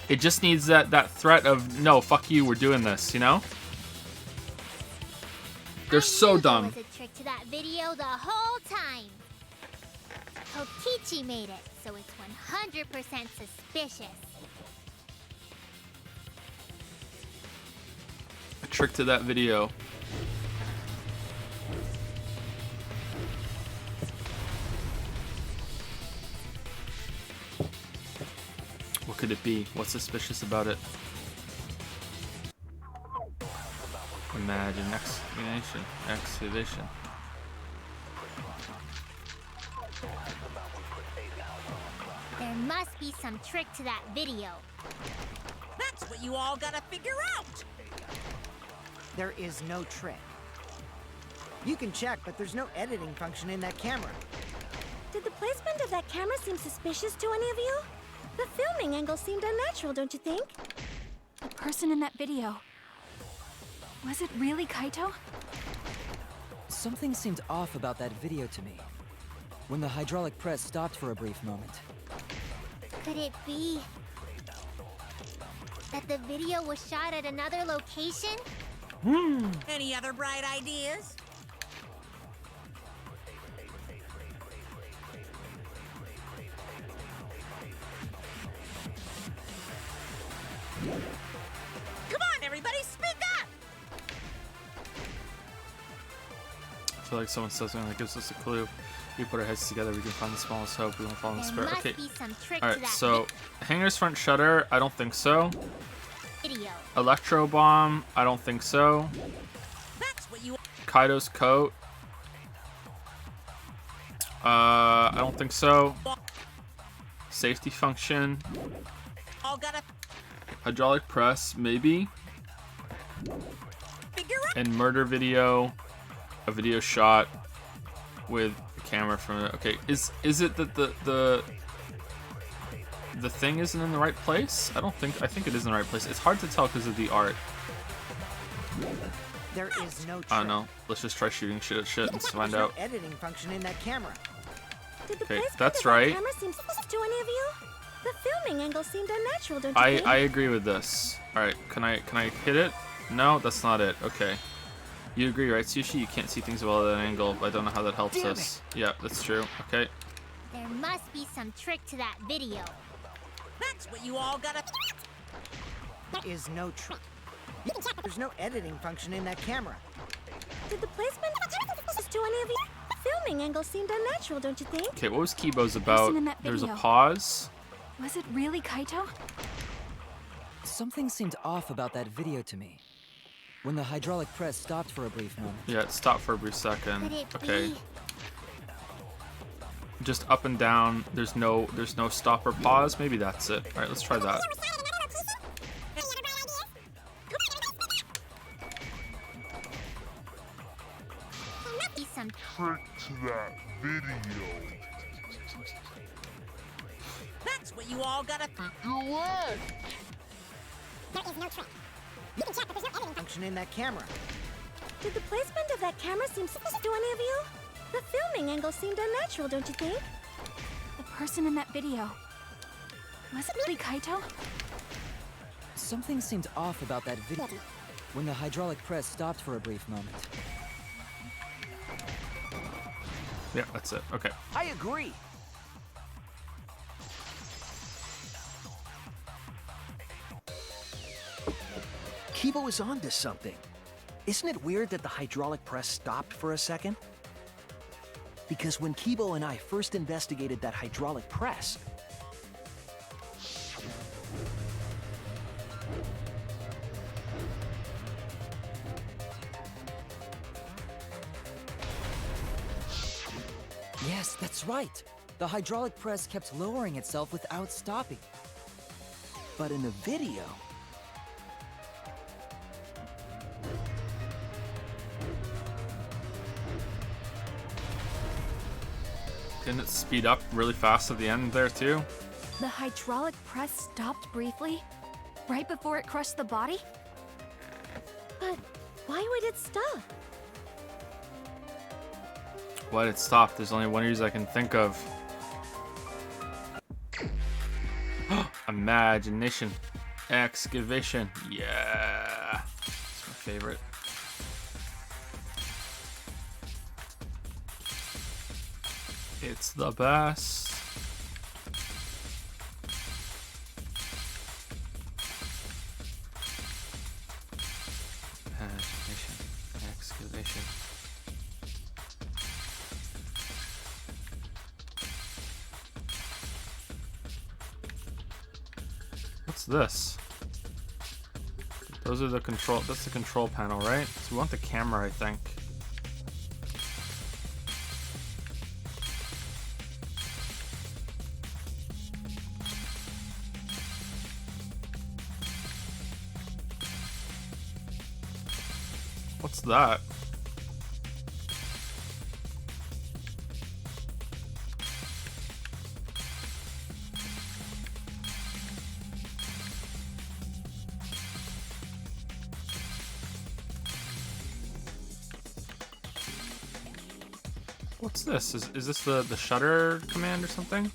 Speaker 1: It just needs that threat of, no, fuck you, we're doing this, you know? They're so dumb.
Speaker 6: There was a trick to that video the whole time. Kokichi made it, so it's 100% suspicious.
Speaker 1: A trick to that video. What could it be? What's suspicious about it? Exhibition.
Speaker 6: There must be some trick to that video.
Speaker 5: That's what you all gotta figure out.
Speaker 3: There is no trick. You can check, but there's no editing function in that camera.
Speaker 4: Did the placement of that camera seem suspicious to any of you? The filming angle seemed unnatural, don't you think?
Speaker 7: The person in that video. Was it really Kaito?
Speaker 2: Something seemed off about that video to me. When the hydraulic press stopped for a brief moment.
Speaker 6: Could it be that the video was shot at another location?
Speaker 5: Any other bright ideas? Come on, everybody, speak up!
Speaker 1: I feel like someone says something that gives us a clue. We put our heads together, we can find the smallest hope, we won't fall in despair.
Speaker 6: There
Speaker 1: Okay.
Speaker 6: must be some trick to
Speaker 1: Alright,
Speaker 6: that
Speaker 1: so Hangar's front shutter, I don't think so.
Speaker 6: video.
Speaker 1: Electro bomb, I don't think so.
Speaker 5: That's what you
Speaker 1: Kaido's coat. I don't think so. Safety function.
Speaker 5: all gotta
Speaker 1: Hydraulic press, maybe.
Speaker 5: figure out.
Speaker 1: And murder video. A video shot with a camera from it. Okay, is it that the thing isn't in the right place? I think it is in the right place. It's hard to tell because of the art.
Speaker 3: There is no trick.
Speaker 1: I don't know. Let's just try shooting shit at shit and find
Speaker 3: There's no
Speaker 1: out.
Speaker 3: editing function in that camera.
Speaker 4: Did the
Speaker 1: Okay,
Speaker 4: placement
Speaker 1: that's
Speaker 4: of that
Speaker 1: right.
Speaker 4: camera seem suspicious to any of you? The filming angle seemed unnatural, don't you
Speaker 1: I
Speaker 4: think?
Speaker 1: agree with this. All right, can I hit it? No, that's not it. Okay. You agree, right, Sushi? You can't see things well at that angle. I don't know how that helps
Speaker 3: Damn
Speaker 1: us. Yeah, that's true. Okay.
Speaker 6: There must be some trick to that video.
Speaker 5: That's what you all gotta.
Speaker 3: There is no trick. There's no editing function in that camera.
Speaker 4: Did the placement suspicious to any of you? The filming angle seemed unnatural, don't you think?
Speaker 1: Okay, what was Kibo's about?
Speaker 7: person in that
Speaker 1: There's a
Speaker 7: video.
Speaker 1: pause.
Speaker 7: Was it really Kaito?
Speaker 2: Something seemed off about that video to me. When the hydraulic press stopped for a brief moment.
Speaker 1: Yeah, it stopped for a brief second.
Speaker 6: Could it
Speaker 1: Okay.
Speaker 6: be?
Speaker 1: Just up and down. There's no stop or pause. Maybe that's it. All right, let's try that.
Speaker 6: There must be some
Speaker 10: Trick to that video.
Speaker 5: That's what you all gotta.
Speaker 10: Your leg!
Speaker 6: There is no trick.
Speaker 3: Function in that camera.
Speaker 4: Did the placement of that camera seem suspicious to any of you? The filming angle seemed unnatural, don't you think?
Speaker 7: The person in that video. Was it really Kaito?
Speaker 2: Something seemed off about that video. When the hydraulic press stopped for a brief moment.
Speaker 1: Yeah, that's it. Okay.
Speaker 9: I agree. Kibo is onto something. Isn't it weird that the hydraulic press stopped for a second? Because when Kibo and I first investigated that hydraulic press,
Speaker 2: Yes, that's right. The hydraulic press kept lowering itself without stopping.
Speaker 9: but in the video,
Speaker 1: Didn't it speed up really fast at the end there too?
Speaker 7: The hydraulic press stopped briefly, right before it crushed the body?
Speaker 4: But why would it stop?
Speaker 1: Why did it stop? There's only one reason I can think of. Imagination. excavation. Yeah. It's my favorite. It's the best. Excavation. What's this? Those are the control. That's the control panel, right? So we want the camera, I think. What's that? What's this? Is this the shutter command or something?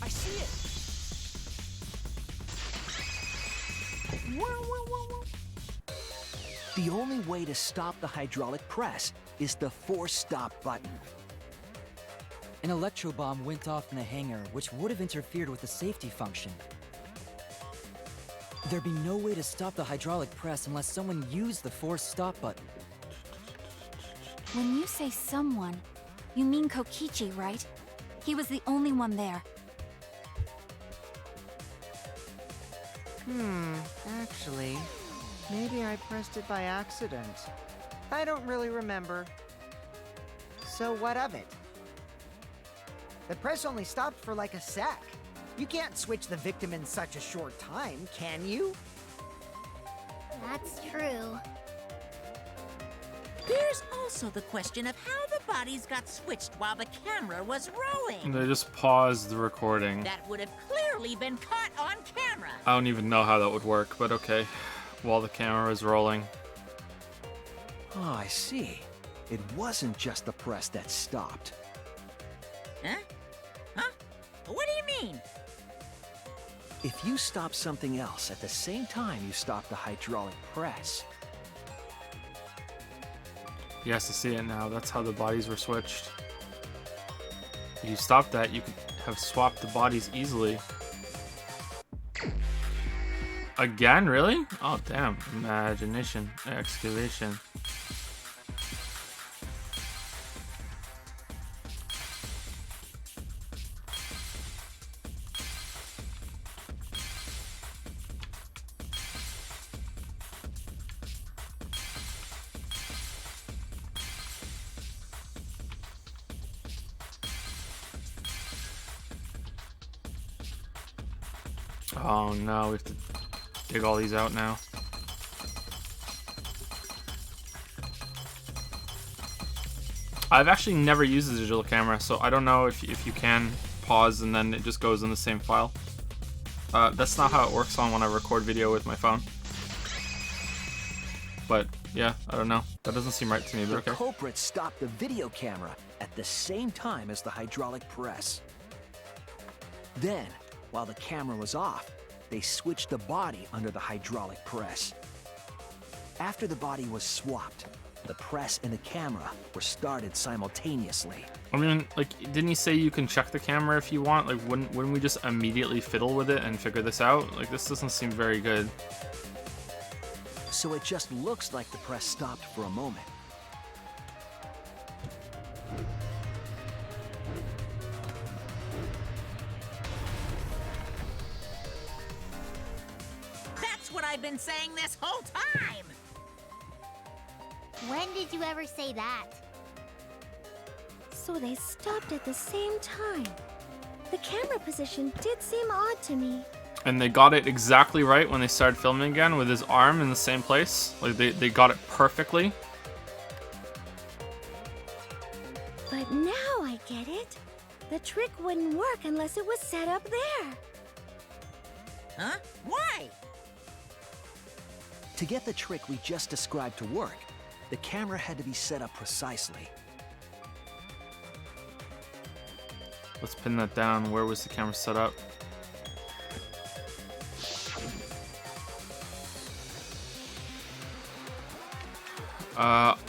Speaker 3: I see it.
Speaker 9: The only way to stop the hydraulic press is the force stop button.
Speaker 2: An electro bomb went off in the hangar, which would have interfered with the safety function. There'd be no way to stop the hydraulic press unless someone used the force stop button.
Speaker 7: When you say someone, you mean Kokichi, right? He was the only one there.
Speaker 3: Actually, maybe I pressed it by accident. I don't really remember. So what of it? The press only stopped for like a sec. You can't switch the victim in such a short time, can you?
Speaker 6: That's true.
Speaker 5: There's also the question of how the bodies got switched while the camera was rolling.
Speaker 1: They just paused the recording.
Speaker 5: That would have clearly been caught on camera.
Speaker 1: I don't even know how that would work, but okay. While the camera is rolling.
Speaker 9: Oh, I see. It wasn't just the press that stopped.
Speaker 5: Huh? Huh? What do you mean?
Speaker 9: If you stop something else at the same time you stop the hydraulic press.
Speaker 1: Yes, I see it now. That's how the bodies were switched. If you stop that, you could have swapped the bodies easily. Again, really? Oh, damn. Imagination. Excavation. Oh no, we have to dig all these out now. I've actually never used the digital camera, so I don't know if you can pause and then it just goes in the same file. That's not how it works on when I record video with my phone. But yeah, I don't know. That doesn't seem right to me, but
Speaker 9: The
Speaker 1: okay.
Speaker 9: culprit stopped the video camera at the same time as the hydraulic press. Then, while the camera was off, they switched the body under the hydraulic press. After the body was swapped, the press and the camera were started simultaneously.
Speaker 1: I mean, like, didn't he say you can check the camera if you want? Like, wouldn't we just immediately fiddle with it and figure this out? Like, this doesn't seem very good.
Speaker 9: So it just looks like the press stopped for a moment.
Speaker 5: That's what I've been saying this whole time!
Speaker 6: When did you ever say that?
Speaker 4: So they stopped at the same time. The camera position did seem odd to me.
Speaker 1: And they got it exactly right when they started filming again with his arm in the same place. Like, they got it perfectly.
Speaker 4: But now I get it. The trick wouldn't work unless it was set up there.
Speaker 5: Huh? Why?
Speaker 9: To get the trick we just described to work, the camera had to be set up precisely.
Speaker 1: Let's pin that down. Where was the camera set up?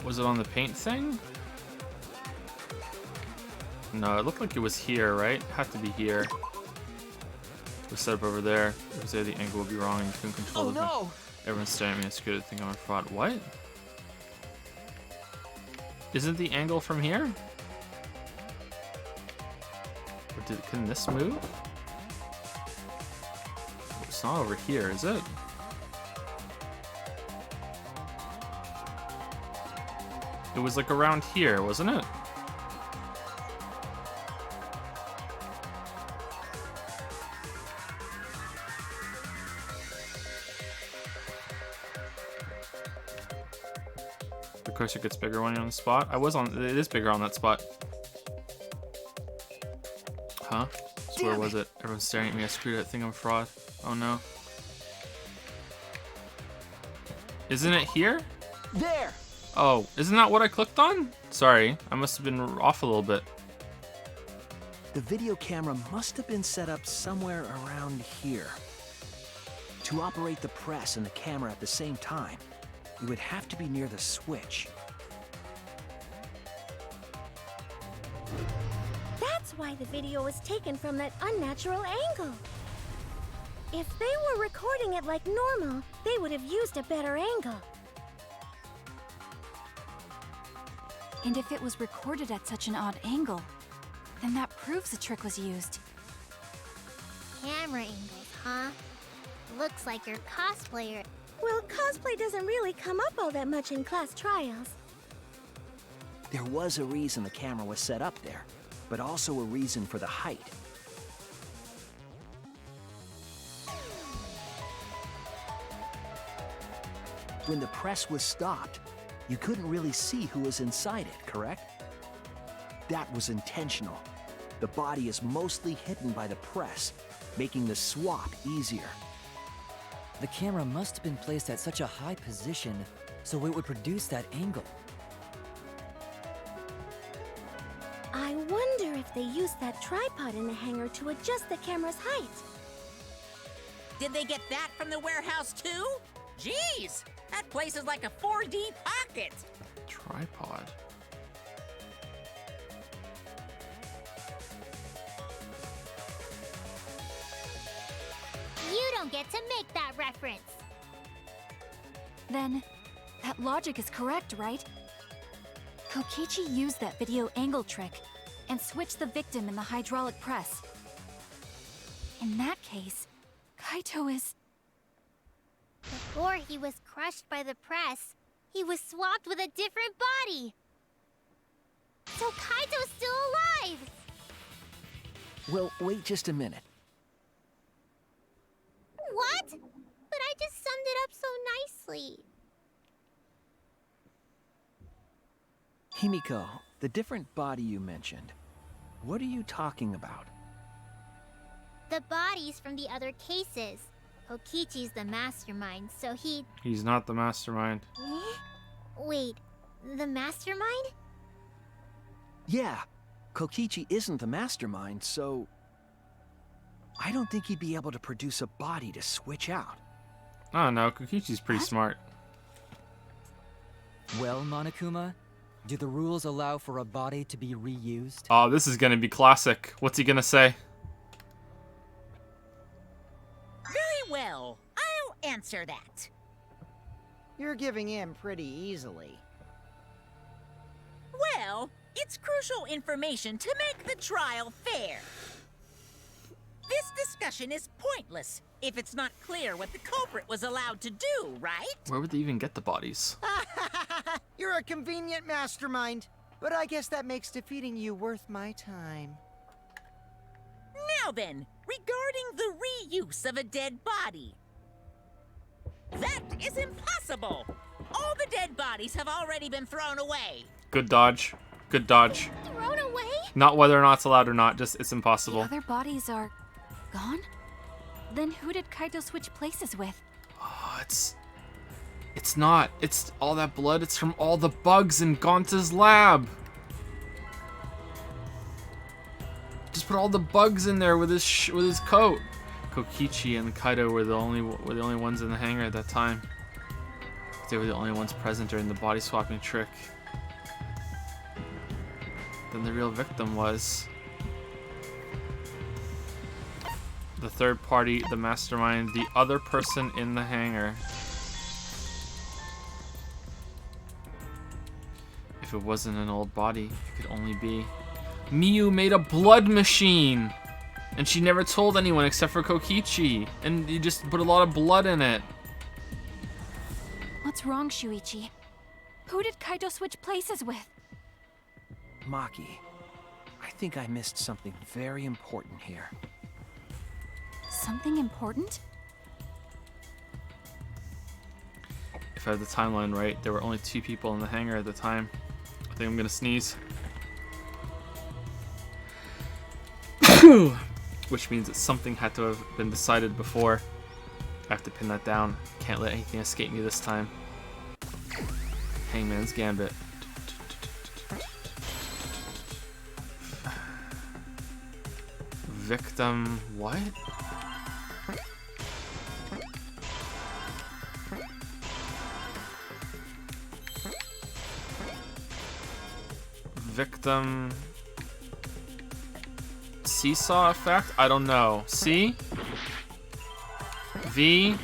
Speaker 1: Was it on the paint thing? No, it looked like it was here, right? It had to be here. It was set up over there. It was there, the angle would be wrong and you couldn't control it.
Speaker 9: No!
Speaker 1: Everyone's staring at me. It's good. I think I'm a fraud. What? Isn't the angle from here? Or can this move? It's not over here, is it? It was like around here, wasn't it? The cursor gets bigger when you're on the spot. It is bigger on that spot. Huh? So where was it? Everyone's staring at me. I screwed it. I think I'm a fraud. Oh no. Isn't it here?
Speaker 9: There!
Speaker 1: Oh, isn't that what I clicked on? Sorry, I must have been off a little bit.
Speaker 9: The video camera must have been set up somewhere around here. To operate the press and the camera at the same time, it would have to be near the switch.
Speaker 4: That's why the video was taken from that unnatural angle. If they were recording it like normal, they would have used a better angle.
Speaker 7: And if it was recorded at such an odd angle, then that proves the trick was used.
Speaker 6: Camera angles, huh? Looks like your cosplayer.
Speaker 4: Well, cosplay doesn't really come up all that much in class trials.
Speaker 9: There was a reason the camera was set up there, but also a reason for the height. When the press was stopped, you couldn't really see who was inside it, correct? That was intentional. The body is mostly hidden by the press, making the swap easier.
Speaker 2: The camera must have been placed at such a high position so it would produce that angle.
Speaker 4: I wonder if they used that tripod in the hangar to adjust the camera's height.
Speaker 5: Did they get that from the warehouse too? Jeez, that place is like a 4D pocket.
Speaker 1: Tripod.
Speaker 6: You don't get to make that reference.
Speaker 7: Then, that logic is correct, right? Kokichi used that video angle trick and switched the victim in the hydraulic press. In that case, Kaito is...
Speaker 6: Before he was crushed by the press, he was swapped with a different body. So Kaito's still alive!
Speaker 9: Well, wait just a minute.
Speaker 6: What? But I just summed it up so nicely.
Speaker 9: Himiko, the different body you mentioned, what are you talking about?
Speaker 6: The bodies from the other cases. Kokichi's the mastermind, so he...
Speaker 1: He's not the mastermind.
Speaker 6: Wait, the mastermind?
Speaker 9: Yeah, Kokichi isn't the mastermind, so... I don't think he'd be able to produce a body to switch out.
Speaker 1: Oh no, Kokichi's pretty smart.
Speaker 2: Well, Monokuma, do the rules allow for a body to be reused?
Speaker 1: Oh, this is gonna be classic. What's he gonna say?
Speaker 5: Very well, I'll answer that.
Speaker 3: You're giving in pretty easily.
Speaker 5: Well, it's crucial information to make the trial fair. This discussion is pointless if it's not clear what the culprit was allowed to do, right?
Speaker 1: Where would they even get the bodies?
Speaker 3: You're a convenient mastermind, but I guess that makes defeating you worth my time.
Speaker 5: Now then, regarding the reuse of a dead body. That is impossible! All the dead bodies have already been thrown away.
Speaker 1: Good dodge. Good dodge.
Speaker 6: Thrown away?
Speaker 1: Not whether or not it's allowed or not, just it's
Speaker 7: The
Speaker 1: impossible.
Speaker 7: other bodies are gone? Then who did Kaito switch places with?
Speaker 1: Oh, it's not. It's all that blood. It's from all the bugs in Gonta's lab. Just put all the bugs in there with his coat. Kokichi and Kaito were the only ones in the hangar at that time. They were the only ones present during the body swapping trick. Then the real victim was the third party, the mastermind, the other person in the hangar. If it wasn't an old body, it could only be Miyu made a blood machine, and she never told anyone except for Kokichi, and you just put a lot of blood in it.
Speaker 7: What's wrong, Shuichi? Who did Kaito switch places with?
Speaker 9: Maki, I think I missed something very important here.
Speaker 7: Something important?
Speaker 1: If I have the timeline right, there were only 2 people in the hangar at the time. I think I'm gonna sneeze. Which means that something had to have been decided before. I have to pin that down. Can't let anything escape me this time. Hangman's Gambit. Victim what? Victim seesaw effect? I don't know. C V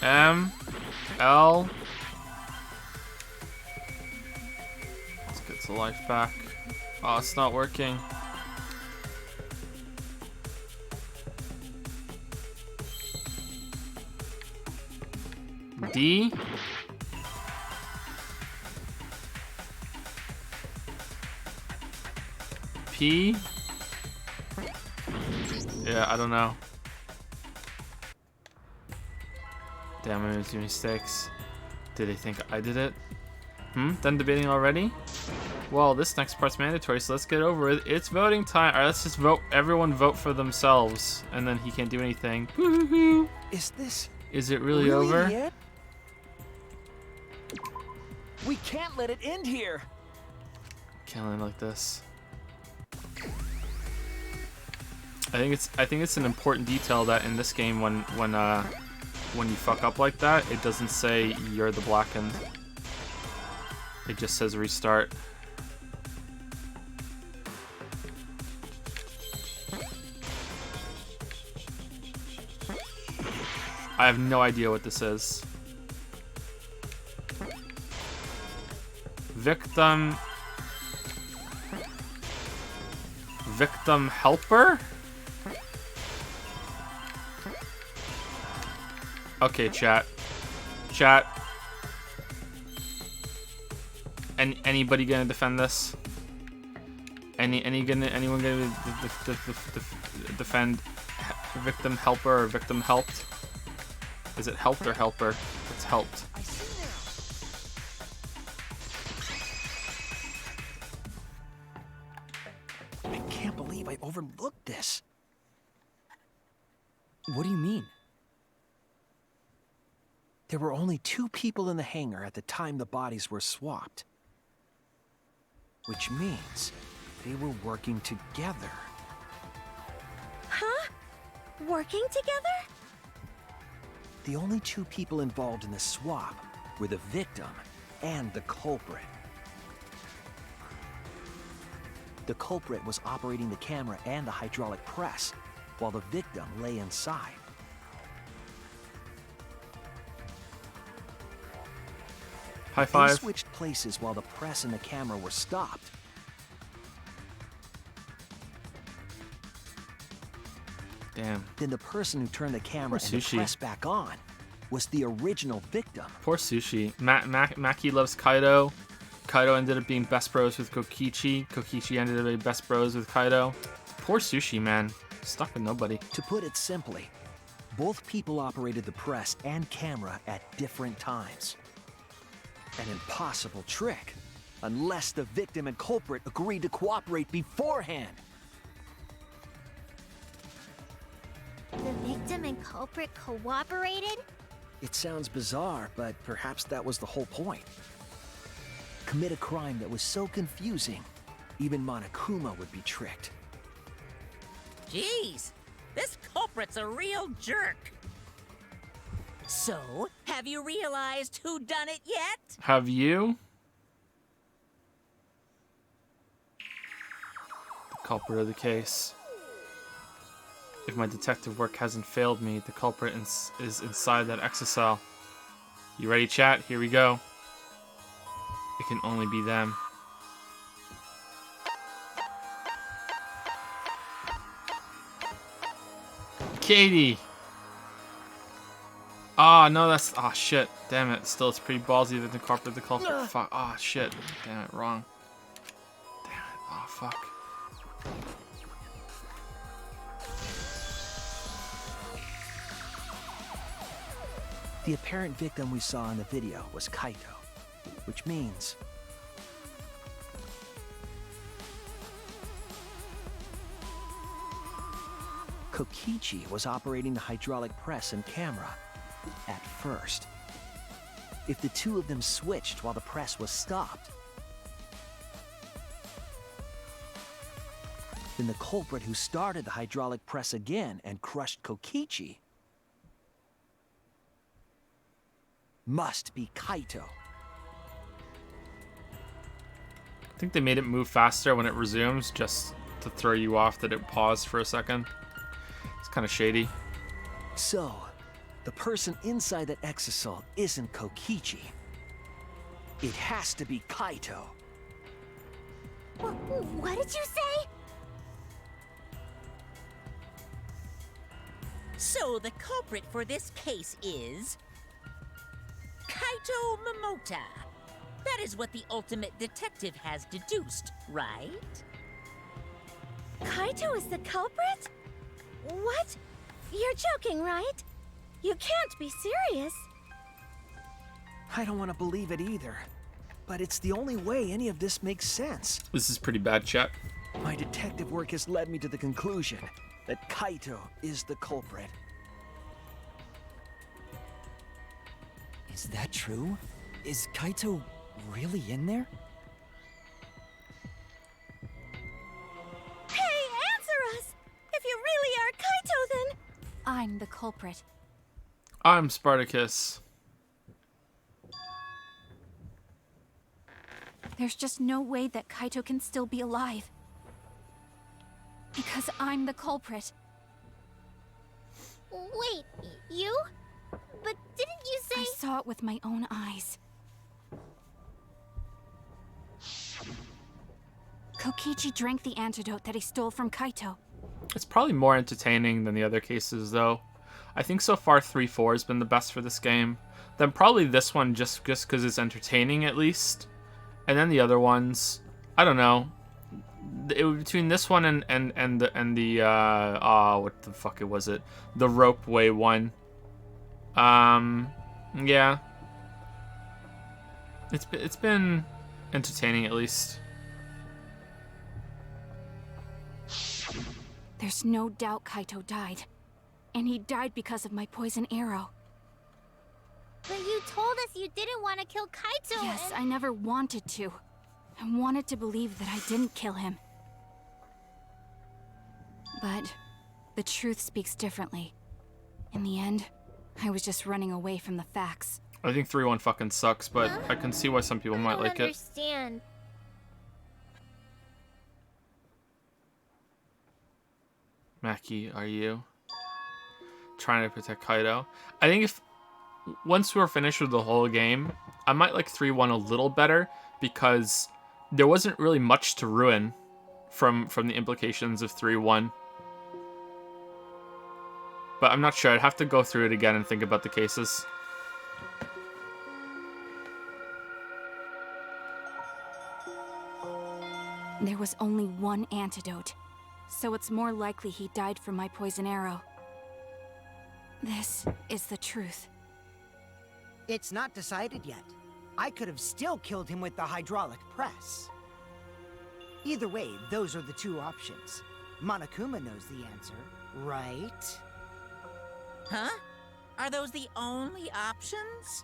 Speaker 1: M L. Let's get the life back. Oh, it's not working. D P. Yeah, I don't know. Damn, I made 2 mistakes. Did they think I did it? Done debating already? Well, this next part's mandatory, so let's get over it. It's voting time. Alright, let's just vote. Everyone vote for themselves, and then he can't do anything. Woo-hoo-hoo. Is it really over?
Speaker 9: Yet? We can't let it end here.
Speaker 1: Can't end like this. I think it's an important detail that in this game when you fuck up like that, it doesn't say you're the blackened. It just says restart. I have no idea what this is. Victim helper? Okay, chat. Anybody gonna defend this? Anyone gonna defend victim helper or victim helped? Is it helped or helper? It's helped.
Speaker 3: I see now.
Speaker 9: I can't believe I overlooked this.
Speaker 2: What do you mean?
Speaker 9: There were only 2 people in the hangar at the time the bodies were swapped. Which means they were working together.
Speaker 4: Huh? Working together?
Speaker 9: The only 2 people involved in the swap were the victim and the culprit. The culprit was operating the camera and the hydraulic press, while the victim lay inside.
Speaker 1: High
Speaker 9: They
Speaker 1: five.
Speaker 9: switched places while the press and the camera were stopped.
Speaker 1: Damn.
Speaker 9: Then the person who turned the camera
Speaker 1: Poor
Speaker 9: and the
Speaker 1: Sushi.
Speaker 9: press back on was the original victim.
Speaker 1: Poor Sushi. Maki loves Kaido. Kaido ended up being best bros with Kokichi. Kokichi ended up being best bros with Kaido. Poor Sushi, man. Stuck with nobody.
Speaker 9: To put it simply, both people operated the press and camera at different times. An impossible trick. unless the victim and culprit agreed to cooperate beforehand.
Speaker 6: The victim and culprit cooperated?
Speaker 9: It sounds bizarre, but perhaps that was the whole point. Commit a crime that was so confusing, even Monokuma would be tricked.
Speaker 5: Jeez, this culprit's a real jerk. So, have you realized who done it yet?
Speaker 1: Have you? The culprit of the case. If my detective work hasn't failed me, the culprit is inside that exocell. You ready, chat? Here we go. It can only be them. Katie! Ah, no, that's... Ah, shit. Damn it. Still, it's pretty ballsy that the culprit, Fuck. Ah, shit. Damn it. Wrong. Damn it. Ah, fuck.
Speaker 9: The apparent victim we saw in the video was Kaito, which means Kokichi was operating the hydraulic press and camera at first. If the two of them switched while the press was stopped, then the culprit who started the hydraulic press again and crushed Kokichi must be Kaito.
Speaker 1: I think they made it move faster when it resumes, just to throw you off that it paused for a second. It's kind of shady.
Speaker 9: So, the person inside that exocell isn't Kokichi. It has to be Kaito.
Speaker 6: What did you say?
Speaker 5: So the culprit for this case is... Kaito Momota. That is what the ultimate detective has deduced, right?
Speaker 4: Kaito is the culprit? What? You're joking, right? You can't be serious.
Speaker 9: I don't want to believe it either, but it's the only way any of this makes sense.
Speaker 1: This is pretty bad, chat.
Speaker 9: My detective work has led me to the conclusion that Kaito is the culprit.
Speaker 2: Is that true? Is Kaito really in there?
Speaker 4: Hey, answer us! If you really are Kaito, then...
Speaker 7: I'm the culprit.
Speaker 1: I'm Spartacus.
Speaker 7: There's just no way that Kaito can still be alive. Because I'm the culprit.
Speaker 6: Wait, you? But didn't you say...
Speaker 7: I saw it with my own eyes. Kokichi drank the antidote that he stole from Kaito.
Speaker 1: It's probably more entertaining than the other cases, though. I think so far 3-4 has been the best for this game. Then probably this one just because it's entertaining, at least. And then the other ones, I don't know. Between this one and the what the fuck was it? The ropeway one. Yeah. It's been entertaining, at least.
Speaker 7: There's no doubt Kaito died. And he died because of my poison arrow.
Speaker 6: But you told us you didn't want to kill Kaito.
Speaker 7: Yes, I never wanted to. I wanted to believe that I didn't kill him. But the truth speaks differently. In the end, I was just running away from the facts.
Speaker 1: I think 3-1 fucking sucks, but I can see why some people might like it.
Speaker 6: I don't understand.
Speaker 1: Maki, are you trying to protect Kaito? I think if once we're finished with the whole game, I might like 3-1 a little better because there wasn't really much to ruin from the implications of 3-1. But I'm not sure. I'd have to go through it again and think about the cases.
Speaker 7: There was only one antidote, so it's more likely he died from my poison arrow. This is the truth.
Speaker 3: It's not decided yet. I could have still killed him with the hydraulic press. Either way, those are the two options. Monokuma knows the answer, right?
Speaker 5: Huh? Are those the only options?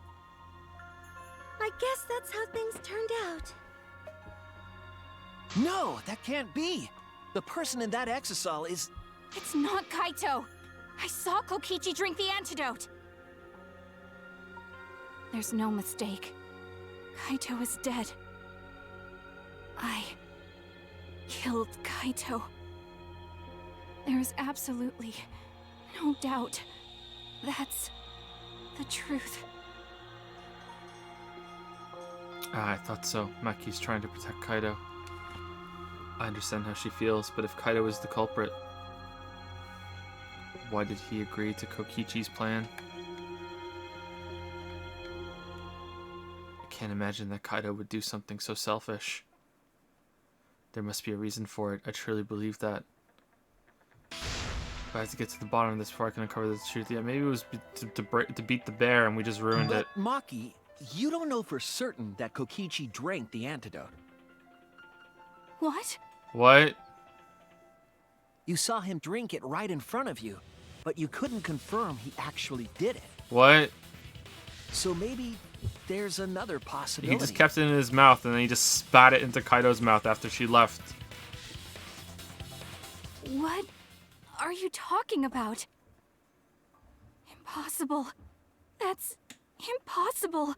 Speaker 4: I guess that's how things turned out.
Speaker 9: No, that can't be. The person in that exisal is...
Speaker 7: It's not Kaito. I saw Kokichi drink the antidote. There's no mistake. Kaito is dead. I killed Kaito. There is absolutely no doubt. That's the truth.
Speaker 1: I thought so. Maki's trying to protect Kaido. I understand how she feels, but if Kaido is the culprit, why did he agree to Kokichi's plan? I can't imagine that Kaido would do something so selfish. There must be a reason for it. I truly believe that. But I have to get to the bottom of this before I can uncover the truth. Yeah, maybe it was to beat the bear and we just ruined it.
Speaker 9: Maki, you don't know for certain that Kokichi drank the antidote.
Speaker 7: What?
Speaker 1: What?
Speaker 9: You saw him drink it right in front of you, but you couldn't confirm he actually did it.
Speaker 1: What?
Speaker 9: So maybe there's another possibility.
Speaker 1: He just kept it in his mouth and then he just spat it into Kaido's mouth after she left.
Speaker 7: What are you talking about? Impossible. That's impossible.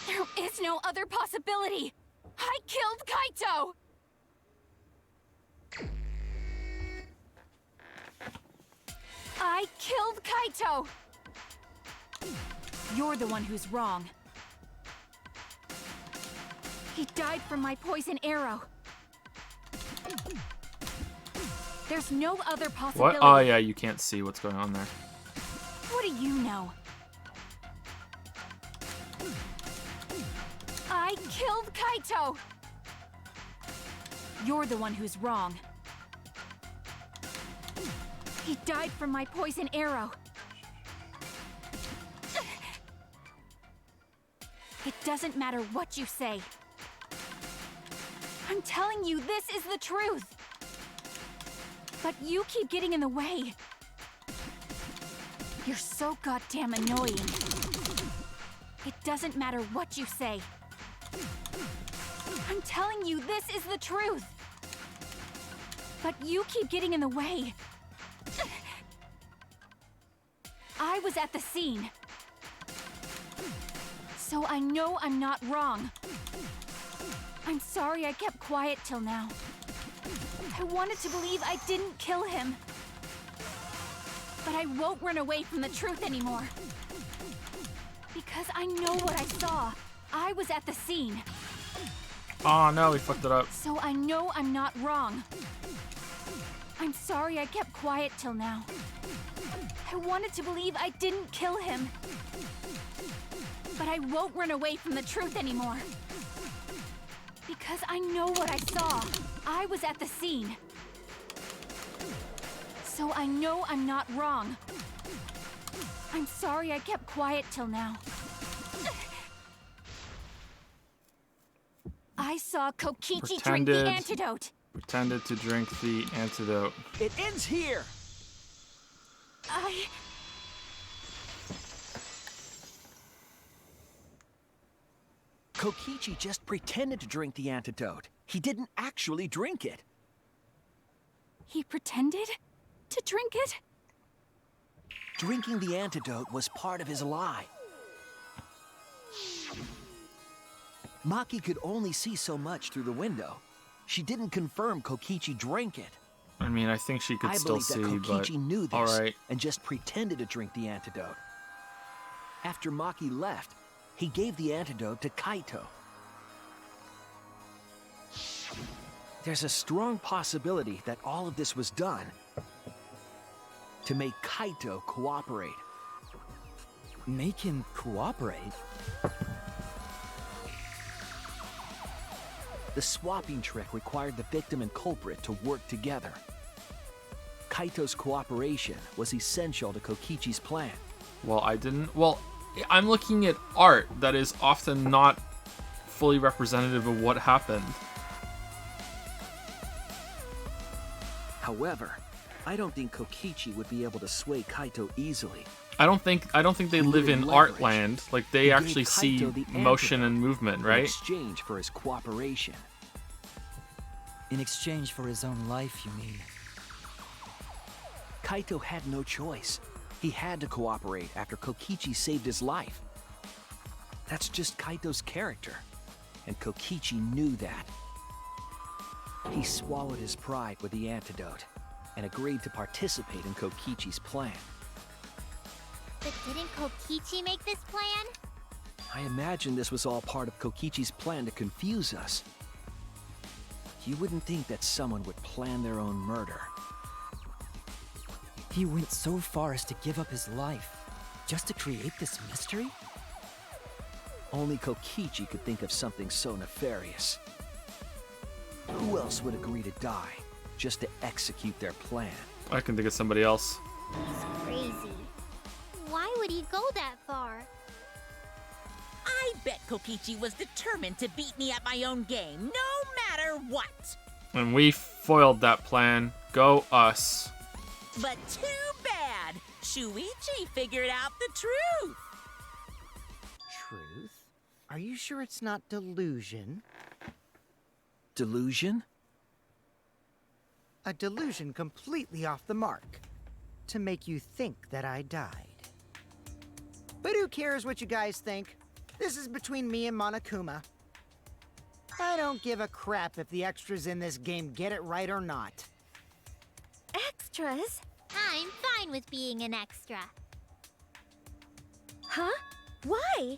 Speaker 7: There is no other possibility. I killed Kaito! I killed Kaito! You're the one who's wrong. He died from my poison arrow. There's no other possibility.
Speaker 1: What? Oh yeah, you can't see what's going on there.
Speaker 7: What do you know? I killed Kaito! You're the one who's wrong. He died from my poison arrow. It doesn't matter what you say. I'm telling you, this is the truth. But you keep getting in the way. You're so goddamn annoying. It doesn't matter what you say. I'm telling you, this is the truth. But you keep getting in the way. I was at the scene. So I know I'm not wrong. I'm sorry I kept quiet till now. I wanted to believe I didn't kill him. But I won't run away from the truth anymore. Because I know what I saw. I was at the scene.
Speaker 1: Oh no, we fucked it up.
Speaker 7: So I know I'm not wrong. I'm sorry I kept quiet till now. I wanted to believe I didn't kill him. But I won't run away from the truth anymore. Because I know what I saw. I was at the scene. So I know I'm not wrong. I'm sorry I kept quiet till now. I saw Kokichi drink the antidote.
Speaker 1: Pretended to drink the antidote.
Speaker 9: It ends here! Kokichi just pretended to drink the antidote. He didn't actually drink it.
Speaker 7: He pretended to drink it?
Speaker 9: Drinking the antidote was part of his lie. Maki could only see so much through the window. She didn't confirm Kokichi drank it.
Speaker 1: I mean, I think she could still see,
Speaker 9: but Kokichi knew this
Speaker 1: alright.
Speaker 9: and just pretended to drink the antidote. After Maki left, he gave the antidote to Kaito. There's a strong possibility that all of this was done to make Kaito cooperate.
Speaker 2: Make him cooperate?
Speaker 9: The swapping trick required the victim and culprit to work together. Kaito's cooperation was essential to Kokichi's plan.
Speaker 1: Well, I didn't. Well, I'm looking at art that is often not fully representative of what happened.
Speaker 9: However, I don't think Kokichi would be able to sway Kaito easily.
Speaker 1: I don't think they live in Artland. Like, they actually see motion and movement,
Speaker 9: In
Speaker 1: right?
Speaker 9: exchange for his cooperation.
Speaker 2: In exchange for his own life, you mean?
Speaker 9: Kaito had no choice. He had to cooperate after Kokichi saved his life. That's just Kaito's character, and Kokichi knew that. He swallowed his pride with the antidote, and agreed to participate in Kokichi's plan.
Speaker 6: But didn't Kokichi make this plan?
Speaker 9: I imagine this was all part of Kokichi's plan to confuse us. You wouldn't think that someone would plan their own murder.
Speaker 2: He went so far as to give up his life, just to create this mystery?
Speaker 9: Only Kokichi could think of something so nefarious. Who else would agree to die, just to execute their plan?
Speaker 1: I can think of somebody else.
Speaker 6: He's crazy. Why would he go that far?
Speaker 5: I bet Kokichi was determined to beat me at my own game, no matter what.
Speaker 1: And we foiled that plan. Go us.
Speaker 5: But too bad. Shuichi figured out the truth.
Speaker 3: Truth? Are you sure it's not delusion?
Speaker 9: Delusion?
Speaker 3: A delusion completely off the mark. To make you think that I died. But who cares what you guys think? This is between me and Monokuma. I don't give a crap if the extras in this game get it right or not.
Speaker 4: Extras?
Speaker 6: I'm fine with being an extra.
Speaker 4: Huh? Why?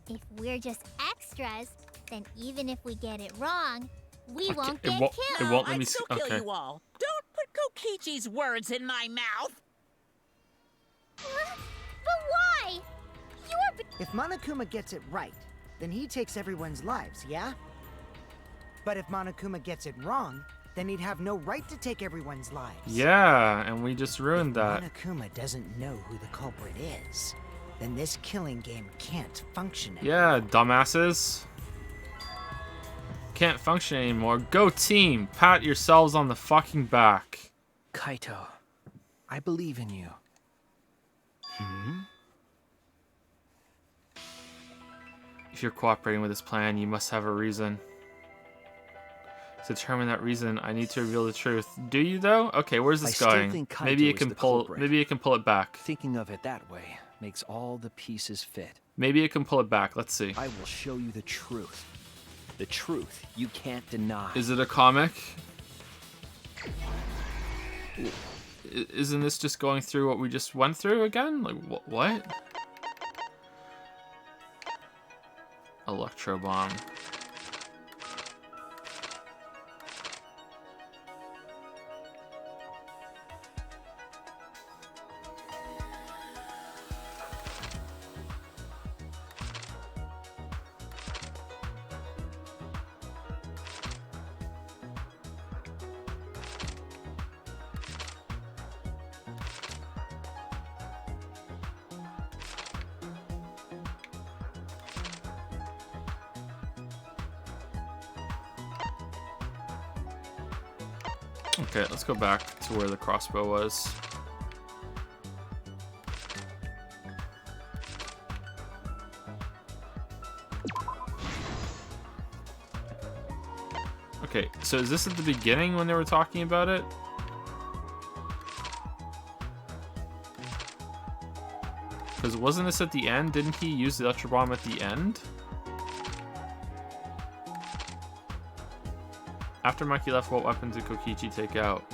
Speaker 6: If we're just extras, then even if we get it wrong, we
Speaker 1: Okay,
Speaker 6: won't
Speaker 1: it
Speaker 6: get
Speaker 1: won't-
Speaker 6: killed.
Speaker 1: it won't let me
Speaker 5: I'd still kill
Speaker 1: okay.
Speaker 5: you all. Don't put Kokichi's words in my mouth.
Speaker 6: But why? You're...
Speaker 3: If Monokuma gets it right, then he takes everyone's lives, yeah? But if Monokuma gets it wrong, then he'd have no right to take everyone's lives.
Speaker 1: Yeah, and we just ruined that.
Speaker 3: Monokuma doesn't know who the culprit is, then this killing game can't function anymore.
Speaker 1: Yeah, dumbasses. Can't function anymore. Go team! Pat yourselves on the fucking back.
Speaker 9: Kaito, I believe in you.
Speaker 1: If you're cooperating with this plan, you must have a reason. To determine that reason, I need to reveal the truth. Do you though? Okay, where's this
Speaker 9: I still
Speaker 1: going?
Speaker 9: think Kaito
Speaker 1: Maybe it
Speaker 9: is
Speaker 1: can
Speaker 9: the
Speaker 1: pull.
Speaker 9: culprit.
Speaker 1: Maybe it can pull it back.
Speaker 9: Thinking of it that way makes all the pieces fit.
Speaker 1: Maybe it can pull it back. Let's see.
Speaker 9: I will show you the truth. The truth you can't deny.
Speaker 1: Is it a comic? Isn't this just going through what we just went through again? Like, what? Electro bomb. Okay, let's go back to where the crossbow was. Okay, so is this at the beginning when they were talking about it? Because wasn't this at the end? Didn't he use the electro bomb at the end? After Mikey left, what weapon did Kokichi take out?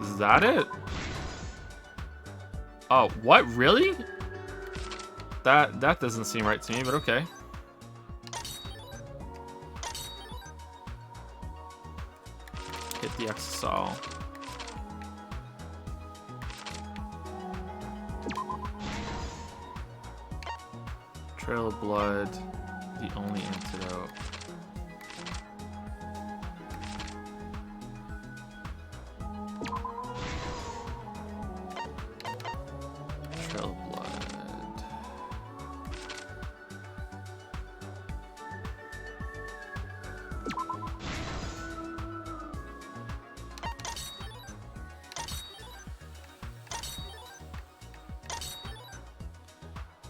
Speaker 1: Is that it? Oh, what? Really? That doesn't seem right to me, but okay. Hit the Exisal. Trail of blood, the only antidote.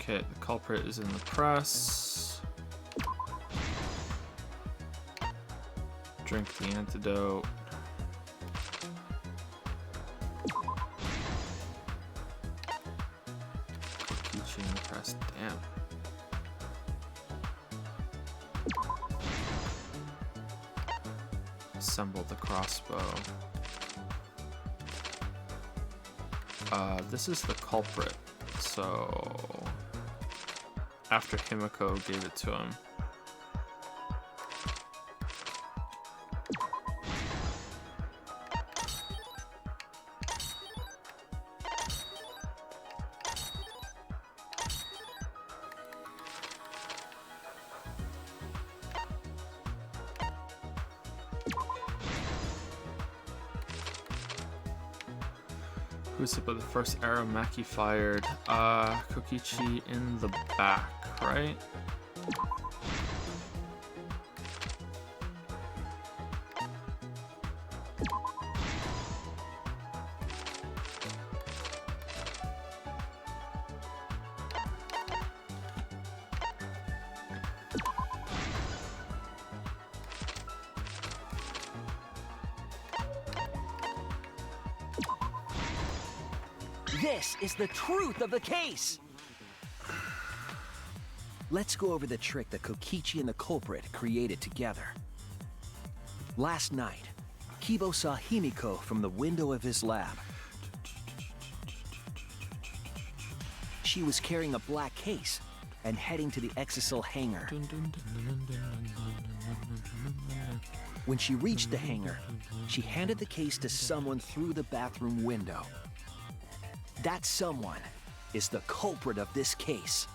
Speaker 1: Okay, the culprit is in the press. Drink the antidote. Kokichi in the press. Damn. Assemble the crossbow. This is the culprit. So after Himiko gave it to him. Who's it, but the first arrow Maki fired? Kokichi in the back, right?
Speaker 9: This is the truth of the case! Let's go over the trick that Kokichi and the culprit created together. Last night, Kibo saw Himiko from the window of his lab. She was carrying a black case and heading to the Exisal hangar. When she reached the hangar, she handed the case to someone through the bathroom window. That someone is the culprit of this case.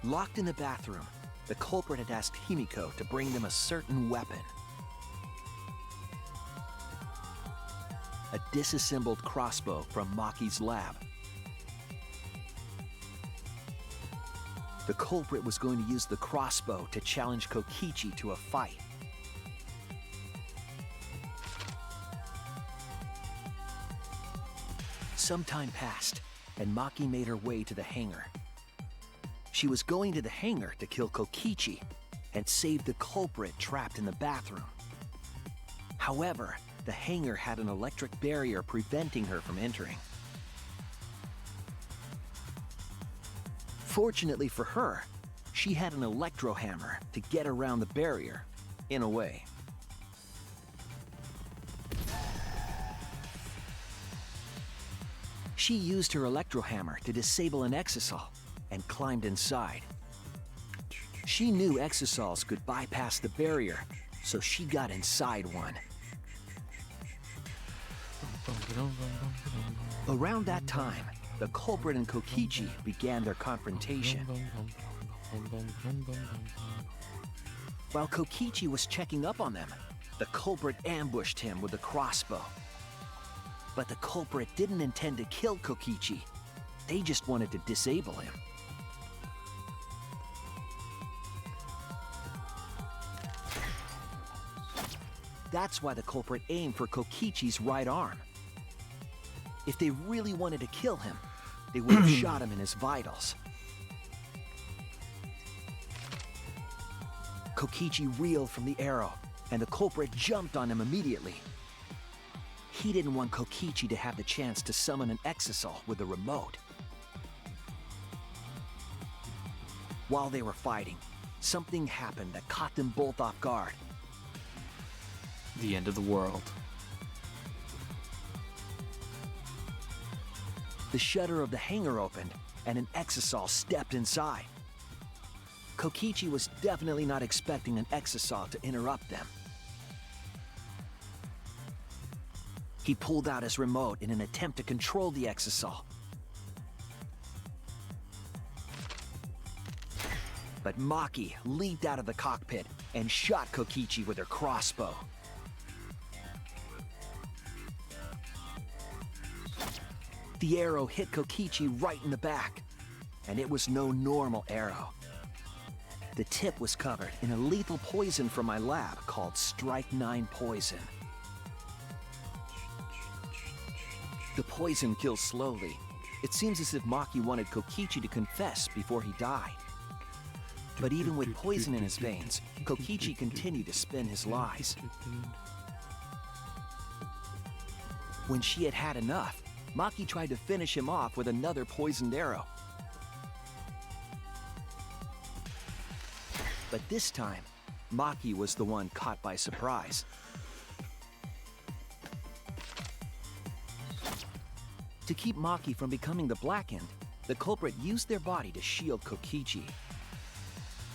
Speaker 9: Locked in the bathroom, the culprit had asked Himiko to bring them a certain weapon. A disassembled crossbow from Maki's lab. The culprit was going to use the crossbow to challenge Kokichi to a fight. Some time passed, and Maki made her way to the hangar. She was going to the hangar to kill Kokichi and save the culprit trapped in the bathroom. However, the hangar had an electric barrier preventing her from entering. Fortunately for her, she had an electro hammer to get around the barrier, in a way. She used her electro hammer to disable an Exisal and climbed inside. She knew Exisals could bypass the barrier, so she got inside one. Around that time, the culprit and Kokichi began their confrontation. While Kokichi was checking up on them, the culprit ambushed him with a crossbow. But the culprit didn't intend to kill Kokichi. They just wanted to disable him. That's why the culprit aimed for Kokichi's right arm. If they really wanted to kill him, they would have shot him in his vitals. Kokichi reeled from the arrow, and the culprit jumped on him immediately. He didn't want Kokichi to have the chance to summon an Exisal with a remote. While they were fighting, something happened that caught them both off guard.
Speaker 1: The end of the world.
Speaker 9: The shutter of the hangar opened, and an Exisal stepped inside. Kokichi was definitely not expecting an Exisal to interrupt them. He pulled out his remote in an attempt to control the Exisal. But Maki leaped out of the cockpit and shot Kokichi with her crossbow. The arrow hit Kokichi right in the back, and it was no normal arrow. The tip was covered in a lethal poison from my lab called Strike 9 poison. The poison kills slowly, It seems as if Maki wanted Kokichi to confess before he died. But even with poison in his veins, Kokichi continued to spin his lies. When she had had enough, Maki tried to finish him off with another poisoned arrow. But this time, Maki was the one caught by surprise. To keep Maki from becoming the Blackened, the culprit used their body to shield Kokichi.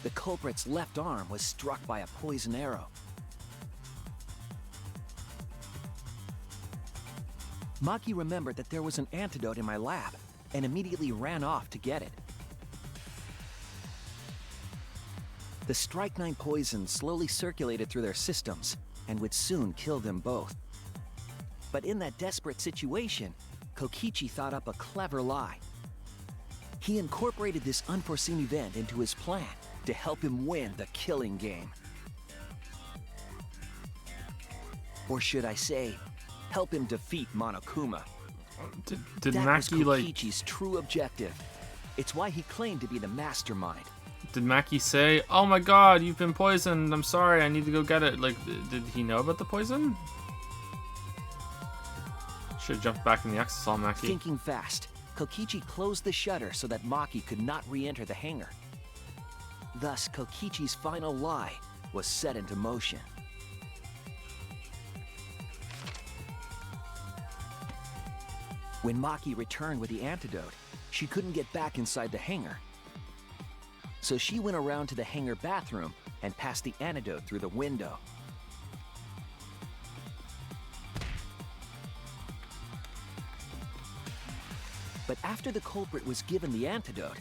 Speaker 9: The culprit's left arm was struck by a poison arrow. Maki remembered that there was an antidote in my lab and immediately ran off to get it. The strychnine poison slowly circulated through their systems and would soon kill them both. But in that desperate situation, Kokichi thought up a clever lie. He incorporated this unforeseen event into his plan to help him win the killing game. Or should I say, help him defeat Monokuma.
Speaker 1: Did
Speaker 9: That was
Speaker 1: Maki, like...
Speaker 9: Kokichi's true objective. It's why he claimed to be the mastermind.
Speaker 1: Did Maki say, "Oh my god, you've been poisoned, I'm sorry, I need to go get it"? Like, did he know about the poison? Should've jumped back in the Exisal, Maki.
Speaker 9: Thinking fast, Kokichi closed the shutter so that Maki could not re-enter the hangar. Thus, Kokichi's final lie was set into motion. When Maki returned with the antidote, she couldn't get back inside the hangar. So she went around to the hangar bathroom and passed the antidote through the window. But after the culprit was given the antidote,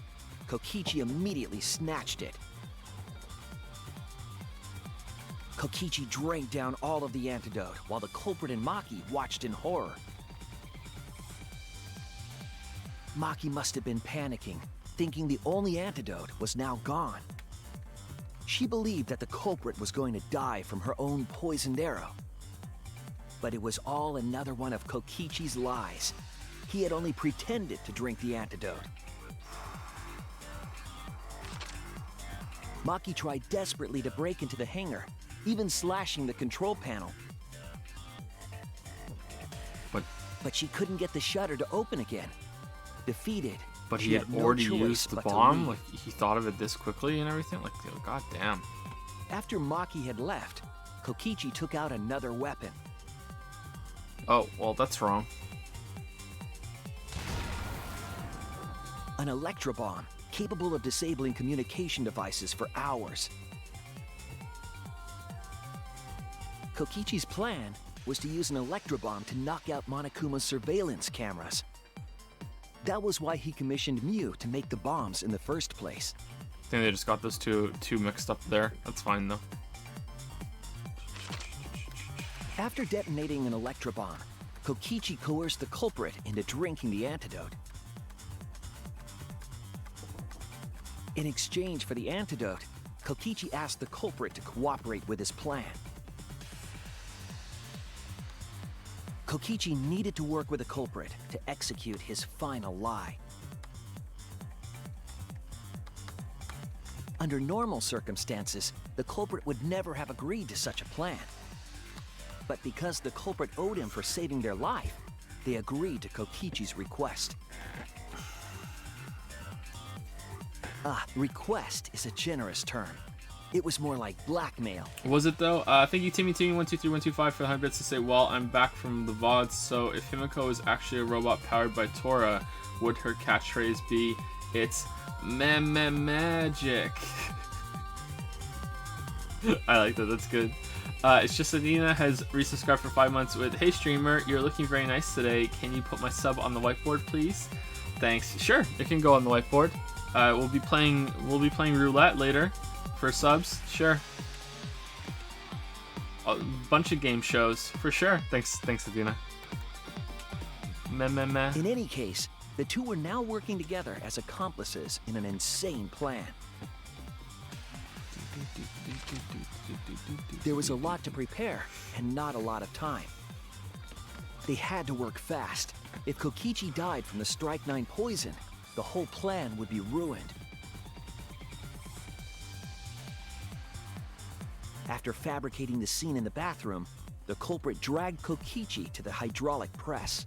Speaker 9: Kokichi immediately snatched it. Kokichi drank down all of the antidote while the culprit and Maki watched in horror. Maki must have been panicking, thinking the only antidote was now gone. She believed that the culprit was going to die from her own poisoned arrow. But it was all another one of Kokichi's lies. He had only pretended to drink the antidote. Maki tried desperately to break into the hangar, even slashing the control panel. But she couldn't get the shutter to open again. Defeated,
Speaker 1: But
Speaker 9: she
Speaker 1: he had
Speaker 9: no
Speaker 1: already
Speaker 9: choice
Speaker 1: used the
Speaker 9: but to
Speaker 1: bomb?
Speaker 9: leave.
Speaker 1: Like, he thought of it this quickly and everything? Like, god damn.
Speaker 9: After Maki had left, Kokichi took out another weapon.
Speaker 1: Oh, well, that's wrong.
Speaker 9: An electrobomb, capable of disabling communication devices for hours. Kokichi's plan was to use an electrobomb to knock out Monokuma's surveillance cameras. That was why he commissioned Mew to make the bombs in the first place.
Speaker 1: I think they just got those two mixed up there. That's fine, though.
Speaker 9: After detonating an electrobomb, Kokichi coerced the culprit into drinking the antidote. In exchange for the antidote, Kokichi asked the culprit to cooperate with his plan. Kokichi needed to work with the culprit to execute his final lie. Under normal circumstances, the culprit would never have agreed to such a plan. But because the culprit owed him for saving their life, they agreed to Kokichi's request. Request is a generous term. It was more like blackmail.
Speaker 1: Was it, though? Thank you, Timmy123-125 for the 100 bits to say, well, I'm back from the VODs, so if Himiko is actually a robot powered by Tora, would her catchphrase be, it's magic? I like that, that's good. It's just Adina has resubscribed for 5 months with, hey streamer, you're looking very nice today. Can you put my sub on the whiteboard, please? Thanks. Sure, it can go on the whiteboard. We'll be playing roulette later. For subs, sure. A bunch of game shows, for sure. Thanks, Adina. Meh.
Speaker 9: In any case, the two were now working together as accomplices in an insane plan. There was a lot to prepare and not a lot of time. They had to work fast, If Kokichi died from the Strike 9 poison, the whole plan would be ruined. After fabricating the scene in the bathroom, the culprit dragged Kokichi to the hydraulic press.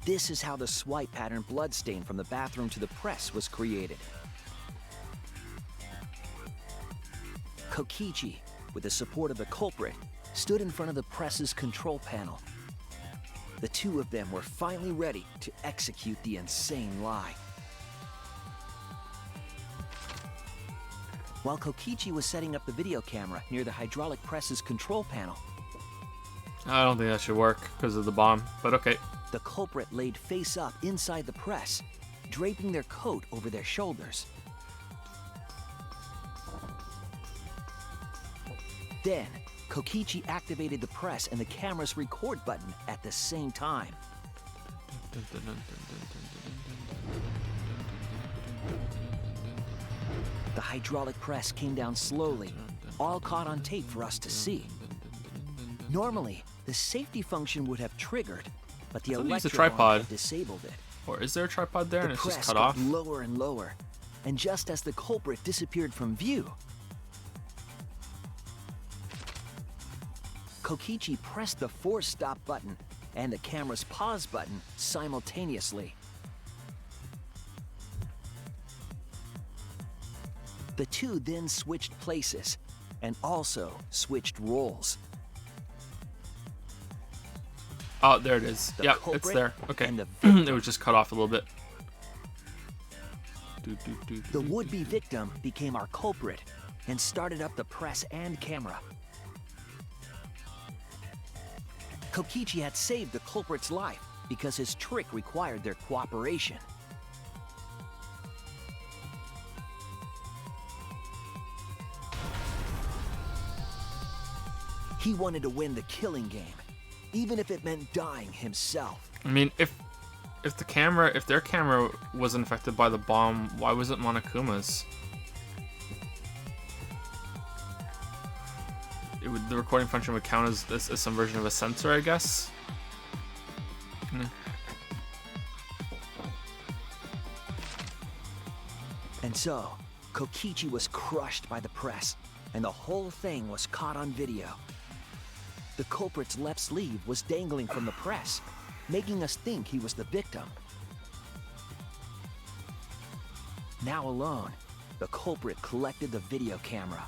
Speaker 9: This is how the swipe pattern bloodstain from the bathroom to the press was created. Kokichi, with the support of the culprit, stood in front of the press's control panel. The two of them were finally ready to execute the insane lie. While Kokichi was setting up the video camera near the hydraulic press's control panel,
Speaker 1: I don't think that should work because of the bomb, but okay.
Speaker 9: the culprit laid face up inside the press, draping their coat over their shoulders. Then, Kokichi activated the press and the camera's record button at the same time. The hydraulic press came down slowly, all caught on tape for us to see. Normally, the safety function would have triggered, but the
Speaker 1: I thought they used a
Speaker 9: electric
Speaker 1: tripod.
Speaker 9: had disabled it.
Speaker 1: Or is there a tripod there and
Speaker 9: The
Speaker 1: it's just
Speaker 9: press
Speaker 1: cut
Speaker 9: got
Speaker 1: off?
Speaker 9: lower and lower, and just as the culprit disappeared from view, Kokichi pressed the force stop button and the camera's pause button simultaneously. The two then switched places and also switched roles.
Speaker 1: Oh, there it is.
Speaker 9: The
Speaker 1: Yeah, it's
Speaker 9: culprit
Speaker 1: there. Okay.
Speaker 9: and the
Speaker 1: It
Speaker 9: victim.
Speaker 1: was just cut off a little bit.
Speaker 9: The would-be victim became our culprit and started up the press and camera. Kokichi had saved the culprit's life because his trick required their cooperation. He wanted to win the killing game, even if it meant dying himself.
Speaker 1: I mean, if their camera wasn't affected by the bomb, why was it Monokuma's? The recording function would count as some version of a sensor, I guess. Yeah.
Speaker 9: And so, Kokichi was crushed by the press, and the whole thing was caught on video. The culprit's left sleeve was dangling from the press, making us think he was the victim. Now alone, the culprit collected the video camera.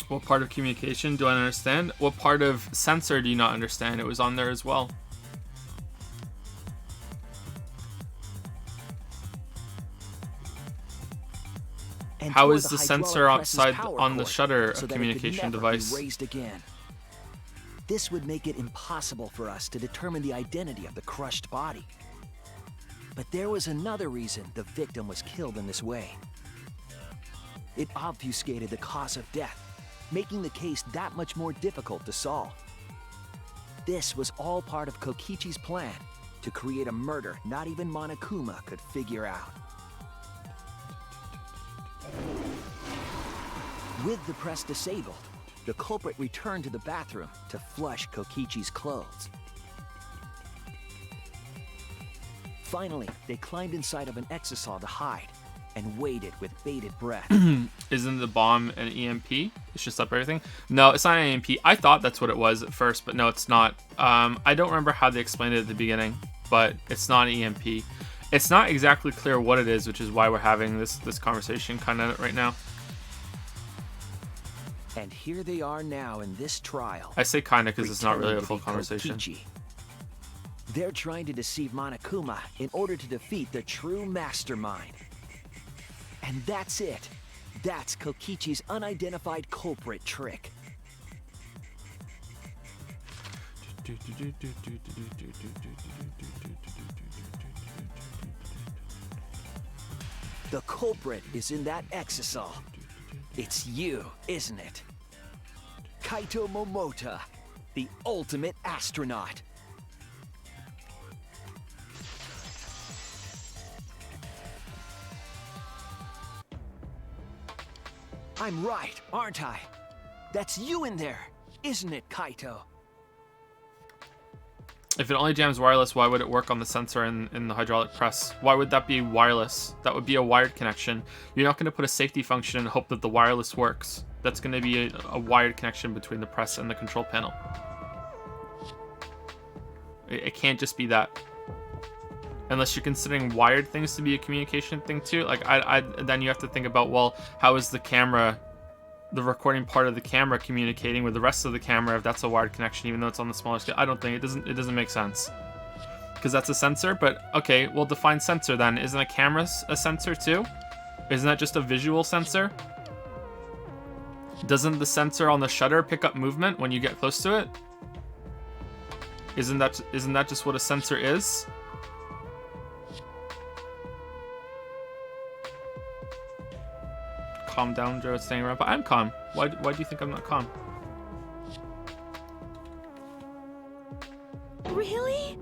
Speaker 1: What part of communication do I understand? What part of sensor do you not understand? It was on there as well.
Speaker 9: And
Speaker 1: How
Speaker 9: tore
Speaker 1: is the
Speaker 9: hydraulic
Speaker 1: sensor
Speaker 9: press's
Speaker 1: outside
Speaker 9: power
Speaker 1: on the
Speaker 9: cord
Speaker 1: shutter
Speaker 9: so
Speaker 1: a
Speaker 9: that it could
Speaker 1: communication
Speaker 9: never
Speaker 1: device?
Speaker 9: be raised again. This would make it impossible for us to determine the identity of the crushed body. But there was another reason the victim was killed in this way. It obfuscated the cause of death, making the case that much more difficult to solve. This was all part of Kokichi's plan to create a murder not even Monokuma could figure out. With the press disabled, the culprit returned to the bathroom to flush Kokichi's clothes. Finally, they climbed inside of an exisal to hide and waited with bated breath.
Speaker 1: Isn't the bomb an EMP? It's just up everything? No, it's not an EMP. I thought that's what it was at first, but no, it's not. I don't remember how they explained it at the beginning, but it's not an EMP. It's not exactly clear what it is, which is why we're having this conversation kind of right now.
Speaker 9: And here they are now in this trial.
Speaker 1: I say kind of because it's not really a
Speaker 9: pretending to
Speaker 1: full
Speaker 9: be
Speaker 1: conversation.
Speaker 9: Kokichi. They're trying to deceive Monokuma in order to defeat the true mastermind. And that's it. That's Kokichi's unidentified culprit trick. The culprit is in that exisal. It's you, isn't it? Kaito Momota, the ultimate astronaut. I'm right, aren't I? That's you in there, isn't it, Kaito?
Speaker 1: If it only jams wireless, why would it work on the sensor in the hydraulic press? Why would that be wireless? That would be a wired connection. You're not going to put a safety function and hope that the wireless works. That's going to be a wired connection between the press and the control panel. It can't just be that. Unless you're considering wired things to be a communication thing too. Like, then you have to think about, well, how is the camera, the recording part of the camera, communicating with the rest of the camera if that's a wired connection, even though it's on the smaller scale? I don't think it doesn't make sense, because that's a sensor. But okay, well, define sensor then. Isn't a camera a sensor too? Isn't that just a visual sensor? Doesn't the sensor on the shutter pick up movement when you get close to it? Isn't that just what a sensor is? Calm down, Joe. It's staying around, but I'm calm. Why do you think I'm not calm?
Speaker 4: Really?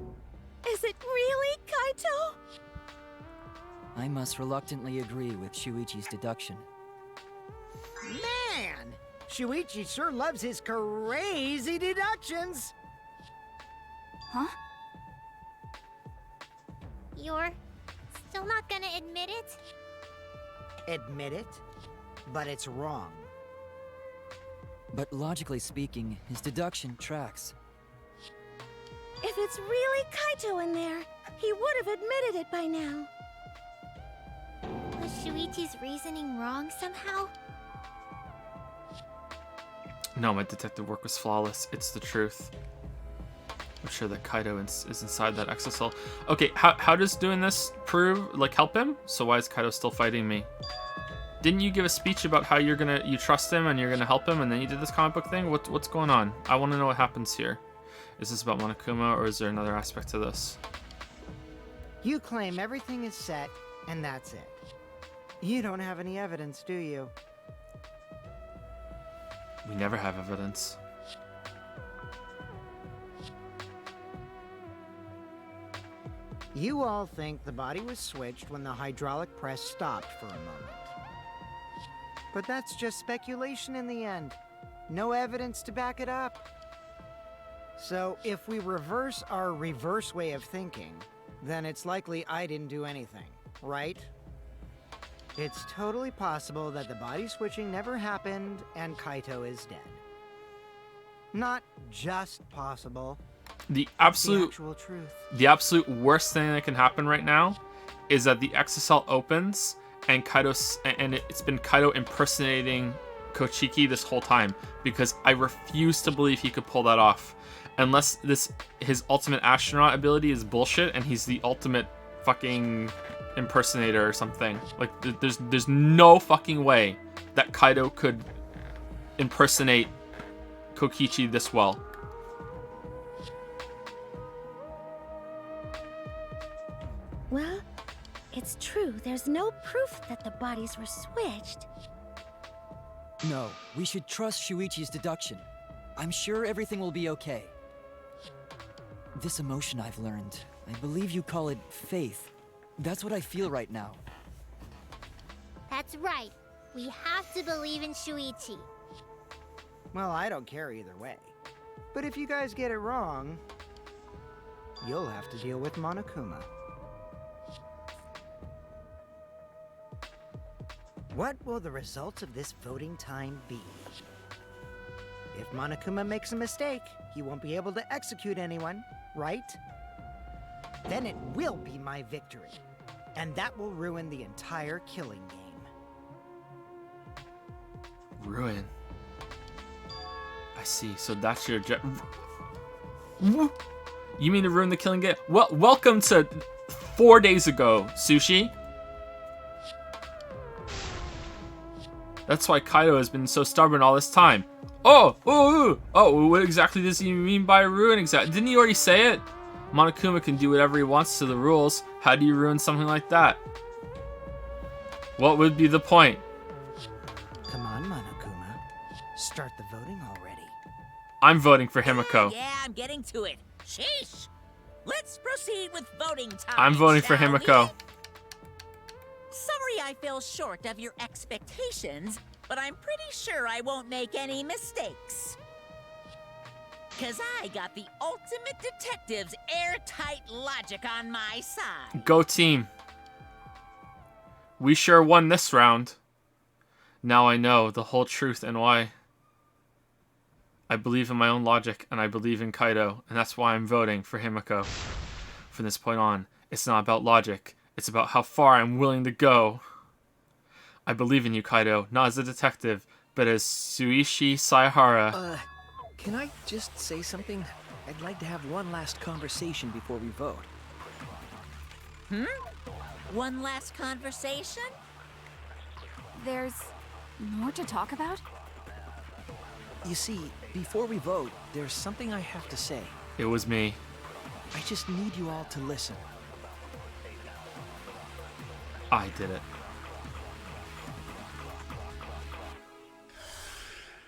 Speaker 4: Is it really, Kaito?
Speaker 2: I must reluctantly agree with Shuichi's deduction.
Speaker 3: Man! Shuichi sure loves his crazy deductions!
Speaker 7: Huh?
Speaker 6: You're still not gonna admit it?
Speaker 3: Admit it? But it's wrong.
Speaker 2: But logically speaking, his deduction tracks.
Speaker 4: If it's really Kaito in there, he would have admitted it by now.
Speaker 6: Was Shuichi's reasoning wrong somehow?
Speaker 1: No, my detective work was flawless. It's the truth. I'm sure that Kaito is inside that exocell. Okay, how does doing this help him? So why is Kaito still fighting me? Didn't you give a speech about how you trust him and you're gonna help him, and then you did this comic book thing? What's going on? I want to know what happens here. Is this about Monokuma, or is there another aspect to this?
Speaker 3: You claim everything is set, and that's it. You don't have any evidence, do you?
Speaker 1: We never have evidence.
Speaker 3: You all think the body was switched when the hydraulic press stopped for a moment. But that's just speculation in the end. No evidence to back it up. So if we reverse our reverse way of thinking, then it's likely I didn't do anything, right? It's totally possible that the body switching never happened and Kaito is dead. Not just possible.
Speaker 1: The
Speaker 3: The
Speaker 1: absolute
Speaker 3: actual truth.
Speaker 1: The absolute worst thing that can happen right now is that the exocell opens and it's been Kaito impersonating Kochiki this whole time, because I refuse to believe he could pull that off, unless his ultimate astronaut ability is bullshit and he's the ultimate fucking impersonator or something. Like, there's no fucking way that Kaito could impersonate Kokichi this well.
Speaker 4: Well, it's true. There's no proof that the bodies were switched.
Speaker 2: No, we should trust Shuichi's deduction. I'm sure everything will be okay. This emotion I've learned, I believe you call it faith. That's what I feel right now.
Speaker 6: That's right. We have to believe in Shuichi.
Speaker 3: Well, I don't care either way. But if you guys get it wrong, you'll have to deal with Monokuma. What will the results of this voting time be? If Monokuma makes a mistake, he won't be able to execute anyone, right? Then it will be my victory. And that will ruin the entire killing game.
Speaker 1: Ruin. I see. So that's your You mean to ruin the killing game? Well, welcome to 4 days ago, Sushi. That's why Kaito has been so stubborn all this time. Oh, what exactly does he mean by ruin exactly? Didn't he already say it? Monokuma can do whatever he wants to the rules. How do you ruin something like that? What would be the point?
Speaker 3: Come on, Monokuma. Start the voting already.
Speaker 1: I'm voting for Himiko.
Speaker 5: Yeah, I'm getting to it. Sheesh! Let's proceed with voting time.
Speaker 1: I'm voting for
Speaker 5: shall we?
Speaker 1: Himiko.
Speaker 5: Sorry I fell short of your expectations, but I'm pretty sure I won't make any mistakes. 'Cause I got the ultimate detective's airtight logic on my side.
Speaker 1: Go team. We sure won this round. Now I know the whole truth and why. I believe in my own logic, and I believe in Kaido, and that's why I'm voting for Himiko. From this point on, it's not about logic. It's about how far I'm willing to go. I believe in you, Kaido, not as a detective, but as Suishi Saihara.
Speaker 9: Can I just say something? I'd like to have one last conversation before we vote.
Speaker 5: One last conversation?
Speaker 7: There's more to talk about?
Speaker 9: You see, before we vote, there's something I have to say.
Speaker 1: It was me.
Speaker 9: I just need you all to listen.
Speaker 1: I did it.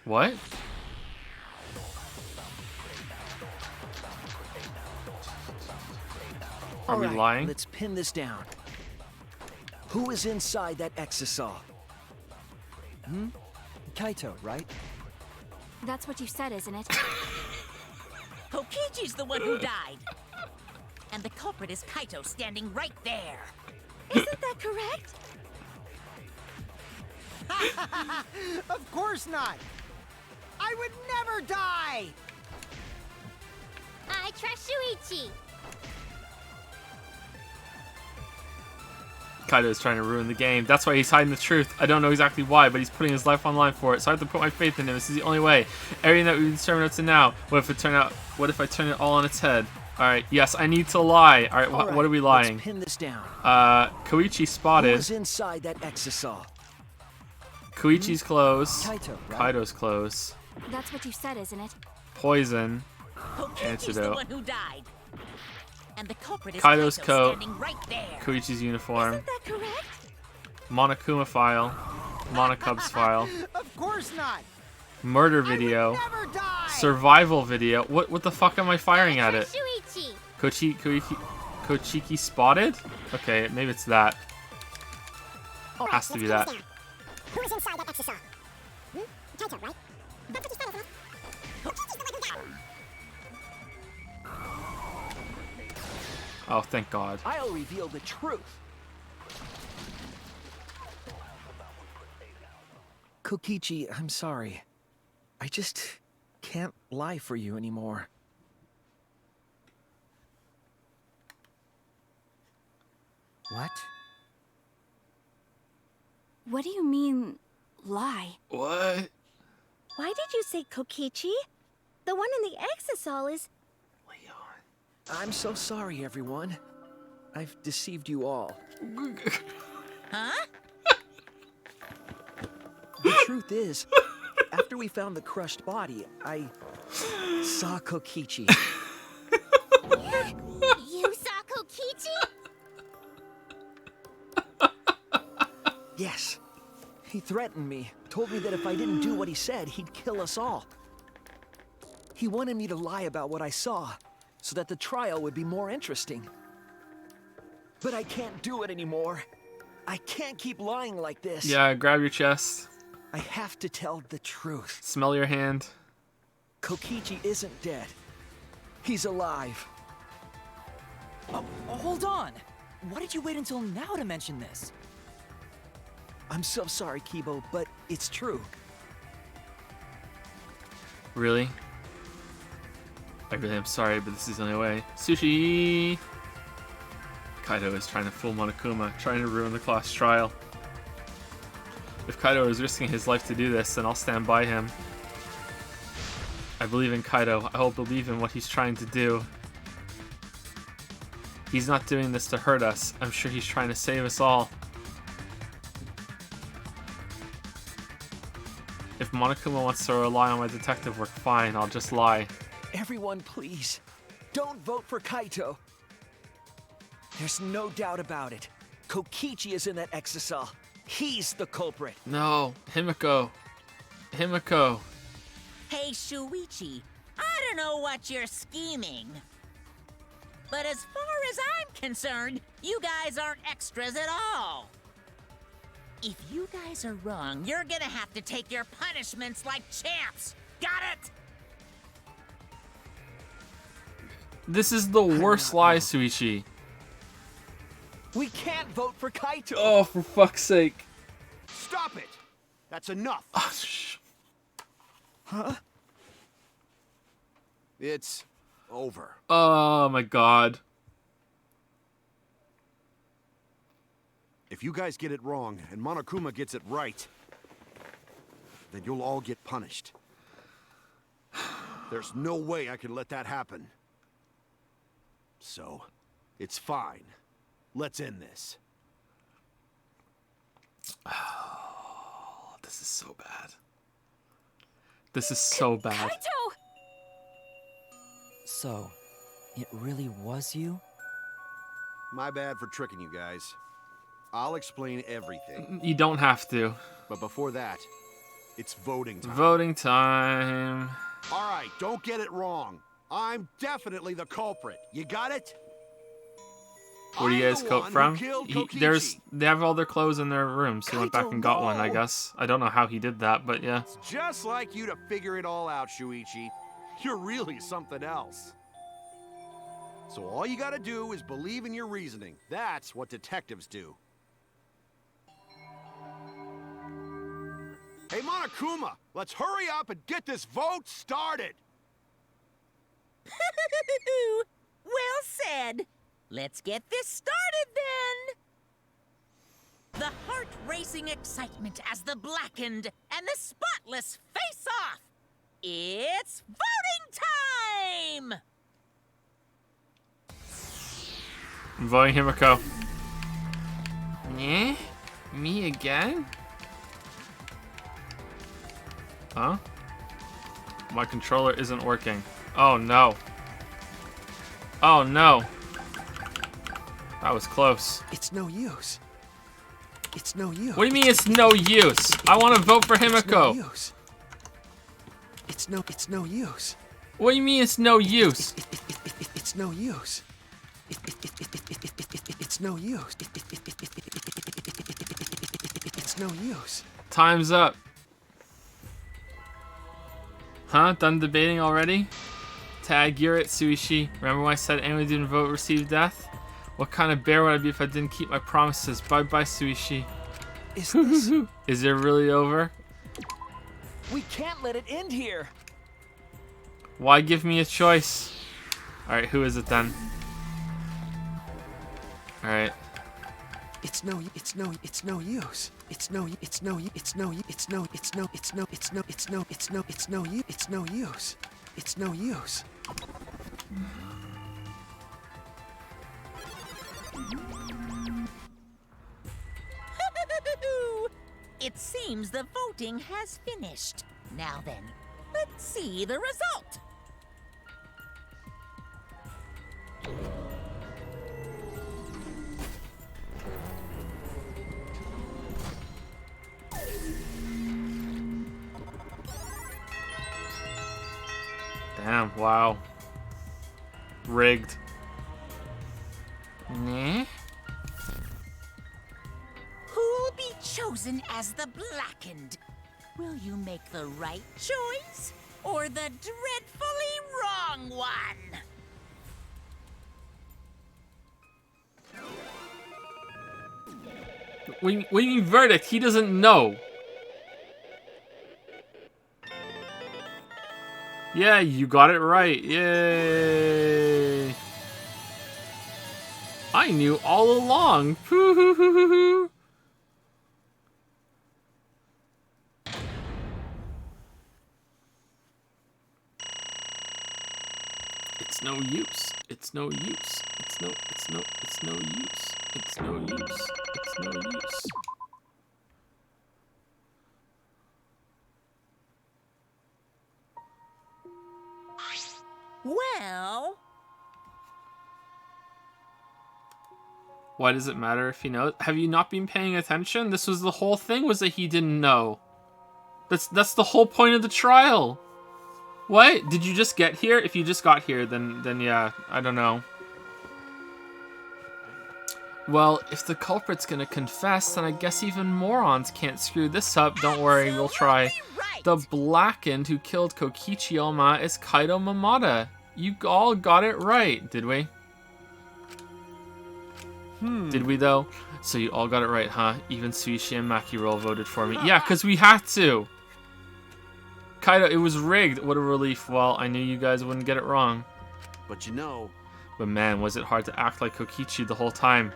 Speaker 1: What? Are we
Speaker 9: Alright,
Speaker 1: lying?
Speaker 9: let's pin this down. Who is inside that exisal?
Speaker 2: Kaito, right?
Speaker 7: That's what you said, isn't it?
Speaker 5: Kokichi's the one who died. And the culprit is Kaito standing right there.
Speaker 4: Isn't that correct?
Speaker 3: Of course not! I would never die!
Speaker 6: I trust Shuichi.
Speaker 1: Kaido's trying to ruin the game. That's why he's hiding the truth. I don't know exactly why, but he's putting his life on the line for it. So I have to put my faith in him. This is the only way. Everything that we've determined up to now. What if I turn it all on its head? Alright, yes, I need to lie. Alright, what are we lying?
Speaker 9: Let's pin this down.
Speaker 1: Koichi
Speaker 9: Who
Speaker 1: spotted.
Speaker 9: is inside that exisal?
Speaker 1: Koichi's clothes.
Speaker 2: Kaito, right?
Speaker 1: Kaido's clothes.
Speaker 7: That's what you said, isn't it?
Speaker 1: Poison.
Speaker 5: Kokichi's the
Speaker 1: Antidote.
Speaker 5: one who died. And the culprit is
Speaker 1: Kaido's
Speaker 5: Kaito
Speaker 1: coat.
Speaker 5: standing right there.
Speaker 1: Koichi's uniform.
Speaker 4: Isn't that correct?
Speaker 1: Monokuma file. Monokub's file.
Speaker 3: Of course not!
Speaker 1: Murder video.
Speaker 3: I would never die!
Speaker 1: Survival video. What the fuck am I firing at it?
Speaker 6: Shuichi.
Speaker 1: Kochiki spotted? Okay, maybe it's that. Has to be that.
Speaker 6: Who is inside that exisal? Kaito, right? That's what you said, isn't it? Kokichi's the one who died.
Speaker 1: Oh, thank God.
Speaker 9: I'll reveal the truth. Kokichi, I'm sorry. I just can't lie for you anymore.
Speaker 2: What?
Speaker 7: What do you mean, lie?
Speaker 1: What?
Speaker 4: Why did you say Kokichi? The one in the exisal is...
Speaker 9: I'm so sorry, everyone. I've deceived you all.
Speaker 5: Huh?
Speaker 9: The truth is, after we found the crushed body, I saw Kokichi.
Speaker 6: You saw Kokichi?
Speaker 9: Yes. He threatened me, told me that if I didn't do what he said, he'd kill us all. He wanted me to lie about what I saw, so that the trial would be more interesting. But I can't do it anymore. I can't keep lying like this.
Speaker 1: Yeah, grab your chest.
Speaker 9: I have to tell the truth.
Speaker 1: Smell your hand.
Speaker 9: Kokichi isn't dead. He's alive.
Speaker 2: Oh, hold on! Why did you wait until now to mention this?
Speaker 9: I'm so sorry, Kibo, but it's true.
Speaker 1: Really? I really am sorry, but this is the only way. Sushi! Kaido is trying to fool Monokuma, trying to ruin the class trial. If Kaido is risking his life to do this, then I'll stand by him. I believe in Kaido. I will believe in what he's trying to do. He's not doing this to hurt us. I'm sure he's trying to save us all. If Monokuma wants to rely on my detective work, fine, I'll just lie.
Speaker 9: Everyone, please, don't vote for Kaito. There's no doubt about it. Kokichi is in that exisal. He's the culprit.
Speaker 1: No, Himiko. Himiko.
Speaker 5: Hey, Shuichi, I don't know what you're scheming. But as far as I'm concerned, you guys aren't extras at all. If you guys are wrong, you're gonna have to take your punishments like champs. Got it?
Speaker 1: This is the worst lie, Suichi.
Speaker 9: We can't vote for Kaito!
Speaker 1: Oh, for fuck's sake.
Speaker 8: Stop it! That's enough.
Speaker 1: Oh,
Speaker 9: Huh?
Speaker 8: It's over.
Speaker 1: oh my god.
Speaker 8: If you guys get it wrong and Monokuma gets it right, then you'll all get punished. There's no way I can let that happen. So, it's fine. Let's end this.
Speaker 1: Oh, this is so bad. This is so bad.
Speaker 7: Kaito!
Speaker 2: So, it really was you?
Speaker 8: My bad for tricking you guys. I'll explain everything.
Speaker 1: You don't have to.
Speaker 8: But before that, it's voting time.
Speaker 1: Voting time.
Speaker 8: All right, don't get it wrong. I'm definitely the culprit. You got it?
Speaker 1: Where do you
Speaker 8: I'm
Speaker 1: guys
Speaker 8: the
Speaker 1: come
Speaker 8: one
Speaker 1: from?
Speaker 8: who killed Kokichi.
Speaker 1: They have all their clothes in their rooms. He went back
Speaker 8: Kaito,
Speaker 1: and got one, I
Speaker 8: no!
Speaker 1: guess. I don't know how he did that, but yeah.
Speaker 8: It's just like you to figure it all out, Shuichi. You're really something else. So all you gotta do is believe in your reasoning. That's what detectives do. Hey, Monokuma, let's hurry up and get this vote started.
Speaker 5: Well said. Let's get this started then. The heart-racing excitement as the blackened and the spotless face off. It's voting time!
Speaker 1: I'm voting Himiko. Yeah? Me again? Huh? My controller isn't working. Oh no. Oh no. That was close.
Speaker 9: It's no use. It's no use.
Speaker 1: What do you mean it's no use? I want to vote for
Speaker 9: It's no
Speaker 1: Himiko.
Speaker 9: use. It's no use.
Speaker 1: What do you mean it's no use?
Speaker 9: It's no use. It's no use. It's no use.
Speaker 1: Time's up. Huh? Done debating already? Tag, you're it, Suishi. Remember when I said anyone who didn't vote received death? What kind of bear would I be if I didn't keep my promises? Bye-bye, Suishi.
Speaker 9: Is this...
Speaker 1: Is it really over?
Speaker 9: We can't let it end here.
Speaker 1: Why give me a choice? Alright, who is it then? Alright.
Speaker 9: It's no use. It's no use. It's no use. It's no use. It's no use.
Speaker 5: It seems the voting has finished. Now then, let's see the result.
Speaker 1: Damn, wow. Rigged. Nah?
Speaker 5: Who'll be chosen as the blackened? Will you make the right choice or the dreadfully wrong one?
Speaker 1: What do you mean verdict? He doesn't know. Yeah, you got it right. Yay. I knew all along. It's no use. It's no use. It's no use. It's no use. It's no use.
Speaker 5: Well,
Speaker 1: Why does it matter if he knows? Have you not been paying attention? This was the whole thing, was that he didn't know. That's the whole point of the trial. What? Did you just get here? If you just got here, then yeah, I don't know. Well, if the culprit's gonna confess, then I guess even morons can't screw this up. Don't worry, we'll try.
Speaker 5: right.
Speaker 1: The blackened who killed Kokichi Oma is Kaido Mamada. You all got it right, did we? Did we, though? So you all got it right, huh? Even Suishi and Maki Roll voted for me. Yeah, because we had to. Kaido, it was rigged. What a relief. Well, I knew you guys wouldn't get it wrong.
Speaker 8: But you know...
Speaker 1: But man, was it hard to act like Kokichi the whole time.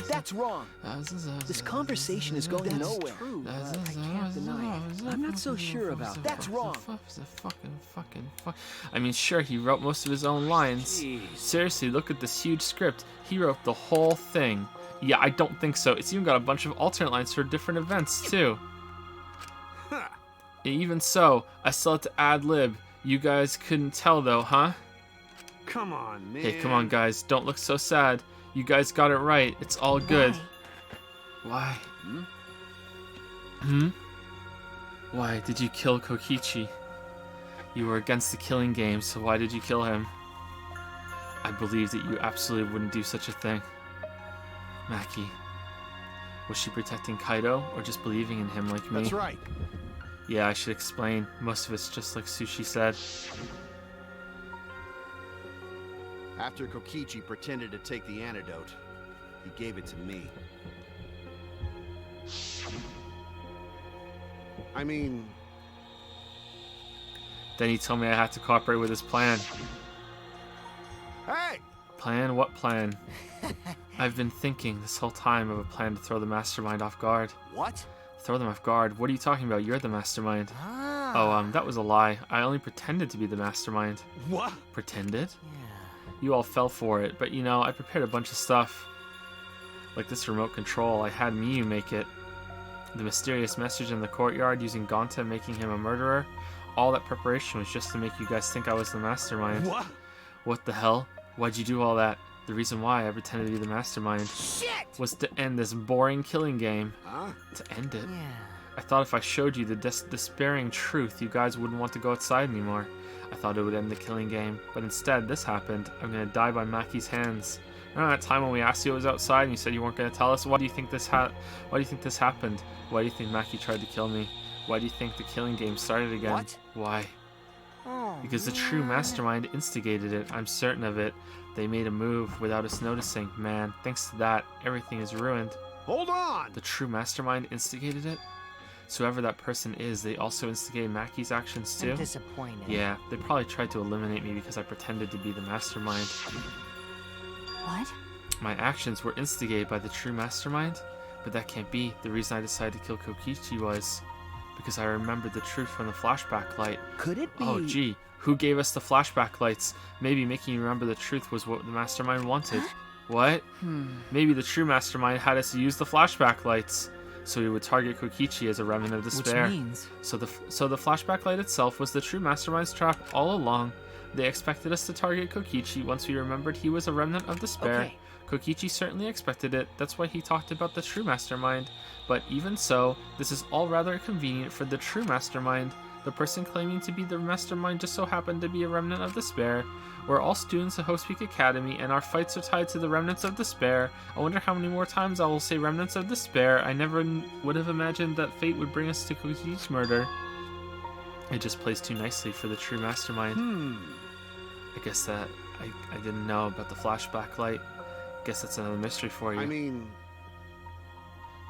Speaker 9: That's wrong. This conversation is going nowhere. True, I can't deny it. I'm not so sure about that. That's wrong.
Speaker 1: I mean, sure, he wrote most of his own lines.
Speaker 9: Jeez.
Speaker 1: Seriously, look at this huge script. He wrote the whole thing. Yeah, I don't think so. It's even got a bunch of alternate lines for different events, too. Even so, I still had to ad-lib. You guys couldn't tell, though, huh?
Speaker 8: Come on, man.
Speaker 1: Hey, come on, guys. Don't look so sad. You guys got it right. It's all good. Why? Why did you kill Kokichi? You were against the killing game, so why did you kill him? I believe that you absolutely wouldn't do such a thing. Maki, was she protecting Kaido or just believing in him like me?
Speaker 8: That's right.
Speaker 1: Yeah, I should explain. Most of it's just like Sushi said.
Speaker 8: After Kokichi pretended to take the antidote, he gave it to me. I mean...
Speaker 1: Then he told me I had to cooperate with his plan.
Speaker 8: Hey!
Speaker 1: Plan? What plan? I've been thinking this whole time of a plan to throw the mastermind off guard.
Speaker 8: What?
Speaker 1: Throw them off guard? What are you talking about? You're the mastermind. Oh, that was a lie. I only pretended to be the mastermind.
Speaker 8: What?
Speaker 1: Pretended? You all fell for it, but you know, I prepared a bunch of stuff. Like this remote control, I had Miyu make it. The mysterious message in the courtyard using Gonta making him a murderer. All that preparation was just to make you guys think I was the mastermind.
Speaker 8: What?
Speaker 1: What the hell? Why'd you do all that? The reason why I pretended to be the mastermind was to end this boring killing game.
Speaker 8: Huh?
Speaker 1: To end it? I thought if I showed you the despairing truth, you guys wouldn't want to go outside anymore. I thought it would end the killing game, but instead this happened. I'm gonna die by Maki's hands. Remember that time when we asked you what was outside and you said you weren't gonna tell us? Why do you think this happened? Why do you think Maki tried to kill me? Why do you think the killing game started again?
Speaker 3: What?
Speaker 1: Why? Because the true mastermind instigated it. I'm certain of it. They made a move without us noticing. Man, thanks to that, everything is ruined.
Speaker 8: Hold on!
Speaker 1: The true mastermind instigated it? So whoever that person is, they also instigated Maki's actions too?
Speaker 3: I'm disappointed.
Speaker 1: Yeah, they probably tried to eliminate me because I pretended to be the mastermind.
Speaker 7: What?
Speaker 1: My actions were instigated by the true mastermind? But that can't be. The reason I decided to kill Kokichi was because I remembered the truth from the flashback light.
Speaker 9: Could it be...
Speaker 1: Oh gee, who gave us the flashback lights? Maybe making you remember the truth was what the mastermind wanted. What? Maybe the true mastermind had us use the flashback lights, so he would target Kokichi as a remnant of despair.
Speaker 2: Which means...
Speaker 1: So the flashback light itself was the true mastermind's trap all along. They expected us to target Kokichi once we remembered he was a remnant of despair.
Speaker 3: Okay.
Speaker 1: Kokichi certainly expected it, that's why he talked about the true mastermind. But even so, this is all rather convenient for the true mastermind. The person claiming to be the mastermind just so happened to be a remnant of despair. We're all students at Host Peak Academy, and our fights are tied to the remnants of despair. I wonder how many more times I will say remnants of despair. I never would have imagined that fate would bring us to Kokichi's murder. It just plays too nicely for the true mastermind. I guess that I didn't know about the flashback light. Guess that's another mystery for you.
Speaker 8: I mean...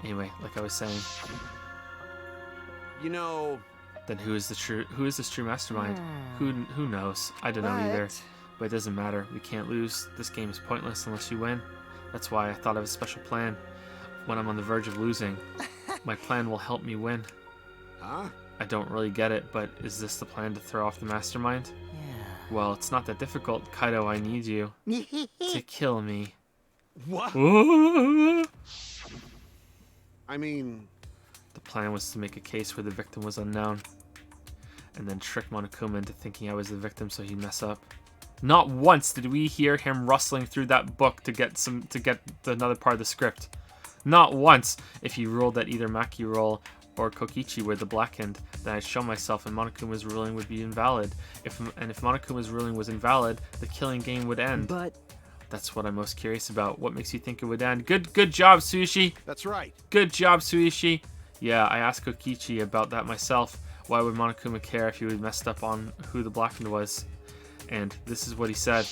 Speaker 1: Anyway, like I was saying.
Speaker 8: You know...
Speaker 1: Then who is this true mastermind? Who knows? I don't know either. But it doesn't matter. We can't lose. This game is pointless unless you win. That's why I thought of a special plan. When I'm on the verge of losing, my plan will help me win.
Speaker 8: Huh?
Speaker 1: I don't really get it, but is this the plan to throw off the mastermind?
Speaker 3: Yeah.
Speaker 1: Well, it's not that difficult. Kaido, I need you to kill me.
Speaker 8: What? I mean...
Speaker 1: The plan was to make a case where the victim was unknown, and then trick Monokuma into thinking I was the victim so he'd mess up. Not once did we hear him rustling through that book to get another part of the script. Not once. If he ruled that either Maki Roll or Kokichi were the blackened, then I'd show myself and Monokuma's ruling would be invalid. If Monokuma's ruling was invalid, the killing game would end.
Speaker 9: But
Speaker 1: that's what I'm most curious about. What makes you think it would end? Good job, Suishi.
Speaker 8: That's right.
Speaker 1: Good job, Suishi. Yeah, I asked Kokichi about that myself. Why would Monokuma care if he was messed up on who the blackened was? And this is what he said.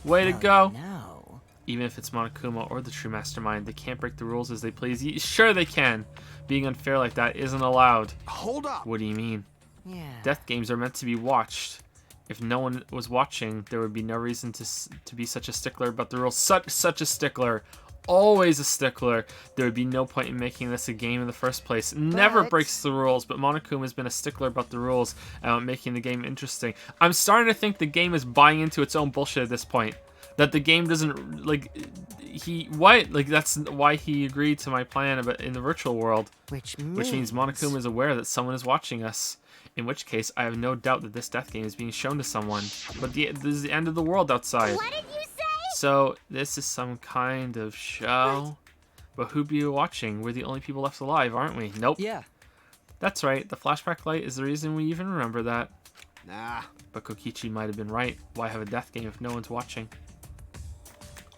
Speaker 1: Way to go.
Speaker 2: Now.
Speaker 1: Even if it's Monokuma or the true mastermind, they can't break the rules as they please. Sure they can. Being unfair like that isn't allowed.
Speaker 8: Hold up.
Speaker 1: What do you mean?
Speaker 3: Yeah.
Speaker 1: Death games are meant to be watched. If no one was watching, there would be no reason to be such a stickler about the rules. Such a stickler. Always a stickler. There would be no point in making this a game in the first place. Never breaks the rules, but Monokuma has been a stickler about the rules and making the game interesting. I'm starting to think the game is buying into its own bullshit at this point. That the game doesn't, like, that's why he agreed to my plan about in the virtual world.
Speaker 3: Which
Speaker 1: means Monokuma is aware that someone is watching us. In which case, I have no doubt that this death game is being shown to someone. But this is the end of the world outside.
Speaker 6: What did you say?
Speaker 1: So, this is some kind of show? But who be watching? We're the only people left alive, aren't we? Nope.
Speaker 2: Yeah.
Speaker 1: That's right, the flashback light is the reason we even remember that.
Speaker 8: Nah.
Speaker 1: But Kokichi might have been right. Why have a death game if no one's watching?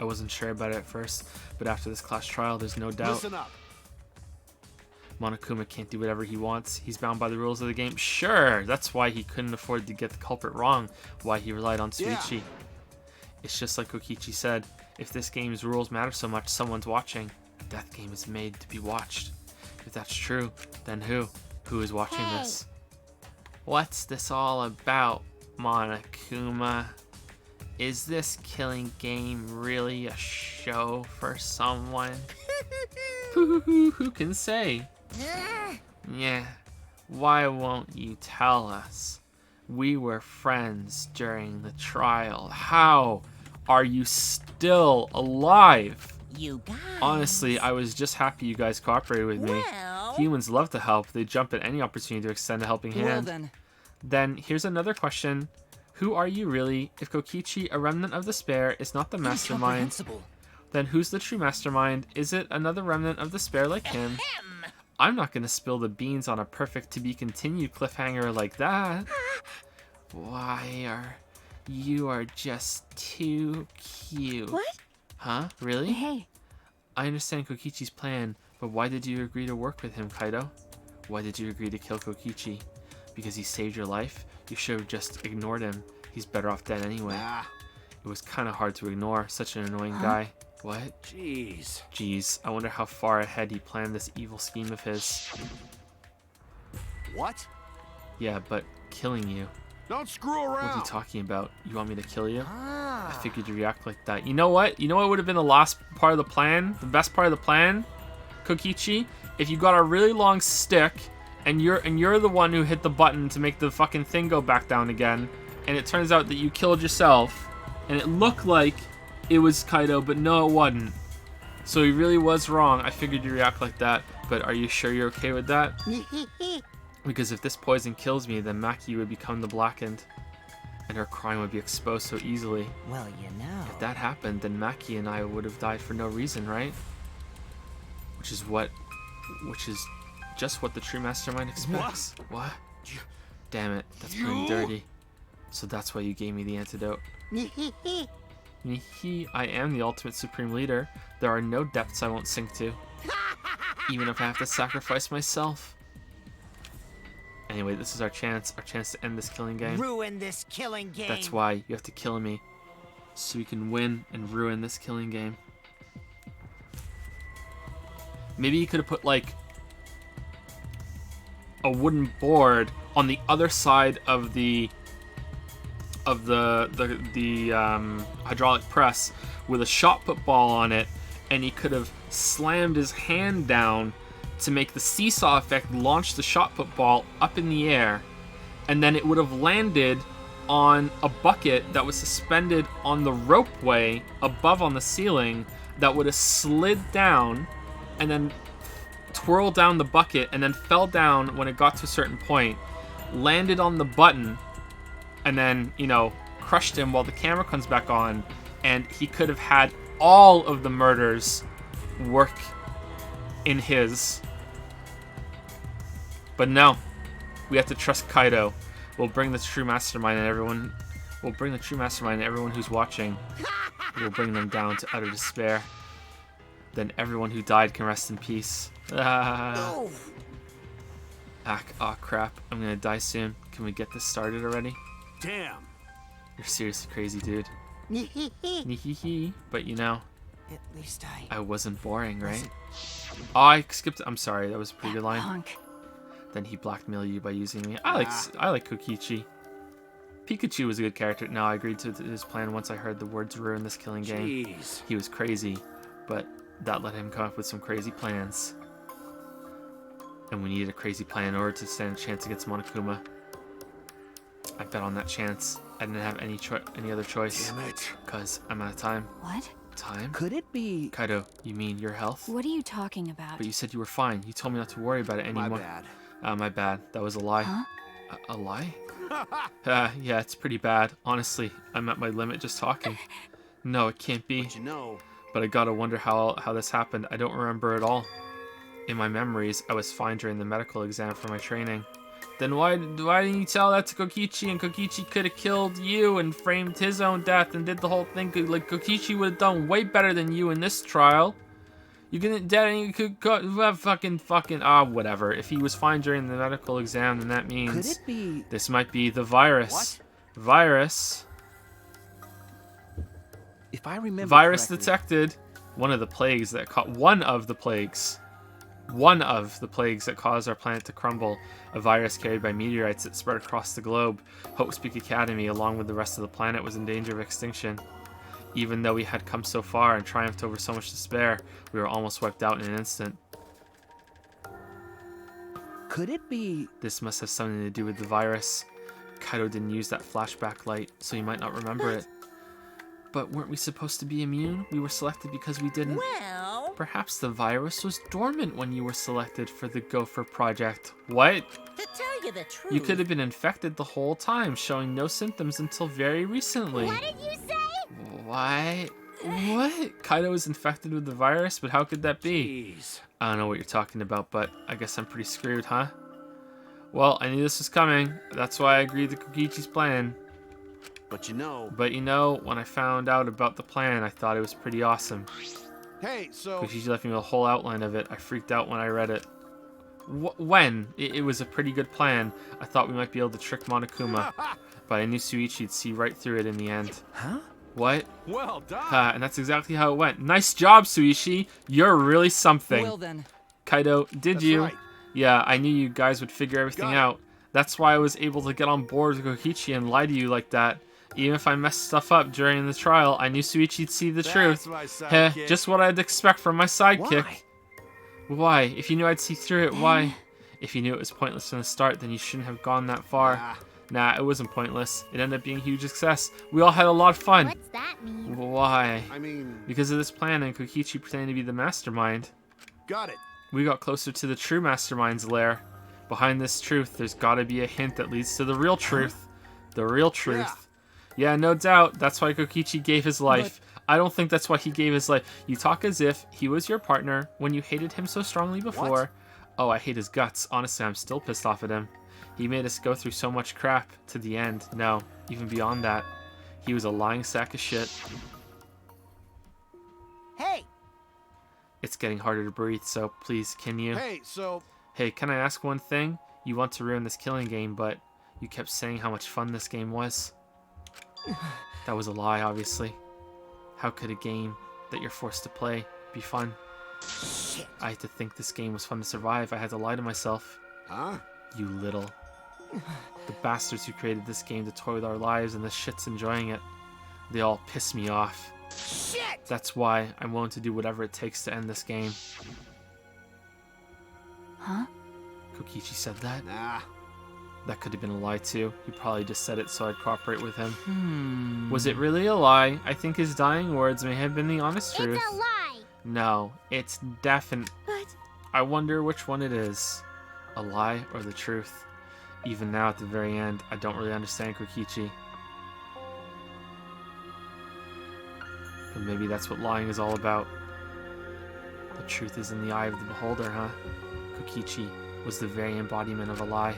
Speaker 1: I wasn't sure about it at first, but after this class trial, there's no doubt.
Speaker 8: Listen up.
Speaker 1: Monokuma can't do whatever he wants. He's bound by the rules of the game. Sure, that's why he couldn't afford to get the culprit wrong. Why he relied on Suichi.
Speaker 8: Yeah.
Speaker 1: It's just like Kokichi said. If this game's rules matter so much, someone's watching. A death game is made to be watched. If that's true, then who? Who is watching this? What's this all about, Monokuma? Is this killing game really a show for someone? Who can say? Yeah. Why won't you tell us? We were friends during the trial. How are you still alive?
Speaker 5: You guys.
Speaker 1: Honestly, I was just happy you guys cooperated with me.
Speaker 5: Well.
Speaker 1: Humans love to help. They jump at any opportunity to extend a helping hand.
Speaker 2: Well then.
Speaker 1: Then here's another question. Who are you really? If Kokichi, a remnant of despair, is not the mastermind,
Speaker 2: Incomprehensible.
Speaker 1: then who's the true mastermind? Is it another remnant of despair like him? I'm not gonna spill the beans on a perfect to be continued cliffhanger like that. You are just too cute.
Speaker 4: What?
Speaker 1: Huh? Really?
Speaker 7: Hey,
Speaker 1: I understand Kokichi's plan, but why did you agree to work with him, Kaido? Why did you agree to kill Kokichi? Because he saved your life? You should have just ignored him. He's better off dead anyway.
Speaker 8: Nah.
Speaker 1: It was kind of hard to ignore. Such an annoying guy. What? Jeez, I wonder how far ahead he planned this evil scheme of his.
Speaker 8: What?
Speaker 1: Yeah, but killing you.
Speaker 8: Don't screw around.
Speaker 1: What are you talking about? You want me to kill you?
Speaker 3: Ah.
Speaker 1: I figured you'd react like that. You know what? You know what would have been the last part of the plan? The best part of the plan? Kokichi? If you got a really long stick and you're the one who hit the button to make the fucking thing go back down again, and it turns out that you killed yourself, and it looked like it was Kaido, but no, it wasn't. So he really was wrong. I figured you'd react like that, but are you sure you're okay with that? Because if this poison kills me, then Maki would become the blackened, and her crime would be exposed so easily.
Speaker 3: Well, you know.
Speaker 1: If that happened, then Maki and I would have died for no reason, right? Which is just what the true mastermind expects. What? Damn it, that's pretty dirty. So that's why you gave me the antidote. I am the ultimate supreme leader. There are no depths I won't sink to. Even if I have to sacrifice myself. Anyway, this is our chance to end this killing game.
Speaker 3: Ruin this killing game.
Speaker 1: That's why you have to kill me. So we can win and ruin this killing game. Maybe you could have put like a wooden board on the other side of the hydraulic press with a shot put ball on it, and he could have slammed his hand down to make the seesaw effect launch the shot put ball up in the air, and then it would have landed on a bucket that was suspended on the ropeway above on the ceiling that would have slid down and then twirled down the bucket and then fell down when it got to a certain point, landed on the button, and then, you know, crushed him while the camera comes back on, and he could have had all of the murders work in his But no, we have to trust Kaido. We'll bring the true mastermind and everyone. We'll bring the true mastermind and everyone who's watching. We'll bring them down to utter despair. Then everyone who died can rest in peace. Ah, crap. I'm gonna die soon. Can we get this started already?
Speaker 8: Damn.
Speaker 1: You're seriously crazy, dude. But you know,
Speaker 3: At least
Speaker 1: I wasn't boring, right? Oh, I skipped. I'm sorry. That was a pretty good line.
Speaker 7: Punk.
Speaker 1: Then he blackmailed you by using me. I like Kokichi. Pikachu was a good character. No, I agreed to his plan once I heard the words ruin this killing game.
Speaker 8: Jeez.
Speaker 1: He was crazy, but that let him come up with some crazy plans. And we needed a crazy plan in order to stand a chance against Monokuma. I bet on that chance. I didn't have any other choice.
Speaker 8: Damn it.
Speaker 1: Because I'm out of time.
Speaker 7: What?
Speaker 1: Time?
Speaker 9: Could it be...
Speaker 1: Kaido, you mean your health?
Speaker 7: What are you talking about?
Speaker 1: But you said you were fine. You told me not to worry about it anymore.
Speaker 8: My bad.
Speaker 1: My bad. That was a lie.
Speaker 7: Huh?
Speaker 1: A lie? Yeah, it's pretty bad. Honestly, I'm at my limit just talking. No, it can't be.
Speaker 8: But you know...
Speaker 1: But I gotta wonder how this happened. I don't remember at all. In my memories, I was fine during the medical exam for my training. Then why didn't you tell that to Kokichi, and Kokichi could have killed you and framed his own death and did the whole thing? Like, Kokichi would have done way better than you in this trial. You couldn't dead and you could go fucking whatever. If he was fine during the medical exam, then that means
Speaker 9: Could it be...
Speaker 1: this might be the virus.
Speaker 8: What?
Speaker 1: Virus.
Speaker 9: If I remember
Speaker 1: Virus
Speaker 9: correctly,
Speaker 1: detected. One of the plagues that caused our planet to crumble. A virus carried by meteorites that spread across the globe. Hope's Peak Academy, along with the rest of the planet, was in danger of extinction. Even though we had come so far and triumphed over so much despair, we were almost wiped out in an instant.
Speaker 9: Could it be...
Speaker 1: This must have something to do with the virus. Kaido didn't use that flashback light, so he might not remember it. But weren't we supposed to be immune? We were selected because we didn't...
Speaker 5: Well,
Speaker 1: Perhaps the virus was dormant when you were selected for the Gopher Project. What?
Speaker 5: to tell you the truth,
Speaker 1: You could have been infected the whole time, showing no symptoms until very recently.
Speaker 6: What did you say?
Speaker 1: What? What? Kaido was infected with the virus, but how could that be?
Speaker 8: Jeez.
Speaker 1: I don't know what you're talking about, but I guess I'm pretty screwed, huh? Well, I knew this was coming. That's why I agreed to Kokichi's plan.
Speaker 8: But you know...
Speaker 1: But you know, when I found out about the plan, I thought it was pretty awesome.
Speaker 8: Hey, so...
Speaker 1: Kokichi left me with a whole outline of it. I freaked out when I read it. When? It was a pretty good plan. I thought we might be able to trick Monokuma. But I knew Shuichi'd see right through it in the end.
Speaker 9: Huh?
Speaker 1: What?
Speaker 8: Well done.
Speaker 1: And that's exactly how it went. Nice job, Shuichi. You're really something.
Speaker 2: Well then,
Speaker 1: Kaido, did
Speaker 8: That's
Speaker 1: you?
Speaker 8: right.
Speaker 1: Yeah, I knew you guys would figure everything
Speaker 8: Got it.
Speaker 1: out. That's why I was able to get on board with Kokichi and lie to you like that. Even if I messed stuff up during the trial, I knew Shuichi'd see the truth.
Speaker 8: My
Speaker 1: Heh,
Speaker 8: sidekick.
Speaker 1: just what I'd expect from my sidekick.
Speaker 9: Why?
Speaker 1: Why? If you knew I'd see through it, why? If you knew it was pointless from the start, then you shouldn't have gone that far.
Speaker 8: Ah.
Speaker 1: Nah, it wasn't pointless. It ended up being a huge success. We all had a lot of fun.
Speaker 6: What's that mean?
Speaker 1: Why?
Speaker 8: I mean...
Speaker 1: Because of this plan and Kokichi pretending to be the mastermind.
Speaker 8: Got it.
Speaker 1: We got closer to the true mastermind's lair. Behind this truth, there's gotta be a hint that leads to the real truth. The real truth. Yeah, no doubt. That's why Kokichi gave his life. I don't think that's why he gave his life. You talk as if he was your partner when you hated him so strongly before.
Speaker 8: What?
Speaker 1: Oh, I hate his guts. Honestly, I'm still pissed off at him. He made us go through so much crap to the end. No, even beyond that. He was a lying sack of shit.
Speaker 3: Hey,
Speaker 1: It's getting harder to breathe, so please, can you?
Speaker 8: Hey, so...
Speaker 1: Hey, can I ask one thing? You want to ruin this killing game, but you kept saying how much fun this game was. That was a lie, obviously. How could a game that you're forced to play be fun?
Speaker 3: shit.
Speaker 1: I had to think this game was fun to survive. I had to lie to myself.
Speaker 8: Huh?
Speaker 1: You little. The bastards who created this game to toy with our lives and the shits enjoying it. They all piss me off.
Speaker 3: Shit!
Speaker 1: That's why I'm willing to do whatever it takes to end this game.
Speaker 7: Huh?
Speaker 1: Kokichi said that?
Speaker 8: Nah.
Speaker 1: That could have been a lie too. He probably just said it so I'd cooperate with him. Was it really a lie? I think his dying words may have been the honest truth.
Speaker 6: It's a lie!
Speaker 1: No, it's definite.
Speaker 4: But
Speaker 1: I wonder which one it is. A lie or the truth. Even now at the very end, I don't really understand Kokichi. But maybe that's what lying is all about. The truth is in the eye of the beholder, huh? Kokichi, was the very embodiment of a lie.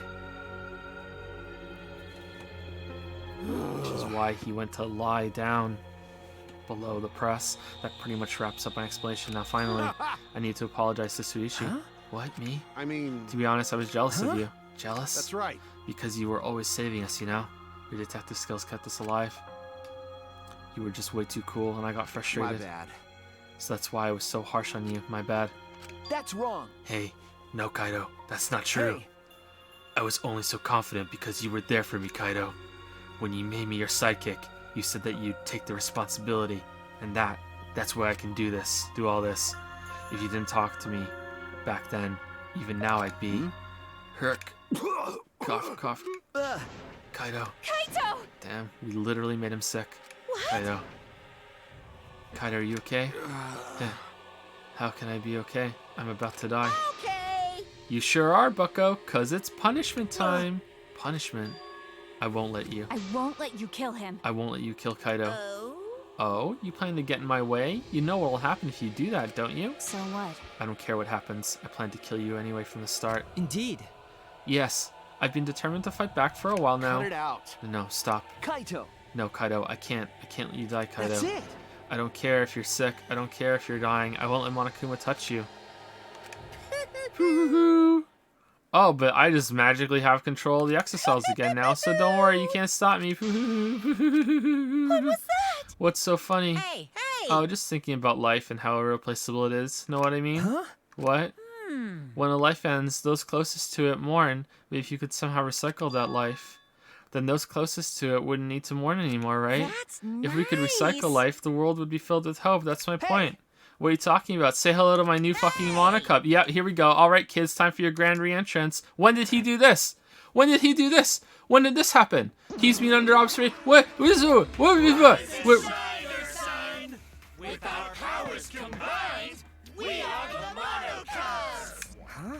Speaker 1: Which is why he went to lie down below the press. That pretty much wraps up my explanation. Now finally, I need to apologize to Suishi.
Speaker 8: Huh?
Speaker 1: What, me?
Speaker 8: I mean...
Speaker 1: To be honest, I was jealous of you. Jealous?
Speaker 8: That's right.
Speaker 1: Because you were always saving us, you know? Your detective skills kept us alive. You were just way too cool, and I got frustrated.
Speaker 8: My bad.
Speaker 1: So that's why I was so harsh on you. My bad.
Speaker 9: That's wrong.
Speaker 1: Hey, no, Kaido. That's not true.
Speaker 9: Hey.
Speaker 1: I was only so confident because you were there for me, Kaido. When you made me your sidekick, you said that you'd take the responsibility. And that's why I can do all this. If you didn't talk to me back then, even now I'd be... Herc. Cough, cough. Kaido.
Speaker 7: Kaito!
Speaker 1: Damn, we literally made him sick.
Speaker 4: What?
Speaker 1: Kaido. Kaido, are you okay? How can I be okay? I'm about to die.
Speaker 5: Okay.
Speaker 1: You sure are, bucko, 'cause it's punishment time. Punishment? I won't let you.
Speaker 7: I won't let you kill him.
Speaker 1: I won't let you kill Kaido.
Speaker 5: Oh?
Speaker 1: Oh, you plan to get in my way? You know what'll happen if you do that, don't you?
Speaker 7: So what?
Speaker 1: I don't care what happens. I plan to kill you anyway from the start.
Speaker 2: Indeed.
Speaker 1: Yes, I've been determined to fight back for a while now.
Speaker 8: Cut it out.
Speaker 1: No, stop.
Speaker 9: Kaito.
Speaker 1: No, Kaido, I can't. I can't let you die, Kaido.
Speaker 9: That's it.
Speaker 1: I don't care if you're sick. I don't care if you're dying. I won't let Monokuma touch you. Oh, but I just magically have control of the exocells again now, so don't worry, you can't stop me.
Speaker 4: What was that?
Speaker 1: What's so funny?
Speaker 5: Hey, hey.
Speaker 1: Oh, just thinking about life and how irreplaceable it is. Know what I mean?
Speaker 9: Huh?
Speaker 1: What? When a life ends, those closest to it mourn, but if you could somehow recycle that life, then those closest to it wouldn't need to mourn anymore, right?
Speaker 5: That's nice.
Speaker 1: If we could recycle life, the world would be filled with hope. That's my point. What are you talking about? Say hello to my new fucking Mana Cup. Yeah, here we go. All right, kids, time for your grand re-entrance. When did he do this? When did he do this? When did this happen? He's been under observation. What?
Speaker 11: With our powers combined, we are the Mono Cubs!
Speaker 9: Huh?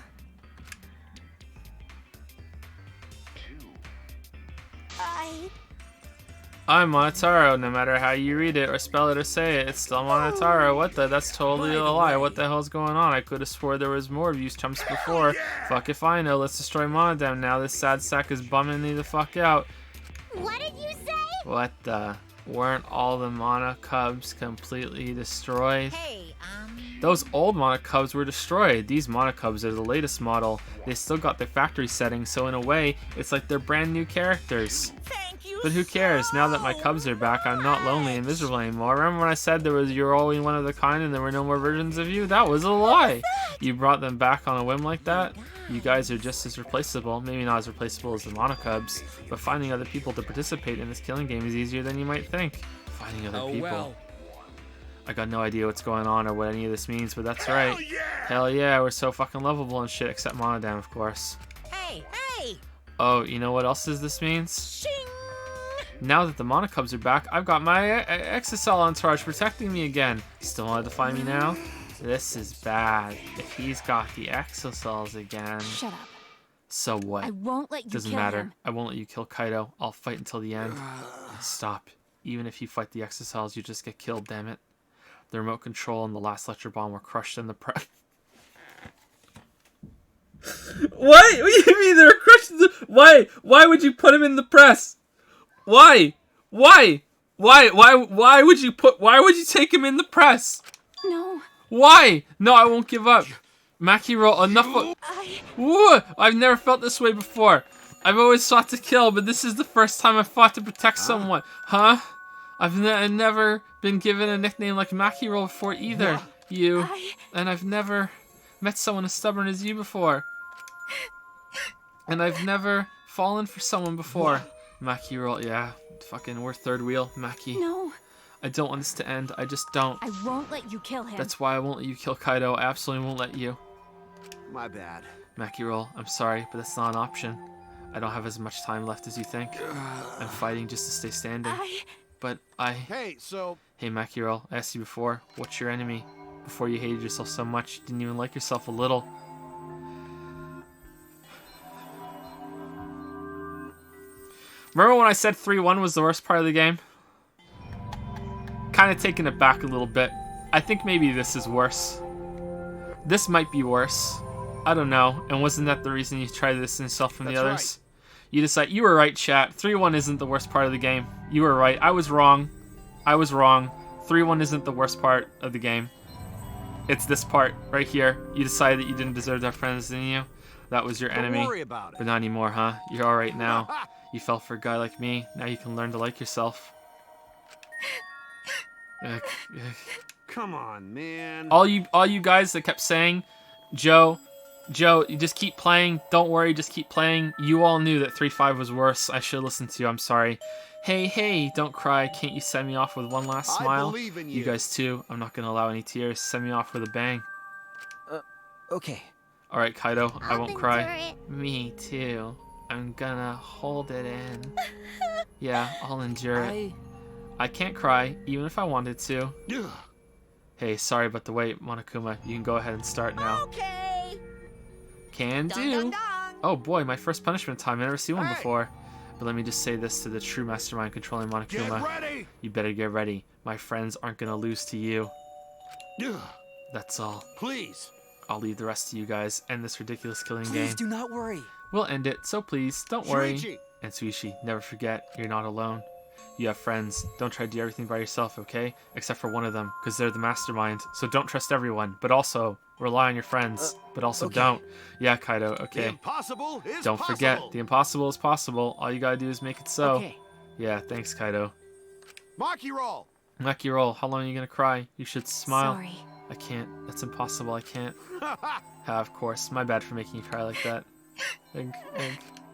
Speaker 1: I'm Monotaro. No matter how you read it or spell it or say it, it's still Monotaro. What the? That's totally a lie. What the hell's going on? I could have swore there was more of you chumps before. Fuck if I know. Let's destroy Monodam now. This sad sack is bumming me the fuck out.
Speaker 6: What did you say?
Speaker 1: What the? Weren't all the Mana Cubs completely destroyed?
Speaker 5: Hey,
Speaker 1: Those old Mana Cubs were destroyed. These Mana Cubs are the latest model. They still got their factory settings, so in a way, it's like they're brand new characters.
Speaker 5: thank you.
Speaker 1: But who cares? Now that my Cubs are back, I'm not lonely and miserable anymore. Remember when I said you're only one of the kind and there were no more versions of you? That was a lie. You brought them back on a whim like that? You guys are just as replaceable. Maybe not as replaceable as the Mana Cubs, but finding other people to participate in this killing game is easier than you might think. Finding other people. I got no idea what's going on or what any of this means, but that's right. Hell yeah, we're so fucking lovable and shit, except Monodam, of course.
Speaker 5: Hey, hey.
Speaker 1: Oh, you know what else this means?
Speaker 5: Shing.
Speaker 1: Now that the Mana Cubs are back, I've got my Exocell entourage protecting me again. Still want to defy me now? This is bad. If he's got the Exocells again...
Speaker 7: Shut up.
Speaker 1: So what?
Speaker 7: I won't let you
Speaker 1: Doesn't
Speaker 7: kill
Speaker 1: matter.
Speaker 7: him.
Speaker 1: I won't let you kill Kaido. I'll fight until the end. Stop. Even if you fight the Exocells, you just get killed, damn it. The remote control and the last lecture bomb were crushed in the press. What? What do you mean they were crushed in the... Why? Why would you put him in the press? Why? Why? Why would you take him in the press?
Speaker 7: No.
Speaker 1: Why? No, I won't give up. Makiro, enough of... Woo! I've never felt this way before. I've always sought to kill, but this is the first time I've fought to protect someone. Huh? I've never been given a nickname like Makiro before either. And I've never met someone as stubborn as you before. And I've never fallen for someone before. Makiro, yeah. Fucking, we're third wheel, Maki.
Speaker 7: No.
Speaker 1: I don't want this to end. I just don't.
Speaker 7: I won't let you kill him.
Speaker 1: That's why I won't let you kill Kaido. I absolutely won't let you.
Speaker 8: My bad.
Speaker 1: Makiro, I'm sorry, but that's not an option. I don't have as much time left as you think. I'm fighting just to stay standing. But
Speaker 8: Hey, so...
Speaker 1: Hey, Makiro, I asked you before, what's your enemy? Before you hated yourself so much, you didn't even like yourself a little. Remember when I said 3-1 was the worst part of the game? Kind of taking it back a little bit. I think maybe this is worse. This might be worse. I don't know. And wasn't that the reason you tried to distance yourself from the
Speaker 8: That's
Speaker 1: others? You decide. You were right, chat. 3-1 isn't the worst part of the game. You were right. I was wrong. 3-1 isn't the worst part of the game. It's this part right here. You decided that you didn't deserve to have friends, didn't you? That was your enemy.
Speaker 8: Don't worry about it.
Speaker 1: But not anymore, huh? You're alright now. You fell for a guy like me. Now you can learn to like yourself.
Speaker 8: Come on, man.
Speaker 1: All you guys that kept saying, Joe, you just keep playing. Don't worry, just keep playing. You all knew that 3-5 was worse. I should listen to you. I'm sorry. Hey, don't cry. Can't you send me off with one last smile?
Speaker 8: I believe in you.
Speaker 1: You guys too. I'm not gonna allow any tears. Send me off with a bang.
Speaker 9: Okay.
Speaker 1: All right, Kaido. I
Speaker 6: I'll
Speaker 1: won't cry.
Speaker 6: endure it.
Speaker 1: Me too. I'm gonna hold it in. Yeah, I'll endure it. I can't cry, even if I wanted to.
Speaker 8: Ugh.
Speaker 1: Hey, sorry about the wait, Monokuma. You can go ahead and start now.
Speaker 5: Okay.
Speaker 1: Can
Speaker 5: Dun,
Speaker 1: do.
Speaker 5: dun, dun.
Speaker 1: Oh boy, my first punishment time. I've never seen one
Speaker 8: Hey.
Speaker 1: before. But let me just say this to the true mastermind controlling
Speaker 8: Get
Speaker 1: Monokuma.
Speaker 8: ready.
Speaker 1: You better get ready. My friends aren't gonna lose to you.
Speaker 8: Ugh.
Speaker 1: That's all.
Speaker 8: Please.
Speaker 1: I'll leave the rest to you guys. End this ridiculous killing
Speaker 2: Please
Speaker 1: game.
Speaker 2: do not worry.
Speaker 1: We'll end it, so please, don't worry.
Speaker 8: Shuichi.
Speaker 1: And Suishi, never forget, you're not alone. You have friends. Don't try to do everything by yourself, okay? Except for one of them, because they're the mastermind. So don't trust everyone, but also rely on your friends. But also
Speaker 2: okay.
Speaker 1: don't. Yeah, Kaido,
Speaker 8: The
Speaker 1: okay.
Speaker 8: impossible is
Speaker 1: Don't
Speaker 8: possible.
Speaker 1: forget, the impossible is possible. All you gotta do is make it so.
Speaker 2: Okay.
Speaker 1: Yeah, thanks, Kaido.
Speaker 8: Maki roll.
Speaker 1: Maki roll, how long are you gonna cry? You should smile.
Speaker 7: Sorry.
Speaker 1: I can't. That's impossible. I can't. Of course. My bad for making you cry like that. Ink.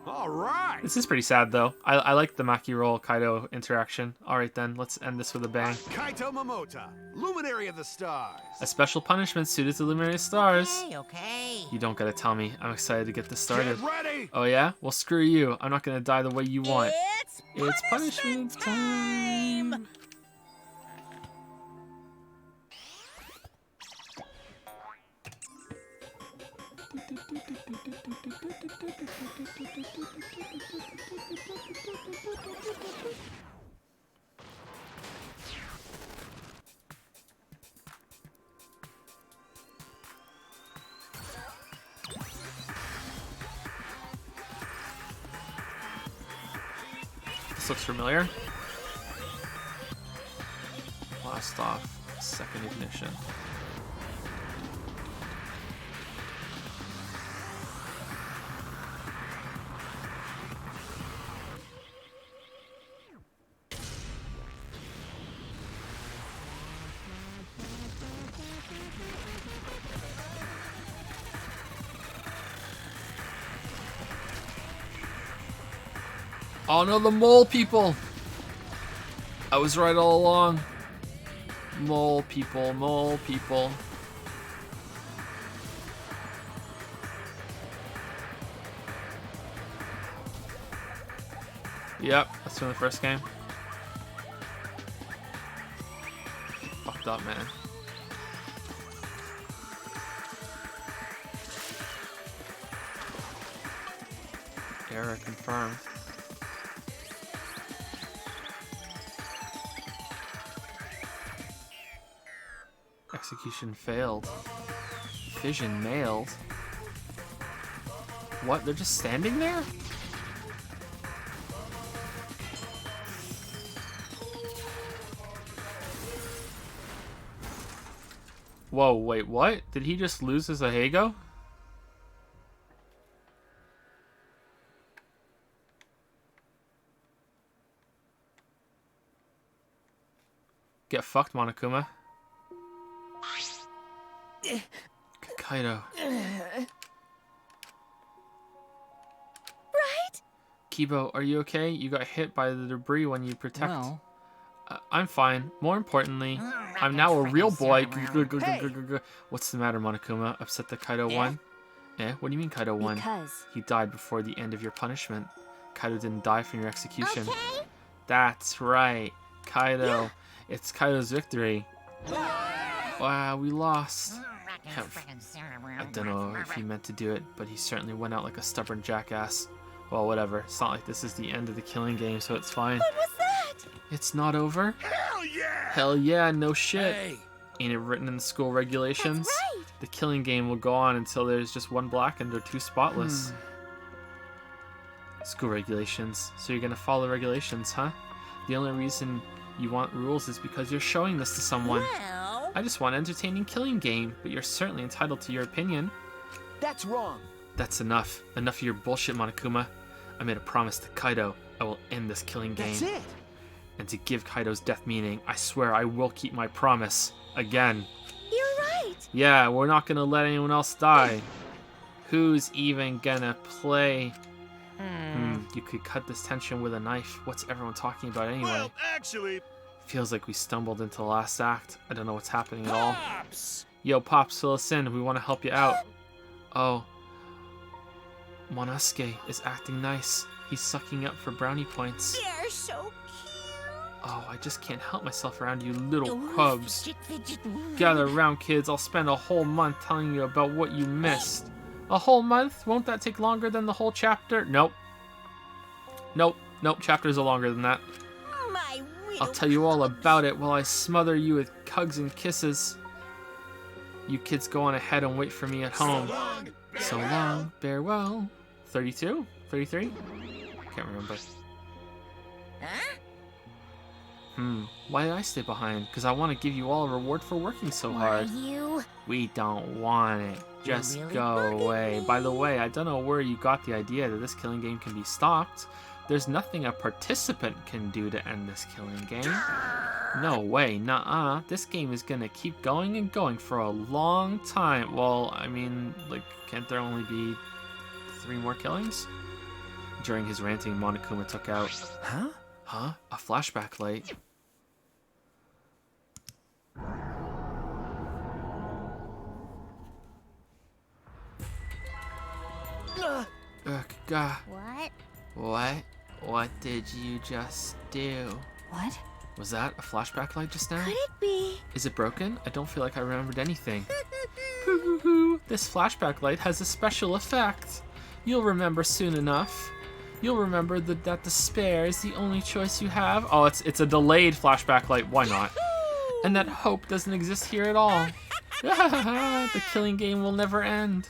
Speaker 8: All right.
Speaker 1: This is pretty sad, though. I like the Maki roll Kaido interaction. Alright then, let's end this with a bang.
Speaker 8: Kaito Momota, Luminary of the Stars.
Speaker 1: A special punishment suited to Luminary Stars.
Speaker 5: Okay.
Speaker 1: You don't gotta tell me. I'm excited to get this started.
Speaker 8: Get ready.
Speaker 1: Oh yeah? Well, screw you. I'm not gonna die the way you want.
Speaker 5: It's
Speaker 1: punishment time! This looks familiar. Blast off, second ignition. Oh no, the mole people! I was right all along. Mole people, mole people. Yep, that's from the first game. Fucked up, man. Error confirmed. Execution failed. Fission mailed. What? They're just standing there? Whoa, wait, what? Did he just lose his Ahego? Get fucked, Monokuma. Kaido.
Speaker 4: Right?
Speaker 1: Kibo, are you okay? You got hit by the debris when you protect.
Speaker 2: Well,
Speaker 1: I'm fine. More importantly, I'm now a real boy. What's the matter, Monokuma? Upset that Kaido won? What do you mean Kaido won?
Speaker 7: Because
Speaker 1: He died before the end of your punishment. Kaido didn't die from your execution.
Speaker 6: Okay.
Speaker 1: That's right. Kaido. It's Kaido's victory. Wow, we lost. I don't know if he meant to do it, but he certainly went out like a stubborn jackass. Well, whatever. It's not like this is the end of the killing game, so it's fine.
Speaker 4: What was that?
Speaker 1: It's not over?
Speaker 10: Hell yeah!
Speaker 1: Hell yeah, no shit.
Speaker 10: Hey,
Speaker 1: Ain't it written in the school regulations?
Speaker 4: That's right.
Speaker 1: The killing game will go on until there's just one blackened or two spotless. School regulations. So you're gonna follow regulations, huh? The only reason you want rules is because you're showing this to someone.
Speaker 5: Well,
Speaker 1: I just want an entertaining killing game, but you're certainly entitled to your opinion.
Speaker 9: That's wrong.
Speaker 1: That's enough. Enough of your bullshit, Monokuma. I made a promise to Kaido. I will end this killing game.
Speaker 9: That's it.
Speaker 1: And to give Kaido's death meaning, I swear I will keep my promise. Again.
Speaker 4: You're right.
Speaker 1: Yeah, we're not gonna let anyone else die. Who's even gonna play? You could cut this tension with a knife. What's everyone talking about anyway?
Speaker 10: Well, actually,
Speaker 1: Feels like we stumbled into the last act. I don't know what's happening at all.
Speaker 10: Pops!
Speaker 1: Yo, Pops, fill us in. We want to help you out. Oh. Monosuke is acting nice. He's sucking up for brownie points.
Speaker 5: they're so cute.
Speaker 1: Oh, I just can't help myself around you little cubs. Gather around, kids. I'll spend a whole month telling you about what you missed. A whole month? Won't that take longer than the whole chapter? Nope. Nope. Nope. Chapters are longer than that.
Speaker 5: My
Speaker 1: I'll tell you all about it while I smother you with hugs and kisses. You kids go on ahead and wait for me at home. So long. Farewell. 32? 33? Can't remember.
Speaker 5: Huh?
Speaker 1: Why did I stay behind? Because I want to give you all a reward for working so hard.
Speaker 6: You?
Speaker 1: We don't want it. Just
Speaker 5: really
Speaker 1: go
Speaker 5: bugging
Speaker 1: away.
Speaker 5: me.
Speaker 1: By the way, I don't know where you got the idea that this killing game can be stopped. There's nothing a participant can do to end this killing game. No way, nuh-uh. This game is gonna keep going and going for a long time. Well, I mean, like, can't there only be 3 more killings? During his ranting, Monokuma took out...
Speaker 9: Huh?
Speaker 1: Huh? A flashback light. God.
Speaker 6: What?
Speaker 1: What did you just do?
Speaker 7: What?
Speaker 1: Was that a flashback light just now?
Speaker 4: Could it be?
Speaker 1: Is it broken? I don't feel like I remembered anything. This flashback light has a special effect. You'll remember soon enough. You'll remember that despair is the only choice you have. Oh, it's a delayed flashback light. Why not? And that hope doesn't exist here at all. The killing game will never end.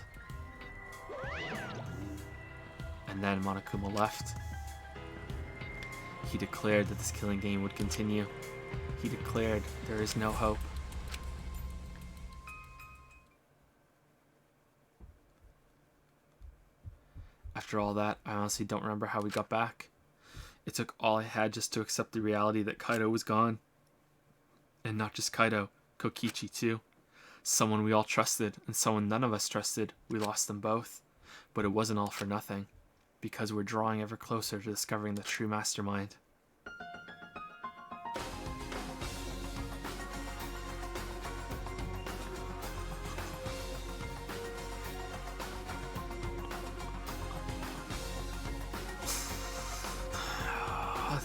Speaker 1: And then Monokuma left. He declared that this killing game would continue. He declared there is no hope. After all that, I honestly don't remember how we got back. It took all I had just to accept the reality that Kaido was gone. And not just Kaido, Kokichi too. Someone we all trusted, and someone none of us trusted. We lost them both. But it wasn't all for nothing, because we're drawing ever closer to discovering the true mastermind.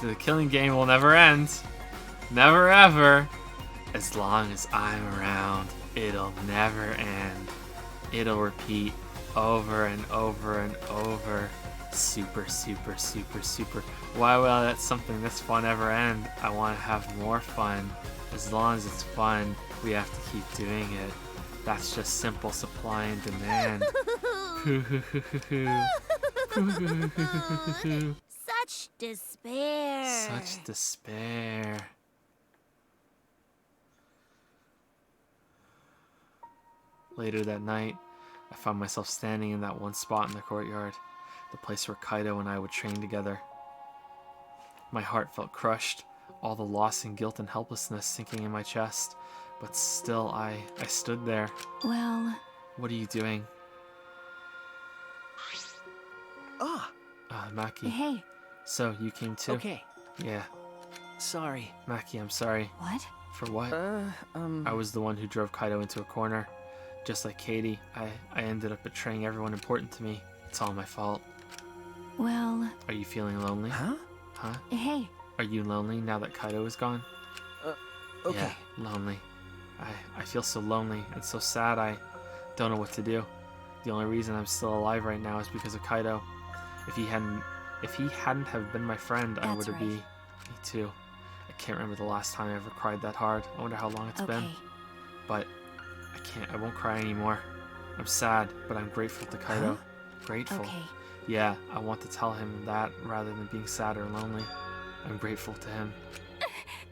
Speaker 1: The killing game will never end. Never ever. As long as I'm around, it'll never end. It'll repeat over and over and over. Super, super, super, super. Why will that something this fun ever end? I want to have more fun. As long as it's fun, we have to keep doing it. That's just simple supply and demand.
Speaker 6: Such despair.
Speaker 1: Such despair. Later that night, I found myself standing in that one spot in the courtyard, the place where Kaido and I would train together. My heart felt crushed, all the loss and guilt and helplessness sinking in my chest, but still I stood there.
Speaker 7: Well...
Speaker 1: What are you doing? Maki.
Speaker 7: Hey.
Speaker 1: So, you came too?
Speaker 9: Okay.
Speaker 1: Yeah.
Speaker 9: Sorry.
Speaker 1: Maki, I'm sorry.
Speaker 7: What?
Speaker 1: For what? I was the one who drove Kaido into a corner. Just like Katie, I ended up betraying everyone important to me. It's all my fault.
Speaker 7: Well...
Speaker 1: Are you feeling lonely?
Speaker 9: Huh?
Speaker 1: Huh?
Speaker 7: Hey.
Speaker 1: Are you lonely now that Kaido is gone?
Speaker 9: Okay.
Speaker 1: Yeah, lonely. I feel so lonely and so sad I don't know what to do. The only reason I'm still alive right now is because of Kaido. If he hadn't have been my friend, I would have been. Me too. I can't remember the last time I ever cried that hard. I wonder how long it's been. But I I won't cry anymore. I'm sad, but I'm grateful to Kaido.
Speaker 2: Huh?
Speaker 1: Grateful.
Speaker 7: Okay.
Speaker 1: Yeah, I want to tell him that rather than being sad or lonely. I'm grateful to him.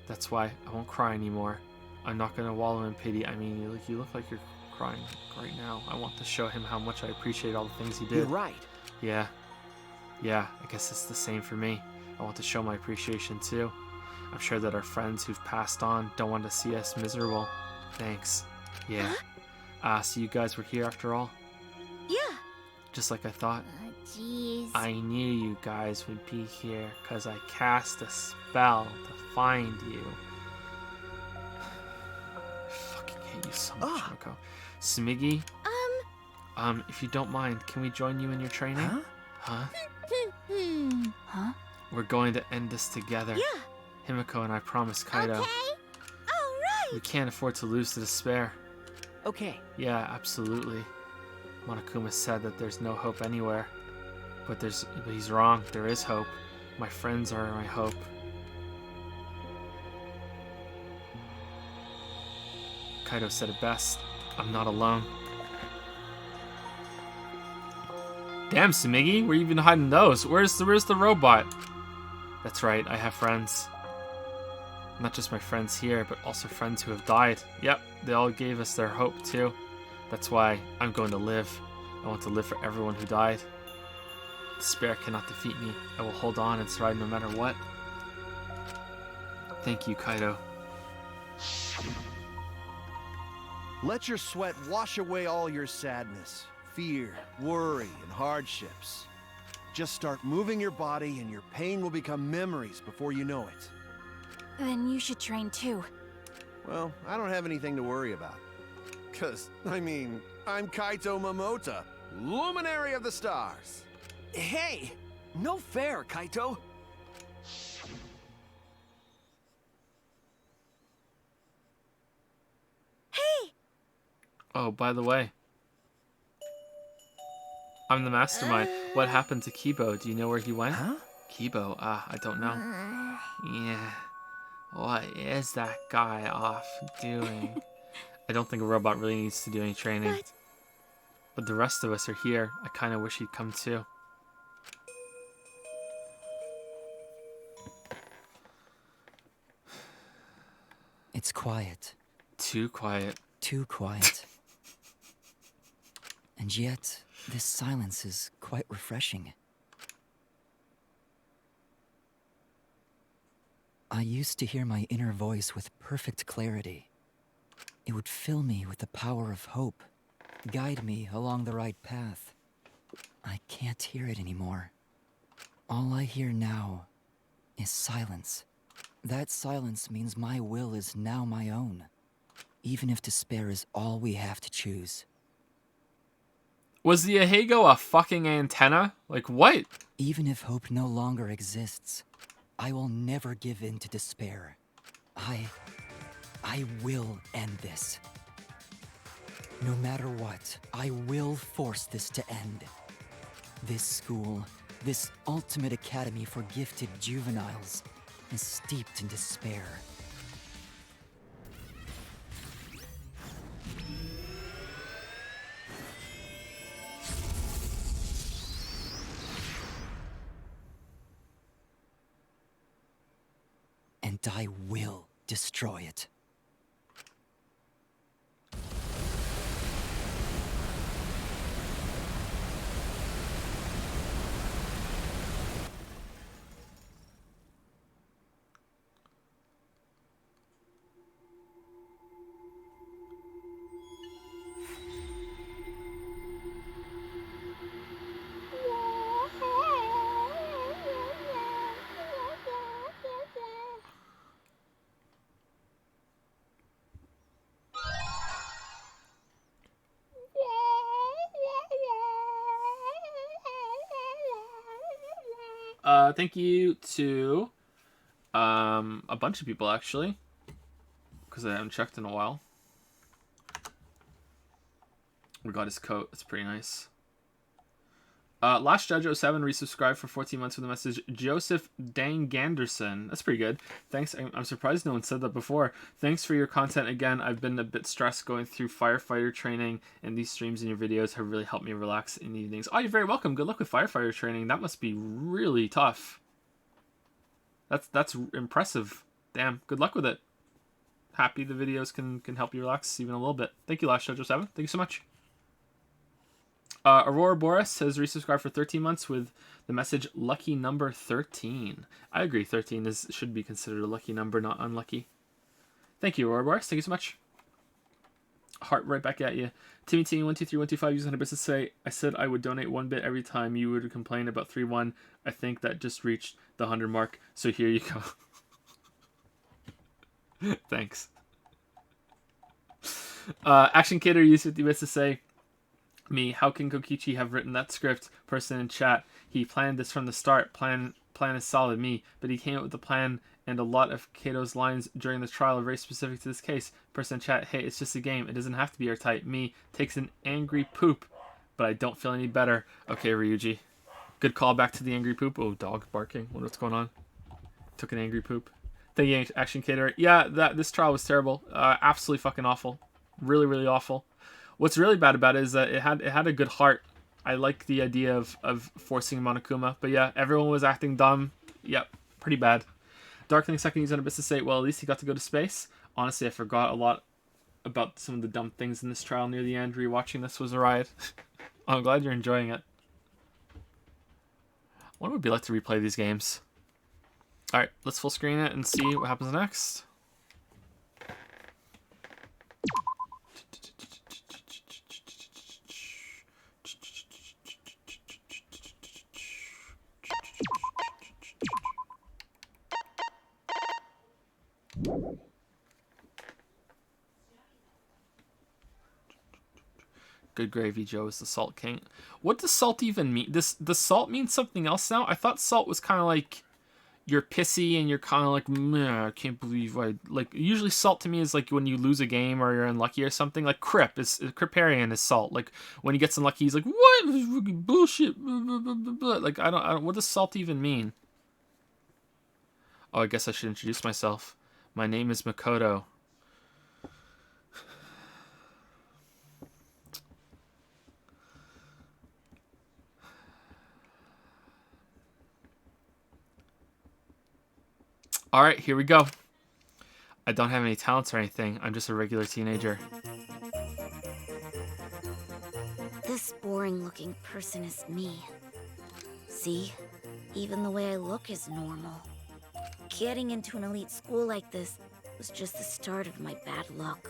Speaker 1: That's why I won't cry anymore. I'm not gonna wallow in pity. I mean, you look like you're crying right now. I want to show him how much I appreciate all the things he did.
Speaker 9: You're right.
Speaker 1: Yeah. Yeah, I guess it's the same for me. I want to show my appreciation too. I'm sure that our friends who've passed on don't want to see us miserable. Thanks. Yeah. So you guys were here after all?
Speaker 4: Yeah.
Speaker 1: Just like I thought.
Speaker 6: Jeez.
Speaker 1: I knew you guys would be here because I cast a spell to find you. I fucking hate you so much, Himiko. Smiggy? If you don't mind, can we join you in your training?
Speaker 9: Huh?
Speaker 1: Huh?
Speaker 7: Huh?
Speaker 1: We're going to end this together.
Speaker 4: Yeah.
Speaker 1: Himiko and I promise Kaido.
Speaker 4: Okay. All
Speaker 1: We
Speaker 4: right.
Speaker 1: can't afford to lose to despair.
Speaker 9: Okay.
Speaker 1: Yeah, absolutely. Monokuma said that there's no hope anywhere. But he's wrong. There is hope. My friends are my hope. Kaido said it best. I'm not alone. Damn, Sumigi, where you been hiding those? Where's the robot? That's right, I have friends. Not just my friends here, but also friends who have died. Yep, they all gave us their hope too. That's why I'm going to live. I want to live for everyone who died. Despair cannot defeat me. I will hold on and survive no matter what. Thank you, Kaido.
Speaker 8: Let your sweat wash away all your sadness, fear, worry, and hardships. Just start moving your body and your pain will become memories before you know it.
Speaker 7: Then you should train too.
Speaker 8: Well, I don't have anything to worry about. 'Cause, I mean, I'm Kaito Momota, luminary of the stars.
Speaker 9: Hey! No fair, Kaito!
Speaker 4: Hey.
Speaker 1: Oh, by the way, I'm the mastermind. What happened to Kibo? Do you know where he went?
Speaker 9: Huh?
Speaker 1: Kibo? I don't know. Yeah. What is that guy off doing? I don't think a robot really needs to do any training.
Speaker 4: What?
Speaker 1: But the rest of us are here. I kind of wish he'd come too.
Speaker 2: It's quiet.
Speaker 1: Too quiet.
Speaker 2: Too quiet. And yet, this silence is quite refreshing. I used to hear my inner voice with perfect clarity. It would fill me with the power of hope, guide me along the right path. I can't hear it anymore. All I hear now is silence. That silence means my will is now my own, even if despair is all we have to choose.
Speaker 1: Was the Ahego a fucking antenna? Like, what?
Speaker 2: Even if hope no longer exists, I will never give in to despair. I will end this. No matter what, I will force this to end. This school, this ultimate academy for gifted juveniles, is steeped in despair. And I will destroy it.
Speaker 1: Thank you to a bunch of people actually, because I haven't checked in a while. We got his coat. It's pretty nice. Last Judge 07 resubscribed for 14 months with the message, Joseph Danganderson. That's pretty good. Thanks. I'm surprised no one said that before. Thanks for your content again. I've been a bit stressed going through firefighter training, and these streams and your videos have really helped me relax in the evenings. Oh, you're very welcome. Good luck with firefighter training. That must be really tough. That's impressive. Damn. Good luck with it. Happy the videos can help you relax even a little bit. Thank you, Last Judge 07. Thank you so much. Aurora Boris has resubscribed for 13 months with the message, lucky number 13. I agree, 13 should be considered a lucky number, not unlucky. Thank you, Aurora Boris. Thank you so much. Heart right back at you. Timmy 123125 using 100 bits to say, I said I would donate 1 bit every time you would complain about 3-1. I think that just reached the 100 mark, so here you go. Thanks. Action Kidder used 50 bits to say, me, how can Kokichi have written that script? Person in chat, he planned this from the start. Plan is solid. Me, but he came up with the plan and a lot of Kato's lines during the trial are very specific to this case. Person in chat, hey, it's just a game. It doesn't have to be airtight. Me, takes an angry poop, but I don't feel any better. Okay, Ryuji. Good call back to the angry poop. Oh, dog barking. Wonder what's going on. Took an angry poop. Thank you, Action Caterer. Yeah, this trial was terrible. Absolutely fucking awful. Really, really awful. What's really bad about it is that it had a good heart. I like the idea of forcing Monokuma, but yeah, everyone was acting dumb. Yep, pretty bad. Darkling second used on a bit to say, well, at least he got to go to space. Honestly, I forgot a lot about some of the dumb things in this trial near the end. Rewatching this was a riot. I'm glad you're enjoying it. What would it be like to replay these games? Alright, let's full screen it and see what happens next. Good gravy, Joe is the Salt King. What does salt even mean? Does salt mean something else now? I thought salt was kind of like you're pissy and you're kind of like, meh, I can't believe I... Like, usually salt to me is like when you lose a game or you're unlucky or something. Like Criparian is salt. Like, when he gets unlucky, he's like, what? This is fucking bullshit. Blah, blah, blah, blah, blah. Like, I don't... What does salt even mean? Oh, I guess I should introduce myself. My name is Makoto. Alright, here we go. I don't have any talents or anything. I'm just a regular teenager.
Speaker 4: This boring-looking person is me. See? Even the way I look is normal. Getting into an elite school like this was just the start of my bad luck.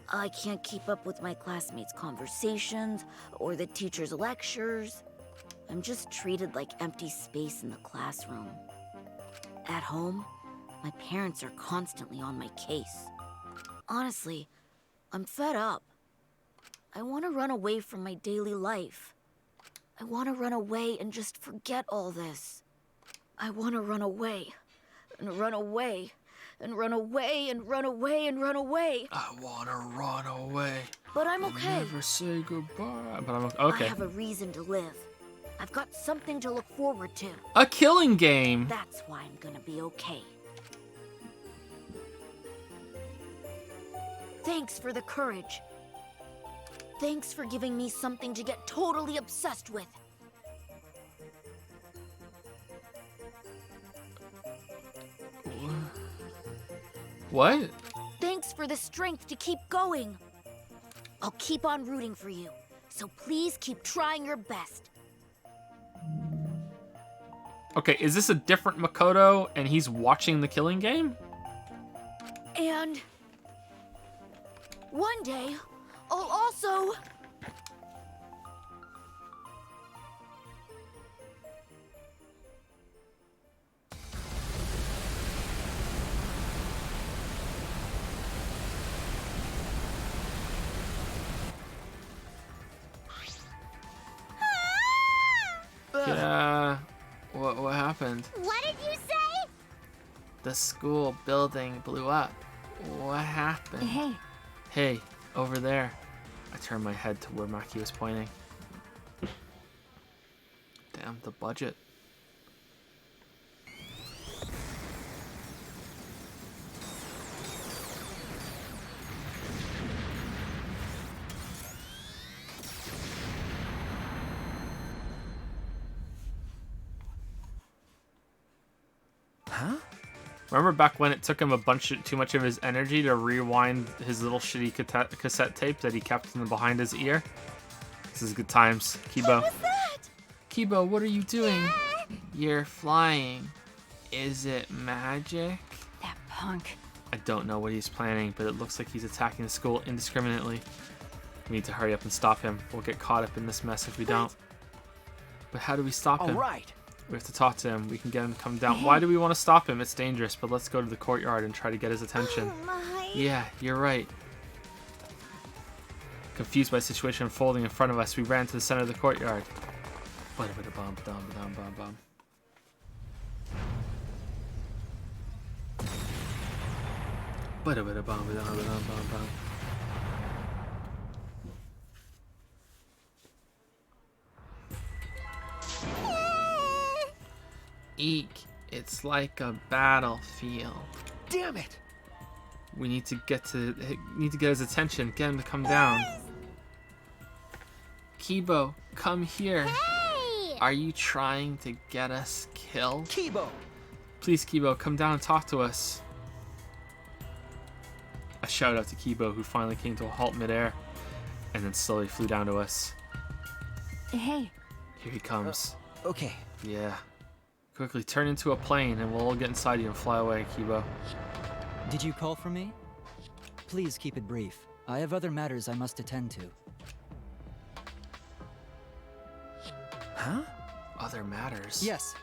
Speaker 4: I can't keep up with my classmates' conversations or the teacher's lectures. I'm just treated like empty space in the classroom. At home, my parents are constantly on my case. Honestly, I'm fed up. I want to run away from my daily life. I want to run away and just forget all this. I want to run away, and run away, and run away, and run away, and run away.
Speaker 1: I want to run away.
Speaker 4: But I'm okay.
Speaker 1: Never say goodbye. But I'm okay.
Speaker 4: I have a reason to live. I've got something to look forward to.
Speaker 1: A killing game.
Speaker 4: That's why I'm gonna be okay. Thanks for the courage. Thanks for giving me something to get totally obsessed with.
Speaker 1: What?
Speaker 4: Thanks for the strength to keep going. I'll keep on rooting for you, so please keep trying your best.
Speaker 1: Okay, is this a different Makoto and he's watching the killing game?
Speaker 4: And one day, I'll also...
Speaker 1: Yeah. What happened?
Speaker 6: What did you say?
Speaker 1: The school building blew up. What happened?
Speaker 7: Hey.
Speaker 1: Hey, over there. I turned my head to where Maki was pointing. Damn, the budget.
Speaker 9: Huh?
Speaker 1: Remember back when it took him too much of his energy to rewind his little shitty cassette tape that he kept in behind his ear? This is good times. Kibo.
Speaker 4: What was that?
Speaker 1: Kibo, what are you doing? You're flying. Is it magic?
Speaker 7: That punk.
Speaker 1: I don't know what he's planning, but it looks like he's attacking the school indiscriminately. We need to hurry up and stop him. We'll get caught up in this mess if we don't. But how do we stop him?
Speaker 9: All right.
Speaker 1: We have to talk to him. We can get him to come down. Why do we want to stop him? It's dangerous, but let's go to the courtyard and try to get his attention.
Speaker 4: Oh my.
Speaker 1: Yeah, you're right. Confused by the situation unfolding in front of us, we ran to the center of the courtyard. Ba-da-ba-da-bum-ba-dum-ba-dum-ba-dum. Ba-da-ba-da-bum-ba-dum-ba-dum-ba-dum. Eek, it's like a battlefield.
Speaker 9: Damn it!
Speaker 1: We need to get his attention. Get him to come down. Kibo, come here.
Speaker 6: Hey!
Speaker 1: Are you trying to get us killed?
Speaker 9: Kibo!
Speaker 1: Please, Kibo, come down and talk to us. A shout out to Kibo, who finally came to a halt midair, and then slowly flew down to us.
Speaker 7: Hey.
Speaker 1: Here he comes.
Speaker 9: Okay.
Speaker 1: Yeah. Quickly turn into a plane, and we'll all get inside you and fly away, Kibo.
Speaker 2: Did you call for me? Please keep it brief. I have other matters I must attend to.
Speaker 9: Huh?
Speaker 1: Other matters?
Speaker 2: Yes.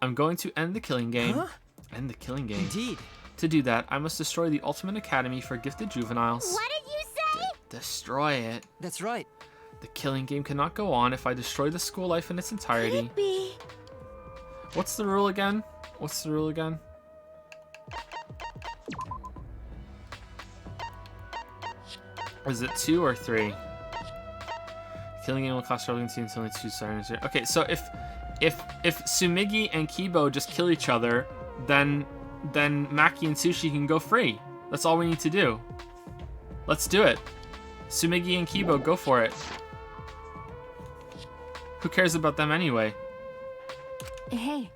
Speaker 1: I'm going to end the killing game.
Speaker 9: Huh?
Speaker 1: End the killing game.
Speaker 2: Indeed.
Speaker 1: To do that, I must destroy the Ultimate Academy for Gifted Juveniles.
Speaker 6: What did you say?
Speaker 1: Destroy it.
Speaker 2: That's right.
Speaker 1: The killing game cannot go on if I destroy the school life in its entirety.
Speaker 4: Could it be?
Speaker 1: What's the rule again? What's the rule again? Is it 2 or 3? Killing game will cost rolling teams only 2 stars. Okay, so if Sumigi and Kibo just kill each other, then Maki and Sushi can go free. That's all we need to do. Let's do it. Sumigi and Kibo, go for it. Who cares about them anyway?
Speaker 7: Hey.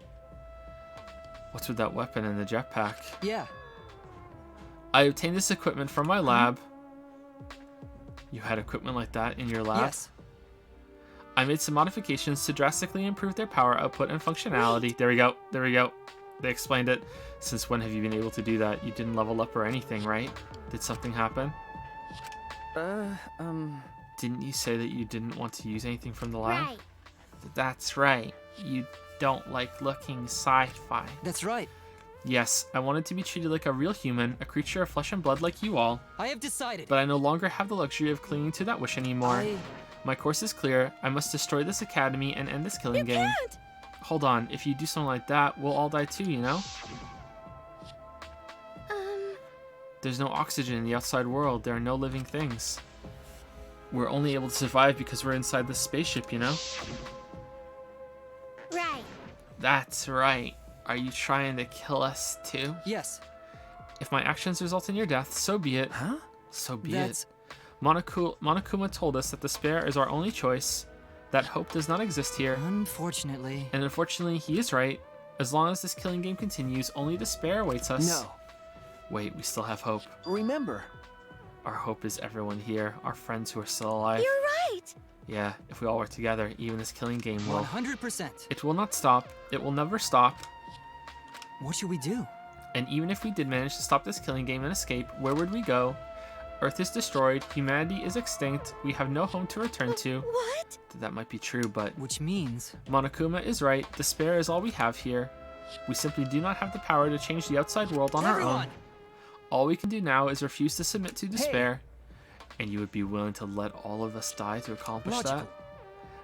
Speaker 1: What's with that weapon and the jetpack?
Speaker 2: Yeah.
Speaker 1: I obtained this equipment from my lab. You had equipment like that in your lab?
Speaker 2: Yes.
Speaker 1: I made some modifications to drastically improve their power output and functionality. There we go. There we go. They explained it. Since when have you been able to do that? You didn't level up or anything, right? Did something happen? Didn't you say that you didn't want to use anything from the lab?
Speaker 6: Right.
Speaker 1: That's right. You don't like looking sci-fi.
Speaker 2: That's right.
Speaker 1: Yes, I wanted to be treated like a real human, a creature of flesh and blood like you all.
Speaker 2: I have decided.
Speaker 1: But I no longer have the luxury of clinging to that wish anymore. My course is clear. I must destroy this academy and end this killing game.
Speaker 4: Can't.
Speaker 1: Hold on, if you do something like that, we'll all die too, you know? There's no oxygen in the outside world. There are no living things. We're only able to survive because we're inside this spaceship, you know?
Speaker 6: Right.
Speaker 1: That's right. Are you trying to kill us too?
Speaker 2: Yes.
Speaker 1: If my actions result in your death, so be it.
Speaker 9: Huh?
Speaker 1: So be
Speaker 2: That's...
Speaker 1: it. Monokuma told us that despair is our only choice, that hope does not exist here,
Speaker 2: Unfortunately.
Speaker 1: and unfortunately he is right. As long as this killing game continues, only despair awaits us.
Speaker 9: No.
Speaker 1: Wait, we still have hope.
Speaker 9: Remember.
Speaker 1: Our hope is everyone here, our friends who are still alive.
Speaker 4: You're right.
Speaker 1: Yeah, if we all work together, even this killing game will.
Speaker 2: 100%.
Speaker 1: It will not stop. It will never stop.
Speaker 2: What should we do?
Speaker 1: And even if we did manage to stop this killing game and escape, where would we go? Earth is destroyed, humanity is extinct, we have no home to return to.
Speaker 4: What?
Speaker 1: That might be true, but
Speaker 2: Which means...
Speaker 1: Monokuma is right, despair is all we have here. We simply do not have the power to change the outside world on our own. All we can do now is refuse to submit to despair. And you would be willing to let all of us die to accomplish
Speaker 2: Logical.
Speaker 1: that?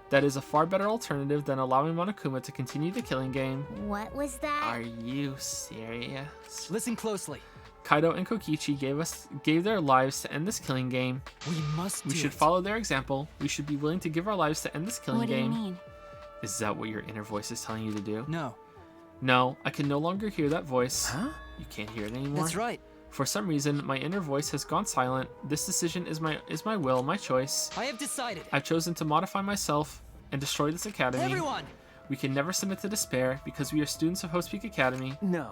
Speaker 1: That is a far better alternative than allowing Monokuma to continue the killing game.
Speaker 6: What was that?
Speaker 1: Are you serious?
Speaker 2: Listen closely.
Speaker 1: Kaido and Kokichi gave their lives to end this killing game.
Speaker 2: We must
Speaker 1: We
Speaker 2: do
Speaker 1: should
Speaker 2: it.
Speaker 1: follow their example. We should be willing to give our lives to end this killing
Speaker 7: What do you
Speaker 1: game.
Speaker 7: mean?
Speaker 1: Is that what your inner voice is telling you to do?
Speaker 2: No.
Speaker 1: No, I can no longer hear that voice.
Speaker 9: Huh?
Speaker 1: You can't hear it anymore?
Speaker 2: That's right.
Speaker 1: For some reason, my inner voice has gone silent. This decision is my will, my choice.
Speaker 2: I have decided.
Speaker 1: I've chosen to modify myself and destroy this academy.
Speaker 2: Everyone!
Speaker 1: We can never submit to despair because we are students of Hope's Peak Academy.
Speaker 9: No.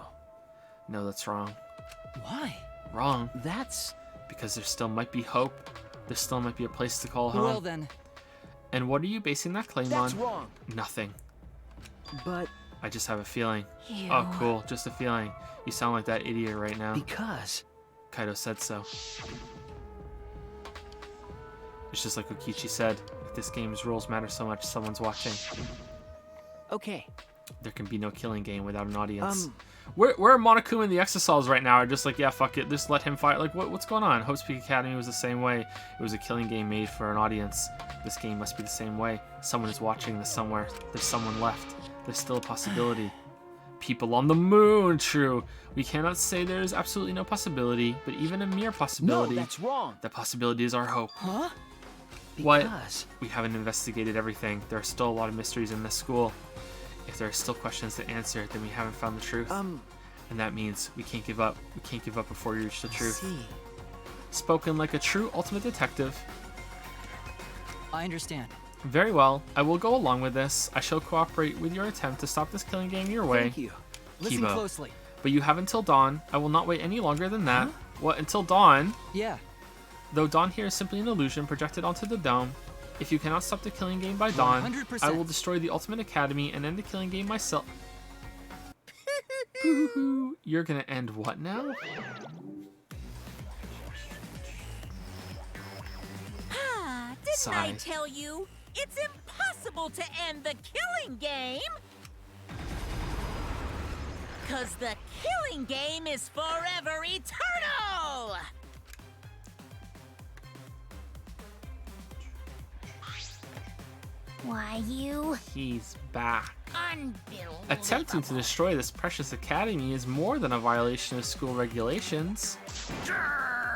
Speaker 1: No, that's wrong.
Speaker 2: Why?
Speaker 1: Wrong.
Speaker 9: That's...
Speaker 1: Because there still might be hope. There still might be a place to call home.
Speaker 2: Well then.
Speaker 1: And what are you basing that claim
Speaker 9: That's
Speaker 1: on?
Speaker 9: wrong.
Speaker 1: Nothing.
Speaker 9: But...
Speaker 1: I just have a feeling.
Speaker 7: Ew.
Speaker 1: Oh, cool. Just a feeling. You sound like that idiot right now.
Speaker 9: Because...
Speaker 1: Kaido said so. It's just like Okichi said. If this game's rules matter so much, someone's watching.
Speaker 9: Okay.
Speaker 1: There can be no killing game without an audience. Where are Monokuma and the Exosols right now? Are just like, yeah, fuck it, just let him fight. Like, what's going on? Hope's Peak Academy was the same way. It was a killing game made for an audience. This game must be the same way. Someone is watching this somewhere. There's someone left. There's still a possibility. People on the moon, true. We cannot say there's absolutely no possibility, but even a mere possibility.
Speaker 9: No, that's wrong.
Speaker 1: The possibility is our hope.
Speaker 2: Huh?
Speaker 1: What?
Speaker 9: Because...
Speaker 1: We haven't investigated everything. There are still a lot of mysteries in this school. If there are still questions to answer, then we haven't found the truth. And that means we can't give up. We can't give up before we reach the truth.
Speaker 2: See.
Speaker 1: Spoken like a true ultimate detective.
Speaker 2: I understand.
Speaker 1: Very well. I will go along with this. I shall cooperate with your attempt to stop this killing game your way.
Speaker 9: Thank you.
Speaker 2: Listen
Speaker 1: Kibo.
Speaker 2: closely.
Speaker 1: But you have until dawn. I will not wait any longer than that. What, until dawn?
Speaker 2: Yeah.
Speaker 1: Though dawn here is simply an illusion projected onto the dome, if you cannot stop the killing game by dawn,
Speaker 2: 100%.
Speaker 1: I will destroy the Ultimate Academy and end the killing game myself. You're gonna end what now?
Speaker 5: Didn't I tell you? It's impossible to end the killing game! 'Cause the killing game is forever eternal!
Speaker 6: Why, you?
Speaker 1: He's back.
Speaker 5: Unbelievable.
Speaker 1: Attempting to destroy this precious academy is more than a violation of school regulations.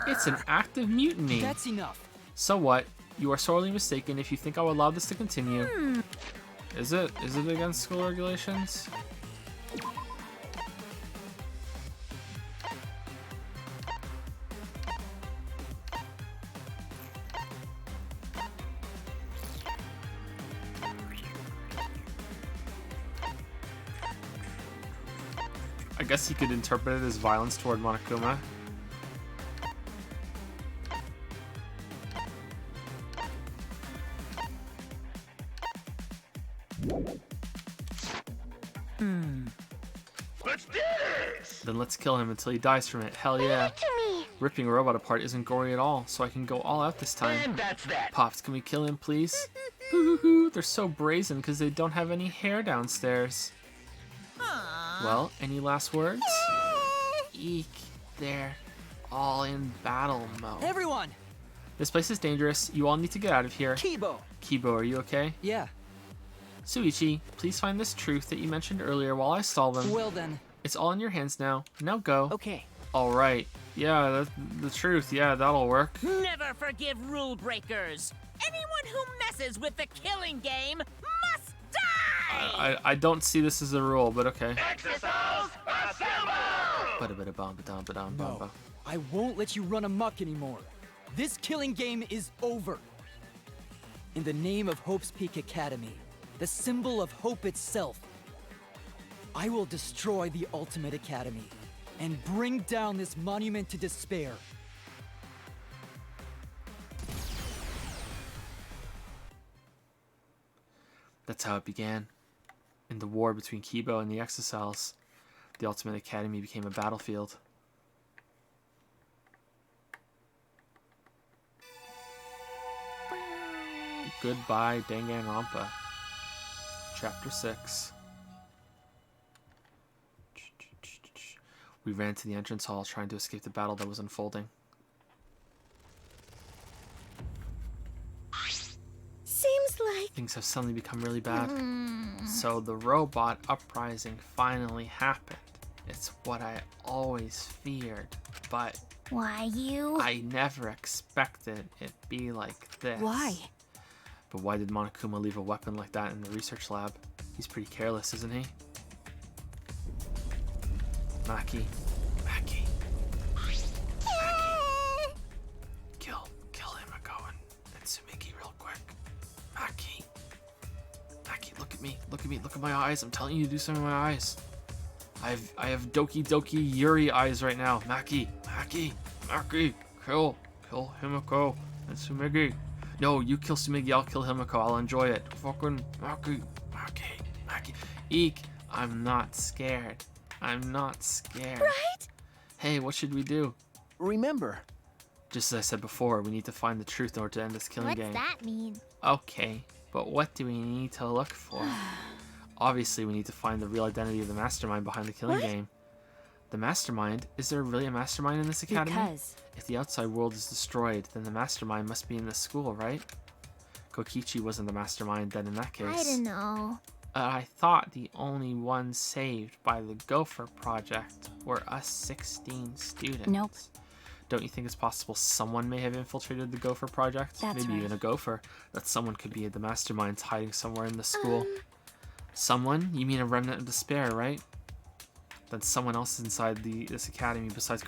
Speaker 1: It's an act of mutiny.
Speaker 2: That's enough.
Speaker 1: So what? You are sorely mistaken if you think I will allow this to continue. Is it? Is it against school regulations? I guess he could interpret it as violence toward Monokuma.
Speaker 11: Let's do this!
Speaker 1: Then let's kill him until he dies from it. Hell yeah. Ripping a robot apart isn't gory at all, so I can go all out this time.
Speaker 11: And that's that.
Speaker 1: Pops, can we kill him, please? Boo-hoo-hoo, they're so brazen because they don't have any hair downstairs. Well, any last words? Eek, they're all in battle mode.
Speaker 2: Everyone!
Speaker 1: This place is dangerous. You all need to get out of here.
Speaker 2: Kibo!
Speaker 1: Kibo, are you okay?
Speaker 2: Yeah.
Speaker 1: Suichi, please find this truth that you mentioned earlier while I stall them.
Speaker 2: Well then.
Speaker 1: It's all in your hands now. Now go.
Speaker 9: Okay.
Speaker 1: All right. Yeah, that's the truth. Yeah, that'll work.
Speaker 5: Never forgive rule breakers. Anyone who messes with the killing game must die!
Speaker 1: I don't see this as a rule, but okay.
Speaker 11: Exosols, assemble!
Speaker 2: No. I won't let you run amok anymore. This killing game is over. In the name of Hope's Peak Academy, the symbol of hope itself, I will destroy the Ultimate Academy and bring down this monument to despair.
Speaker 1: That's how it began. In the war between Kibo and the Exocells, the Ultimate Academy became a battlefield. Goodbye, Danganronpa. Chapter 6. We ran to the entrance hall trying to escape the battle that was unfolding.
Speaker 4: Seems like...
Speaker 1: Things have suddenly become really bad. So the robot uprising finally happened. It's what I always feared, but
Speaker 6: Why, you?
Speaker 1: I never expected it'd be like this.
Speaker 7: Why?
Speaker 1: But why did Monokuma leave a weapon like that in the research lab? He's pretty careless, isn't he? Maki. Maki. Kill Himiko and Tsumiki real quick. Maki. Maki, look at me. Look at me. Look at my eyes. I'm telling you to do something with my eyes. I have Doki Doki Yuri eyes right now. Maki. Kill Himiko and Tsumigi. No, you kill Tsumigi, I'll kill Himiko. I'll enjoy it. Fucking Maki. Eek. I'm not scared.
Speaker 4: Right?
Speaker 1: Hey, what should we do?
Speaker 9: Remember,
Speaker 1: Just as I said before, we need to find the truth in order to end this killing
Speaker 6: What's
Speaker 1: game.
Speaker 6: that mean?
Speaker 1: Okay, but what do we need to look for? Obviously, we need to find the real identity of the mastermind behind the killing game. The mastermind? Is there really a mastermind in this academy?
Speaker 7: Because
Speaker 1: If the outside world is destroyed, then the mastermind must be in this school, right? Kokichi wasn't the mastermind then in that case.
Speaker 6: I don't know.
Speaker 1: I thought the only ones saved by the Gopher Project were us 16 students.
Speaker 7: Nope.
Speaker 1: Don't you think it's possible someone may have infiltrated the Gopher Project?
Speaker 7: That's
Speaker 1: Maybe
Speaker 7: right.
Speaker 1: even a Gopher. That someone could be the masterminds hiding somewhere in the school. Someone? You mean a remnant of despair, right? Then someone else inside this academy besides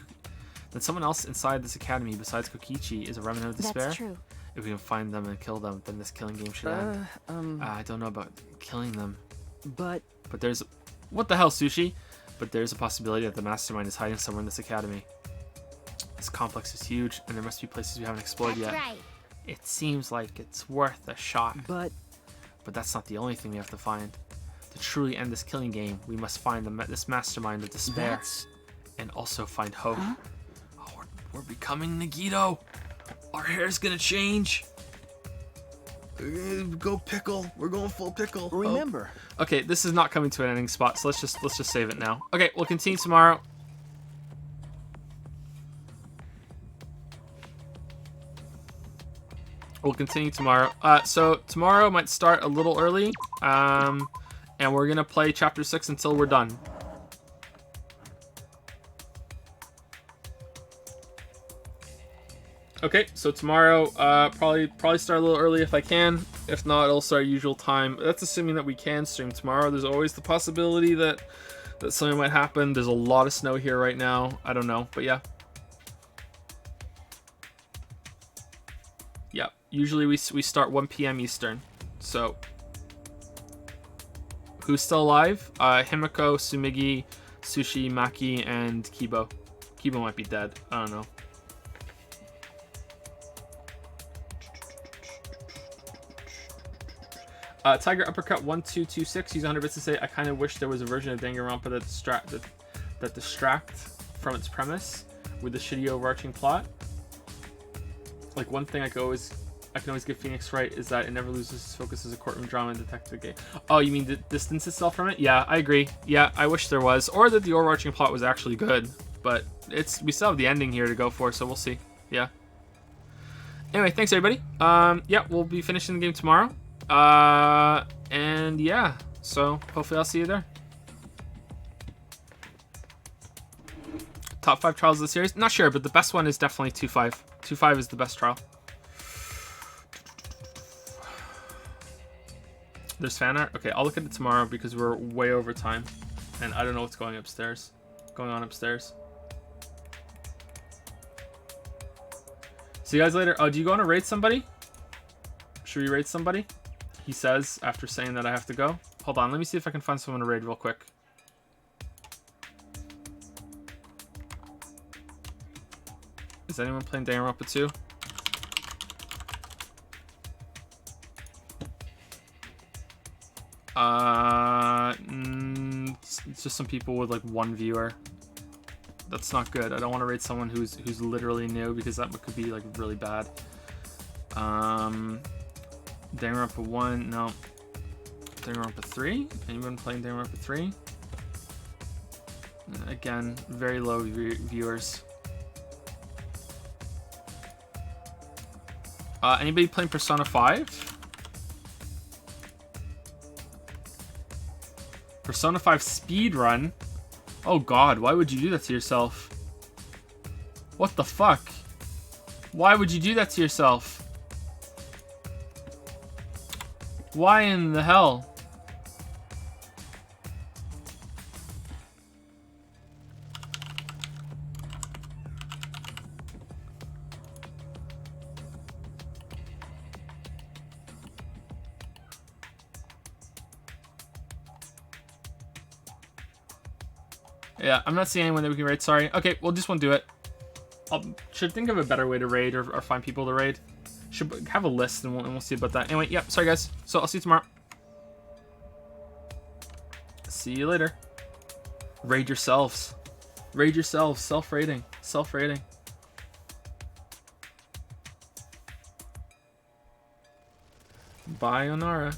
Speaker 1: Kokichi is a remnant of despair?
Speaker 7: that's true.
Speaker 1: If we can find them and kill them, then this killing game should end. I don't know about killing them.
Speaker 9: but
Speaker 1: But there's... What the hell, Sushi? But there's a possibility that the mastermind is hiding somewhere in this academy. This complex is huge, and there must be places we haven't explored
Speaker 6: That's
Speaker 1: yet.
Speaker 6: right.
Speaker 1: It seems like it's worth a shot.
Speaker 9: but
Speaker 1: But that's not the only thing we have to find. To truly end this killing game, we must find this mastermind of despair.
Speaker 9: that's
Speaker 1: And also find hope. Oh, we're becoming Nagito. Our hair's gonna change. Go pickle. We're going full pickle.
Speaker 9: remember.
Speaker 1: Okay, this is not coming to an ending spot, so let's just save it now. Okay, we'll continue tomorrow. We'll continue tomorrow. So tomorrow might start a little early, and we're gonna play chapter 6 until we're done. Okay, so tomorrow, probably start a little early if I can. If not, it'll start usual time. That's assuming that we can stream tomorrow. There's always the possibility that something might happen. There's a lot of snow here right now. I don't know, but yeah. Yeah, usually we start 1 p.m. Eastern. So, who's still alive? Himiko, Tsumigi, Sushi, Maki, and Kibo. Kibo might be dead. I don't know. Tiger Uppercut 1226, he's 100 bits to say, I kind of wish there was a version of Danganronpa that distract from its premise with the shitty overarching plot. Like, one thing I can always give Phoenix right is that it never loses its focus as a courtroom drama and detective game. Oh, you mean distance itself from it? Yeah, I agree. Yeah, I wish there was, or that the overarching plot was actually good. But we still have the ending here to go for, so we'll see. Yeah. Anyway, thanks everybody. Yeah, we'll be finishing the game tomorrow. And yeah, so hopefully I'll see you there. Top 5 trials of the series? Not sure, but the best one is definitely 2-5. 2-5 is the best trial. There's fan art? Okay, I'll look at it tomorrow because we're way over time. And I don't know what's going on upstairs. See you guys later. Oh, do you go on to raid somebody? Should we raid somebody? He says after saying that I have to go. Hold on, let me see if I can find someone to raid real quick. Is anyone playing Danganronpa 2? It's just some people with like 1 viewer. That's not good. I don't want to raid someone who's literally new because that could be like really bad. Danganronpa 1, no. Danganronpa 3? Anyone playing Danganronpa 3? Again, very low viewers. Anybody playing Persona 5? Persona 5 speedrun? Oh god, why would you do that to yourself? What the fuck? Why would you do that to yourself? Why in the hell? Yeah, I'm not seeing anyone that we can raid. Sorry. Okay, we'll just won't do it. Should think of a better way to raid or find people to raid. Should have a list and we'll see about that. Anyway, yeah, sorry guys. So I'll see you tomorrow. See you later. Raid yourselves. Raid yourselves. Self-raiding. Self-raiding. Bye, Onara.